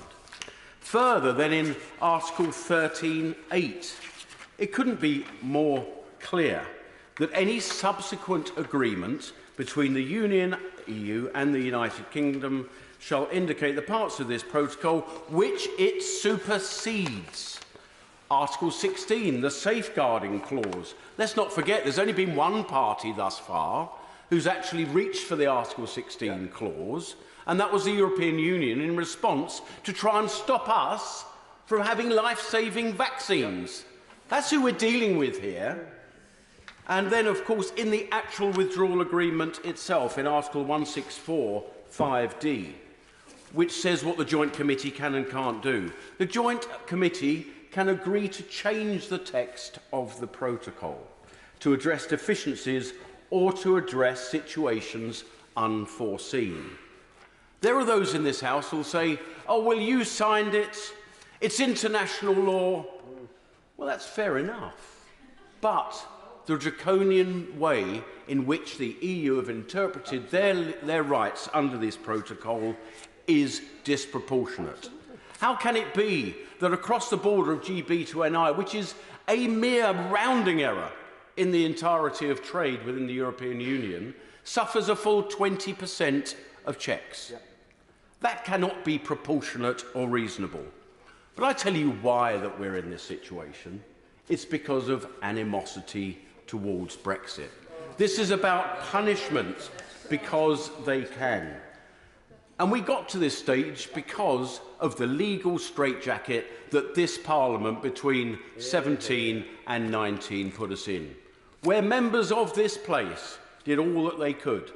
Further, then in Article 13.8, it couldn't be more clear that any subsequent agreement between the Union, EU and the United Kingdom shall indicate the parts of this protocol which it supersedes. Article 16, the safeguarding clause. Let's not forget there's only been one party thus far who's actually reached for the Article 16 clause, and that was the European Union in response to try and stop us from having life-saving vaccines. That's who we're dealing with here. And then, of course, in the actual withdrawal agreement itself, in Article 164(5)(d), which says what the Joint Committee can and can't do. The Joint Committee can agree to change the text of the protocol to address deficiencies or to address situations unforeseen. There are those in this House who will say, oh, well, you signed it, it's international law. Well, that's fair enough. But the draconian way in which the EU have interpreted their rights under this protocol is disproportionate. How can it be that across the border of GB to NI, which is a mere rounding error in the entirety of trade within the European Union, suffers a full 20% of checks? That cannot be proportionate or reasonable. But I tell you why that we're in this situation. It's because of animosity towards Brexit. This is about punishment because they can. And we got to this stage because of the legal straitjacket that this Parliament between 17 and 19 put us in, where members of this place did all that they could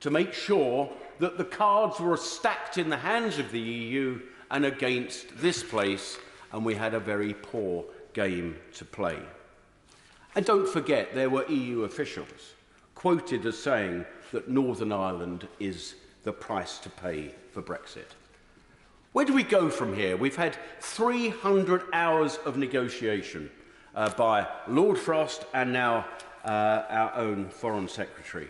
to make sure that the cards were stacked in the hands of the EU and against this place, and we had a very poor game to play. And don't forget, there were EU officials quoted as saying that Northern Ireland is the price to pay for Brexit. Where do we go from here? We've had 300 hours of negotiation by Lord Frost and now our own Foreign Secretary.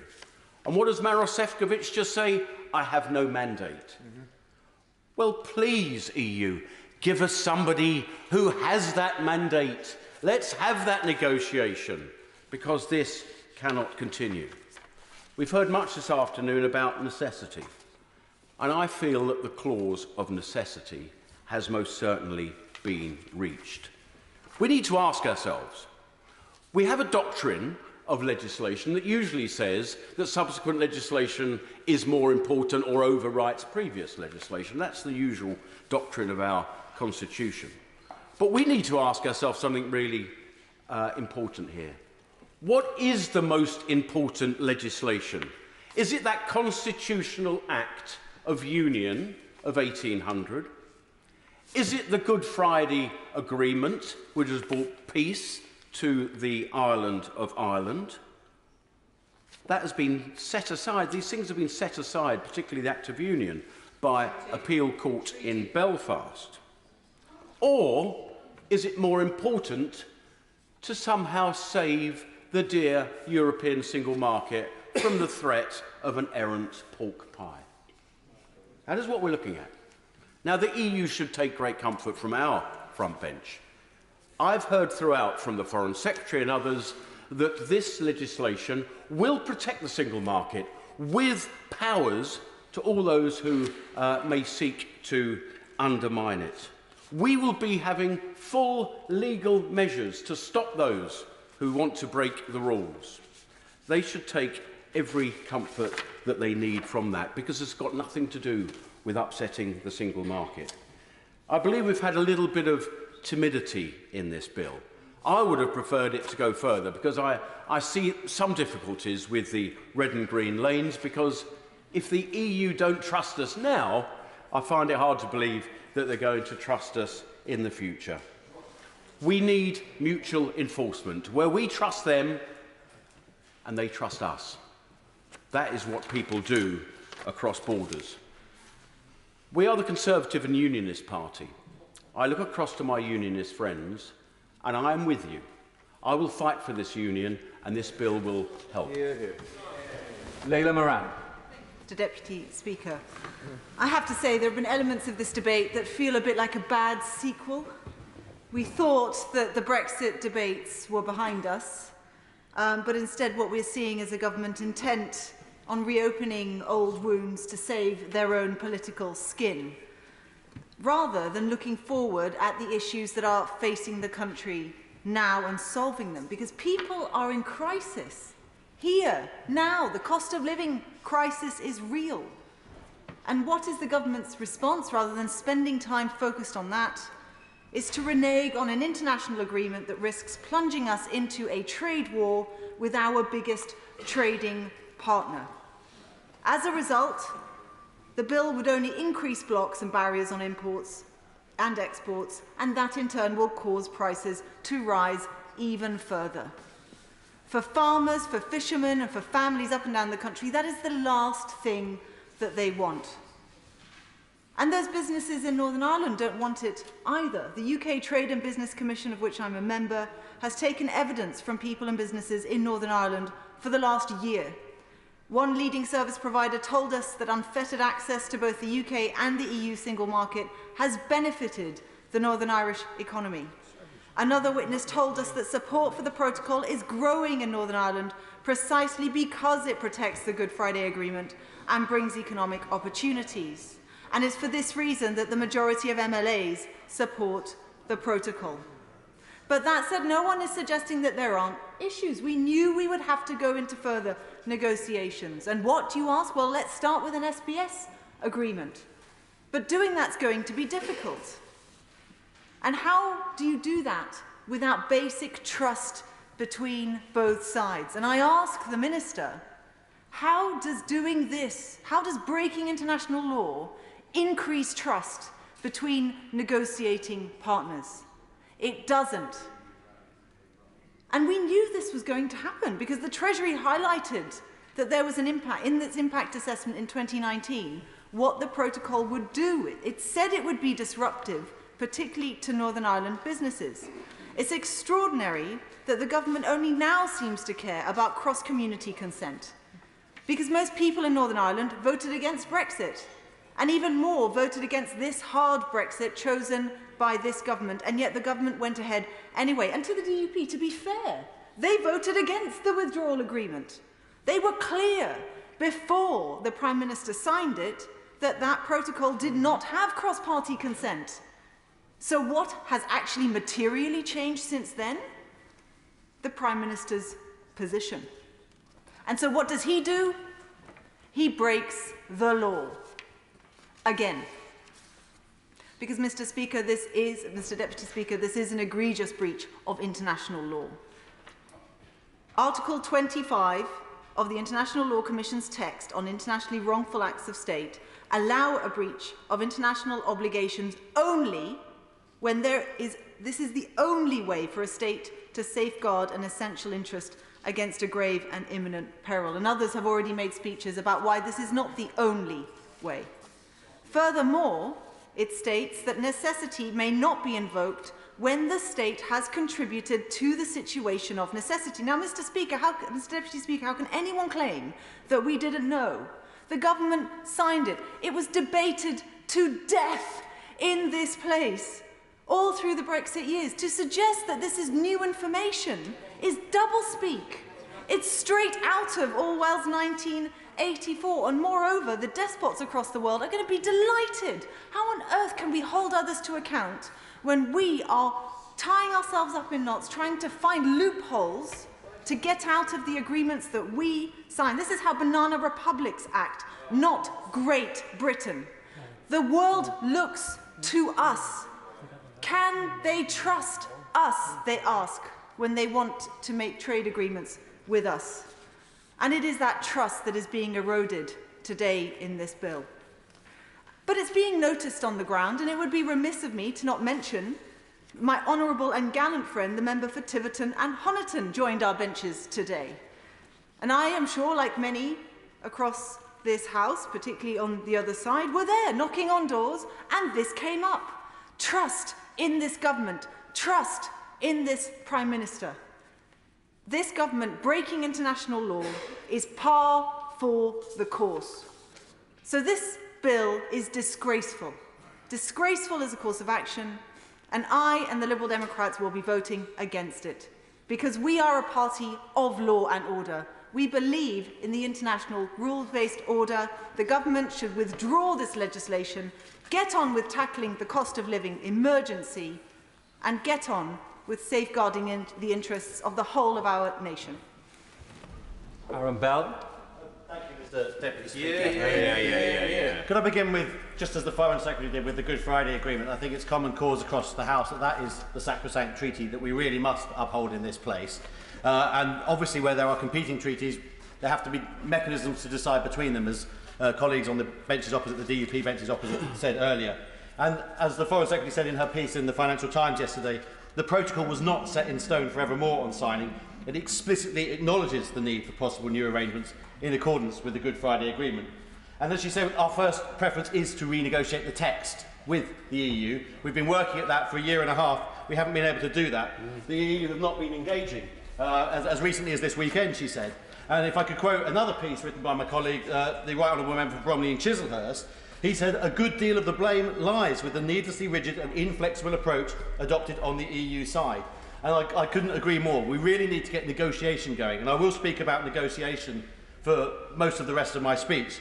And what does Maros Sefcovic just say? I have no mandate. Well, please, EU, give us somebody who has that mandate. Let's have that negotiation, because this cannot continue. We've heard much this afternoon about necessity, and I feel that the clause of necessity has most certainly been reached. We need to ask ourselves, we have a doctrine of legislation that usually says that subsequent legislation is more important or overwrites previous legislation. That's the usual doctrine of our Constitution. But we need to ask ourselves something really important here. What is the most important legislation? Is it that Constitutional Act of Union of 1800? Is it the Good Friday Agreement, which has brought peace to the island of Ireland? That has been set aside. These things have been set aside, particularly the Act of Union, by appeal court in Belfast. Or is it more important to somehow save the dear European single market from the threat of an errant pork pie? That is what we're looking at. Now, the EU should take great comfort from our front bench. I've heard throughout from the Foreign Secretary and others that this legislation will protect the single market with powers to all those who may seek to undermine it. We will be having full legal measures to stop those who want to break the rules. They should take every comfort that they need from that, because it's got nothing to do with upsetting the single market. I believe we've had a little bit of timidity in this bill. I would have preferred it to go further, because I see some difficulties with the red and green lanes, because if the EU don't trust us now, I find it hard to believe that they're going to trust us in the future. We need mutual enforcement, where we trust them and they trust us. That is what people do across borders. We are the Conservative and Unionist Party. I look across to my Unionist friends and I am with you. I will fight for this union and this bill will help. Hear, hear. Leila Moran. Mr Deputy Speaker, I have to say there have been elements of this debate that feel a bit like a bad sequel. We thought that the Brexit debates were behind us, but instead what we're seeing is a government intent on reopening old wounds to save their own political skin, rather than looking forward at the issues that are facing the country now and solving them, because people are in crisis. Here, now, the cost of living crisis is real. And what is the government's response, rather than spending time focused on that, is to renege on an international agreement that risks plunging us into a trade war with our biggest trading partner. As a result, the bill would only increase blocks and barriers on imports and exports, and that in turn will cause prices to rise even further. For farmers, for fishermen and for families up and down the country, that is the last thing that they want. And those businesses in Northern Ireland don't want it either. The UK Trade and Business Commission, of which I'm a member, has taken evidence from people and businesses in Northern Ireland for the last year. One leading service provider told us that unfettered access to both the UK and the EU single market has benefited the Northern Irish economy. Another witness told us that support for the protocol is growing in Northern Ireland precisely because it protects the Good Friday Agreement and brings economic opportunities. And it's for this reason that the majority of MLAs support the protocol. But that said, no one is suggesting that there aren't issues. We knew we would have to go into further negotiations. And what do you ask? Well, let's start with an SBS agreement. But doing that's going to be difficult. And how do you do that without basic trust between both sides? And I ask the Minister, how does doing this, how does breaking international law increase trust between negotiating partners? It doesn't. And we knew this was going to happen because the Treasury highlighted that there was an impact in its impact assessment in 2019, what the protocol would do. It said it would be disruptive, particularly to Northern Ireland businesses. It's extraordinary that the government only now seems to care about cross-community consent, because most people in Northern Ireland voted against Brexit, and even more voted against this hard Brexit chosen by this government, and yet the government went ahead anyway. And to the DUP, to be fair, they voted against the withdrawal agreement. They were clear before the Prime Minister signed it that that protocol did not have cross-party consent. So what has actually materially changed since then? The Prime Minister's position. And so what does he do? He breaks the law. Again. Because, Mr. Deputy Speaker, this is an egregious breach of international law. Article 25 of the International Law Commission's text on internationally wrongful acts of state allow a breach of international obligations only when this is the only way for a state to safeguard an essential interest against a grave and imminent peril. And others have already made speeches about why this is not the only way. Furthermore, it states that necessity may not be invoked when the state has contributed to the situation of necessity. Now, Mr. Deputy Speaker, how can anyone claim that we didn't know? The government signed it. It was debated to death in this place all through the Brexit years. To suggest that this is new information is doublespeak. It's straight out of Orwell's 84. And moreover, the despots across the world are going to be delighted. How on earth can we hold others to account when we are tying ourselves up in knots, trying to find loopholes to get out of the agreements that we signed? This is how banana republics act, not Great Britain. The world looks to us. Can they trust us, they ask, when they want to make trade agreements with us? And it is that trust that is being eroded today in this bill. But it's being noticed on the ground, and it would be remiss of me to not mention my honourable and gallant friend, the member for Tiverton and Honiton, joined our benches today. And I am sure, like many across this House, particularly on the other side, were there knocking on doors, and this came up. Trust in this government, trust in this Prime Minister. This government breaking international law is par for the course. So this bill is disgraceful. Disgraceful as a course of action, and I and the Liberal Democrats will be voting against it, because we are a party of law and order. We believe in the international rules-based order. The government should withdraw this legislation, get on with tackling the cost of living emergency, and get on with safeguarding the interests of the whole of our nation. Aaron Bell. Thank you, Mr. Deputy Speaker. Could I begin with, just as the Foreign Secretary did with the Good Friday Agreement, I think it's common cause across the House that that is the sacrosanct treaty that we really must uphold in this place. And obviously where there are competing treaties, there have to be mechanisms to decide between them, as colleagues on the benches opposite, the DUP benches opposite, said earlier. And as the Foreign Secretary said in her piece in the Financial Times yesterday, the protocol was not set in stone forevermore on signing. It explicitly acknowledges the need for possible new arrangements in accordance with the Good Friday Agreement. And as she said, our first preference is to renegotiate the text with the EU. We've been working at that for a year and a half. We haven't been able to do that. The EU have not been engaging, as recently as this weekend, she said. And if I could quote another piece written by my colleague, the Right Honourable Member for Bromley and Chislehurst, he said, "A good deal of the blame lies with the needlessly rigid and inflexible approach adopted on the EU side." And I couldn't agree more. We really need to get negotiation going. And I will speak about negotiation for most of the rest of my speech.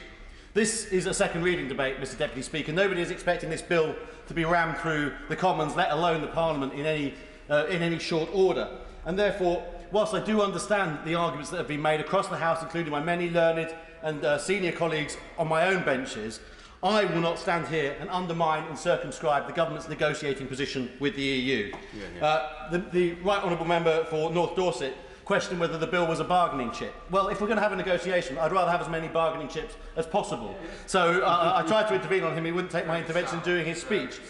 This is a second reading debate, Mr. Deputy Speaker. Nobody is expecting this bill to be rammed through the Commons, let alone the Parliament, in any short order. And therefore, whilst I do understand the arguments that have been made across the House, including my many learned and senior colleagues on my own benches, I will not stand here and undermine and circumscribe the government's negotiating position with the EU. The Right Honourable Member for North Dorset questioned whether the bill was a bargaining chip. Well, if we're going to have a negotiation, I'd rather have as many bargaining chips as possible. So I tried to intervene on him. He wouldn't take my intervention during his speech.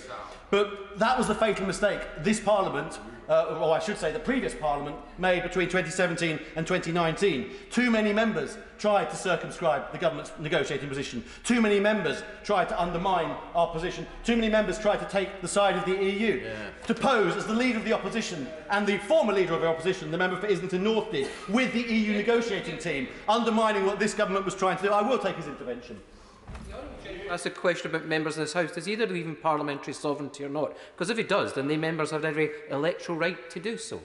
But that was the fatal mistake this Parliament, or I should say the previous Parliament, made between 2017 and 2019. Too many members tried to circumscribe the government's negotiating position. Too many members tried to undermine our position. Too many members tried to take the side of the EU. To pose as the leader of the opposition and the former leader of the opposition, the member for Islington North, did, with the EU negotiating team, undermining what this government was trying to do. I will take his intervention. That's a question about members of this House. Does either believe in parliamentary sovereignty or not? Because if he does, then the members have every electoral right to do so.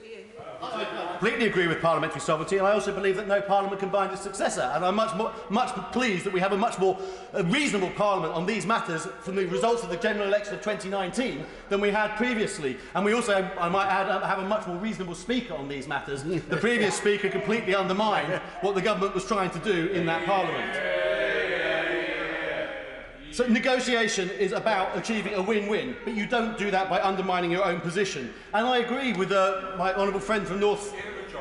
I completely agree with parliamentary sovereignty, and I also believe that no parliament can bind its successor. And I'm much pleased that we have a much more reasonable parliament on these matters from the results of the general election of 2019 than we had previously. And we also, I might add, have a much more reasonable speaker on these matters. The previous speaker completely undermined what the government was trying to do in that parliament. So negotiation is about achieving a win-win, but you don't do that by undermining your own position. And I agree with my honourable friend from North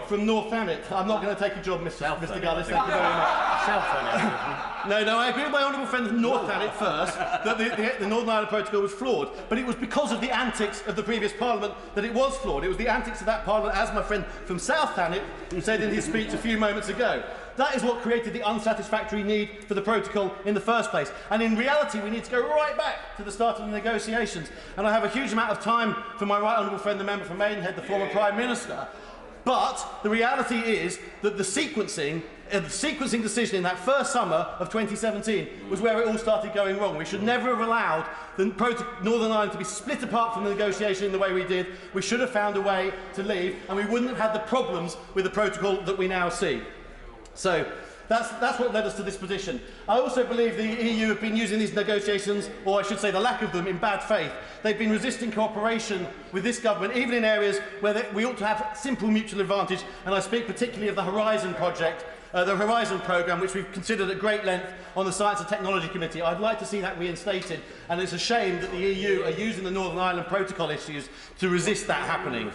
Thanet. I'm not going to take a job, Mr. Gullis. Thank you very much. No, I agree with my honourable friend from North Thanet first that the Northern Ireland Protocol was flawed, but it was because of the antics of the previous Parliament that it was flawed. It was the antics of that Parliament, as my friend from South Thanet said in his speech a few moments ago. That is what created the unsatisfactory need for the protocol in the first place. And in reality, we need to go right back to the start of the negotiations. And I have a huge amount of time for my right honourable friend, the member for Maidenhead, the former Prime Minister. But the reality is that the sequencing decision in that first summer of 2017 was where it all started going wrong. We should never have allowed Northern Ireland to be split apart from the negotiation in the way we did. We should have found a way to leave, and we wouldn't have had the problems with the protocol that we now see. So, That's what led us to this position. I also believe the EU have been using these negotiations, or I should say the lack of them, in bad faith. They've been resisting cooperation with this government, even in areas where we ought to have simple mutual advantage, and I speak particularly of the Horizon project, the Horizon programme, which we've considered at great length on the Science and Technology Committee. I'd like to see that reinstated, and it's a shame that the EU are using the Northern Ireland Protocol issues to resist that happening.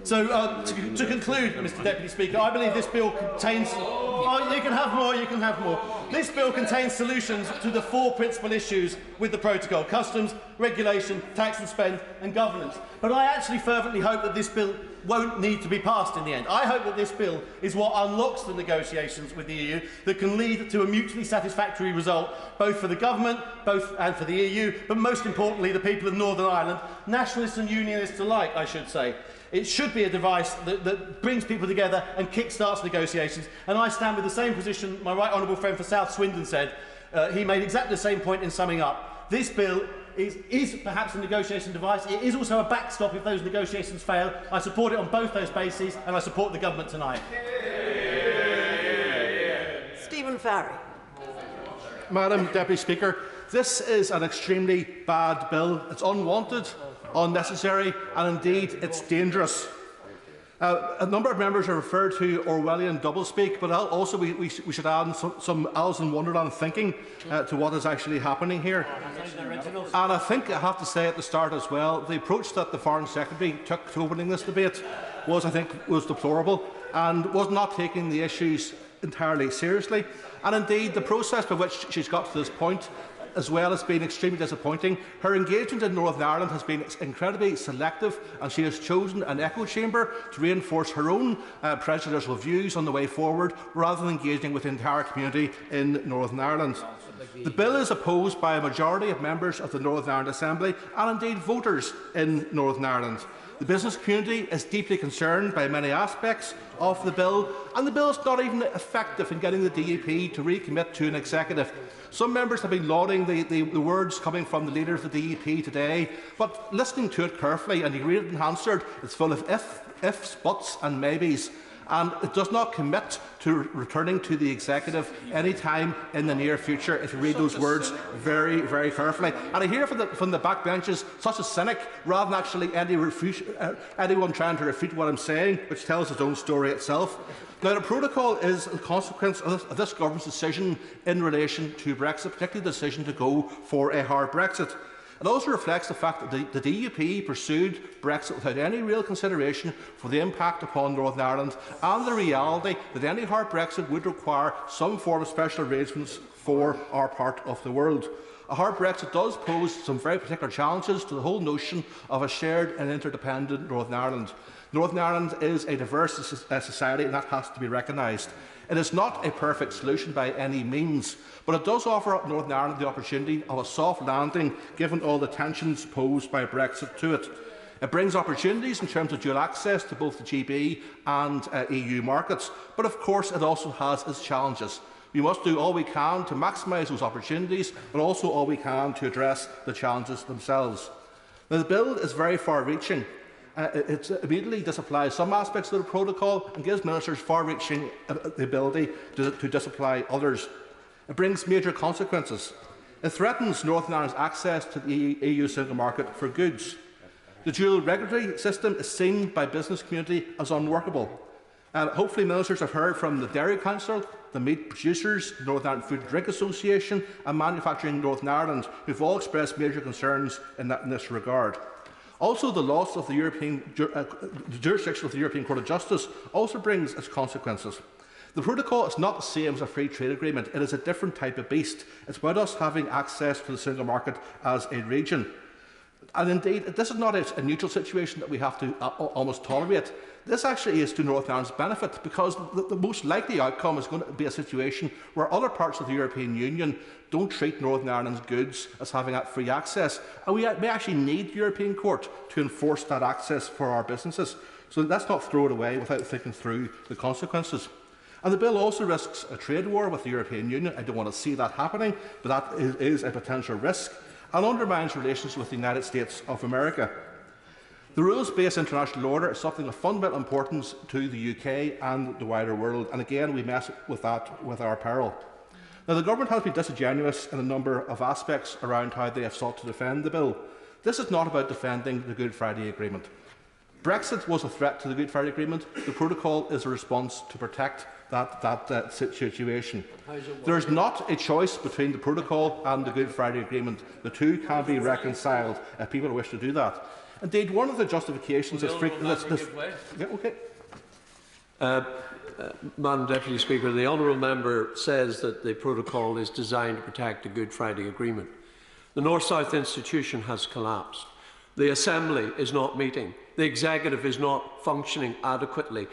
So, to conclude, Mr Deputy Speaker, I believe this bill contains... Oh, you can have more, you can have more. This bill contains solutions to the 4 principal issues with the Protocol: customs, regulation, tax and spend, and governance. But I actually fervently hope that this bill won't need to be passed in the end. I hope that this bill is what unlocks the negotiations with the EU that can lead to a mutually satisfactory result, both for the government, and for the EU, but most importantly, the people of Northern Ireland, nationalists and unionists alike, I should say. It should be a device that brings people together and kick-starts negotiations. And I stand with the same position my right honourable friend for South Swindon said. He made exactly the same point in summing up. This bill is perhaps a negotiation device. It is also a backstop if those negotiations fail. I support it on both those bases, and I support the government tonight. Stephen Farry. Madam Deputy Speaker, this is an extremely bad bill. It's unwanted, unnecessary, and indeed it's dangerous. A number of members have referred to Orwellian doublespeak, but also we should add some Alice in Wonderland thinking to what is actually happening here. And I think I have to say at the start as well, the approach that the Foreign Secretary took to opening this debate was deplorable and was not taking the issues entirely seriously. And indeed, the process by which she's got to this point as well has been extremely disappointing. Her engagement in Northern Ireland has been incredibly selective, and she has chosen an echo chamber to reinforce her own prejudicial views on the way forward, rather than engaging with the entire community in Northern Ireland. The bill is opposed by a majority of members of the Northern Ireland Assembly and indeed voters in Northern Ireland. The business community is deeply concerned by many aspects of the bill, and the bill is not even effective in getting the DUP to recommit to an executive. Some members have been lauding the words coming from the leader of the DUP today, but listening to it carefully, and you read it in Hansard, it's full of ifs, buts and maybes, and it does not commit to returning to the executive any time in the near future, if you read those words very, very carefully. And I hear from the backbenches such a cynic, rather than actually anyone trying to refute what I'm saying, which tells its own story itself. Now, the protocol is a consequence of this government's decision in relation to Brexit, particularly the decision to go for a hard Brexit. It also reflects the fact that the DUP pursued Brexit without any real consideration for the impact upon Northern Ireland and the reality that any hard Brexit would require some form of special arrangements for our part of the world. A hard Brexit does pose some very particular challenges to the whole notion of a shared and interdependent Northern Ireland. Northern Ireland is a diverse society, and that has to be recognised. It is not a perfect solution by any means, but it does offer Northern Ireland the opportunity of a soft landing, given all the tensions posed by Brexit to it. It brings opportunities in terms of dual access to both the GB and EU markets, but of course it also has its challenges. We must do all we can to maximise those opportunities, but also all we can to address the challenges themselves. Now, the bill is very far-reaching. It immediately disapplies some aspects of the protocol and gives ministers far-reaching the ability to disapply others. It brings major consequences. It threatens Northern Ireland's access to the EU single market for goods. The dual regulatory system is seen by the business community as unworkable. Hopefully ministers have heard from the Dairy Council, the meat producers, the Northern Ireland Food and Drink Association and Manufacturing Northern Ireland, who have all expressed major concerns in this regard. Also, the loss of the jurisdiction of the European Court of Justice also brings its consequences. The protocol is not the same as a free trade agreement. It is a different type of beast. It's about us having access to the single market as a region. And indeed, this is not a neutral situation that we have to almost tolerate. This actually is to Northern Ireland's benefit, because the most likely outcome is going to be a situation where other parts of the European Union don't treat Northern Ireland's goods as having that free access. And we may actually need the European Court to enforce that access for our businesses. So let's not throw it away without thinking through the consequences. And the bill also risks a trade war with the European Union. I don't want to see that happening, but that is a potential risk, and undermines relations with the United States of America. The rules-based international order is something of fundamental importance to the UK and the wider world, and again we mess with that with our peril. Now, the government has been disingenuous in a number of aspects around how they have sought to defend the bill. This is not about defending the Good Friday Agreement. Brexit was a threat to the Good Friday Agreement. The protocol is a response to protect that situation. There is not a choice between the protocol and the Good Friday Agreement. The two can be reconciled if people wish to do that. Indeed, one of the justifications is Madam Deputy Speaker, the honourable member says that the protocol is designed to protect the Good Friday Agreement. The North-South institution has collapsed. The Assembly is not meeting. The Executive is not functioning adequately.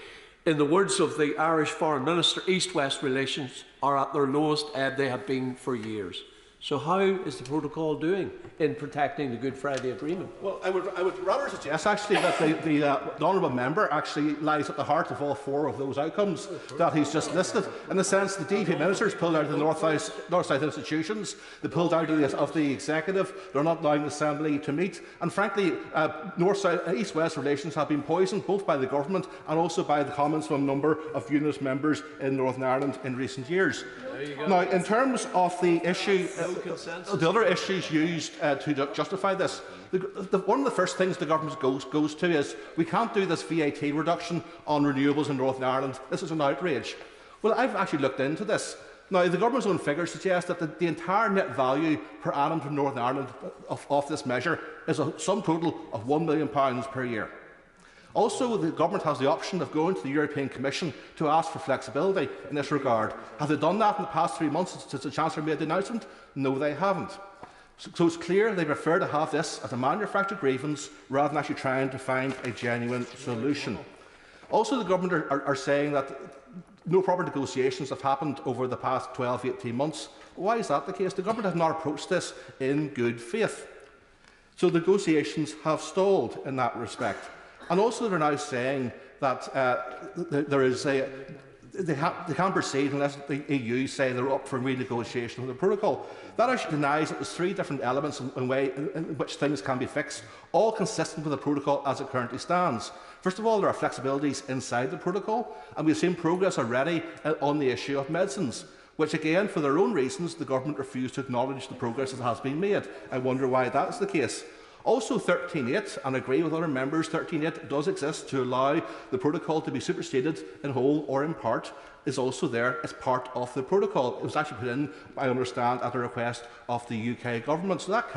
In the words of the Irish Foreign Minister, East-West relations are at their lowest ebb they have been for years. So how is the protocol doing in protecting the Good Friday Agreement? Well, I would rather suggest actually that the honourable member actually lies at the heart of all four of those outcomes that he's just listed. In the sense, the DP ministers pulled out of the North-South institutions, they pulled out of the Executive, they're not allowing the Assembly to meet, and frankly, East-West relations have been poisoned both by the government and also by the comments from a number of unionist members in Northern Ireland in recent years. Now, in terms of the issue, the other issues used to justify this, one of the first things the government goes to is we can't do this VAT reduction on renewables in Northern Ireland. This is an outrage. Well, I've actually looked into this. Now, the government's own figures suggest that the entire net value per annum for Northern Ireland of this measure is a sum total of £1 million per year. Also, the government has the option of going to the European Commission to ask for flexibility in this regard. Have they done that in the past 3 months since the Chancellor made the announcement? No, they haven't. So it's clear they prefer to have this as a manufactured grievance rather than actually trying to find a genuine solution. Also, the government are saying that no proper negotiations have happened over the past 12-18 months. Why is that the case? The government has not approached this in good faith. So negotiations have stalled in that respect. And also they're now saying that they can't proceed unless the EU say they're up for renegotiation of the protocol. That actually denies that there's three different elements in which things can be fixed, all consistent with the protocol as it currently stands. First of all, there are flexibilities inside the protocol, and we've seen progress already on the issue of medicines, which again, for their own reasons, the government refused to acknowledge the progress that has been made. I wonder why that's the case. Also 13.8, and I agree with other members, 13.8 does exist to allow the protocol to be superseded in whole or in part, is also there as part of the protocol. It was actually put in, I understand, at the request of the UK government, so that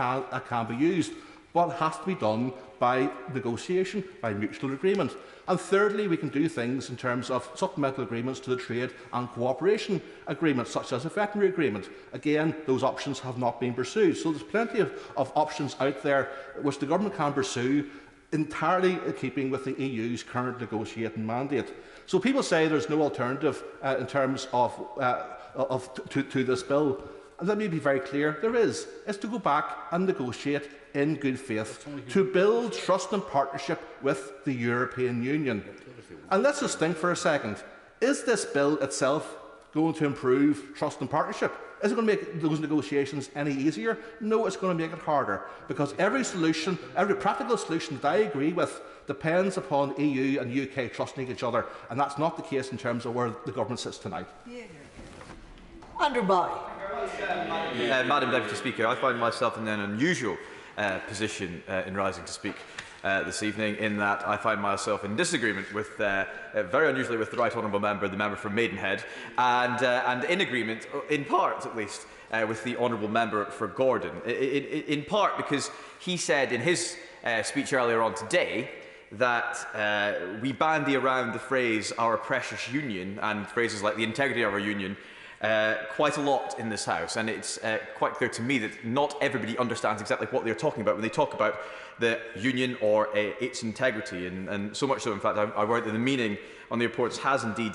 can be used. But it has to be done by negotiation, by mutual agreement. And thirdly, we can do things in terms of supplemental agreements to the trade and cooperation agreements, such as a veterinary agreement. Again, those options have not been pursued. So there's plenty of options out there which the government can pursue, entirely in keeping with the EU's current negotiating mandate. So people say there's no alternative in terms of to this bill. And let me be very clear, there is. It's to go back and negotiate in good faith, to build trust and partnership with the European Union. And let's just think for a second, is this bill itself going to improve trust and partnership? Is it going to make those negotiations any easier? No, it's going to make it harder, because every solution, every practical solution that I agree with depends upon EU and UK trusting each other, and that's not the case in terms of where the government sits tonight. Andrew Barry. Madam Deputy Speaker, I find myself in an unusual position in rising to speak this evening, in that I find myself in disagreement with, very unusually, with the Right Honourable Member, the member from Maidenhead, and in agreement, in part at least, with the Honourable Member for Gordon. In part because he said in his speech earlier on today that we bandy around the phrase "our precious union" and phrases like the integrity of our union quite a lot in this House, and it's quite clear to me that not everybody understands exactly what they're talking about when they talk about the union or its integrity, and so much so, in fact, I worry that the meaning on the reports has indeed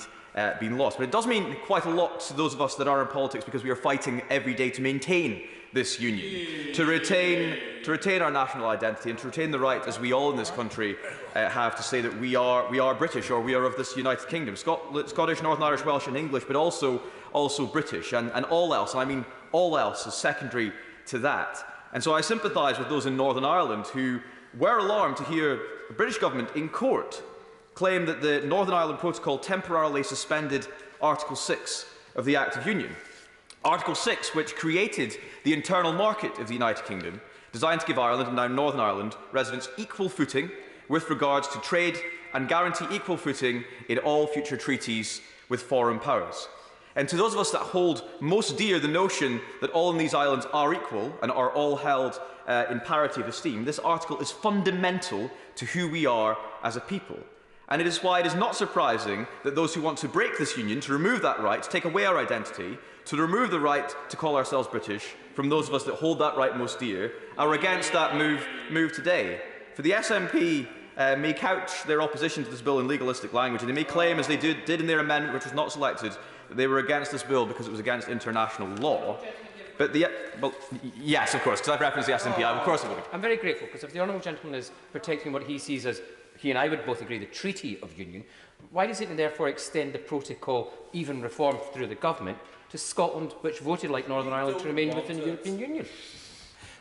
been lost. But it does mean quite a lot to those of us that are in politics, because we are fighting every day to maintain this union, to retain our national identity, and to retain the right, as we all in this country have, to say that we are British, or we are of this United Kingdom, Scottish, Northern Irish, Welsh and English, but also British, and all else, and I mean all else, is secondary to that. And so I sympathise with those in Northern Ireland who were alarmed to hear the British government in court claim that the Northern Ireland Protocol temporarily suspended Article 6 of the Act of Union. Article 6, which created the internal market of the United Kingdom, designed to give Ireland, and now Northern Ireland, residents equal footing with regards to trade and guarantee equal footing in all future treaties with foreign powers. And to those of us that hold most dear the notion that all in these islands are equal and are all held in parity of esteem, this article is fundamental to who we are as a people. And it is why it is not surprising that those who want to break this union, to remove that right, to take away our identity, to remove the right to call ourselves British from those of us that hold that right most dear, are against that move today. For the SNP may couch their opposition to this bill in legalistic language, and they may claim, as they did in their amendment, which was not selected, that they were against this bill because it was against international law. But well, yes, of course, because I've referenced the SNP, of course I would. I'm very grateful, because if the honourable gentleman is protecting what he sees as, he and I would both agree, the Treaty of Union, why does it therefore extend the protocol, even reformed through the government, to Scotland, which voted like Northern Ireland to remain within the European Union?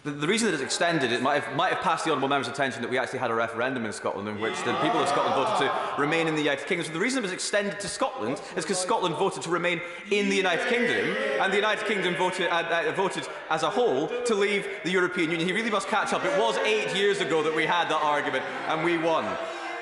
The reason that it's extended, it might have passed the honourable member's attention that we actually had a referendum in Scotland in which the people of Scotland voted to remain in the United Kingdom. So the reason it was extended to Scotland is because Scotland voted to remain in the United Kingdom, and the United Kingdom voted as a whole to leave the European Union. He really must catch up. It was 8 years ago that we had that argument, and we won.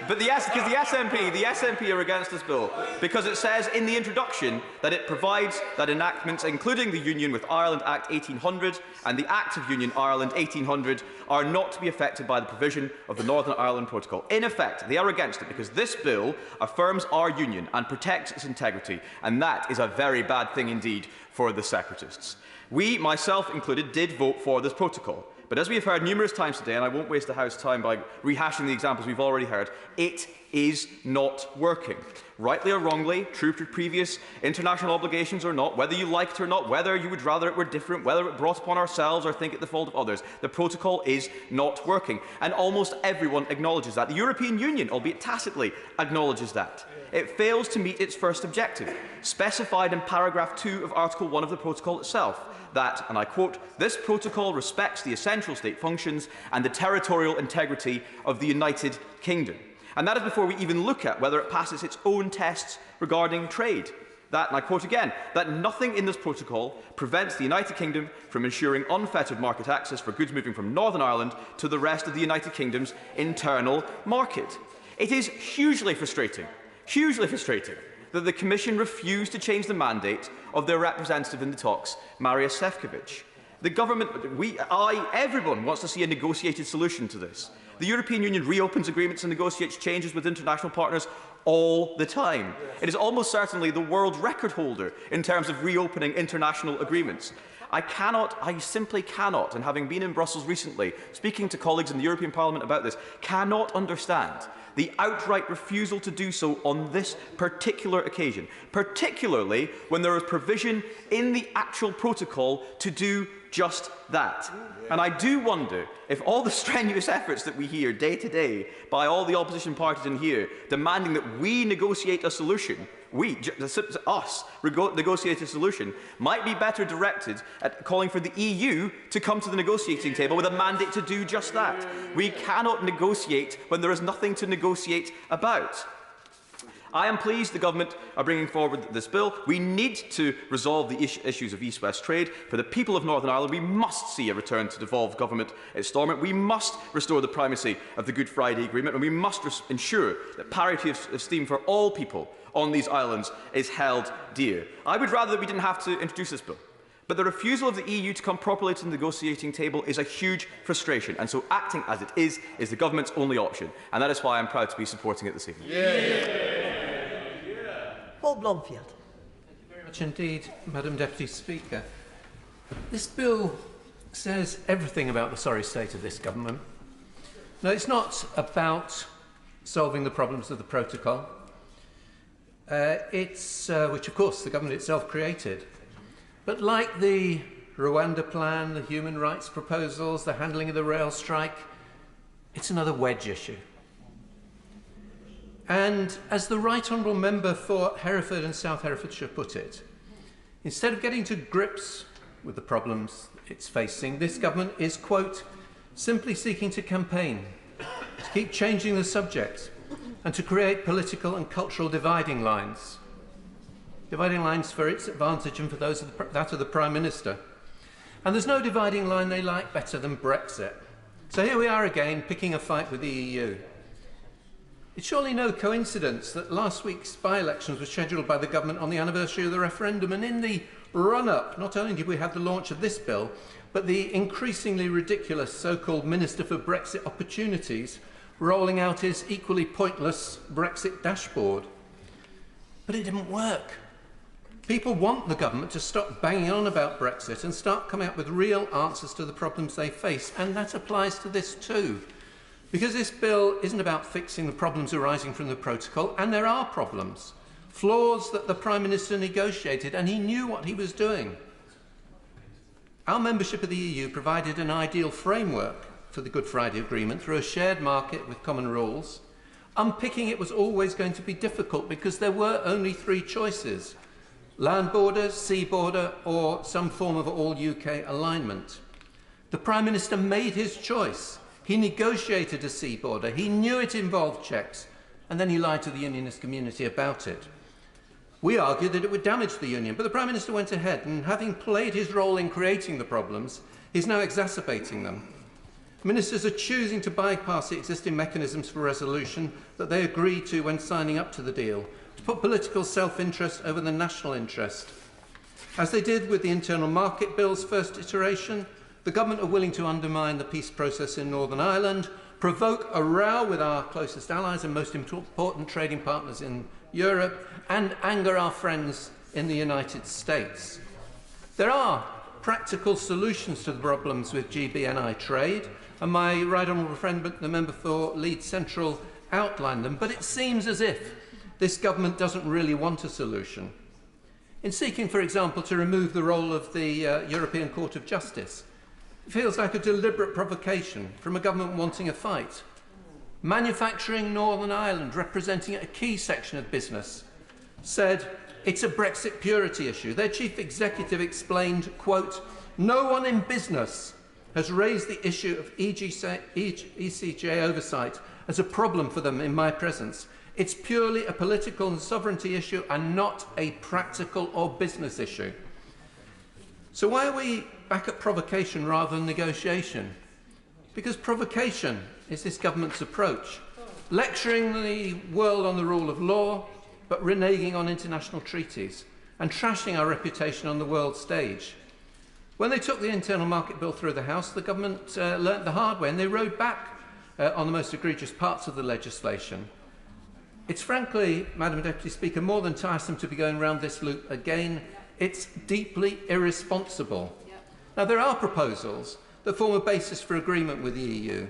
But the SNP are against this bill because it says in the introduction that it provides that enactments, including the Union with Ireland Act 1800 and the Act of Union Ireland 1800, are not to be affected by the provision of the Northern Ireland Protocol. In effect, they are against it because this bill affirms our union and protects its integrity, and that is a very bad thing indeed for the separatists. We, myself included, did vote for this protocol. But as we have heard numerous times today, and I won't waste the House's time by rehashing the examples we've already heard, it is not working. Rightly or wrongly, true to previous international obligations or not, whether you like it or not, whether you would rather it were different, whether it brought upon ourselves or think it the fault of others, the protocol is not working. And almost everyone acknowledges that. The European Union, albeit tacitly, acknowledges that. It fails to meet its first objective, specified in paragraph 2 of Article 1 of the protocol itself, that, and I quote, "This protocol respects the essential state functions and the territorial integrity of the United Kingdom." And that is before we even look at whether it passes its own tests regarding trade. That, and I quote again, that nothing in this protocol prevents the United Kingdom from ensuring unfettered market access for goods moving from Northern Ireland to the rest of the United Kingdom's internal market. It is hugely frustrating that the Commission refused to change the mandate of their representative in the talks, Maria Šefčovič. The government, everyone wants to see a negotiated solution to this. The European Union reopens agreements and negotiates changes with international partners all the time. It is almost certainly the world record holder in terms of reopening international agreements. I simply cannot, and having been in Brussels recently, speaking to colleagues in the European Parliament about this, cannot understand the outright refusal to do so on this particular occasion, particularly when there is provision in the actual protocol to do just that. And I do wonder if all the strenuous efforts that we hear day to day by all the opposition parties in here demanding that we negotiate a solution, negotiate a solution, might be better directed at calling for the EU to come to the negotiating table with a mandate to do just that. We cannot negotiate when there is nothing to negotiate about. I am pleased the government are bringing forward this bill. We need to resolve the issues of East-West trade. For the people of Northern Ireland, we must see a return to devolved government at Stormont. We must restore the primacy of the Good Friday Agreement, and we must ensure that parity of esteem for all people on these islands is held dear. I would rather that we didn't have to introduce this bill. But the refusal of the EU to come properly to the negotiating table is a huge frustration, and so acting as it is the government's only option. And that is why I am proud to be supporting it this evening. Paul Blomfield. Thank you very much indeed, Madam Deputy Speaker. This bill says everything about the sorry state of this government. Now, it's not about solving the problems of the protocol. Which, of course, the government itself created. But like the Rwanda plan, the human rights proposals, the handling of the rail strike, it's another wedge issue. And as the Right Honourable Member for Hereford and South Herefordshire put it, instead of getting to grips with the problems it's facing, this government is, quote, simply seeking to campaign keep changing the subject, and to create political and cultural dividing lines. Dividing lines for its advantage and for those of that of the Prime Minister. And there's no dividing line they like better than Brexit. So here we are again, picking a fight with the EU. It's surely no coincidence that last week's by-elections were scheduled by the government on the anniversary of the referendum, and in the run-up, not only did we have the launch of this bill, but the increasingly ridiculous so-called Minister for Brexit Opportunities rolling out his equally pointless Brexit dashboard. But it didn't work. People want the government to stop banging on about Brexit and start coming up with real answers to the problems they face, and that applies to this too. Because this bill isn't about fixing the problems arising from the protocol, and there are problems. Flaws that the Prime Minister negotiated, and he knew what he was doing. Our membership of the EU provided an ideal framework for the Good Friday Agreement through a shared market with common rules. Unpicking it was always going to be difficult because there were only three choices: land border, sea border, or some form of all-UK alignment. The Prime Minister made his choice. He negotiated a sea border. He knew it involved checks, and then he lied to the unionist community about it. We argued that it would damage the union, but the Prime Minister went ahead, and having played his role in creating the problems, he's now exacerbating them. Ministers are choosing to bypass the existing mechanisms for resolution that they agreed to when signing up to the deal, to put political self-interest over the national interest. As they did with the Internal Market Bill's first iteration, the government are willing to undermine the peace process in Northern Ireland, provoke a row with our closest allies and most important trading partners in Europe, and anger our friends in the United States. There are practical solutions to the problems with GBNI trade, and my right honourable friend, the member for Leeds Central, outlined them, but it seems as if this government doesn't really want a solution. In seeking, for example, to remove the role of the European Court of Justice, it feels like a deliberate provocation from a government wanting a fight. Manufacturing Northern Ireland, representing a key section of business, said it's a Brexit purity issue. Their chief executive explained, quote, "No one in business has raised the issue of ECJ oversight as a problem for them in my presence. It's purely a political and sovereignty issue and not a practical or business issue." So why are we back at provocation rather than negotiation? Because provocation is this government's approach, lecturing the world on the rule of law, but reneging on international treaties and trashing our reputation on the world stage. When they took the Internal Market Bill through the House, the government learnt the hard way, and they rode back on the most egregious parts of the legislation. It's frankly, Madam Deputy Speaker, more than tiresome to be going round this loop again. It's deeply irresponsible. Now, there are proposals that form a basis for agreement with the EU.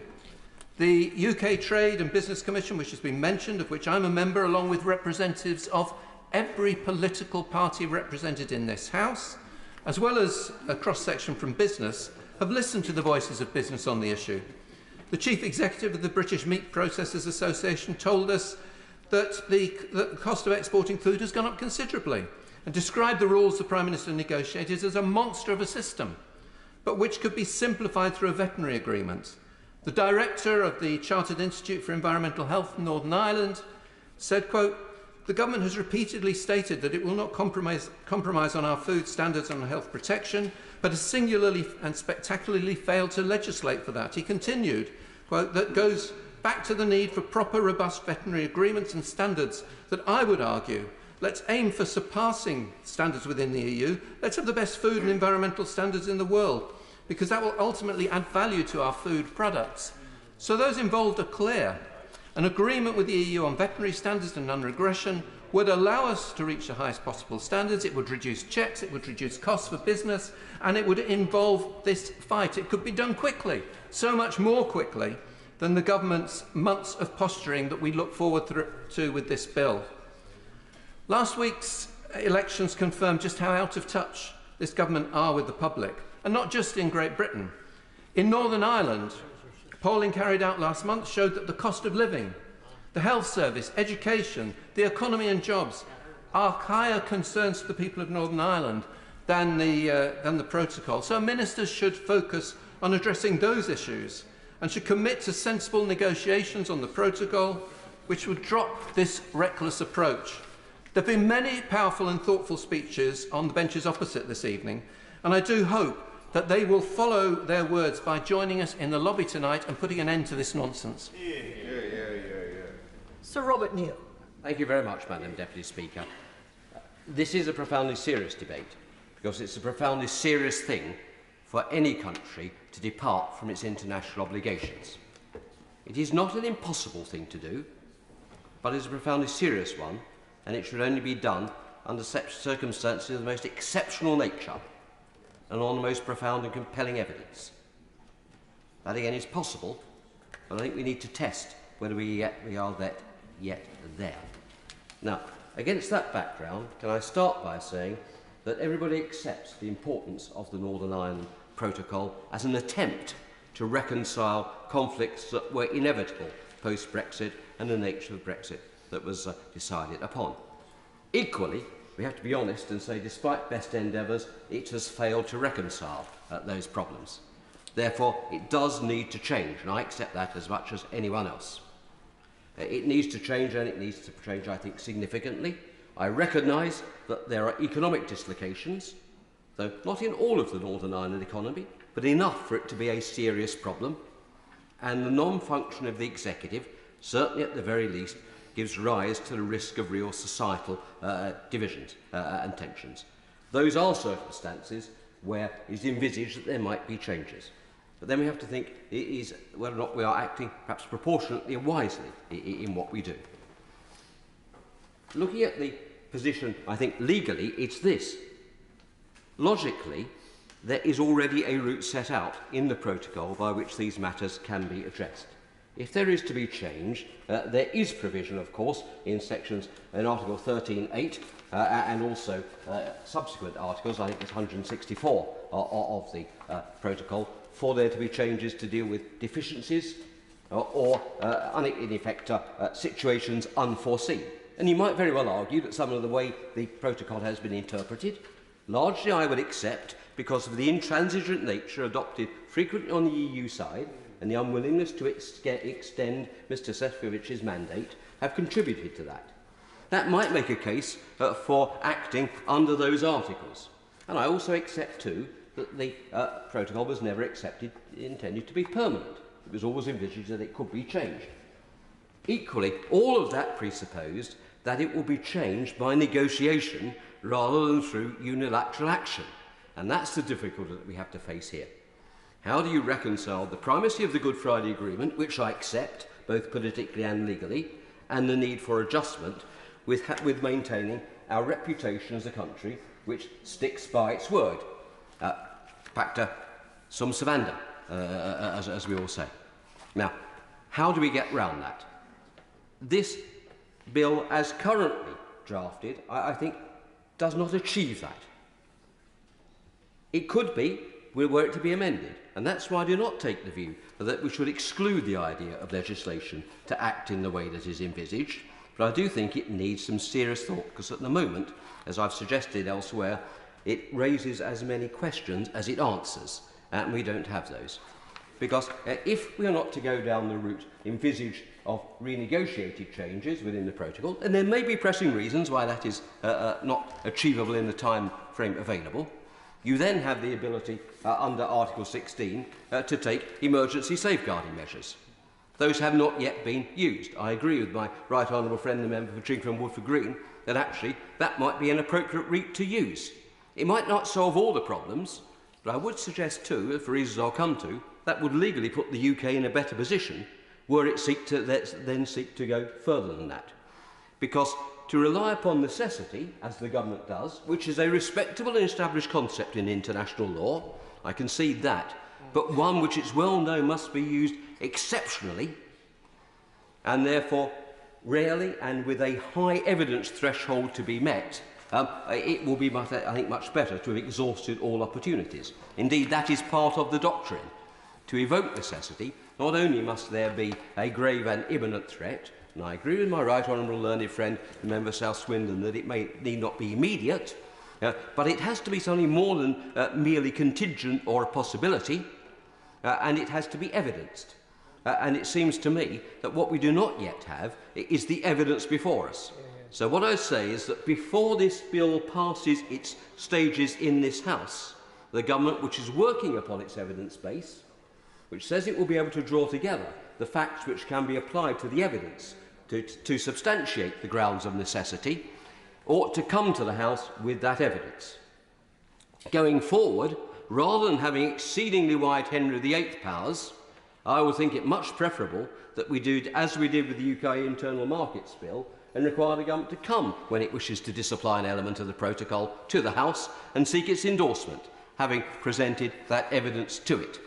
The UK Trade and Business Commission, which has been mentioned, of which I'm a member, along with representatives of every political party represented in this House, as well as a cross-section from business, have listened to the voices of business on the issue. The Chief Executive of the British Meat Processors Association told us that the cost of exporting food has gone up considerably and described the rules the Prime Minister negotiated as a monster of a system, but which could be simplified through a veterinary agreement. The director of the Chartered Institute for Environmental Health in Northern Ireland said, quote, "The government has repeatedly stated that it will not compromise on our food standards and health protection, but has singularly and spectacularly failed to legislate for that." He continued, quote, "That goes back to the need for proper, robust veterinary agreements and standards that I would argue. Let's aim for surpassing standards within the EU. Let's have the best food and environmental standards in the world, because that will ultimately add value to our food products." So those involved are clear. An agreement with the EU on veterinary standards and non-regression would allow us to reach the highest possible standards. It would reduce checks, it would reduce costs for business, and it would involve this fight. It could be done quickly, so much more quickly than the government's months of posturing that we look forward to with this bill. Last week's elections confirmed just how out of touch this government are with the public, and not just in Great Britain. In Northern Ireland, polling carried out last month showed that the cost of living, the health service, education, the economy and jobs are higher concerns to the people of Northern Ireland than the protocol. So ministers should focus on addressing those issues and should commit to sensible negotiations on the protocol which would drop this reckless approach. There have been many powerful and thoughtful speeches on the benches opposite this evening, and I do hope that they will follow their words by joining us in the lobby tonight and putting an end to this nonsense. Sir Robert Neal. Thank you very much, Madam Deputy Speaker. This is a profoundly serious debate, because it's a profoundly serious thing for any country to depart from its international obligations. It is not an impossible thing to do, but it's a profoundly serious one, and it should only be done under circumstances of the most exceptional nature and on the most profound and compelling evidence. That again is possible, but I think we need to test whether we are yet there. Now, against that background, can I start by saying that everybody accepts the importance of the Northern Ireland Protocol as an attempt to reconcile conflicts that were inevitable post-Brexit and the nature of Brexit that was decided upon. Equally, we have to be honest and say, despite best endeavours, it has failed to reconcile those problems. Therefore, it does need to change, and I accept that as much as anyone else. It needs to change, and it needs to change, I think, significantly. I recognise that there are economic dislocations, though not in all of the Northern Ireland economy, but enough for it to be a serious problem, and the non-function of the executive, certainly at the very least, gives rise to the risk of real societal divisions and tensions. Those are circumstances where it is envisaged that there might be changes. But then we have to think whether or not we are acting perhaps proportionately and wisely in what we do. Looking at the position, I think legally, it's this. Logically, there is already a route set out in the protocol by which these matters can be addressed. If there is to be change, there is provision, of course, in Article 13.8 and also subsequent articles, I think it's 164 of the protocol, for there to be changes to deal with deficiencies or in effect, situations unforeseen. And you might very well argue that some of the way the protocol has been interpreted, largely I would accept because of the intransigent nature adopted frequently on the EU side and the unwillingness to extend Mr Sefcovic's mandate, have contributed to that. That might make a case for acting under those articles. And I also accept too that the protocol was never intended to be permanent. It was always envisaged that it could be changed. Equally, all of that presupposed that it will be changed by negotiation rather than through unilateral action. And that's the difficulty that we have to face here. How do you reconcile the primacy of the Good Friday Agreement, which I accept, both politically and legally, and the need for adjustment with maintaining our reputation as a country which sticks by its word? Pacta sum servanda, as we all say. Now, how do we get round that? This bill, as currently drafted, I think, does not achieve that. It could be, were it to be amended, and that's why I do not take the view that we should exclude the idea of legislation to act in the way that is envisaged, but I do think it needs some serious thought, because at the moment, as I've suggested elsewhere, it raises as many questions as it answers, and we don't have those. Because if we are not to go down the route envisaged of renegotiated changes within the protocol, and there may be pressing reasons why that is not achievable in the time frame available, you then have the ability under Article 16 to take emergency safeguarding measures. Those have not yet been used. I agree with my right honourable friend, the member for Chingford and Woodford Green, that actually that might be an appropriate route to use. It might not solve all the problems, but I would suggest too, for reasons I'll come to, that would legally put the UK in a better position were it then seek to go further than that. Because to rely upon necessity, as the government does, which is a respectable and established concept in international law, I concede that, but one which it's well known must be used exceptionally, and therefore rarely and with a high evidence threshold to be met, it will be, I think, much better to have exhausted all opportunities. Indeed, that is part of the doctrine. To evoke necessity, not only must there be a grave and imminent threat, and I agree with my right honourable learned friend, the member for South Swindon, that it need not be immediate, but it has to be something more than merely contingent or a possibility, and it has to be evidenced. And it seems to me that what we do not yet have is the evidence before us. So what I say is that before this bill passes its stages in this House, the government, which is working upon its evidence base, which says it will be able to draw together the facts which can be applied to the evidence to substantiate the grounds of necessity, ought to come to the House with that evidence. Going forward, rather than having exceedingly wide Henry VIII powers, I would think it much preferable that we do as we did with the UK Internal Markets Bill and require the government to come when it wishes to disapply an element of the protocol to the House and seek its endorsement, having presented that evidence to it.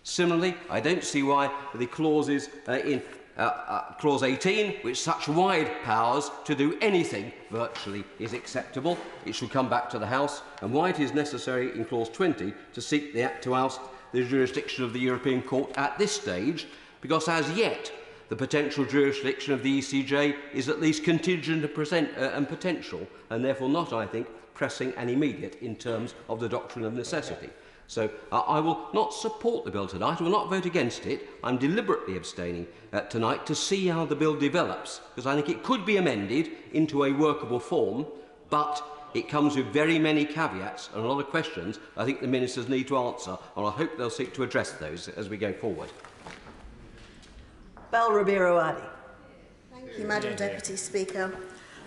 Similarly, I don't see why the clauses in Clause 18, which such wide powers to do anything virtually is acceptable. It should come back to the House, and why it is necessary in Clause 20 to seek to oust the jurisdiction of the European Court at this stage, because as yet the potential jurisdiction of the ECJ is at least contingent and potential, and therefore not, I think, pressing and immediate in terms of the doctrine of necessity. So I will not support the bill tonight. I will not vote against it. I'm deliberately abstaining tonight to see how the bill develops, because I think it could be amended into a workable form, but it comes with very many caveats and a lot of questions I think the ministers need to answer, and I hope they'll seek to address those as we go forward. Bel Ribeiro-Adi. Thank you, Madam Deputy Speaker.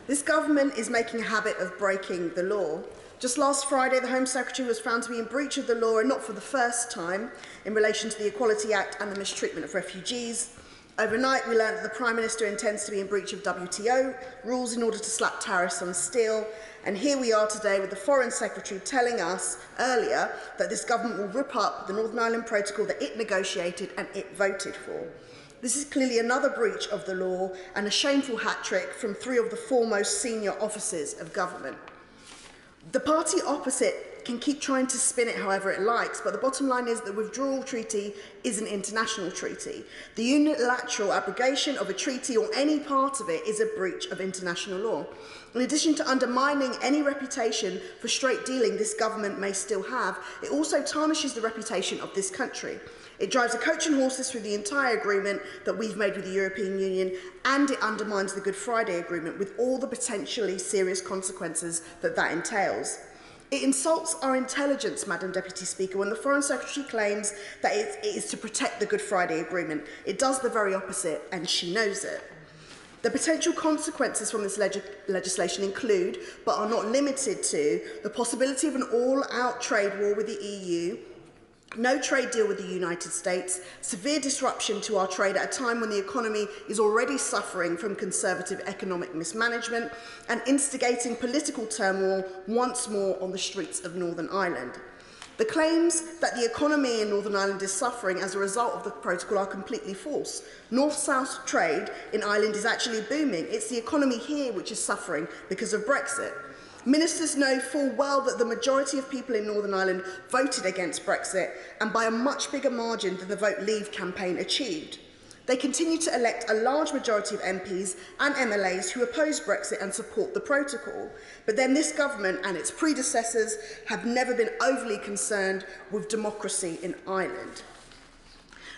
This government is making a habit of breaking the law. Just last Friday, the Home Secretary was found to be in breach of the law, and not for the first time, in relation to the Equality Act and the mistreatment of refugees. Overnight, we learned that the Prime Minister intends to be in breach of WTO rules in order to slap tariffs on steel. And here we are today with the Foreign Secretary telling us earlier that this government will rip up the Northern Ireland Protocol that it negotiated and it voted for. This is clearly another breach of the law and a shameful hat-trick from three of the foremost senior officers of government. The party opposite can keep trying to spin it however it likes, but the bottom line is that the withdrawal treaty is an international treaty. The unilateral abrogation of a treaty or any part of it is a breach of international law. In addition to undermining any reputation for straight dealing this government may still have, it also tarnishes the reputation of this country. It drives a coach and horses through the entire agreement that we've made with the European Union, and it undermines the Good Friday Agreement with all the potentially serious consequences that that entails. It insults our intelligence, Madam Deputy Speaker, when the Foreign Secretary claims that it is to protect the Good Friday Agreement. It does the very opposite, and she knows it. The potential consequences from this legislation include, but are not limited to, the possibility of an all-out trade war with the EU, no trade deal with the United States, severe disruption to our trade at a time when the economy is already suffering from Conservative economic mismanagement, and instigating political turmoil once more on the streets of Northern Ireland. The claims that the economy in Northern Ireland is suffering as a result of the protocol are completely false. North-South trade in Ireland is actually booming. It's the economy here which is suffering because of Brexit. Ministers know full well that the majority of people in Northern Ireland voted against Brexit, and by a much bigger margin than the Vote Leave campaign achieved. They continue to elect a large majority of MPs and MLAs who oppose Brexit and support the protocol. But then this government and its predecessors have never been overly concerned with democracy in Ireland.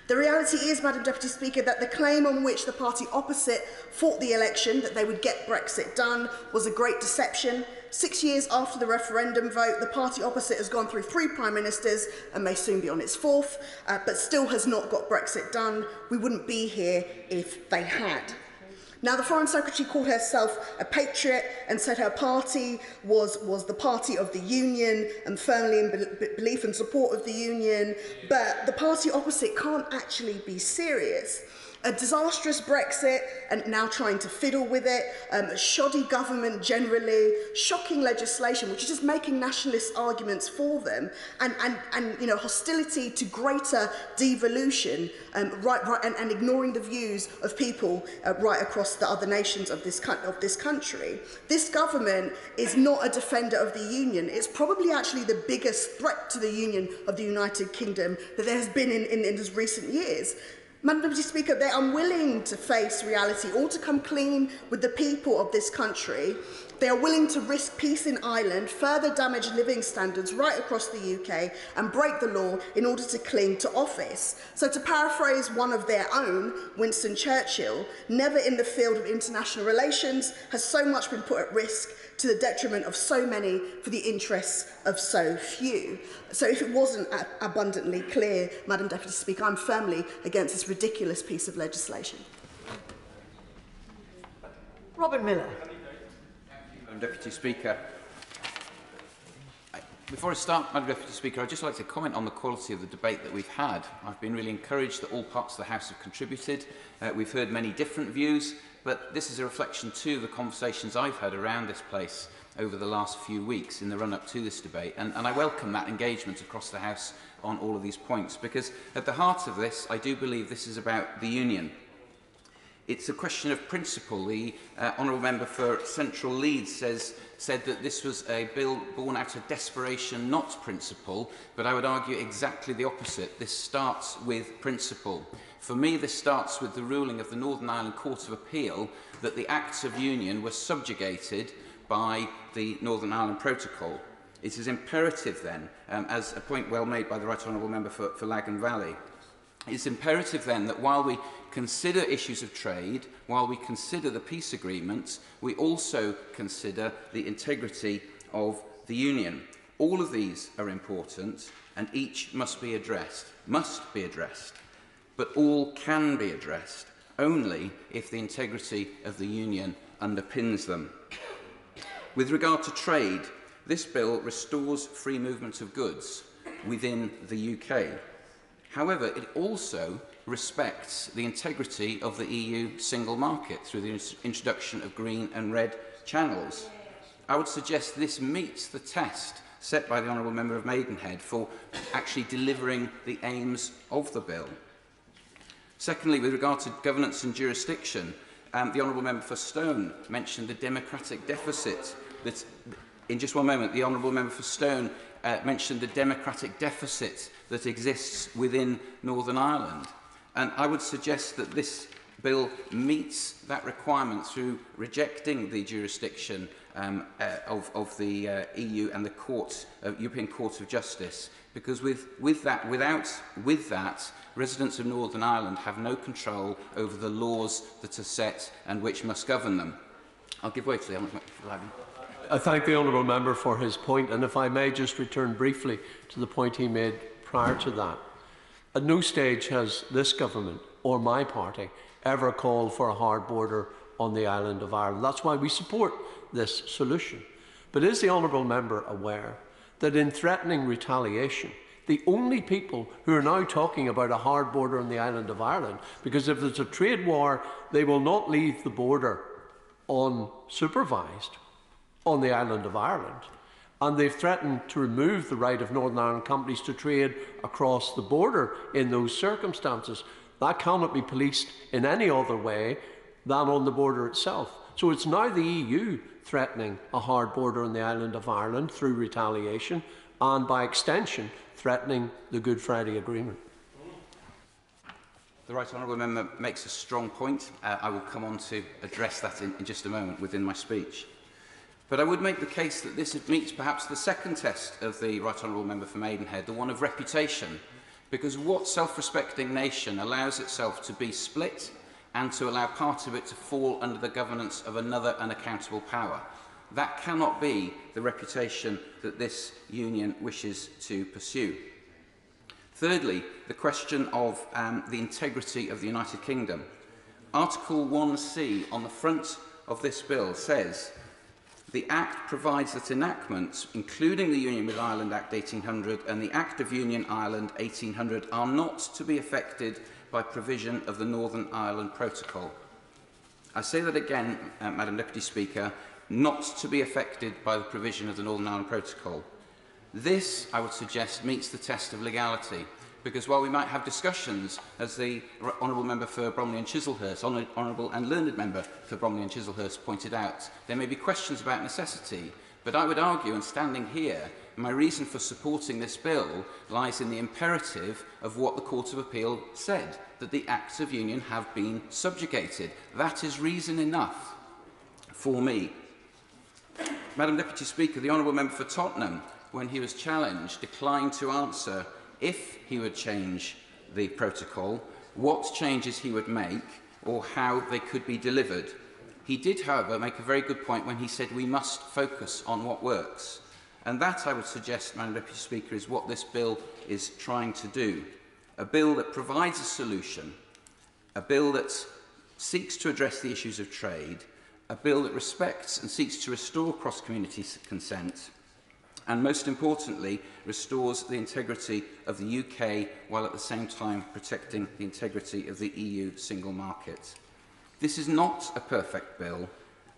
The reality is, Madam Deputy Speaker, that the claim on which the party opposite fought the election, that they would get Brexit done, was a great deception. 6 years after the referendum vote, the party opposite has gone through 3 prime ministers and may soon be on its 4th, but still has not got Brexit done. We wouldn't be here if they had. Now, the Foreign Secretary called herself a patriot and said her party was the party of the Union and firmly in belief and support of the Union, but the party opposite can't actually be serious. A disastrous Brexit and now trying to fiddle with it, a shoddy government generally, shocking legislation which is just making nationalist arguments for them, and hostility to greater devolution, and ignoring the views of people right across the other nations of this country. This government is not a defender of the Union. It's probably actually the biggest threat to the Union of the United Kingdom that there has been in recent years. Madam Deputy Speaker, they're unwilling to face reality or to come clean with the people of this country. They are willing to risk peace in Ireland, further damage living standards right across the UK and break the law in order to cling to office. So to paraphrase one of their own, Winston Churchill, never in the field of international relations has so much been put at risk to the detriment of so many for the interests of so few. So if it wasn't abundantly clear, Madam Deputy Speaker, I'm firmly against this ridiculous piece of legislation. Robin Miller. Madam Deputy Speaker. Before I start, Madam Deputy Speaker, I'd just like to comment on the quality of the debate that we've had. I've been really encouraged that all parts of the House have contributed. We've heard many different views, but this is a reflection too of the conversations I've had around this place over the last few weeks in the run-up to this debate. And I welcome that engagement across the House on all of these points, because at the heart of this, I do believe this is about the Union. It's a question of principle. The Honourable Member for Central Leeds said that this was a bill born out of desperation, not principle, but I would argue exactly the opposite. This starts with principle. For me, this starts with the ruling of the Northern Ireland Court of Appeal that the Acts of Union were subjugated by the Northern Ireland Protocol. It is imperative then, as a point well made by the Right Honourable Member for Lagan Valley, it's imperative then that while we consider issues of trade, while we consider the peace agreements, we also consider the integrity of the Union. All of these are important and each must be addressed, but all can be addressed only if the integrity of the Union underpins them. With regard to trade, this bill restores free movement of goods within the UK. However, it also respects the integrity of the EU single market through the introduction of green and red channels. I would suggest this meets the test set by the Honourable Member of Maidenhead for actually delivering the aims of the bill. Secondly, with regard to governance and jurisdiction, the Honourable Member for Stone mentioned the democratic deficit. In just one moment, the Honourable Member for Stone mentioned the democratic deficit that exists within Northern Ireland. And I would suggest that this bill meets that requirement through rejecting the jurisdiction of the EU and the European Court of Justice, because with that, residents of Northern Ireland have no control over the laws that are set and which must govern them. I'll give way to the Honourable Member. I thank the honourable member for his point, and if I may just return briefly to the point he made prior to that. At no stage has this government or my party ever called for a hard border on the island of Ireland. That's why we support this solution. But is the honourable member aware that in threatening retaliation, the only people who are now talking about a hard border on the island of Ireland, because if there's a trade war, they will not leave the border unsupervised on the island of Ireland, and they've threatened to remove the right of Northern Ireland companies to trade across the border in those circumstances. That cannot be policed in any other way than on the border itself. So it's now the EU threatening a hard border on the island of Ireland through retaliation, and by extension threatening the Good Friday Agreement. The Right Honourable Member makes a strong point. I will come on to address that in just a moment within my speech. But I would make the case that this meets perhaps the second test of the Right Honourable Member for Maidenhead, the one of reputation, because what self-respecting nation allows itself to be split and to allow part of it to fall under the governance of another unaccountable power? That cannot be the reputation that this union wishes to pursue. Thirdly, the question of the integrity of the United Kingdom. Article 1C on the front of this bill says, "The Act provides that enactments, including the Union with Ireland Act 1800 and the Act of Union Ireland 1800, are not to be affected by provision of the Northern Ireland Protocol." I say that again, Madam Deputy Speaker, not to be affected by the provision of the Northern Ireland Protocol. This, I would suggest, meets the test of legality, because while we might have discussions, as the Honourable Member for Bromley and Chislehurst, Honourable and Learned Member for Bromley and Chislehurst pointed out, there may be questions about necessity, but I would argue, and standing here, my reason for supporting this bill lies in the imperative of what the Court of Appeal said. that the Acts of Union have been subjugated. That is reason enough for me. Madam Deputy Speaker, the Honourable Member for Tottenham, when he was challenged, declined to answer if he would change the protocol, what changes he would make, or how they could be delivered. He did, however, make a very good point when he said we must focus on what works. And that, I would suggest, Madam Deputy Speaker, is what this bill is trying to do. A bill that provides a solution, a bill that seeks to address the issues of trade, a bill that respects and seeks to restore cross-community consent, and most importantly, restores the integrity of the UK while at the same time protecting the integrity of the EU single market. This is not a perfect bill.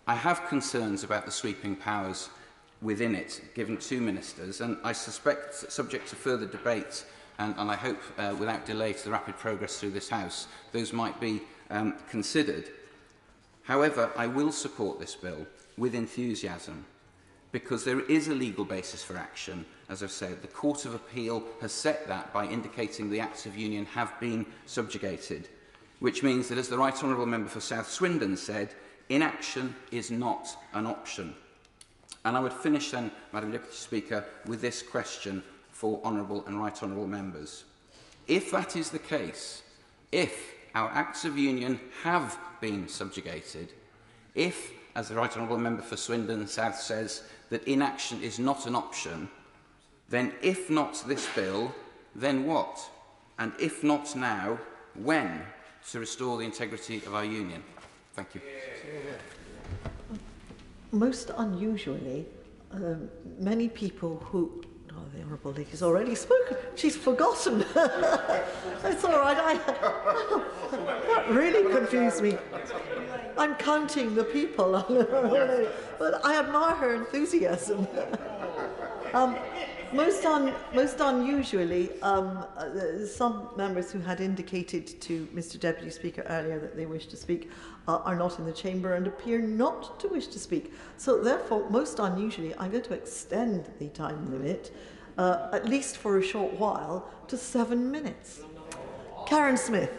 I have concerns about the sweeping powers within it given to ministers, and I suspect, subject to further debate, and I hope without delay to the rapid progress through this House, those might be considered. However, I will support this bill with enthusiasm, because there is a legal basis for action. As I've said, the Court of Appeal has set that by indicating the Acts of Union have been subjugated, which means that, as the Right Honourable Member for South Swindon said, inaction is not an option. And I would finish then, Madam Deputy Speaker, with this question for Honourable and Right Honourable Members. If that is the case, if our Acts of Union have been subjugated, if, as the Right Honourable Member for Swindon South says, that inaction is not an option, then if not this bill, then what? And if not now, when, to restore the integrity of our union? Thank you. Most unusually, many people who... Oh, the Honourable Lady has already spoken. She's forgotten. It's all right. That really confused me. I'm counting the people. But I admire her enthusiasm. Most unusually, some members who had indicated to Mr Deputy Speaker earlier that they wish to speak are not in the chamber and appear not to wish to speak. So therefore, most unusually, I'm going to extend the time limit, at least for a short while, to 7 minutes. Karen Smith.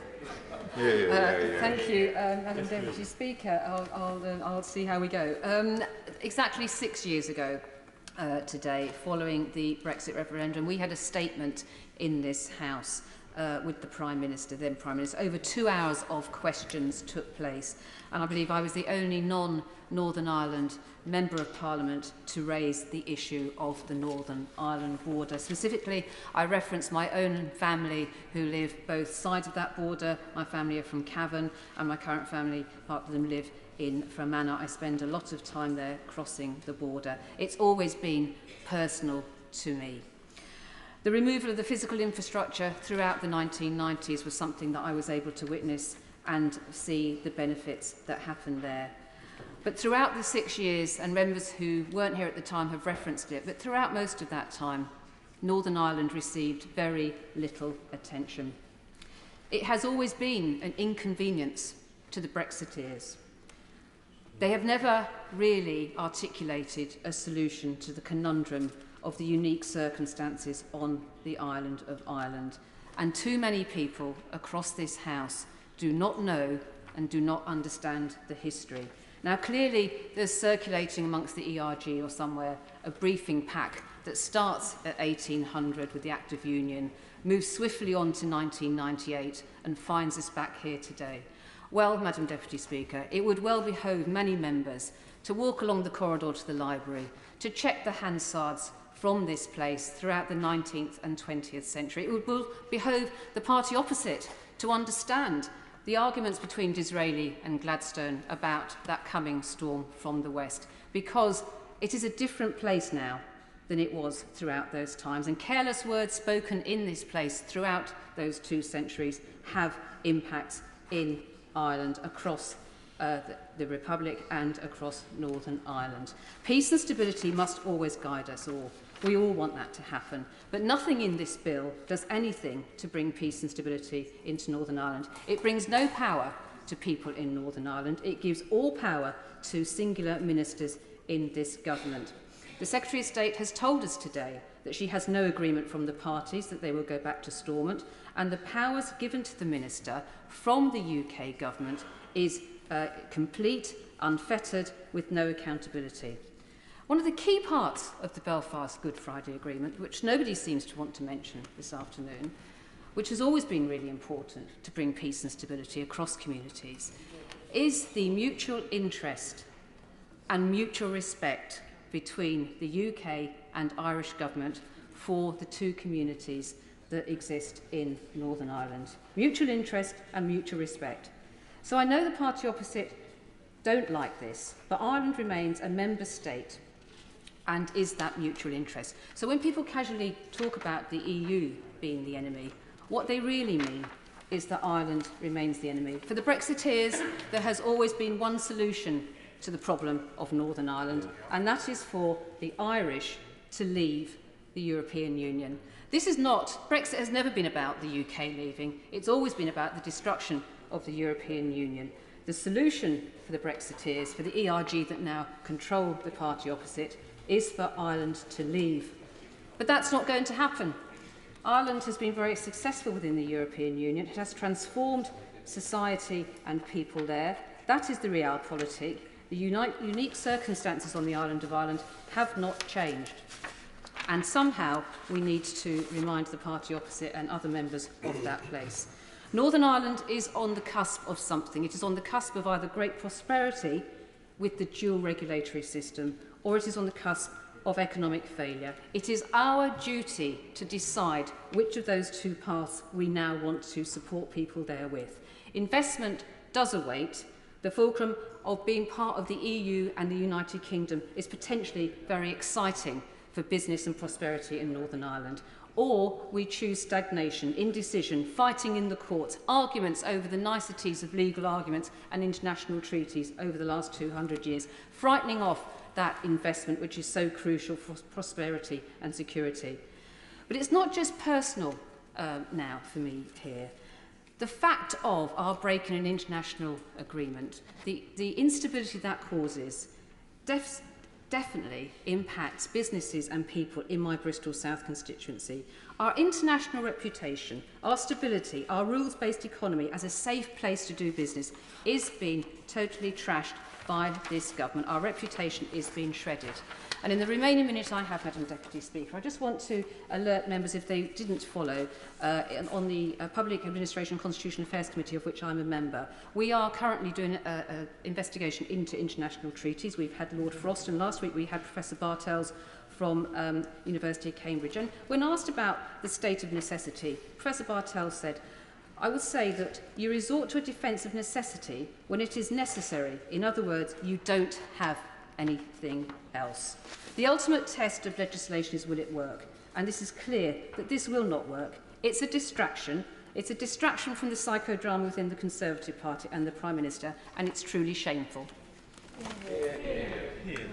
Thank you, Madam Deputy Speaker. I'll see how we go. Exactly 6 years ago today, following the Brexit referendum, we had a statement in this House with the Prime Minister, then Prime Minister. Over 2 hours of questions took place, and I believe I was the only non-Northern Ireland Member of Parliament to raise the issue of the Northern Ireland border. Specifically, I referenced my own family who live both sides of that border. My family are from Cavan, and my current family, part of them, live in Fermanagh. I spend a lot of time there crossing the border. It's always been personal to me. The removal of the physical infrastructure throughout the 1990s was something that I was able to witness and see the benefits that happened there. But throughout the 6 years, and members who weren't here at the time have referenced it, but throughout most of that time, Northern Ireland received very little attention. It has always been an inconvenience to the Brexiteers. They have never really articulated a solution to the conundrum of the unique circumstances on the island of Ireland. And too many people across this House do not know and do not understand the history. Now, clearly, there's circulating amongst the ERG or somewhere a briefing pack that starts at 1800 with the Act of Union, moves swiftly on to 1998 and finds us back here today. Well, Madam Deputy Speaker, it would well behove many members to walk along the corridor to the library, to check the Hansards from this place throughout the 19th and 20th century. It would behove the party opposite to understand the arguments between Disraeli and Gladstone about that coming storm from the west, because it is a different place now than it was throughout those times, and careless words spoken in this place throughout those 2 centuries have impacts in Ireland, across the Republic and across Northern Ireland. Peace and stability must always guide us all. We all want that to happen, but nothing in this bill does anything to bring peace and stability into Northern Ireland. It brings no power to people in Northern Ireland. It gives all power to singular ministers in this government. The Secretary of State has told us today that she has no agreement from the parties that they will go back to Stormont, and the powers given to the Minister from the UK Government is complete, unfettered, with no accountability. One of the key parts of the Belfast Good Friday Agreement, which nobody seems to want to mention this afternoon, which has always been really important to bring peace and stability across communities, is the mutual interest and mutual respect between the UK and Irish government for the two communities that exist in Northern Ireland. Mutual interest and mutual respect. So I know the party opposite don't like this, but Ireland remains a member state and is that mutual interest. So when people casually talk about the EU being the enemy, what they really mean is that Ireland remains the enemy. For the Brexiteers, there has always been one solution to the problem of Northern Ireland, and that is for the Irish to leave the European Union. Brexit has never been about the UK leaving. It's always been about the destruction of the European Union. The solution for the Brexiteers, for the ERG that now control the party opposite, is for Ireland to leave. But that's not going to happen. Ireland has been very successful within the European Union. It has transformed society and people there. That is the realpolitik. The unique circumstances on the island of Ireland have not changed. And somehow we need to remind the party opposite and other members of that place. Northern Ireland is on the cusp of something. It is on the cusp of either great prosperity with the dual regulatory system, or it is on the cusp of economic failure. It is our duty to decide which of those two paths we now want to support people there with. Investment does await. The fulcrum of being part of the EU and the United Kingdom is potentially very exciting for business and prosperity in Northern Ireland. Or we choose stagnation, indecision, fighting in the courts, arguments over the niceties of legal arguments and international treaties over the last 200 years, frightening off that investment which is so crucial for prosperity and security. But it's not just personal now for me here. The fact of our breaking an international agreement, the instability that causes, definitely impacts businesses and people in my Bristol South constituency. Our international reputation, our stability, our rules-based economy as a safe place to do business is being totally trashed by this government. Our reputation is being shredded. And in the remaining minute I have, Madam Deputy Speaker, I just want to alert members, if they didn't follow, on the Public Administration and Constitutional Affairs Committee, of which I'm a member. We are currently doing an investigation into international treaties. We've had Lord Frost, and last week we had Professor Bartels from University of Cambridge. And when asked about the state of necessity, Professor Bartels said, I would say that you resort to a defence of necessity when it is necessary. In other words, you don't have anything else. The ultimate test of legislation is, will it work? And this is clear that this will not work. It's a distraction. It's a distraction from the psychodrama within the Conservative Party and the Prime Minister, and it's truly shameful.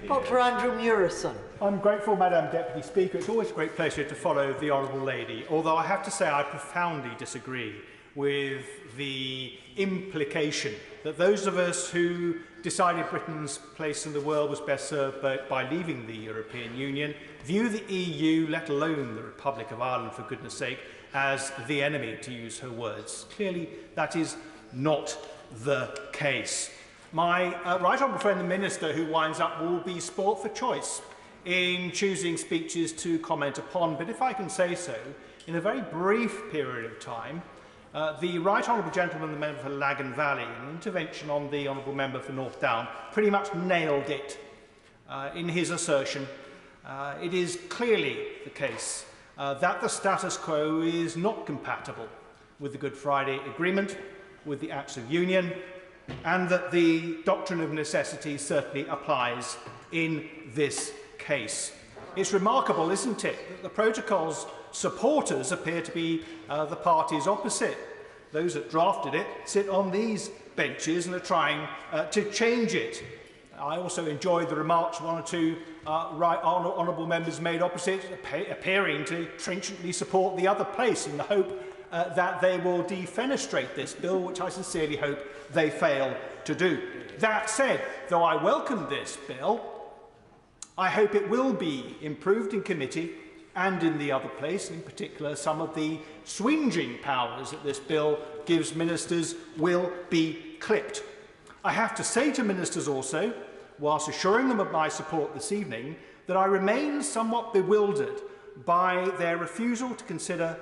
Dr. Andrew Murison. I'm grateful, Madam Deputy Speaker. It's always a great pleasure to follow the Honourable Lady, although I have to say I profoundly disagree with the implication that those of us who decided Britain's place in the world was best served by leaving the European Union view the EU, let alone the Republic of Ireland, for goodness sake, as the enemy, to use her words. Clearly, that is not the case. My right honourable friend, the Minister, who winds up, will be sport for choice in choosing speeches to comment upon. But if I can say so, in a very brief period of time, the right honourable gentleman, the member for Lagan Valley, an intervention on the honourable member for North Down, pretty much nailed it in his assertion. It is clearly the case that the status quo is not compatible with the Good Friday Agreement, with the Acts of Union, and that the doctrine of necessity certainly applies in this case. It's remarkable, isn't it, that the protocol's supporters appear to be the parties opposite. Those that drafted it sit on these benches and are trying to change it. I also enjoyed the remarks one or two honourable members made opposite, appearing to trenchantly support the other place in the hope that they will defenestrate this bill, which I sincerely hope they fail to do. That said, though I welcome this bill, I hope it will be improved in committee and in the other place, and in particular some of the swinging powers that this bill gives ministers will be clipped. I have to say to ministers also, whilst assuring them of my support this evening, that I remain somewhat bewildered by their refusal to consider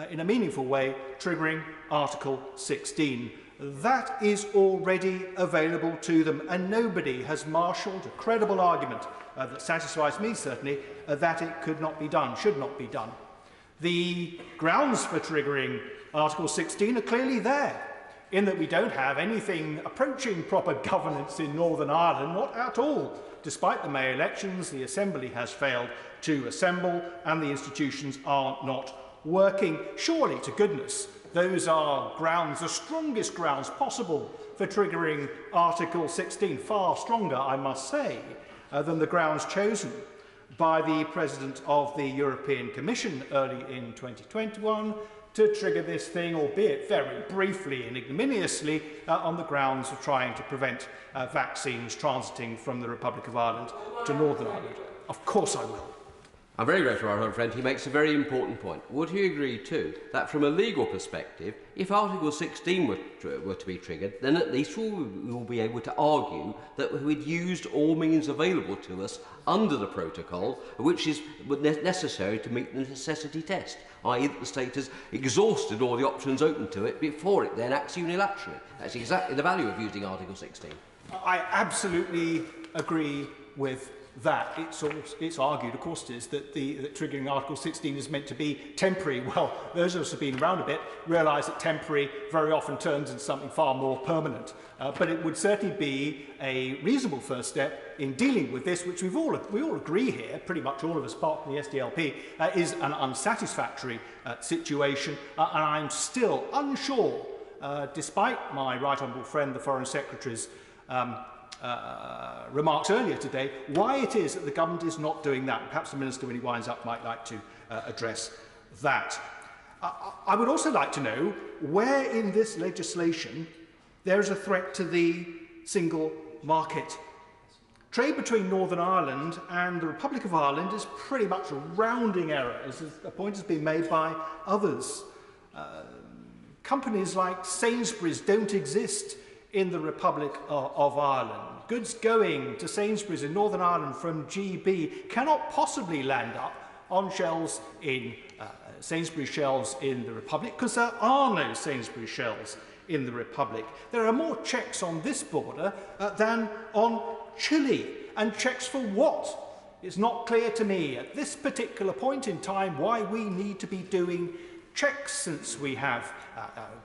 in a meaningful way triggering Article 16. That is already available to them, and nobody has marshalled a credible argument that satisfies me, certainly, that it could not be done, should not be done. The grounds for triggering Article 16 are clearly there, in that we don't have anything approaching proper governance in Northern Ireland, not at all. Despite the May elections, the Assembly has failed to assemble and the institutions are not working. Surely, to goodness, those are grounds, the strongest grounds possible for triggering Article 16, far stronger, I must say, than the grounds chosen by the President of the European Commission early in 2021 to trigger this thing, albeit very briefly and ignominiously, on the grounds of trying to prevent vaccines transiting from the Republic of Ireland to Northern Ireland. Of course I will. I'm very grateful to our friend. He makes a very important point. Would he agree, too, that from a legal perspective, if Article 16 were to be triggered, then at least we will be able to argue that we'd used all means available to us under the protocol, which is necessary to meet the necessity test, i.e. that the state has exhausted all the options open to it before it then acts unilaterally. That's exactly the value of using Article 16. I absolutely agree with that. It's argued, of course, it is that triggering Article 16 is meant to be temporary. Well, those of us who have been around a bit realise that temporary very often turns into something far more permanent. But it would certainly be a reasonable first step in dealing with this, which we all agree here, pretty much all of us apart from the SDLP, is an unsatisfactory situation. And I'm still unsure, despite my right honourable friend, the Foreign Secretary's remarks earlier today, why it is that the government is not doing that. Perhaps the Minister, when he winds up, might like to address that. I would also like to know where in this legislation there is a threat to the single market. Trade between Northern Ireland and the Republic of Ireland is pretty much a rounding error, as a point has been made by others. Companies like Sainsbury's don't exist in the Republic of Ireland. Goods going to Sainsbury's in Northern Ireland from GB cannot possibly land up on shelves in Sainsbury's shelves in the Republic, because there are no Sainsbury's shelves in the Republic. There are more checks on this border than on Chile. And checks for what? It's not clear to me at this particular point in time why we need to be doing checks, since we have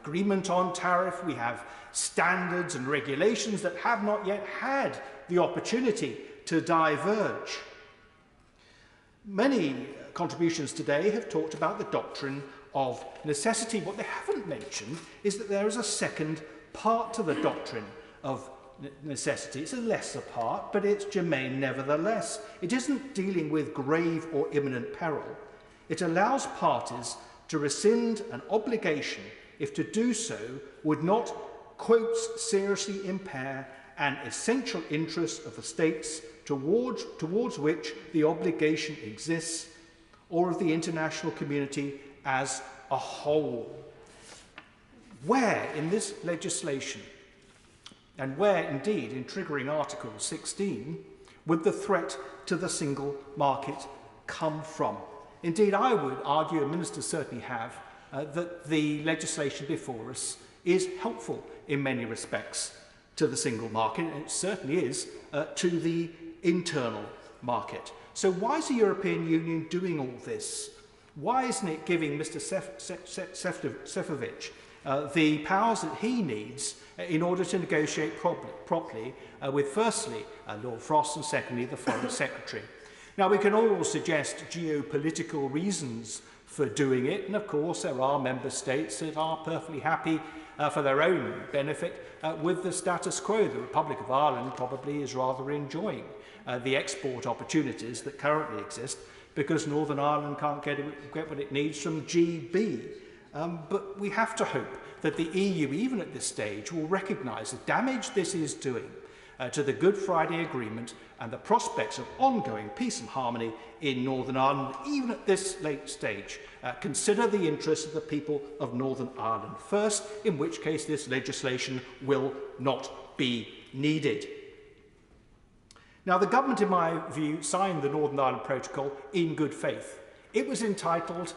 agreement on tariff, we have standards and regulations that have not yet had the opportunity to diverge. Many contributions today have talked about the doctrine of necessity. What they haven't mentioned is that there is a second part to the doctrine of necessity. It's a lesser part, but it's germane nevertheless. It isn't dealing with grave or imminent peril. It allows parties to rescind an obligation if to do so would not, quotes, seriously impair an essential interest of the states towards which the obligation exists, or of the international community as a whole. Where in this legislation, and where indeed in triggering Article 16, would the threat to the single market come from? Indeed, I would argue, and ministers certainly have, that the legislation before us is helpful in many respects to the single market, and it certainly is to the internal market. So why is the European Union doing all this? Why isn't it giving Mr. Šefčovič the powers that he needs in order to negotiate properly with, firstly, Lord Frost, and secondly, the Foreign Secretary? Now, we can all suggest geopolitical reasons for doing it, and of course there are member states that are perfectly happy for their own benefit with the status quo. The Republic of Ireland probably is rather enjoying the export opportunities that currently exist because Northern Ireland can't get what it needs from GB. But we have to hope that the EU, even at this stage, will recognise the damage this is doing to the Good Friday Agreement and the prospects of ongoing peace and harmony in Northern Ireland, even at this late stage. Consider the interests of the people of Northern Ireland first, in which case this legislation will not be needed. Now, the government, in my view, signed the Northern Ireland Protocol in good faith. It was entitled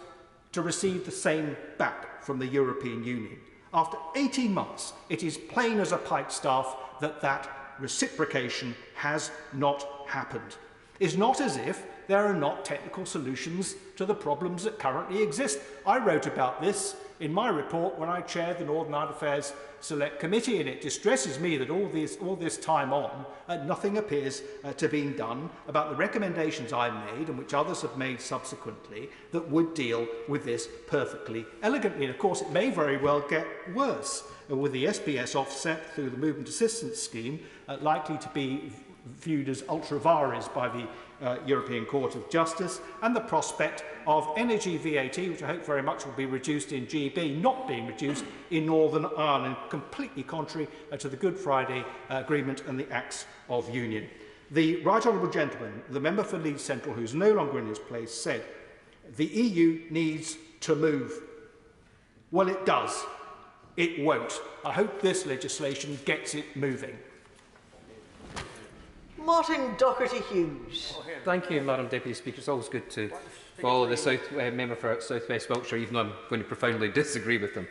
to receive the same back from the European Union. After 18 months, it is plain as a pikestaff that that reciprocation has not happened. It's not as if there are not technical solutions to the problems that currently exist. I wrote about this in my report when I chaired the Northern Ireland Affairs Select Committee, and it distresses me that all this time on, nothing appears to be done about the recommendations I made, and which others have made subsequently, that would deal with this perfectly elegantly. And of course, it may very well get worse, with the SPS offset through the Movement Assistance Scheme likely to be viewed as ultra vires by the European Court of Justice, and the prospect of energy VAT, which I hope very much will be reduced in GB, not being reduced in Northern Ireland, completely contrary to the Good Friday Agreement and the Acts of Union. The Right Honourable Gentleman, the member for Leeds Central, who is no longer in his place, said the EU needs to move. Well, it does. It won't. I hope this legislation gets it moving. Martin Doherty-Hughes. Thank you, Madam Deputy Speaker. It's always good to follow the member for South West Wiltshire, even though I'm going to profoundly disagree with them.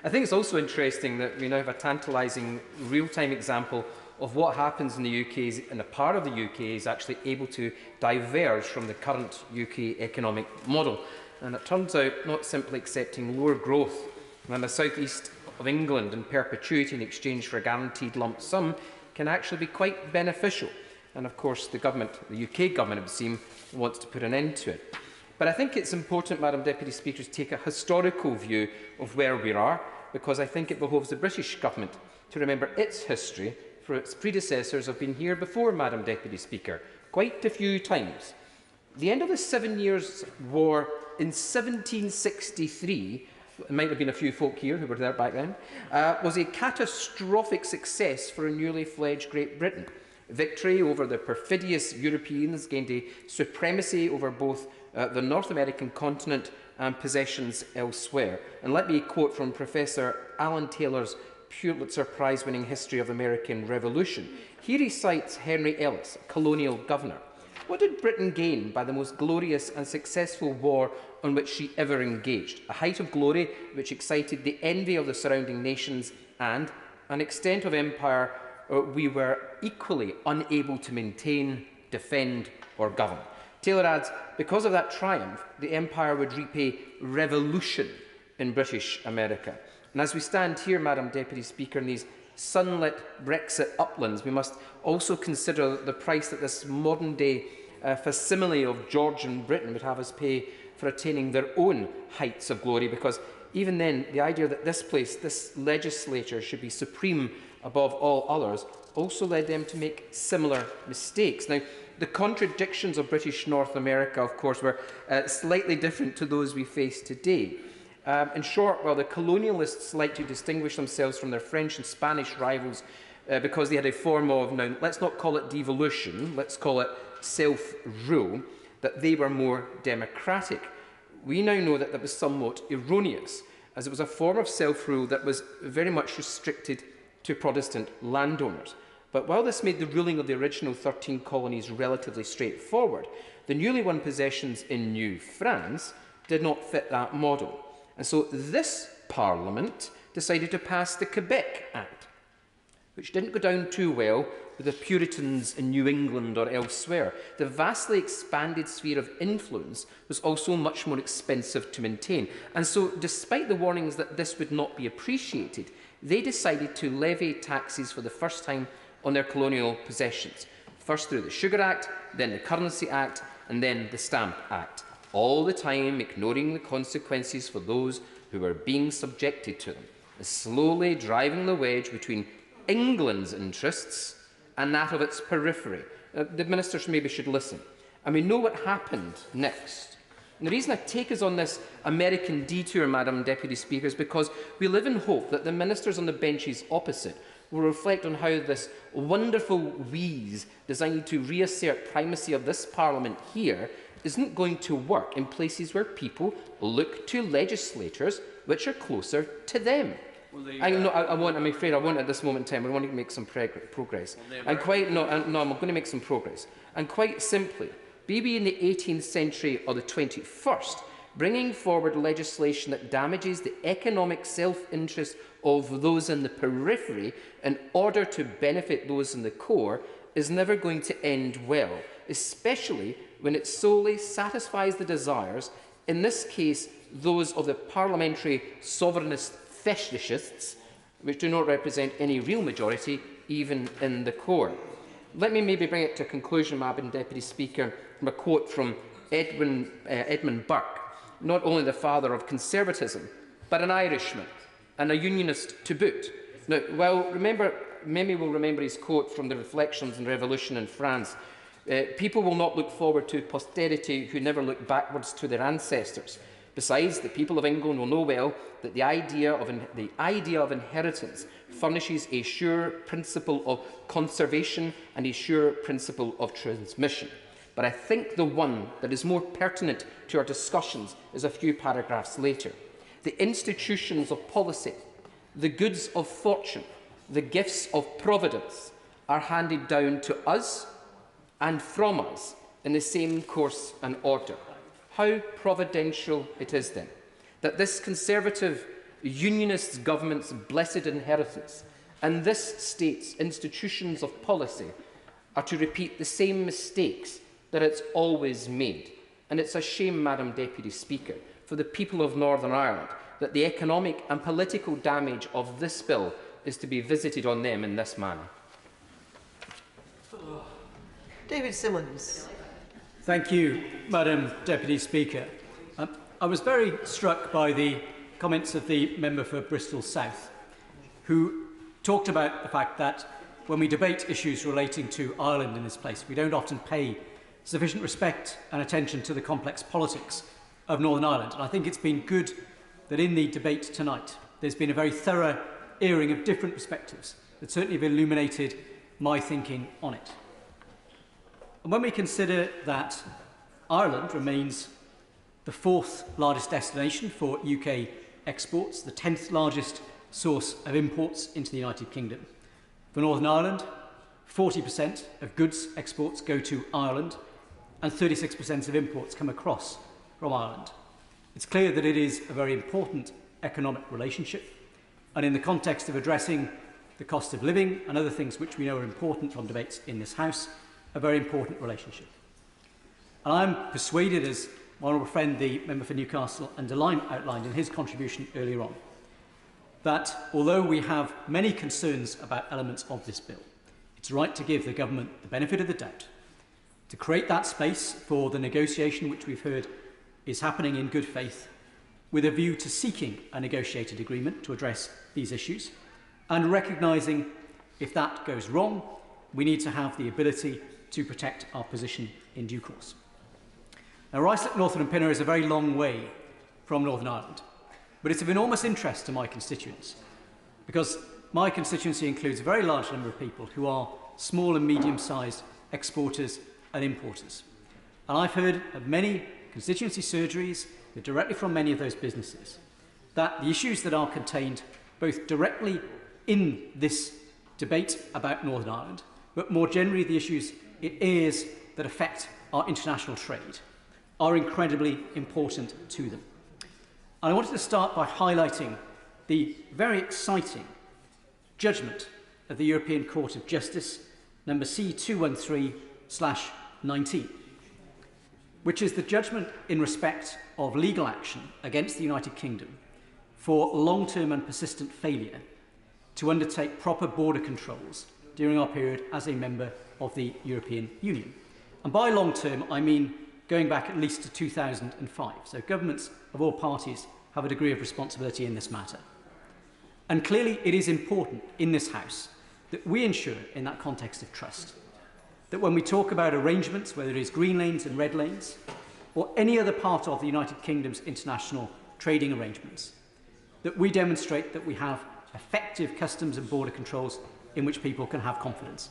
I think it's also interesting that we now have a tantalising real-time example of what happens in the UK, and a part of the UK is actually able to diverge from the current UK economic model. And it turns out not simply accepting lower growth than the south east of England in perpetuity in exchange for a guaranteed lump sum can actually be quite beneficial. And of course, the UK government, it would seem, wants to put an end to it. But I think it's important, Madam Deputy Speaker, to take a historical view of where we are, because I think it behoves the British government to remember its history, for its predecessors have been here before, Madam Deputy Speaker, quite a few times. The end of the 7 Years' War in 1763, there might have been a few folk here who were there back then, was a catastrophic success for a newly fledged Great Britain. Victory over the perfidious Europeans gained a supremacy over both the North American continent and possessions elsewhere. And let me quote from Professor Alan Taylor's Pulitzer Prize-winning History of the American Revolution. Here he cites Henry Ellis, colonial governor. What did Britain gain by the most glorious and successful war on which she ever engaged? A height of glory which excited the envy of the surrounding nations, and an extent of empire we were equally unable to maintain, defend or govern. Taylor adds, because of that triumph, the empire would reap a revolution in British America. And as we stand here, Madam Deputy Speaker, in these sunlit Brexit uplands, we must also consider the price that this modern-day facsimile of Georgian Britain would have us pay for attaining their own heights of glory, because even then, the idea that this place, this legislature, should be supreme above all others, also led them to make similar mistakes. Now, the contradictions of British North America, of course, were slightly different to those we face today. In short, while the colonialists like to distinguish themselves from their French and Spanish rivals because they had a form of, now let's not call it devolution, let's call it self-rule, that they were more democratic. We now know that that was somewhat erroneous, as it was a form of self-rule that was very much restricted to Protestant landowners. But while this made the ruling of the original 13 colonies relatively straightforward, the newly won possessions in New France did not fit that model. And so this Parliament decided to pass the Quebec Act, which didn't go down too well with the Puritans in New England or elsewhere. The vastly expanded sphere of influence was also much more expensive to maintain. And so, despite the warnings that this would not be appreciated, they decided to levy taxes for the first time on their colonial possessions. First through the Sugar Act, then the Currency Act, and then the Stamp Act. All the time ignoring the consequences for those who were being subjected to them, and slowly driving the wedge between England's interests and that of its periphery. The ministers maybe should listen. And we know what happened next. And the reason I take us on this American detour, Madam Deputy Speaker, is because we live in hope that the ministers on the benches opposite will reflect on how this wonderful wheeze designed to reassert primacy of this Parliament here isn't going to work in places where people look to legislators which are closer to them. Well, I'm afraid I want at this moment in time, I want to make some progress. And I'm going to make some progress. And quite simply, maybe in the 18th century or the 21st, bringing forward legislation that damages the economic self-interest of those in the periphery in order to benefit those in the core is never going to end well, especially when it solely satisfies the desires, in this case, those of the parliamentary sovereignist fetishists, which do not represent any real majority, even in the core. Let me maybe bring it to a conclusion, Madam Deputy Speaker, from a quote from Edmund Burke, not only the father of conservatism, but an Irishman and a unionist to boot. Now, many will remember his quote from the Reflections on Revolution in France. People will not look forward to posterity who never look backwards to their ancestors. Besides, the people of England will know well that the idea of inheritance furnishes a sure principle of conservation and a sure principle of transmission. But I think the one that is more pertinent to our discussions is a few paragraphs later. The institutions of policy, the goods of fortune, the gifts of providence are handed down to us and from us in the same course and order. How providential it is, then, that this Conservative Unionist government's blessed inheritance and this state's institutions of policy are to repeat the same mistakes that it's always made. And it's a shame, Madam Deputy Speaker, for the people of Northern Ireland that the economic and political damage of this bill is to be visited on them in this manner. David Simmons. Thank you, Madam Deputy Speaker. I was very struck by the comments of the member for Bristol South, who talked about the fact that when we debate issues relating to Ireland in this place, we don't often pay sufficient respect and attention to the complex politics of Northern Ireland. And I think it's been good that in the debate tonight, there's been a very thorough airing of different perspectives that certainly have illuminated my thinking on it. And when we consider that Ireland remains the 4th largest destination for UK exports, the 10th largest source of imports into the United Kingdom. For Northern Ireland, 40% of goods exports go to Ireland and 36% of imports come across from Ireland. It's clear that it is a very important economic relationship, and in the context of addressing the cost of living and other things which we know are important from debates in this House, a very important relationship. And I'm persuaded, as my honourable friend, the member for Newcastle and Lyme outlined in his contribution earlier on, that although we have many concerns about elements of this bill, it's right to give the government the benefit of the doubt, to create that space for the negotiation which we've heard is happening in good faith, with a view to seeking a negotiated agreement to address these issues, and recognising if that goes wrong, we need to have the ability to protect our position in due course. Now, Ruislip, Northern and Pinner is a very long way from Northern Ireland, but it's of enormous interest to my constituents, because my constituency includes a very large number of people who are small and medium-sized exporters and importers. And I've heard of many constituency surgeries directly from many of those businesses that the issues that are contained both directly in this debate about Northern Ireland, but more generally the issues in areas that affect our international trade, are incredibly important to them. And I wanted to start by highlighting the very exciting judgment of the European Court of Justice, number C213/19, which is the judgment in respect of legal action against the United Kingdom for long-term and persistent failure to undertake proper border controls during our period as a member of the European Union. And by long-term, I mean going back at least to 2005. So governments of all parties have a degree of responsibility in this matter. And clearly it is important in this House that we ensure, in that context of trust, that when we talk about arrangements, whether it is green lanes and red lanes, or any other part of the United Kingdom's international trading arrangements, that we demonstrate that we have effective customs and border controls in which people can have confidence.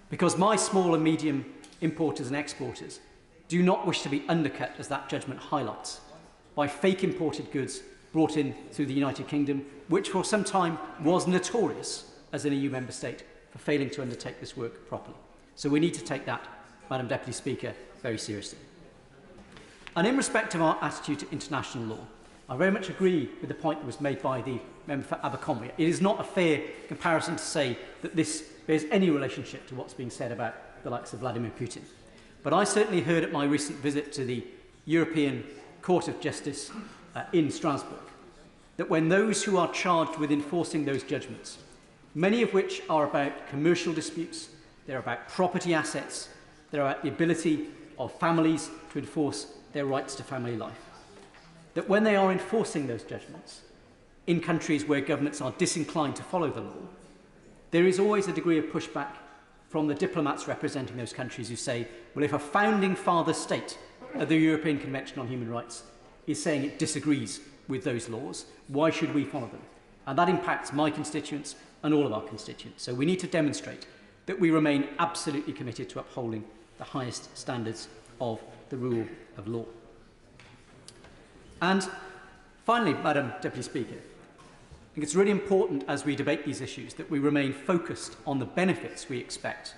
Because my small and medium importers and exporters do not wish to be undercut, as that judgment highlights, by fake imported goods brought in through the United Kingdom, which for some time was notorious as an EU member state for failing to undertake this work properly. So we need to take that, Madam Deputy Speaker, very seriously. And in respect of our attitude to international law, I very much agree with the point that was made by the member for Abercrombie. It is not a fair comparison to say that this bears any relationship to what's being said about the likes of Vladimir Putin. But I certainly heard at my recent visit to the European Court of Justice in Strasbourg that when those who are charged with enforcing those judgments, many of which are about commercial disputes, they're about property assets, they're about the ability of families to enforce their rights to family life, that when they are enforcing those judgments in countries where governments are disinclined to follow the law, there is always a degree of pushback from the diplomats representing those countries who say, well, if a founding father state of the European Convention on Human Rights is saying it disagrees with those laws, why should we follow them? And that impacts my constituents and all of our constituents. So we need to demonstrate that we remain absolutely committed to upholding the highest standards of the rule of law. And finally, Madam Deputy Speaker, I think it's really important as we debate these issues that we remain focused on the benefits we expect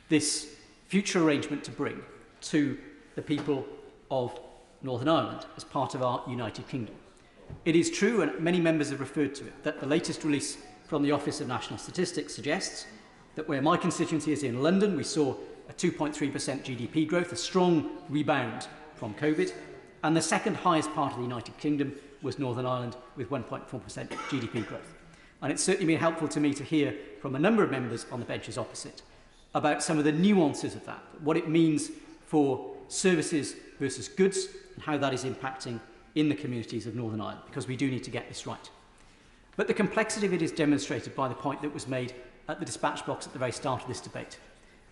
this future arrangement to bring to the people of Northern Ireland as part of our United Kingdom. It is true, and many members have referred to it, that the latest release from the Office of National Statistics suggests that where my constituency is in London, we saw a 2.3% GDP growth, a strong rebound from COVID, and the second highest part of the United Kingdom was Northern Ireland with 1.4% GDP growth. And it's certainly been helpful to me to hear from a number of members on the benches opposite about some of the nuances of that, what it means for services versus goods, and how that is impacting in the communities of Northern Ireland, because we do need to get this right. But the complexity of it is demonstrated by the point that was made at the dispatch box at the very start of this debate,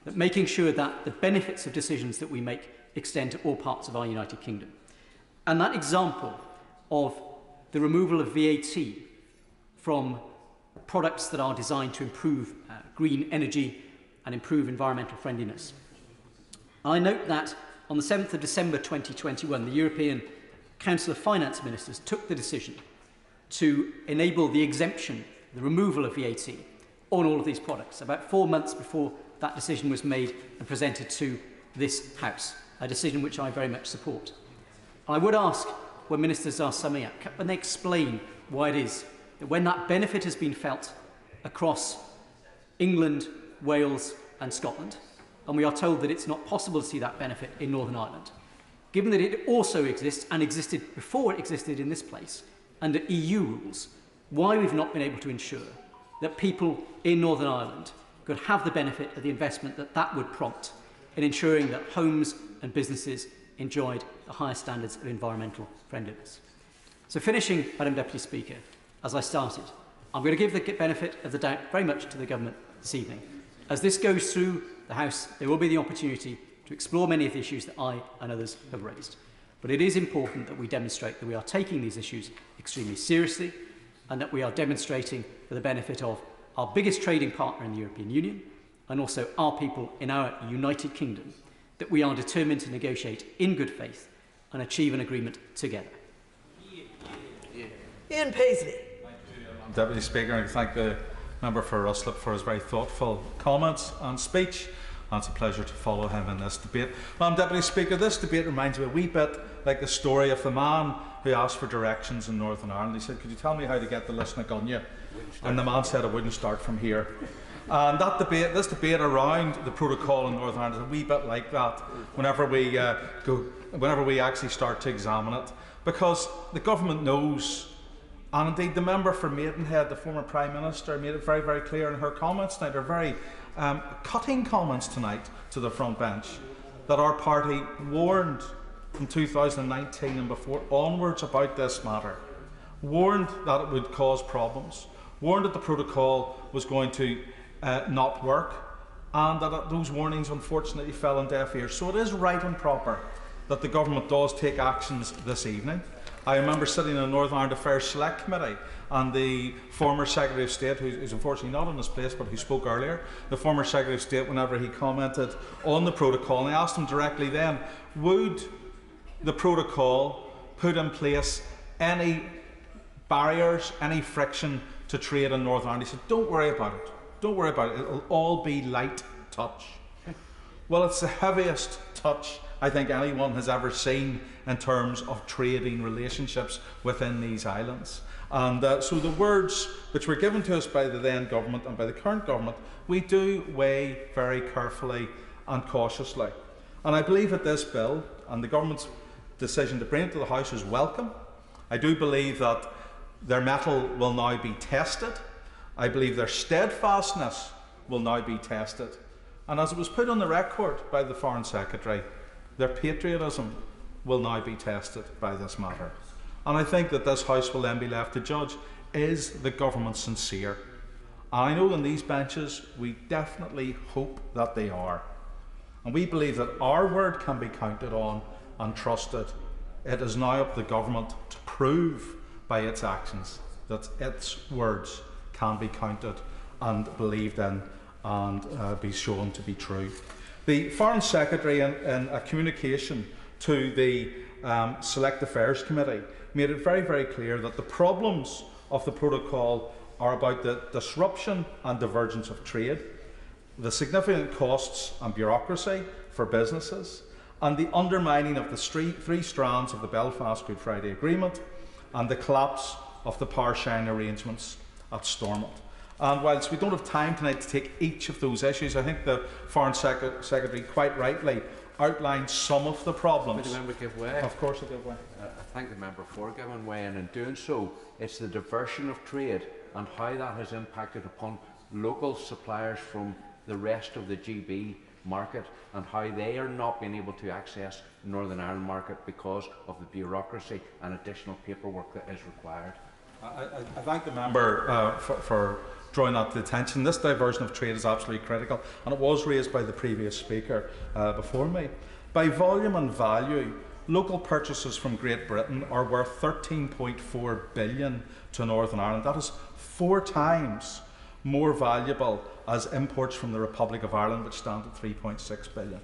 that making sure that the benefits of decisions that we make extend to all parts of our United Kingdom. And that example of the removal of VAT from products that are designed to improve green energy and improve environmental friendliness. I note that on the 7th of December 2021, the European Council of Finance Ministers took the decision to enable the exemption, the removal of VAT on all of these products, about 4 months before that decision was made and presented to this House, a decision which I very much support. I would ask, when ministers are summing up, when they explain why it is that when that benefit has been felt across England, Wales and Scotland, and we are told that it's not possible to see that benefit in Northern Ireland, given that it also exists and existed before it existed in this place under EU rules, why we've not been able to ensure that people in Northern Ireland could have the benefit of the investment that that would prompt in ensuring that homes and businesses enjoyed the highest standards of environmental friendliness. So finishing, Madam Deputy Speaker, as I started, I'm going to give the benefit of the doubt very much to the government this evening. As this goes through the House, there will be the opportunity to explore many of the issues that I and others have raised. But it is important that we demonstrate that we are taking these issues extremely seriously and that we are demonstrating for the benefit of our biggest trading partner in the European Union and also our people in our United Kingdom, that we are determined to negotiate in good faith and achieve an agreement together. Ian Paisley. Deputy Speaker, I thank the member for Ruslip for his very thoughtful comments and speech. And it's a pleasure to follow him in this debate. Madam Deputy Speaker, this debate reminds me a wee bit like the story of the man who asked for directions in Northern Ireland. He said, "Could you tell me how to get the Lisnagonia?" And the man said, "I wouldn't start from here." And that debate, this debate around the protocol in Northern Ireland is a wee bit like that whenever we actually start to examine it, because the government knows. And indeed, the member for Maidenhead, the former Prime Minister, made it very, very clear in her comments tonight, her very cutting comments tonight to the front bench, that our party warned from 2019 and before onwards about this matter, warned that it would cause problems, warned that the protocol was going to not work, and that those warnings unfortunately fell on deaf ears. So it is right and proper that the government does take actions this evening. I remember sitting in a Northern Ireland Affairs Select Committee, and the former Secretary of State, who's unfortunately not in this place but who spoke earlier, the former Secretary of State, whenever he commented on the protocol, and I asked him directly then, would the protocol put in place any barriers, any friction to trade in Northern Ireland? He said, don't worry about it. Don't worry about it. It'll all be light touch. Well, it's the heaviest touch I think anyone has ever seen in terms of trading relationships within these islands. And so the words which were given to us by the then government and by the current government, we do weigh very carefully and cautiously. And I believe that this bill and the government's decision to bring it to the House is welcome. I do believe that their mettle will now be tested. I believe their steadfastness will now be tested. And as it was put on the record by the Foreign Secretary, their patriotism will now be tested by this matter. And I think that this House will then be left to judge, is the government sincere? And I know in these benches we definitely hope that they are. And we believe that our word can be counted on and trusted. It is now up to the government to prove by its actions that its words can be counted and believed in and be shown to be true. The Foreign Secretary, in a communication to the Select Affairs Committee, made it very, very clear that the problems of the protocol are about the disruption and divergence of trade, the significant costs and bureaucracy for businesses, and the undermining of the three strands of the Belfast Good Friday Agreement, and the collapse of the power sharing arrangements at Stormont. And whilst we don't have time tonight to take each of those issues, I think the Foreign Secretary quite rightly outlined some of the problems. Would the member give way? Of course I give way. I thank the member for giving way, and in doing so, it's the diversion of trade and how that has impacted upon local suppliers from the rest of the GB market and how they are not being able to access the Northern Ireland market because of the bureaucracy and additional paperwork that is required. I thank the member for drawing that to attention. This diversion of trade is absolutely critical, and it was raised by the previous speaker before me. By volume and value, local purchases from Great Britain are worth 13.4 billion to Northern Ireland. That is 4 times more valuable as imports from the Republic of Ireland, which stand at 3.6 billion.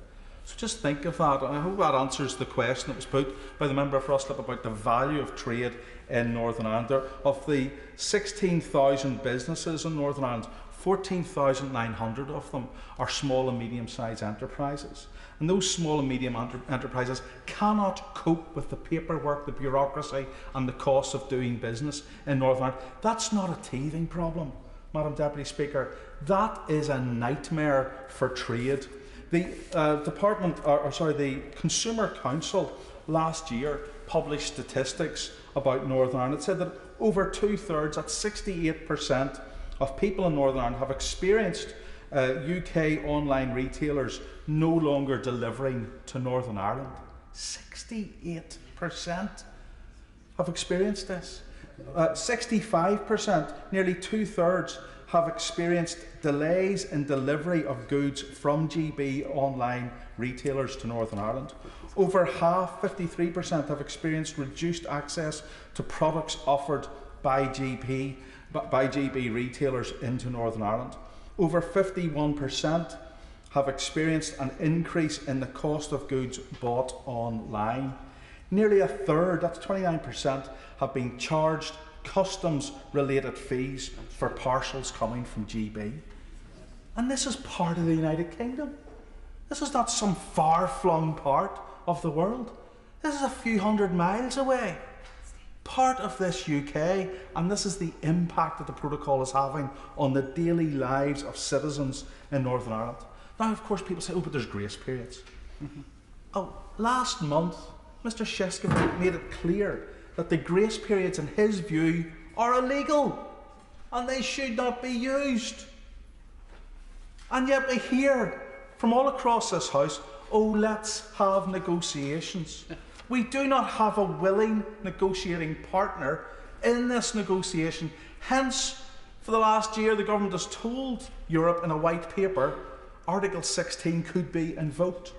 So just think of that, and I hope that answers the question that was put by the member for Ruslip about the value of trade in Northern Ireland. Of the 16,000 businesses in Northern Ireland, 14,900 of them are small and medium-sized enterprises. And those small and medium enterprises cannot cope with the paperwork, the bureaucracy and the cost of doing business in Northern Ireland. That's not a teething problem, Madam Deputy Speaker. That is a nightmare for trade. The the Consumer Council last year published statistics about Northern Ireland. It said that over 2/3, that's 68% of people in Northern Ireland have experienced UK online retailers no longer delivering to Northern Ireland. 68% have experienced this. 65%, nearly 2/3, have experienced delays in delivery of goods from GB online retailers to Northern Ireland. Over half, 53%, have experienced reduced access to products offered by GB retailers into Northern Ireland. Over 51% have experienced an increase in the cost of goods bought online. Nearly 1/3, that's 29%, have been charged customs-related fees for parcels coming from GB. And this is part of the United Kingdom. This is not some far-flung part of the world. This is a few hundred miles away. Part of this UK, and this is the impact that the protocol is having on the daily lives of citizens in Northern Ireland. Now, of course, people say, oh, but there's grace periods. Oh, last month, Mr. Shishkin made it clear that the grace periods, in his view, are illegal and they should not be used. And yet we hear from all across this House, oh, let's have negotiations. We do not have a willing negotiating partner in this negotiation. Hence, for the last year, the government has told Europe in a white paper Article 16 could be invoked.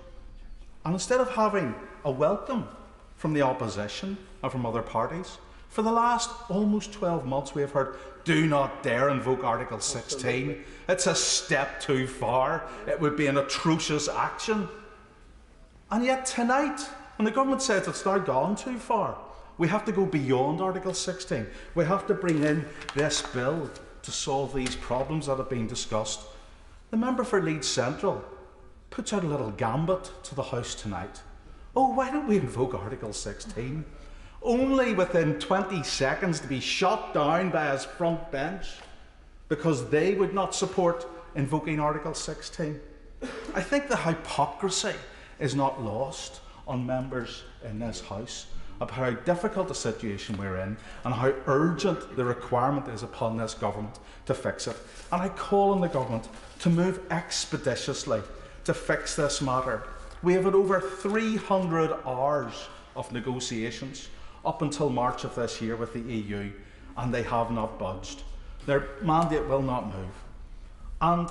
And instead of having a welcome from the opposition and from other parties. For the last almost 12 months we have heard, do not dare invoke Article 16. It's a step too far. It would be an atrocious action. And yet tonight, when the government says it's now gone too far, we have to go beyond Article 16. We have to bring in this bill to solve these problems that have been discussed. The member for Leeds Central puts out a little gambit to the House tonight. Oh, why don't we invoke Article 16? Only within 20 seconds to be shot down by his front bench because they would not support invoking Article 16. I think the hypocrisy is not lost on members in this House about how difficult a situation we're in and how urgent the requirement is upon this government to fix it. And I call on the government to move expeditiously to fix this matter. We have had over 300 hours of negotiations up until March of this year with the EU, and they have not budged. Their mandate will not move. And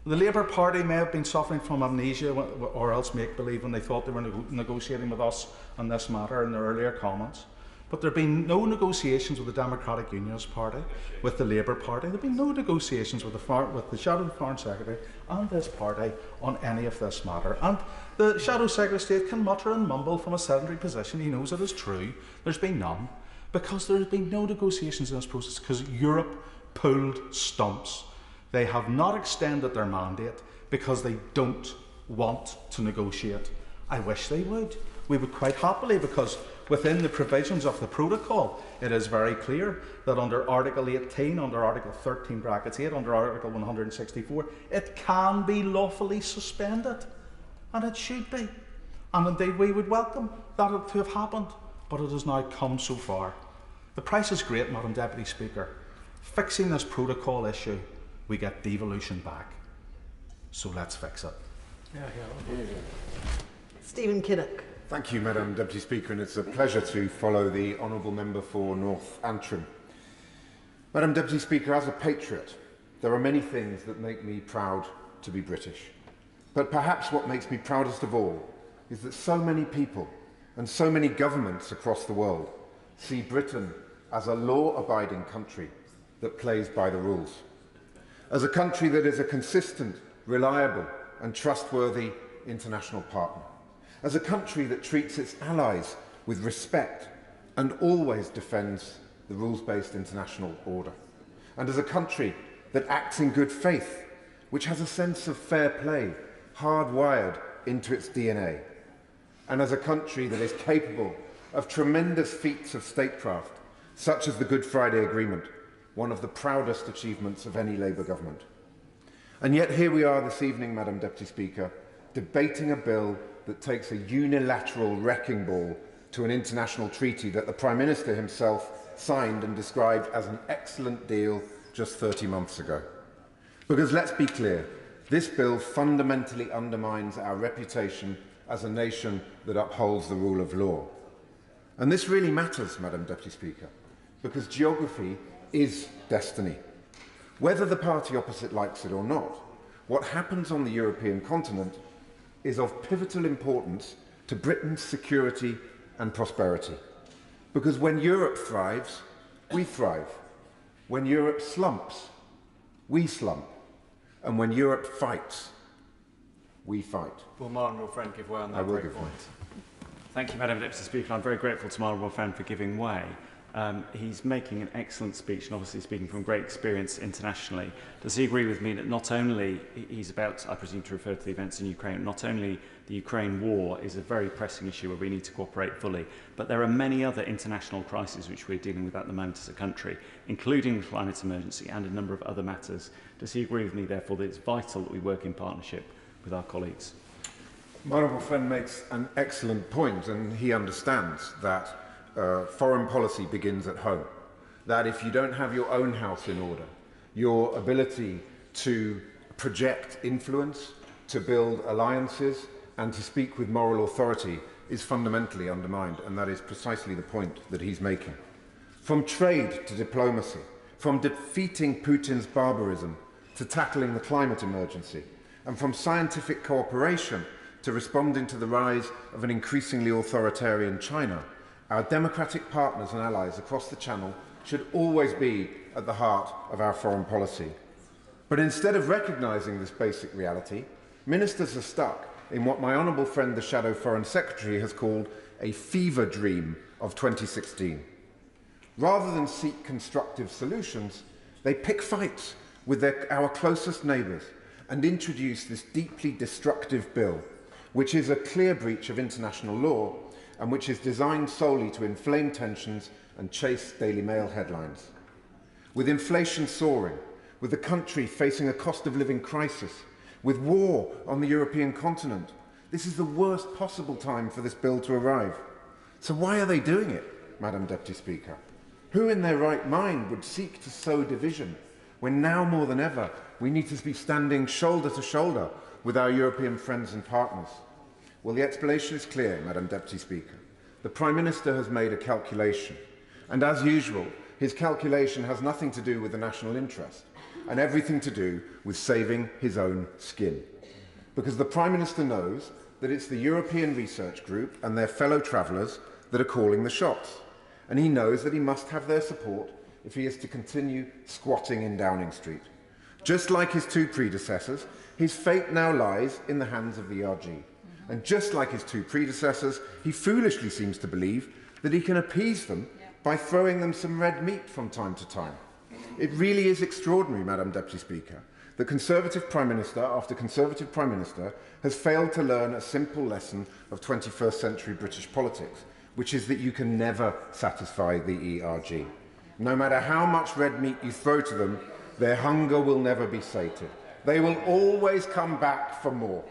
the Labour Party may have been suffering from amnesia or else make-believe when they thought they were negotiating with us on this matter in their earlier comments. But there have been no negotiations with the Democratic Unionist Party, with the Labour Party. There have been no negotiations with the Shadow Foreign Secretary and this party on any of this matter. And the Shadow Secretary of State can mutter and mumble from a sedentary position. He knows it is true. There's been none, because there has been no negotiations in this process, because Europe pulled stumps. They have not extended their mandate because they don't want to negotiate. I wish they would. We would quite happily, because within the provisions of the protocol, it is very clear that under Article 18, under Article 13 brackets 8, under Article 164, it can be lawfully suspended. And it should be. And indeed we would welcome that to have happened. But it has now come so far. The price is great, Madam Deputy Speaker. Fixing this protocol issue, we get devolution back. So let's fix it. Stephen Kinnock. Thank you, Madam Deputy Speaker, and it's a pleasure to follow the Honourable Member for North Antrim. Madam Deputy Speaker, as a patriot, there are many things that make me proud to be British. But perhaps what makes me proudest of all is that so many people and so many governments across the world see Britain as a law-abiding country that plays by the rules, as a country that is a consistent, reliable and trustworthy international partner, as a country that treats its allies with respect and always defends the rules-based international order, and as a country that acts in good faith, which has a sense of fair play hardwired into its DNA, and as a country that is capable of tremendous feats of statecraft, such as the Good Friday Agreement, one of the proudest achievements of any Labour government. And yet here we are this evening, Madam Deputy Speaker, debating a bill that takes a unilateral wrecking ball to an international treaty that the Prime Minister himself signed and described as an excellent deal just 30 months ago. Because let's be clear, this bill fundamentally undermines our reputation as a nation that upholds the rule of law. And this really matters, Madam Deputy Speaker, because geography is destiny. Whether the party opposite likes it or not, what happens on the European continent is of pivotal importance to Britain's security and prosperity. Because when Europe thrives, we thrive. When Europe slumps, we slump. And when Europe fights, we fight. Will my honourable friend give way on that? I will give way. Thank you, Madam Deputy Speaker. I'm very grateful to my honourable friend for giving way. He's making an excellent speech and obviously speaking from great experience internationally. Does he agree with me that not only he's about, I presume, to refer to the events in Ukraine, not only the Ukraine war is a very pressing issue where we need to cooperate fully, but there are many other international crises which we're dealing with at the moment as a country, including the climate emergency and a number of other matters. Does he agree with me, therefore, that it's vital that we work in partnership with our colleagues? My honourable friend makes an excellent point, and he understands that foreign policy begins at home. That if you don't have your own house in order, your ability to project influence, to build alliances, and to speak with moral authority is fundamentally undermined, and that is precisely the point that he's making. From trade to diplomacy, from defeating Putin's barbarism to tackling the climate emergency, and from scientific cooperation to to responding to the rise of an increasingly authoritarian China, our democratic partners and allies across the Channel should always be at the heart of our foreign policy. But instead of recognising this basic reality, ministers are stuck in what my honourable friend, the Shadow Foreign Secretary, has called a fever dream of 2016. Rather than seek constructive solutions, they pick fights with our closest neighbours and introduce this deeply destructive bill, which is a clear breach of international law and which is designed solely to inflame tensions and chase Daily Mail headlines. With inflation soaring, with the country facing a cost of living crisis, with war on the European continent, this is the worst possible time for this bill to arrive. So why are they doing it, Madam Deputy Speaker? Who in their right mind would seek to sow division when now more than ever we need to be standing shoulder to shoulder with our European friends and partners? Well, the explanation is clear, Madam Deputy Speaker. The Prime Minister has made a calculation, and as usual, his calculation has nothing to do with the national interest and everything to do with saving his own skin. Because the Prime Minister knows that it's the European Research Group and their fellow travellers that are calling the shots, and he knows that he must have their support if he is to continue squatting in Downing Street. Just like his two predecessors, his fate now lies in the hands of the ERG. And just like his two predecessors, he foolishly seems to believe that he can appease them by throwing them some red meat from time to time. It really is extraordinary, Madam Deputy Speaker, that Conservative Prime Minister after Conservative Prime Minister has failed to learn a simple lesson of 21st century British politics, which is that you can never satisfy the ERG. No matter how much red meat you throw to them, their hunger will never be sated. They will always come back for more.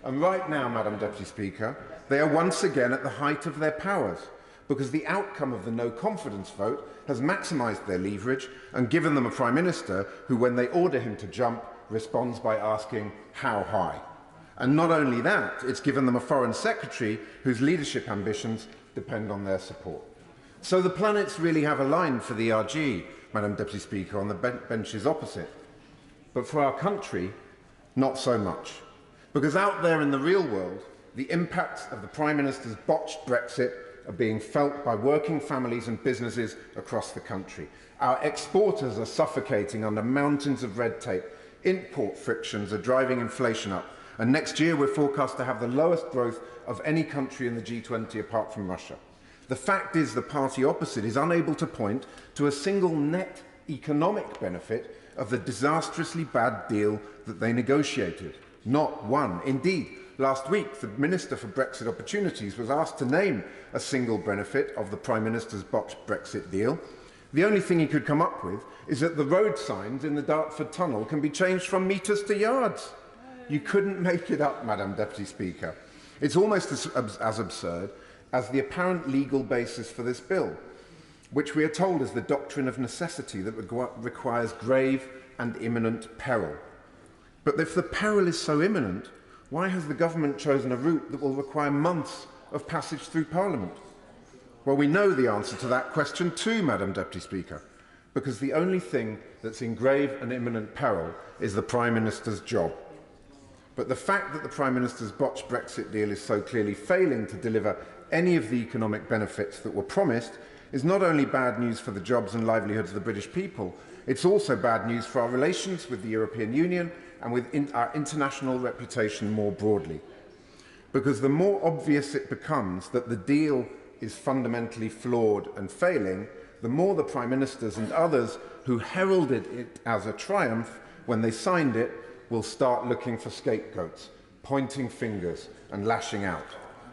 And right now, Madam Deputy Speaker, they are once again at the height of their powers, because the outcome of the no confidence vote has maximised their leverage and given them a Prime Minister who, when they order him to jump, responds by asking, how high? And not only that, it's given them a Foreign Secretary whose leadership ambitions depend on their support. So the planets really have aligned for the ERG, Madam Deputy Speaker, on the benches opposite. But for our country, not so much. Because out there in the real world, the impacts of the Prime Minister's botched Brexit are being felt by working families and businesses across the country. Our exporters are suffocating under mountains of red tape. Import frictions are driving inflation up. And next year we're forecast to have the lowest growth of any country in the G20 apart from Russia. The fact is the party opposite is unable to point to a single net economic benefit of the disastrously bad deal that they negotiated. Not one. Indeed, last week, the Minister for Brexit Opportunities was asked to name a single benefit of the Prime Minister's botched Brexit deal. The only thing he could come up with is that the road signs in the Dartford Tunnel can be changed from metres to yards. You couldn't make it up, Madam Deputy Speaker. It's almost as absurd as the apparent legal basis for this bill, which we are told is the doctrine of necessity that requires grave and imminent peril. But if the peril is so imminent, why has the government chosen a route that will require months of passage through Parliament? Well, we know the answer to that question too, Madam Deputy Speaker, because the only thing that's in grave and imminent peril is the Prime Minister's job. But the fact that the Prime Minister's botched Brexit deal is so clearly failing to deliver any of the economic benefits that were promised is not only bad news for the jobs and livelihoods of the British people, it's also bad news for our relations with the European Union and with our international reputation more broadly. Because the more obvious it becomes that the deal is fundamentally flawed and failing, the more the Prime Ministers and others who heralded it as a triumph when they signed it will start looking for scapegoats, pointing fingers and lashing out.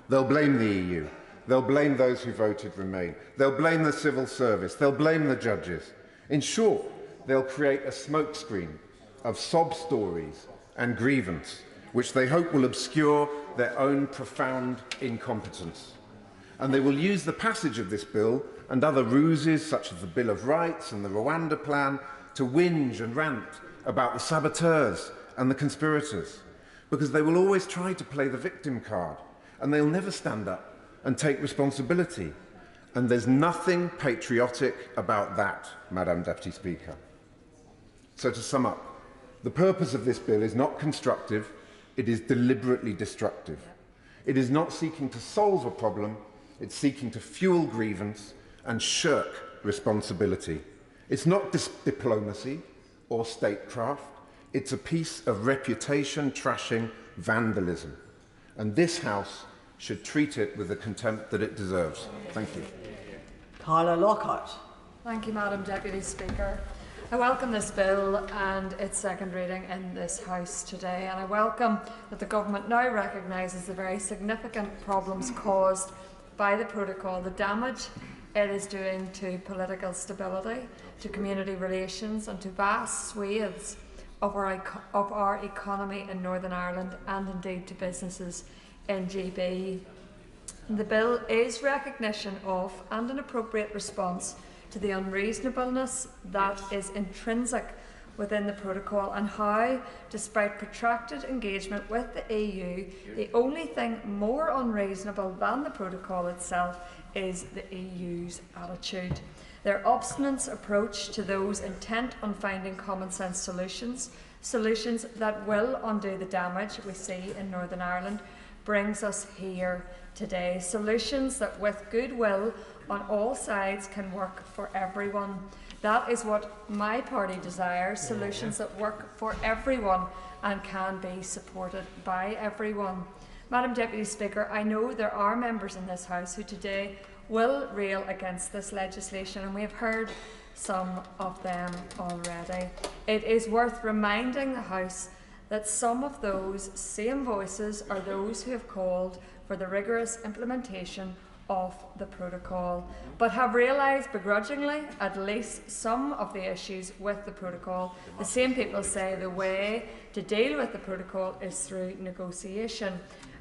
They'll blame the EU. They'll blame those who voted Remain. They'll blame the civil service. They'll blame the judges. In short, they'll create a smokescreen of sob stories and grievance, which they hope will obscure their own profound incompetence. And they will use the passage of this bill and other ruses, such as the Bill of Rights and the Rwanda Plan, to whinge and rant about the saboteurs and the conspirators, because they will always try to play the victim card, and they'll never stand up and take responsibility. And there's nothing patriotic about that, Madam Deputy Speaker. So to sum up, the purpose of this bill is not constructive, it is deliberately destructive. It is not seeking to solve a problem, it's seeking to fuel grievance and shirk responsibility. It's not diplomacy or statecraft, it's a piece of reputation trashing vandalism. And this House should treat it with the contempt that it deserves. Thank you. Carla Lockhart. Thank you, Madam Deputy Speaker. I welcome this bill and its second reading in this House today, and I welcome that the Government now recognises the very significant problems caused by the protocol, the damage it is doing to political stability, to community relations and to vast swathes of our economy in Northern Ireland and indeed to businesses in GB. The bill is recognition of and an appropriate response to the unreasonableness that is intrinsic within the protocol and how, despite protracted engagement with the EU, the only thing more unreasonable than the protocol itself is the EU's attitude. Their obstinate approach to those intent on finding common sense solutions that will undo the damage we see in Northern Ireland, brings us here today. Solutions that with goodwill on all sides can work for everyone. That is what my party desires, solutions that work for everyone and can be supported by everyone. Madam Deputy Speaker, I know there are members in this House who today will rail against this legislation, and we have heard some of them already. It is worth reminding the House that some of those same voices are those who have called for the rigorous implementation of the protocol, but have realised begrudgingly at least some of the issues with the protocol. The same people say the way to deal with the protocol is through negotiation,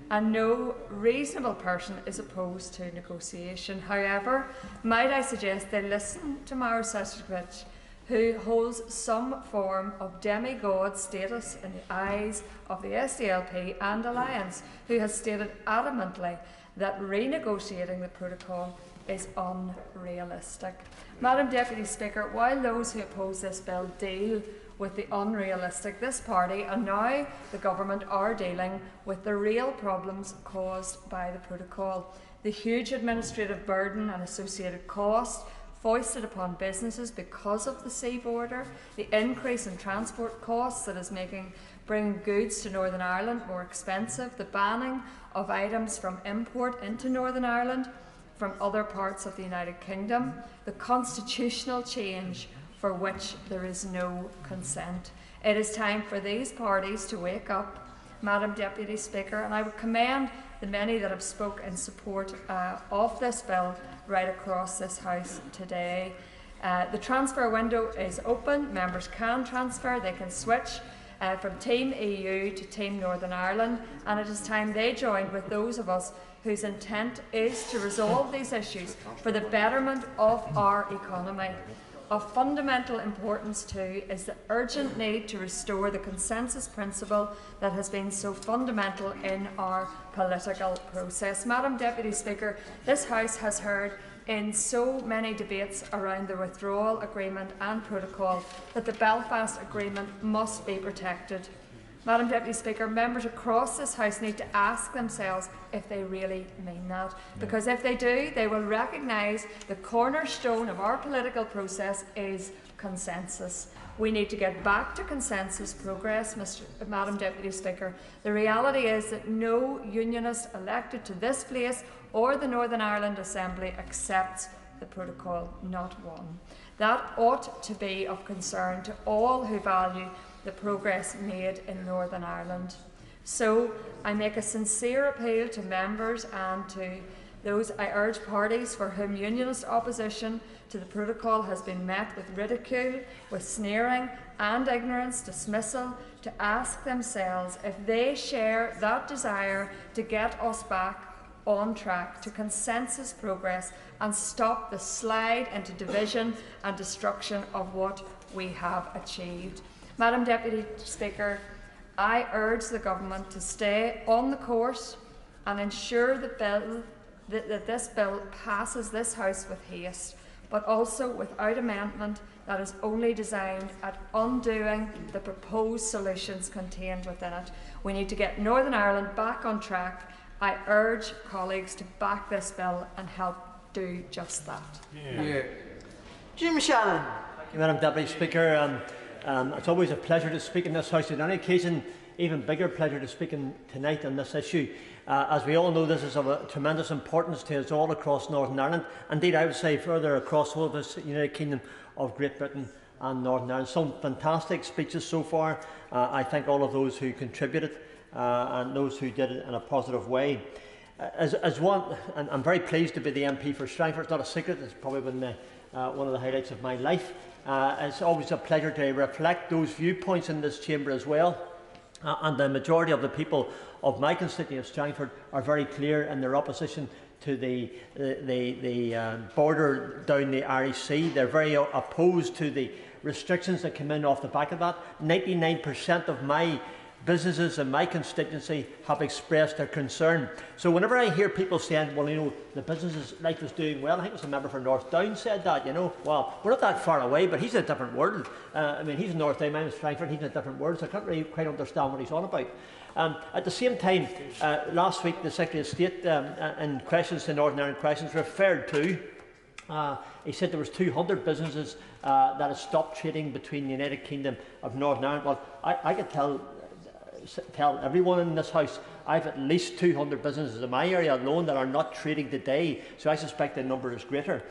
and no reasonable person is opposed to negotiation. However, might I suggest they listen to Maros Sefcovic, who holds some form of demigod status in the eyes of the SDLP and Alliance, who has stated adamantly that renegotiating the protocol is unrealistic. Madam Deputy Speaker, while those who oppose this bill deal with the unrealistic, this party and now the government are dealing with the real problems caused by the protocol. The huge administrative burden and associated cost foisted upon businesses because of the sea border, the increase in transport costs that is making bringing goods to Northern Ireland more expensive, the banning of items from import into Northern Ireland from other parts of the United Kingdom, the constitutional change for which there is no consent. It is time for these parties to wake up, Madam Deputy Speaker, and I would commend the many that have spoken in support of this bill right across this House today. The transfer window is open. Members can transfer. They can switch from Team EU to Team Northern Ireland, and it is time they joined with those of us whose intent is to resolve these issues for the betterment of our economy. Of fundamental importance too is the urgent need to restore the consensus principle that has been so fundamental in our political process. Madam Deputy Speaker, this House has heard in so many debates around the withdrawal agreement and protocol that the Belfast Agreement must be protected. Madam Deputy Speaker, members across this House need to ask themselves if they really mean that, because if they do, they will recognise the cornerstone of our political process is consensus. We need to get back to consensus progress, Madam Deputy Speaker. The reality is that no unionist elected to this place or the Northern Ireland Assembly accepts the protocol, not one. That ought to be of concern to all who value the progress made in Northern Ireland. So I make a sincere appeal to members and to those I urge parties for whom unionist opposition to the protocol has been met with ridicule, with sneering and ignorance dismissal, to ask themselves if they share that desire to get us back on track to consensus progress and stop the slide into division and destruction of what we have achieved. Madam Deputy Speaker, I urge the Government to stay on the course and ensure that this bill passes this House with haste, but also without amendment that is only designed at undoing the proposed solutions contained within it. We need to get Northern Ireland back on track I urge colleagues to back this bill and help do just that. Jim Shannon. Thank you, Madam Deputy Speaker. It's always a pleasure to speak in this House. On any occasion, even bigger pleasure to speak tonight on this issue. As we all know, this is of a tremendous importance to us all across Northern Ireland. Indeed, I would say further across all of this United Kingdom of Great Britain and Northern Ireland. Some fantastic speeches so far. I thank all of those who contributed and those who did it in a positive way. I'm very pleased to be the MP for Strangford. It's not a secret. It's probably been one of the highlights of my life. It's always a pleasure to reflect those viewpoints in this chamber as well. And the majority of the people of my constituency of Strangford are very clear in their opposition to the border down the Irish Sea. They're very opposed to the restrictions that come in off the back of that. 99% of my businesses in my constituency have expressed their concern. So whenever I hear people saying, well, you know, the business life is doing well, I think it was a member for North Down said that, you know, well, we're not that far away, but he's in a different world. I mean, he's in North Down, I'm in Strangford, he's in a different world, so I can't really quite understand what he's on about. At the same time, last week the Secretary of State in questions to Northern Ireland questions referred to, he said there was 200 businesses that had stopped trading between the United Kingdom of Northern Ireland. Well, I could tell everyone in this House I have at least 200 businesses in my area alone that are not trading today, so I suspect the number is greater.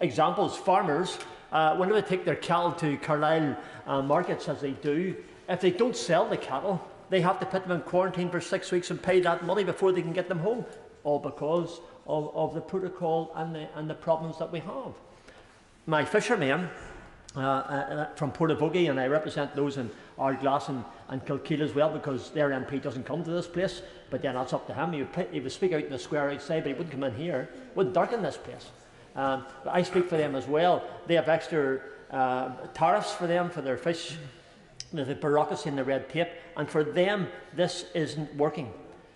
Examples: farmers, whenever they take their cattle to Carlisle markets, as they do, if they don't sell the cattle, they have to put them in quarantine for 6 weeks and pay that money before they can get them home, all because of the protocol and the problems that we have. My fishermen from Portavogie, and I represent those in Ardglass and Kilkeel as well, because their MP doesn't come to this place, but then that's up to him. He would speak out in the square outside, but he wouldn't come in here, wouldn't darken this place. But I speak for them as well. They have extra tariffs for them, for their fish, the bureaucracy and the red tape, and for them this isn't working.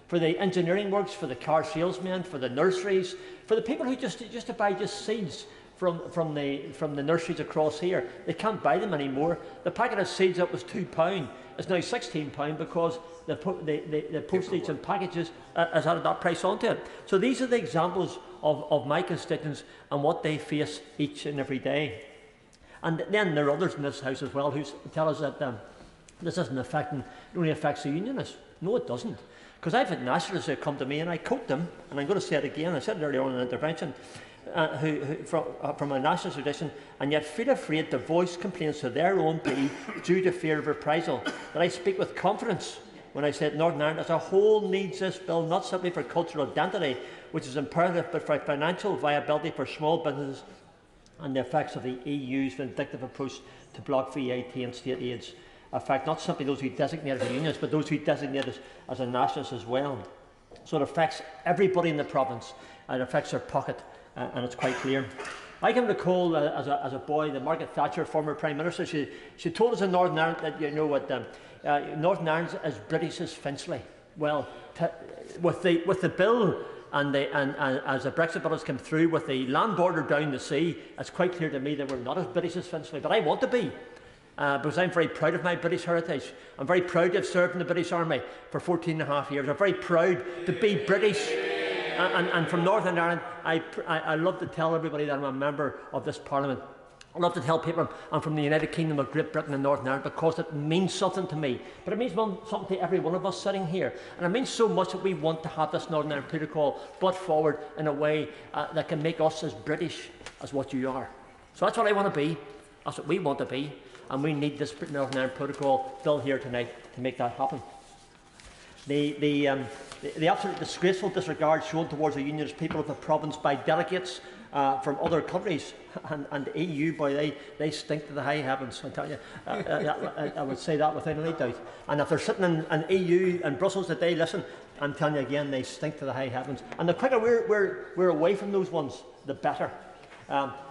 For the engineering works, for the car salesmen, for the nurseries, for the people who just to buy just seeds from the nurseries across here, they can't buy them anymore. The packet of seeds that was £2 is now £16 because the postage and packages has added that price onto it. So these are the examples of my constituents and what they face each and every day. And then there are others in this House as well who tell us that this isn't affecting, it only affects the unionists. No, it doesn't. Because I've had nationalists who come to me, and I quote them, and I'm going to say it again, I said it earlier on in an intervention, from a nationalist tradition, and yet feel afraid to voice complaints to their own MP due to fear of reprisal. But I speak with confidence when I say that Northern Ireland as a whole needs this bill, not simply for cultural identity, which is imperative, but for financial viability for small businesses and the effects of the EU's vindictive approach to block VAT and state aids. Affect not simply those who designate as unions, but those who designate as a nationalist as well. So it affects everybody in the province, and it affects their pocket, and it's quite clear. I can recall as a boy, the Margaret Thatcher, former Prime Minister, she told us in Northern Ireland that, you know what, Northern Ireland is British as Finchley. Well, with the bill and as the Brexit bill has come through, with the land border down the sea, it's quite clear to me that we're not as British as Finchley, but I want to be. Because I'm very proud of my British heritage. I'm very proud to have served in the British Army for 14.5 years. I'm very proud to be British. And from Northern Ireland, I love to tell everybody that I'm a member of this Parliament. I love to tell people I'm from the United Kingdom of Great Britain and Northern Ireland because it means something to me. But it means something to every one of us sitting here. And it means so much that we want to have this Northern Ireland protocol brought forward in a way that can make us as British as what you are. So that's what I want to be. That's what we want to be. And we need this Northern Ireland Protocol bill here tonight to make that happen. The absolute disgraceful disregard shown towards the unionist people of the province by delegates from other countries and the EU, boy, they stink to the high heavens, I tell you. I would say that without any doubt. And if they're sitting in EU and Brussels today, listen, I'm telling you again, they stink to the high heavens. And the quicker we're away from those ones, the better.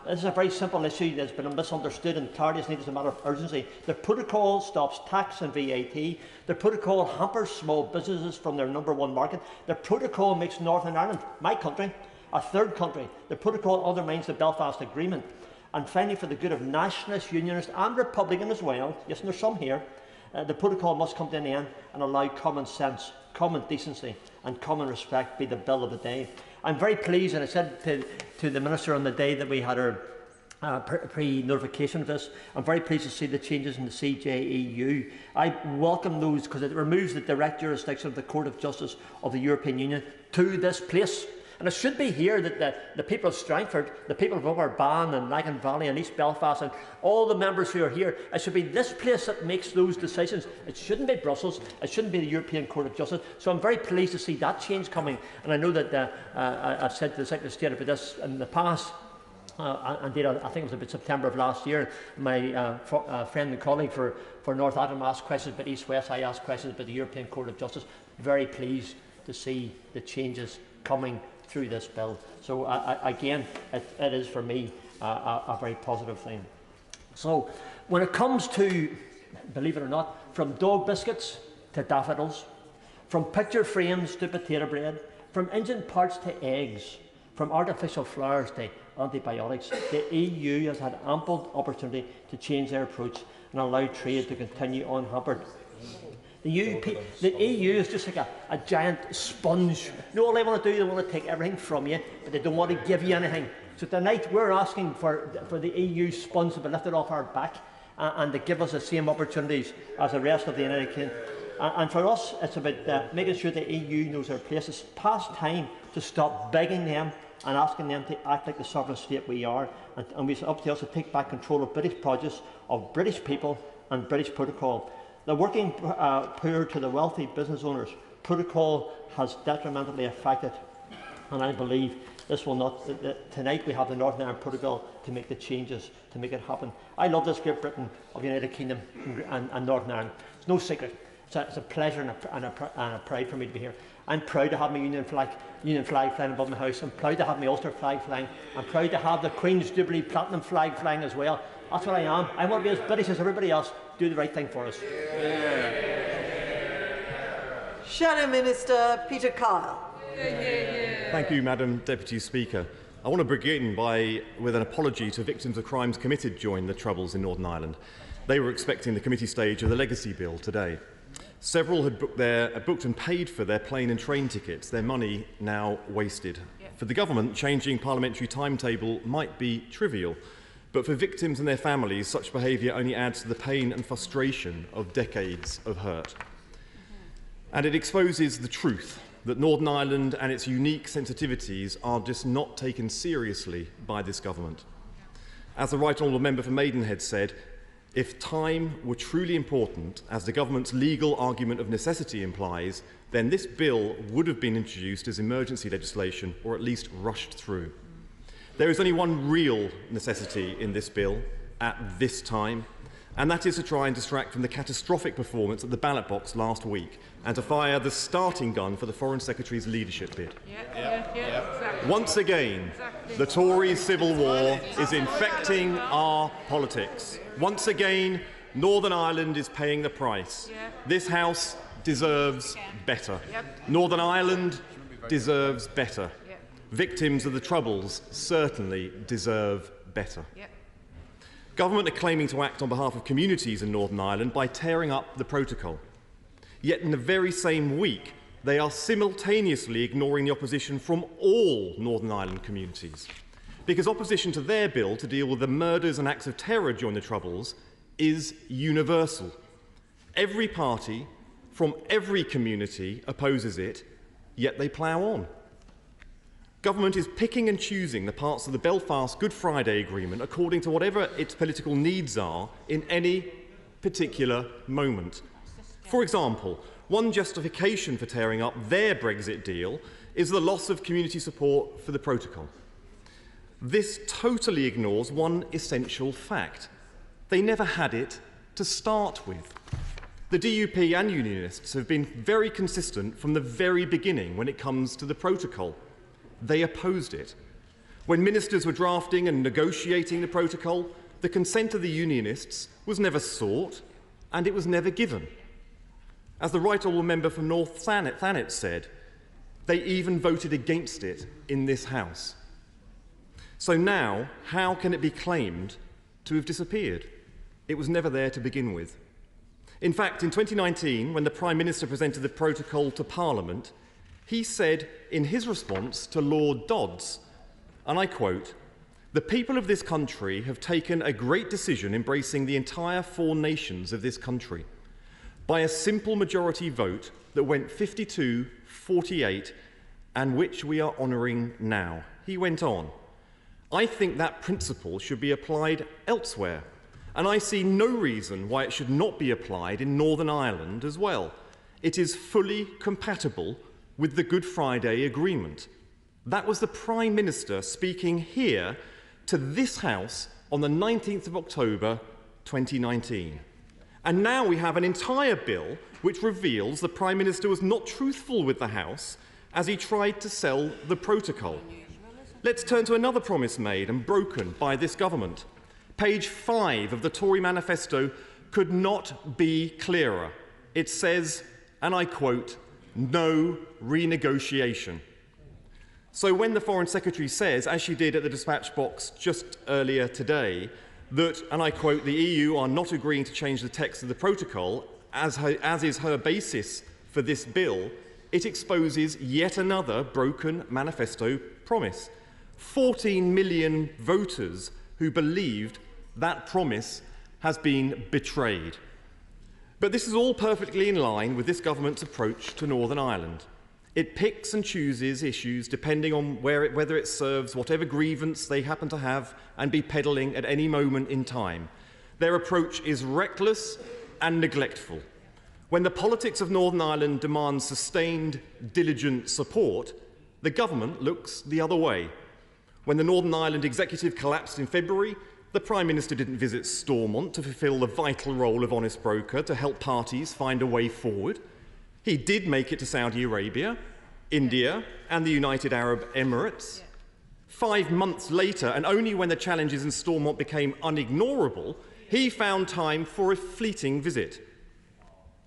This is a very simple issue that's been misunderstood, and clarity is needed as a matter of urgency. The protocol stops tax and VAT. The protocol hampers small businesses from their #1 market. The protocol makes Northern Ireland, my country, a third country. The protocol undermines the Belfast Agreement. And finally, for the good of nationalists, unionists and Republicans as well, yes, and there's some here, The protocol must come to an end and allow common sense, common decency and common respect be the bill of the day. I'm very pleased, and I said to the Minister on the day that we had our pre-notification of this, I'm very pleased to see the changes in the CJEU. I welcome those because it removes the direct jurisdiction of the Court of Justice of the European Union to this place. And it should be here that the people of Strangford, the people of Upper Bann and Lagan Valley and East Belfast and all the members who are here, it should be this place that makes those decisions. It shouldn't be Brussels. It shouldn't be the European Court of Justice. So I'm very pleased to see that change coming. And I know that I've said to the Secretary of State about this in the past. Indeed, I think it was about September of last year. My friend and colleague for North Antrim asked questions about East West. I asked questions about the European Court of Justice. Very pleased to see the changes coming through this bill. So again, it is for me a very positive thing. So when it comes to, believe it or not, from dog biscuits to daffodils, from picture frames to potato bread, from engine parts to eggs, from artificial flowers to antibiotics, the EU has had ample opportunity to change their approach and allow trade to continue unhampered. The EU is just like a giant sponge. You know, all they want to do, they want to take everything from you, but they don't want to give you anything. So tonight we're asking for the EU sponge to be lifted off our back and to give us the same opportunities as the rest of the United Kingdom. And for us, it's about making sure the EU knows their place. It's past time to stop begging them and asking them to act like the sovereign state we are. And it's up to us to take back control of British produce, of British people and British protocol. The working poor to the wealthy business owners, protocol has detrimentally affected, and I believe this will not. Tonight we have the Northern Ireland Protocol to make the changes, to make it happen. I love this Great Britain of the United Kingdom and Northern Ireland. It's no secret. It's a pleasure and a pride for me to be here. I'm proud to have my Union flag flying above my house. I'm proud to have my Ulster flag flying. I'm proud to have the Queen's Jubilee Platinum flag flying as well. That's what I am. I want to be as British as everybody else. Do the right thing for us. Shadow Minister Peter Kyle. Thank you, Madam Deputy Speaker. I want to begin with an apology to victims of crimes committed during the Troubles in Northern Ireland. They were expecting the committee stage of the Legacy Bill today. Several had booked and paid for their plane and train tickets, their money now wasted. For the government, changing parliamentary timetable might be trivial, but for victims and their families, such behaviour only adds to the pain and frustration of decades of hurt. And it exposes the truth that Northern Ireland and its unique sensitivities are just not taken seriously by this government. As the Right Honourable Member for Maidenhead said, if time were truly important, as the government's legal argument of necessity implies, then this bill would have been introduced as emergency legislation or at least rushed through. There is only one real necessity in this bill at this time, and that is to try and distract from the catastrophic performance at the ballot box last week and to fire the starting gun for the Foreign Secretary's leadership bid. Exactly. Once again, the Tory civil war is infecting our politics. Once again, Northern Ireland is paying the price. This House deserves better. Northern Ireland deserves better. Victims of the Troubles certainly deserve better. Government are claiming to act on behalf of communities in Northern Ireland by tearing up the protocol. Yet in the very same week, they are simultaneously ignoring the opposition from all Northern Ireland communities. Because opposition to their bill to deal with the murders and acts of terror during the Troubles is universal. Every party from every community opposes it, yet they plough on. Government is picking and choosing the parts of the Belfast Good Friday Agreement according to whatever its political needs are in any particular moment. For example, one justification for tearing up their Brexit deal is the loss of community support for the protocol. This totally ignores one essential fact. They never had it to start with. The DUP and Unionists have been very consistent from the very beginning when it comes to the protocol. They opposed it. When ministers were drafting and negotiating the protocol, the consent of the Unionists was never sought and it was never given. As the Right Honourable Member for North Thanet said, they even voted against it in this House. So now, how can it be claimed to have disappeared? It was never there to begin with. In fact, in 2019, when the Prime Minister presented the protocol to Parliament, he said in his response to Lord Dodds, and I quote, "The people of this country have taken a great decision embracing the entire 4 nations of this country. By a simple majority vote that went 52-48 and which we are honouring now." He went on, "I think that principle should be applied elsewhere, and I see no reason why it should not be applied in Northern Ireland as well. It is fully compatible with the Good Friday Agreement." That was the Prime Minister speaking here to this House on the 19th of October 2019. And now we have an entire bill which reveals the Prime Minister was not truthful with the House as he tried to sell the protocol. Let's turn to another promise made and broken by this government. Page 5 of the Tory manifesto could not be clearer. It says, and I quote, "No renegotiation." So when the Foreign Secretary says, as she did at the dispatch box just earlier today, that, and I quote, "the EU are not agreeing to change the text of the protocol, as is her basis for this bill," it exposes yet another broken manifesto promise. 14 million voters who believed that promise has been betrayed. But this is all perfectly in line with this government's approach to Northern Ireland. It picks and chooses issues depending on whether it serves whatever grievance they happen to have and be peddling at any moment in time. Their approach is reckless and neglectful. When the politics of Northern Ireland demands sustained, diligent support, the government looks the other way. When the Northern Ireland executive collapsed in February, the Prime Minister didn't visit Stormont to fulfil the vital role of honest broker to help parties find a way forward. He did make it to Saudi Arabia, India, and the United Arab Emirates. 5 months later, and only when the challenges in Stormont became unignorable, he found time for a fleeting visit.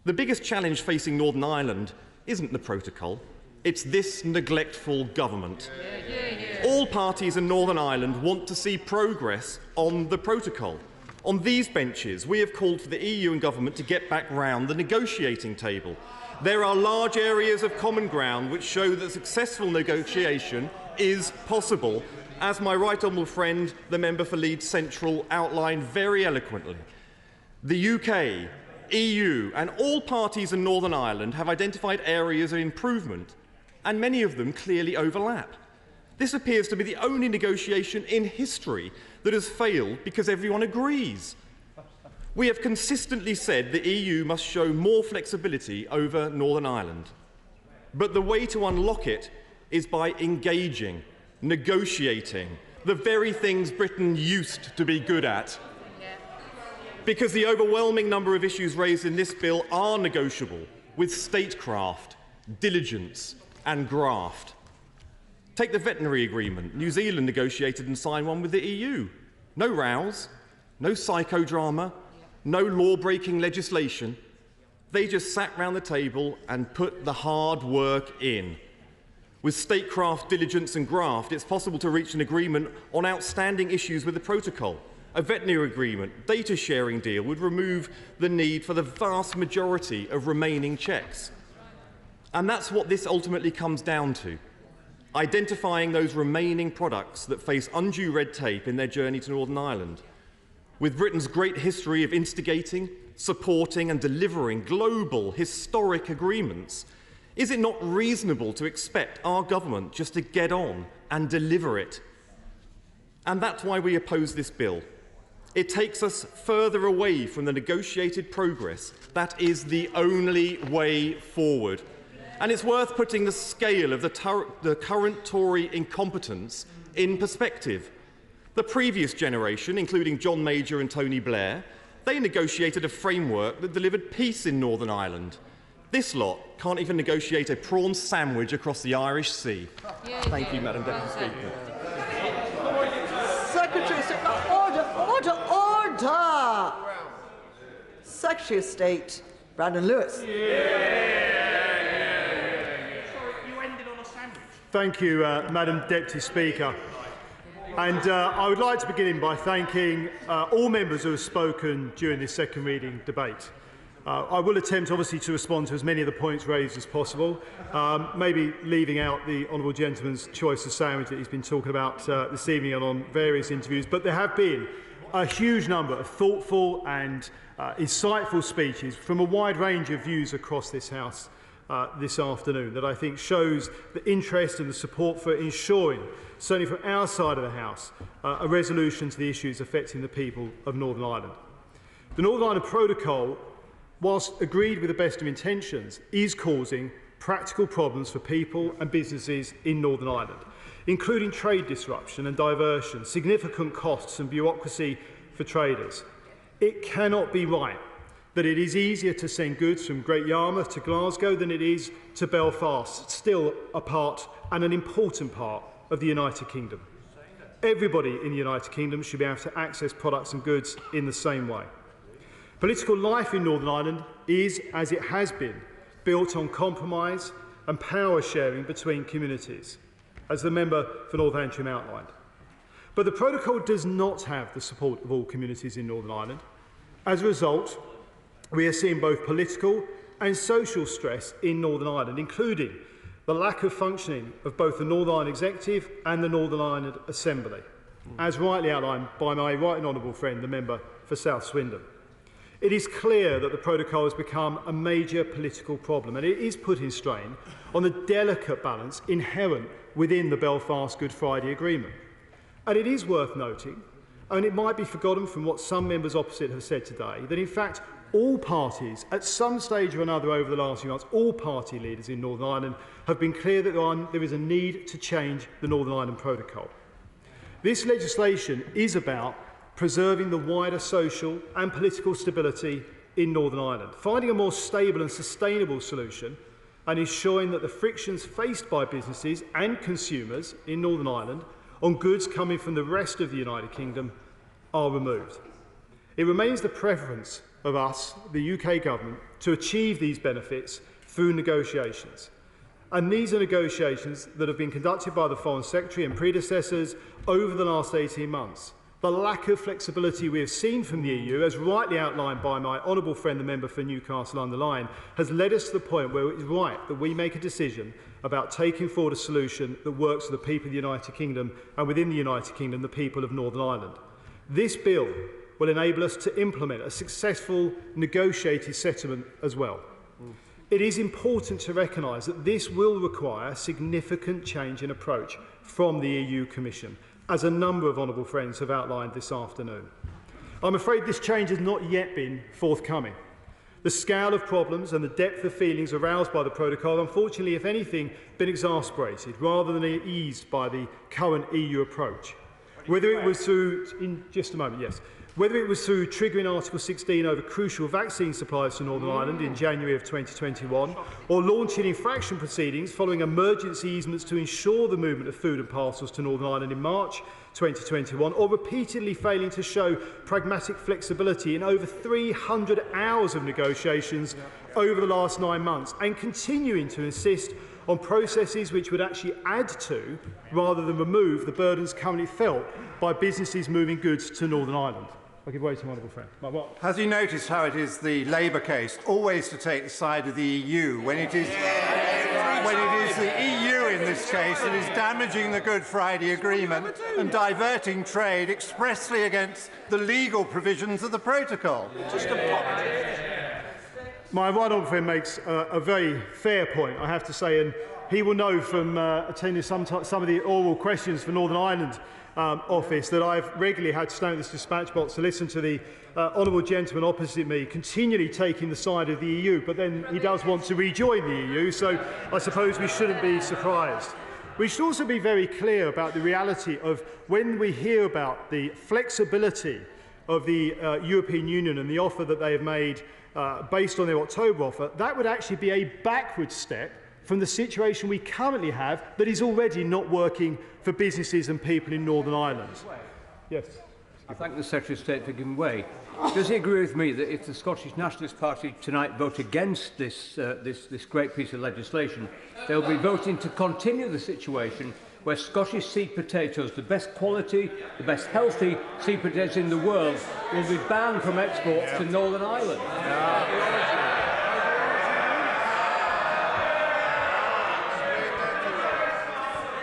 The biggest challenge facing Northern Ireland isn't the protocol, it's this neglectful government. All parties in Northern Ireland want to see progress on the protocol. On these benches, we have called for the EU and government to get back round the negotiating table. There are large areas of common ground which show that successful negotiation is possible, as my right honourable friend, the member for Leeds Central, outlined very eloquently. The UK, EU and all parties in Northern Ireland have identified areas of improvement, and many of them clearly overlap. This appears to be the only negotiation in history that has failed because everyone agrees. We have consistently said the EU must show more flexibility over Northern Ireland. But the way to unlock it is by engaging, negotiating, the very things Britain used to be good at. Because the overwhelming number of issues raised in this bill are negotiable with statecraft, diligence and graft. Take the veterinary agreement. New Zealand negotiated and signed one with the EU. No rows, no psychodrama, no law-breaking legislation. They just sat round the table and put the hard work in. With statecraft, diligence and graft, it's possible to reach an agreement on outstanding issues with the protocol. A veterinary agreement, data sharing deal would remove the need for the vast majority of remaining checks. And that's what this ultimately comes down to. Identifying those remaining products that face undue red tape in their journey to Northern Ireland. With Britain's great history of instigating, supporting and delivering global, historic agreements, is it not reasonable to expect our government just to get on and deliver it? And that's why we oppose this bill. It takes us further away from the negotiated progress that is the only way forward. And it's worth putting the scale of the current Tory incompetence in perspective. The previous generation, including John Major and Tony Blair, they negotiated a framework that delivered peace in Northern Ireland. This lot can't even negotiate a prawn sandwich across the Irish Sea. Thank you, Madam Deputy Speaker. Secretary, order! Secretary of State, Brandon Lewis. Thank you, Madam Deputy Speaker. And I would like to begin by thanking all members who have spoken during this second reading debate. I will attempt, obviously, to respond to as many of the points raised as possible, maybe leaving out the honourable gentleman's choice of sandwich that he's been talking about this evening and on various interviews. But there have been a huge number of thoughtful and insightful speeches from a wide range of views across this House this afternoon that I think shows the interest and the support for ensuring, certainly from our side of the House, a resolution to the issues affecting the people of Northern Ireland. The Northern Ireland Protocol, whilst agreed with the best of intentions, is causing practical problems for people and businesses in Northern Ireland, including trade disruption and diversion, significant costs and bureaucracy for traders. It cannot be right that it is easier to send goods from Great Yarmouth to Glasgow than it is to Belfast, still a part and an important part of the United Kingdom. Everybody in the United Kingdom should be able to access products and goods in the same way. Political life in Northern Ireland is, as it has been, built on compromise and power sharing between communities, as the member for North Antrim outlined. But the protocol does not have the support of all communities in Northern Ireland. As a result, we are seeing both political and social stress in Northern Ireland, including the lack of functioning of both the Northern Ireland Executive and the Northern Ireland Assembly, as rightly outlined by my right and honourable friend, the member for South Swindon. It is clear that the protocol has become a major political problem, and it is putting strain on the delicate balance inherent within the Belfast Good Friday Agreement. And it is worth noting, and it might be forgotten from what some members opposite have said today, that in fact all parties, at some stage or another over the last few months, all party leaders in Northern Ireland have been clear that there is a need to change the Northern Ireland Protocol. This legislation is about preserving the wider social and political stability in Northern Ireland, finding a more stable and sustainable solution and ensuring that the frictions faced by businesses and consumers in Northern Ireland on goods coming from the rest of the United Kingdom are removed. It remains the preference of us, the UK government, to achieve these benefits through negotiations. And these are negotiations that have been conducted by the Foreign Secretary and predecessors over the last 18 months. The lack of flexibility we have seen from the EU, as rightly outlined by my honourable friend, the member for Newcastle-under-Lyme, has led us to the point where it is right that we make a decision about taking forward a solution that works for the people of the United Kingdom and, within the United Kingdom, the people of Northern Ireland. This bill will enable us to implement a successful negotiated settlement as well. It is important to recognise that this will require significant change in approach from the EU Commission, as a number of honourable friends have outlined this afternoon. I'm afraid this change has not yet been forthcoming. The scale of problems and the depth of feelings aroused by the protocol, unfortunately, if anything, been exasperated rather than eased by the current EU approach. Whether it was through, in just a moment, yes, whether it was through triggering Article 16 over crucial vaccine supplies to Northern Ireland in January of 2021, or launching infraction proceedings following emergency easements to ensure the movement of food and parcels to Northern Ireland in March 2021, or repeatedly failing to show pragmatic flexibility in over 300 hours of negotiations over the last 9 months, and continuing to insist on processes which would actually add to, rather than remove, the burdens currently felt by businesses moving goods to Northern Ireland. I'll give way to my honourable friend. Has he noticed how it is the Labour case always to take the side of the EU when it is the EU in this case that is damaging the Good Friday Agreement and diverting trade expressly against the legal provisions of the protocol? My right honourable friend makes a very fair point, I have to say, and he will know from attending some of the oral questions for Northern Ireland office that I've regularly had to stand at this dispatch box to listen to the honourable gentleman opposite me continually taking the side of the EU, but then he does want to rejoin the EU, so I suppose we shouldn't be surprised. We should also be very clear about the reality of when we hear about the flexibility of the European Union and the offer that they have made based on their October offer, that would actually be a backward step from the situation we currently have that is already not working for businesses and people in Northern Ireland. Yes. I thank the Secretary of State for giving way. Does he agree with me that if the Scottish Nationalist Party tonight vote against this great piece of legislation, they'll be voting to continue the situation where Scottish seed potatoes, the best quality, the best healthy seed potatoes in the world, will be banned from export to Northern Ireland?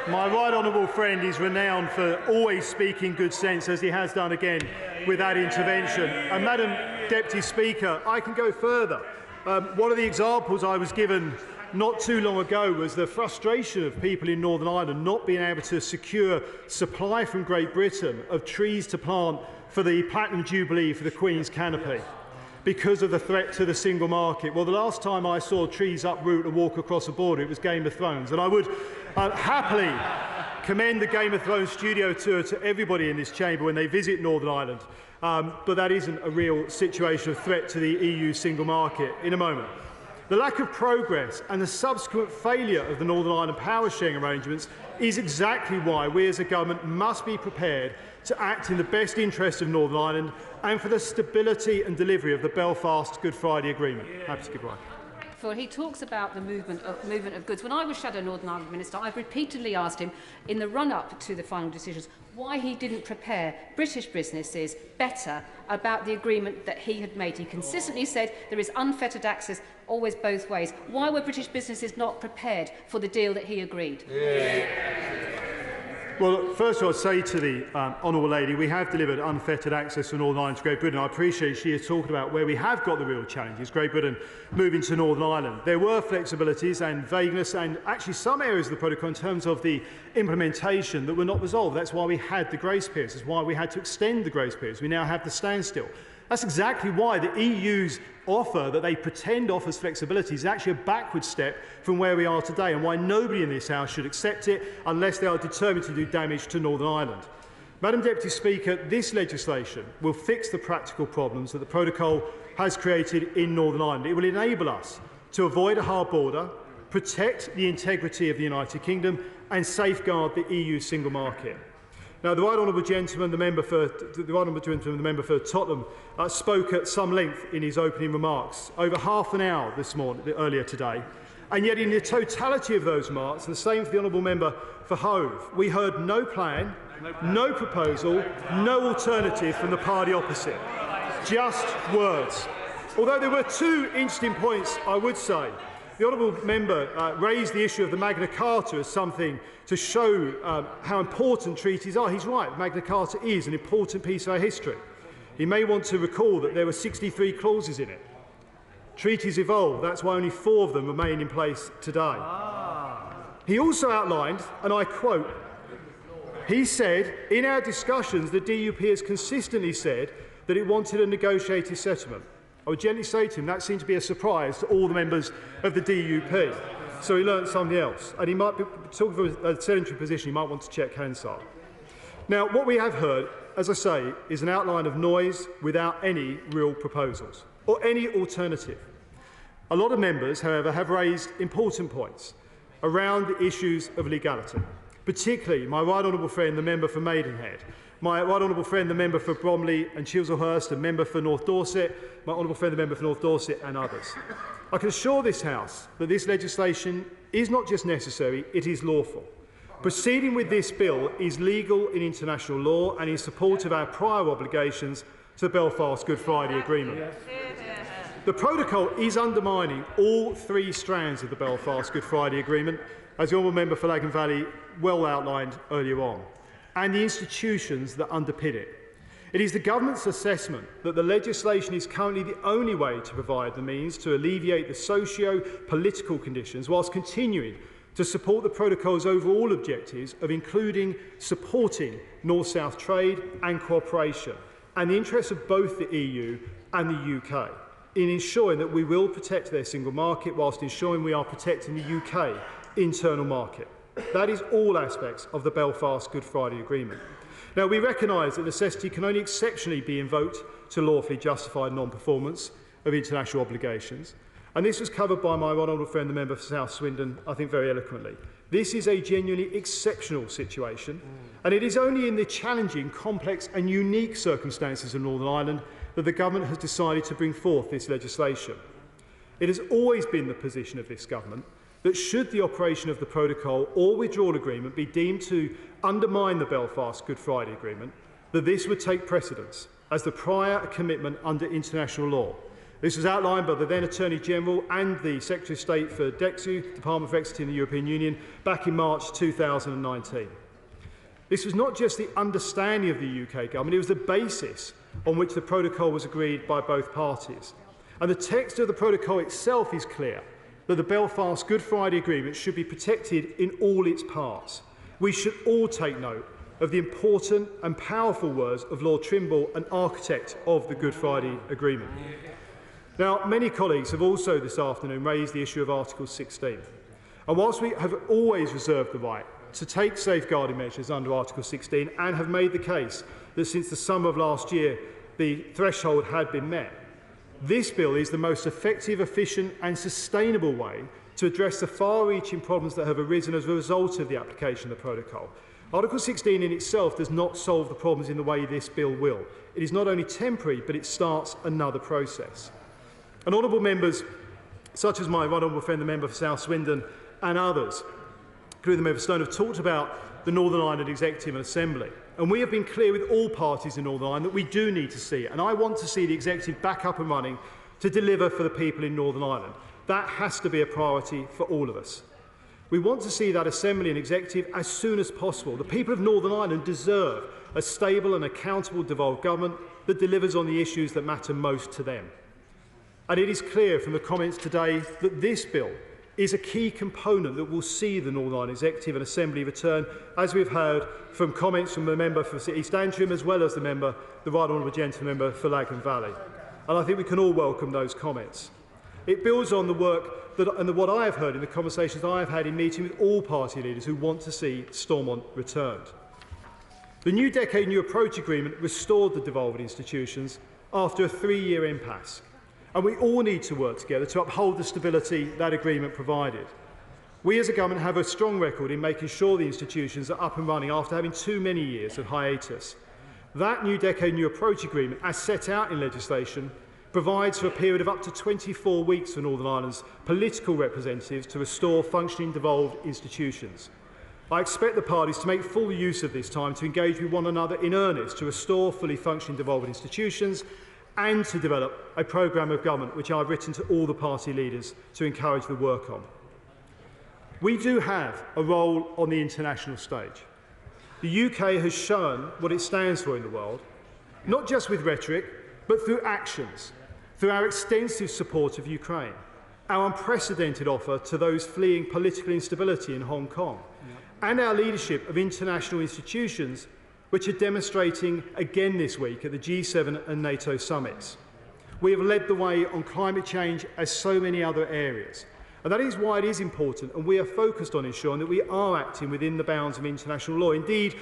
My right honourable friend is renowned for always speaking good sense, as he has done again with that intervention. And Madam Deputy Speaker, I can go further. One of the examples I was given not too long ago was the frustration of people in Northern Ireland not being able to secure supply from Great Britain of trees to plant for the Platinum Jubilee for the Queen's canopy because of the threat to the single market. Well, the last time I saw trees uproot and walk across a border, it was Game of Thrones. And I would happily commend the Game of Thrones studio tour to everybody in this chamber when they visit Northern Ireland. But that isn't a real situation of threat to the EU single market. In a moment. The lack of progress and the subsequent failure of the Northern Ireland power sharing arrangements is exactly why we as a government must be prepared to act in the best interest of Northern Ireland and for the stability and delivery of the Belfast Good Friday Agreement. Happy to give right. He talks about the movement of goods. When I was Shadow Northern Ireland Minister, I've repeatedly asked him in the run-up to the final decisions why he didn't prepare British businesses better about the agreement that he had made. He consistently said there is unfettered access always both ways. Why were British businesses not prepared for the deal that he agreed? Yeah. Well, first of all, I'd say to the honourable lady, we have delivered unfettered access from Northern Ireland to Great Britain. I appreciate she is talking about where we have got the real challenges, Great Britain moving to Northern Ireland. There were flexibilities and vagueness and actually some areas of the protocol in terms of the implementation that were not resolved. That's why we had the grace periods. That's why we had to extend the grace periods. We now have the standstill. That's exactly why the EU's offer that they pretend offers flexibility is actually a backward step from where we are today, and why nobody in this House should accept it unless they are determined to do damage to Northern Ireland. Madam Deputy Speaker, this legislation will fix the practical problems that the protocol has created in Northern Ireland. It will enable us to avoid a hard border, protect the integrity of the United Kingdom and safeguard the EU single market. Now, the right honourable gentleman, the member for Tottenham, spoke at some length in his opening remarks, over half an hour earlier today, and yet in the totality of those remarks, and the same for the honourable member for Hove, we heard no plan, no proposal, no alternative from the party opposite, just words. Although there were two interesting points, I would say. The honourable member raised the issue of the Magna Carta as something to show how important treaties are. He's right, Magna Carta is an important piece of our history. He may want to recall that there were 63 clauses in it. Treaties evolve, that's why only 4 of them remain in place today. He also outlined, and I quote, he said, in our discussions, the DUP has consistently said that it wanted a negotiated settlement. I would gently say to him that seemed to be a surprise to all the members of the DUP. So he learnt something else. And he might be talking from a sedentary position, he might want to check Hansard. Now, what we have heard, as I say, is an outline of noise without any real proposals or any alternative. A lot of members, however, have raised important points around the issues of legality, particularly my right honourable friend, the member for Maidenhead, my right honourable friend, the member for Bromley and Chislehurst, the member for North Dorset, my honourable friend, the member for North Dorset, and others. I can assure this House that this legislation is not just necessary, it is lawful. Proceeding with this bill is legal in international law and in support of our prior obligations to the Belfast Good Friday Agreement. The protocol is undermining all 3 strands of the Belfast Good Friday Agreement, as the honourable member for Lagan Valley well outlined earlier on, and the institutions that underpin it. It is the government's assessment that the legislation is currently the only way to provide the means to alleviate the socio-political conditions whilst continuing to support the protocol's overall objectives of including supporting North-South trade and cooperation and the interests of both the EU and the UK in ensuring that we will protect their single market whilst ensuring we are protecting the UK internal market. That is all aspects of the Belfast Good Friday Agreement. Now, we recognise that necessity can only exceptionally be invoked to lawfully justify non-performance of international obligations, and this was covered by my right honourable friend, the member for South Swindon, I think very eloquently. This is a genuinely exceptional situation, and it is only in the challenging, complex and unique circumstances of Northern Ireland that the government has decided to bring forth this legislation. It has always been the position of this government that should the operation of the protocol or withdrawal agreement be deemed to undermine the Belfast Good Friday Agreement, that this would take precedence as the prior commitment under international law. This was outlined by the then Attorney General and the Secretary of State for DEXU, Department for Equity in the European Union, back in March 2019. This was not just the understanding of the UK government, it was the basis on which the protocol was agreed by both parties. And the text of the protocol itself is clear, that the Belfast Good Friday Agreement should be protected in all its parts. We should all take note of the important and powerful words of Lord Trimble, an architect of the Good Friday Agreement. Now, many colleagues have also this afternoon raised the issue of Article 16. And whilst we have always reserved the right to take safeguarding measures under Article 16 and have made the case that since the summer of last year the threshold had been met, this bill is the most effective, efficient and sustainable way to address the far-reaching problems that have arisen as a result of the application of the protocol. Article 16 in itself does not solve the problems in the way this bill will. It is not only temporary, but it starts another process. And honourable members, such as my right honourable friend, the member for South Swindon, and others, including the member for Stone, have talked about the Northern Ireland Executive and Assembly. And we have been clear with all parties in Northern Ireland that we do need to see it. And I want to see the Executive back up and running to deliver for the people in Northern Ireland. That has to be a priority for all of us. We want to see that Assembly and Executive as soon as possible. The people of Northern Ireland deserve a stable and accountable devolved government that delivers on the issues that matter most to them. And it is clear from the comments today that this bill is a key component that will see the Northern Ireland Executive and Assembly return, as we've heard from comments from the member for East Antrim as well as the Right Honourable Gentleman member for Lagan Valley. And I think we can all welcome those comments. It builds on the work and what I have heard in the conversations I have had in meeting with all party leaders who want to see Stormont returned. The New Decade New Approach Agreement restored the devolved institutions after a 3-year impasse. And we all need to work together to uphold the stability that agreement provided. We as a government have a strong record in making sure the institutions are up and running after having too many years of hiatus. That New Decade New Approach Agreement, as set out in legislation, provides for a period of up to 24 weeks for Northern Ireland's political representatives to restore functioning devolved institutions. I expect the parties to make full use of this time to engage with one another in earnest to restore fully functioning devolved institutions and to develop a programme of government which I've written to all the party leaders to encourage the work on. We do have a role on the international stage. The UK has shown what it stands for in the world, not just with rhetoric, but through actions, through our extensive support of Ukraine, our unprecedented offer to those fleeing political instability in Hong Kong, and our leadership of international institutions which are demonstrating again this week at the G7 and NATO summits. We have led the way on climate change as so many other areas. And that is why it is important, and we are focused on ensuring that we are acting within the bounds of international law. Indeed,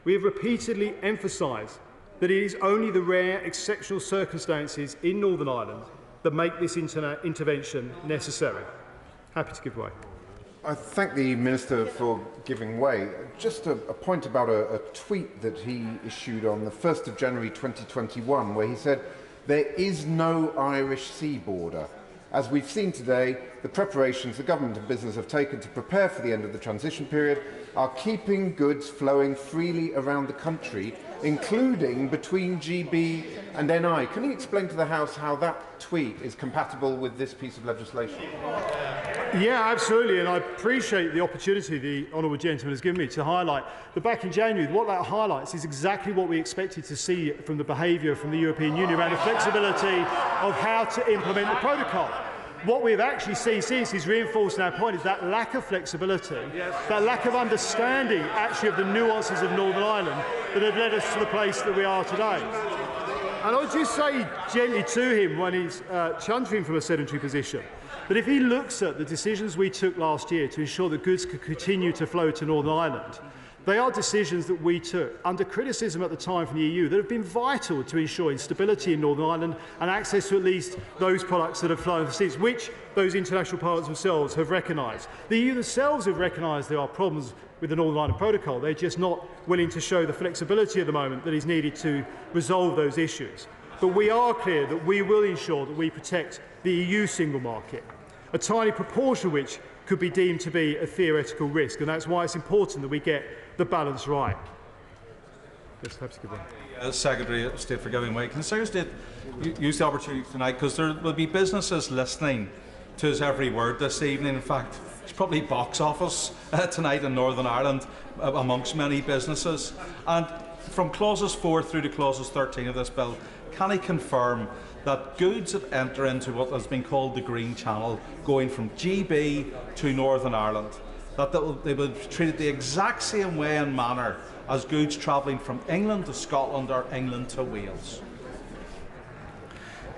we have repeatedly emphasised that it is only the rare, exceptional circumstances in Northern Ireland that make this intervention necessary. Happy to give way. I thank the Minister for giving way. Just a point about a tweet that he issued on the 1st of January 2021, where he said, "There is no Irish sea border. As we've seen today, the preparations the government and business have taken to prepare for the end of the transition period are keeping goods flowing freely around the country, including between GB and NI." Can you explain to the House how that tweet is compatible with this piece of legislation? Yeah, absolutely, and I appreciate the opportunity the honourable gentleman has given me to highlight that back in January, what that highlights is exactly what we expected to see from the behaviour from the European Union around the flexibility of how to implement the protocol. What we've actually seen since is reinforcing our point is that lack of flexibility, that lack of understanding actually of the nuances of Northern Ireland that have led us to the place that we are today. And I would just say gently to him when he's chuntering from a sedentary position, that if he looks at the decisions we took last year to ensure that goods could continue to flow to Northern Ireland, they are decisions that we took under criticism at the time from the EU that have been vital to ensuring stability in Northern Ireland and access to at least those products that have flown overseas, which those international partners themselves have recognised. The EU themselves have recognised there are problems with the Northern Ireland Protocol. They're just not willing to show the flexibility at the moment that is needed to resolve those issues. But we are clear that we will ensure that we protect the EU single market, a tiny proportion of which could be deemed to be a theoretical risk, and that's why it's important that we get the balance right. Secretary of State for giving way. Can the Secretary of State use the opportunity tonight, because there will be businesses listening to his every word this evening. In fact, there's probably box office tonight in Northern Ireland amongst many businesses. And from clauses 4 through to clauses 13 of this bill, can he confirm that goods that enter into what has been called the Green Channel, going from GB to Northern Ireland, that they will be treated the exact same way and manner as goods travelling from England to Scotland or England to Wales?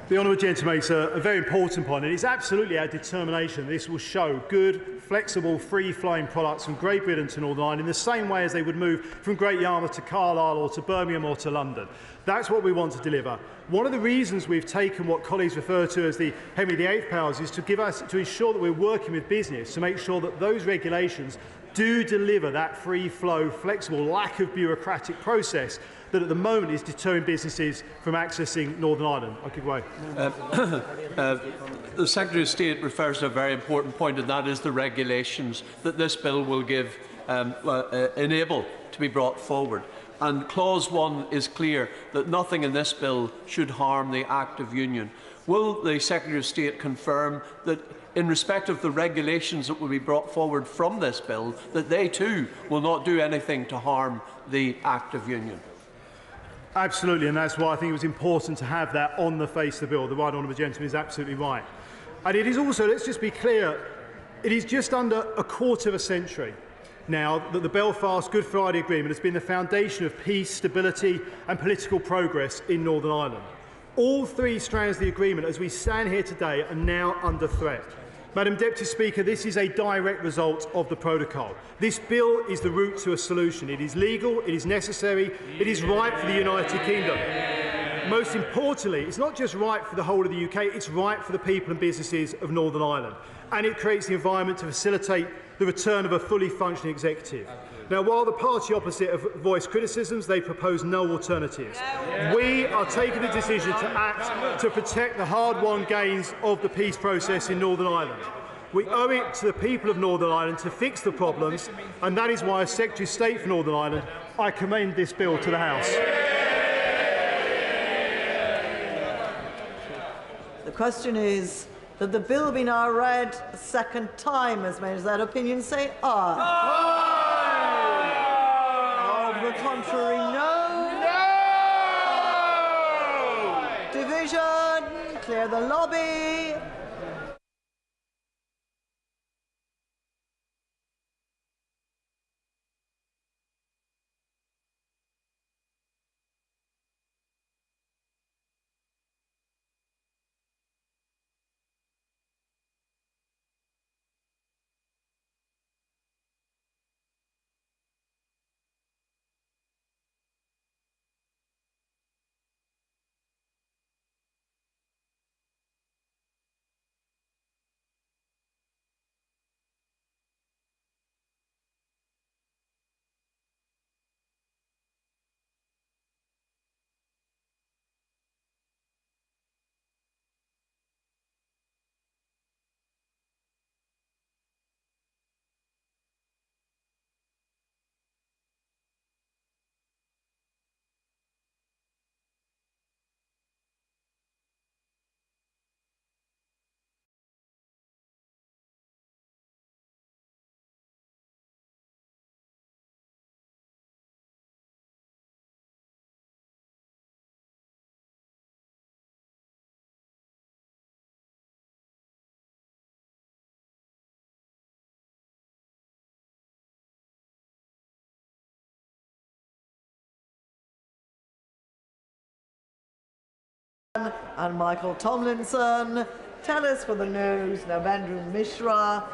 The honourable gentleman makes a very important point, and it's absolutely our determination this will show good, flexible, free-flowing products from Great Britain to Northern Ireland in the same way as they would move from Great Yarmouth to Carlisle or to Birmingham or to London. That's what we want to deliver. One of the reasons we've taken what colleagues refer to as the Henry VIII powers is to ensure that we're working with business to make sure that those regulations do deliver that free-flow, flexible, lack of bureaucratic process that at the moment is deterring businesses from accessing Northern Ireland. I'll give way. The Secretary of State refers to a very important point, and that is the regulations that this bill will enable to be brought forward. And Clause 1 is clear that nothing in this bill should harm the Act of Union. Will the Secretary of State confirm that in respect of the regulations that will be brought forward from this bill, that they too will not do anything to harm the Act of Union? Absolutely, and that's why I think it was important to have that on the face of the bill. The right honourable gentleman is absolutely right. And it is also, let's just be clear, it is just under a quarter of a century now that the Belfast Good Friday Agreement has been the foundation of peace, stability and political progress in Northern Ireland. All three strands of the agreement, as we stand here today, are now under threat. Madam Deputy Speaker, this is a direct result of the protocol. This bill is the route to a solution. It is legal, it is necessary, it is right for the United Kingdom. Most importantly, it's not just right for the whole of the UK, it's right for the people and businesses of Northern Ireland. And it creates the environment to facilitate the return of a fully functioning executive. Now, while the party opposite have voiced criticisms, they propose no alternatives. We are taking the decision to act to protect the hard-won gains of the peace process in Northern Ireland. We owe it to the people of Northern Ireland to fix the problems, and that is why, as Secretary of State for Northern Ireland, I commend this bill to the House. The question is that the bill be now read a second time. As members of that opinion say aye. Of the contrary, no. Division. Clear the lobby. And Michael Tomlinson. Tell us for the noes, Navendra Mishra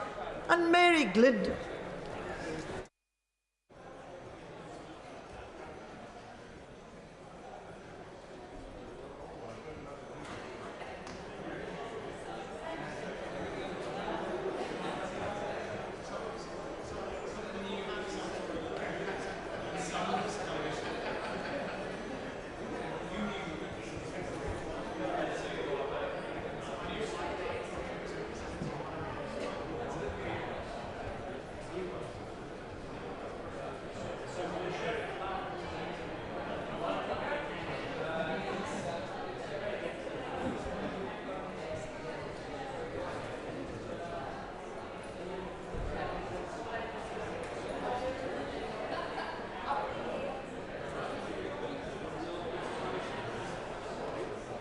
and Mary Glidden.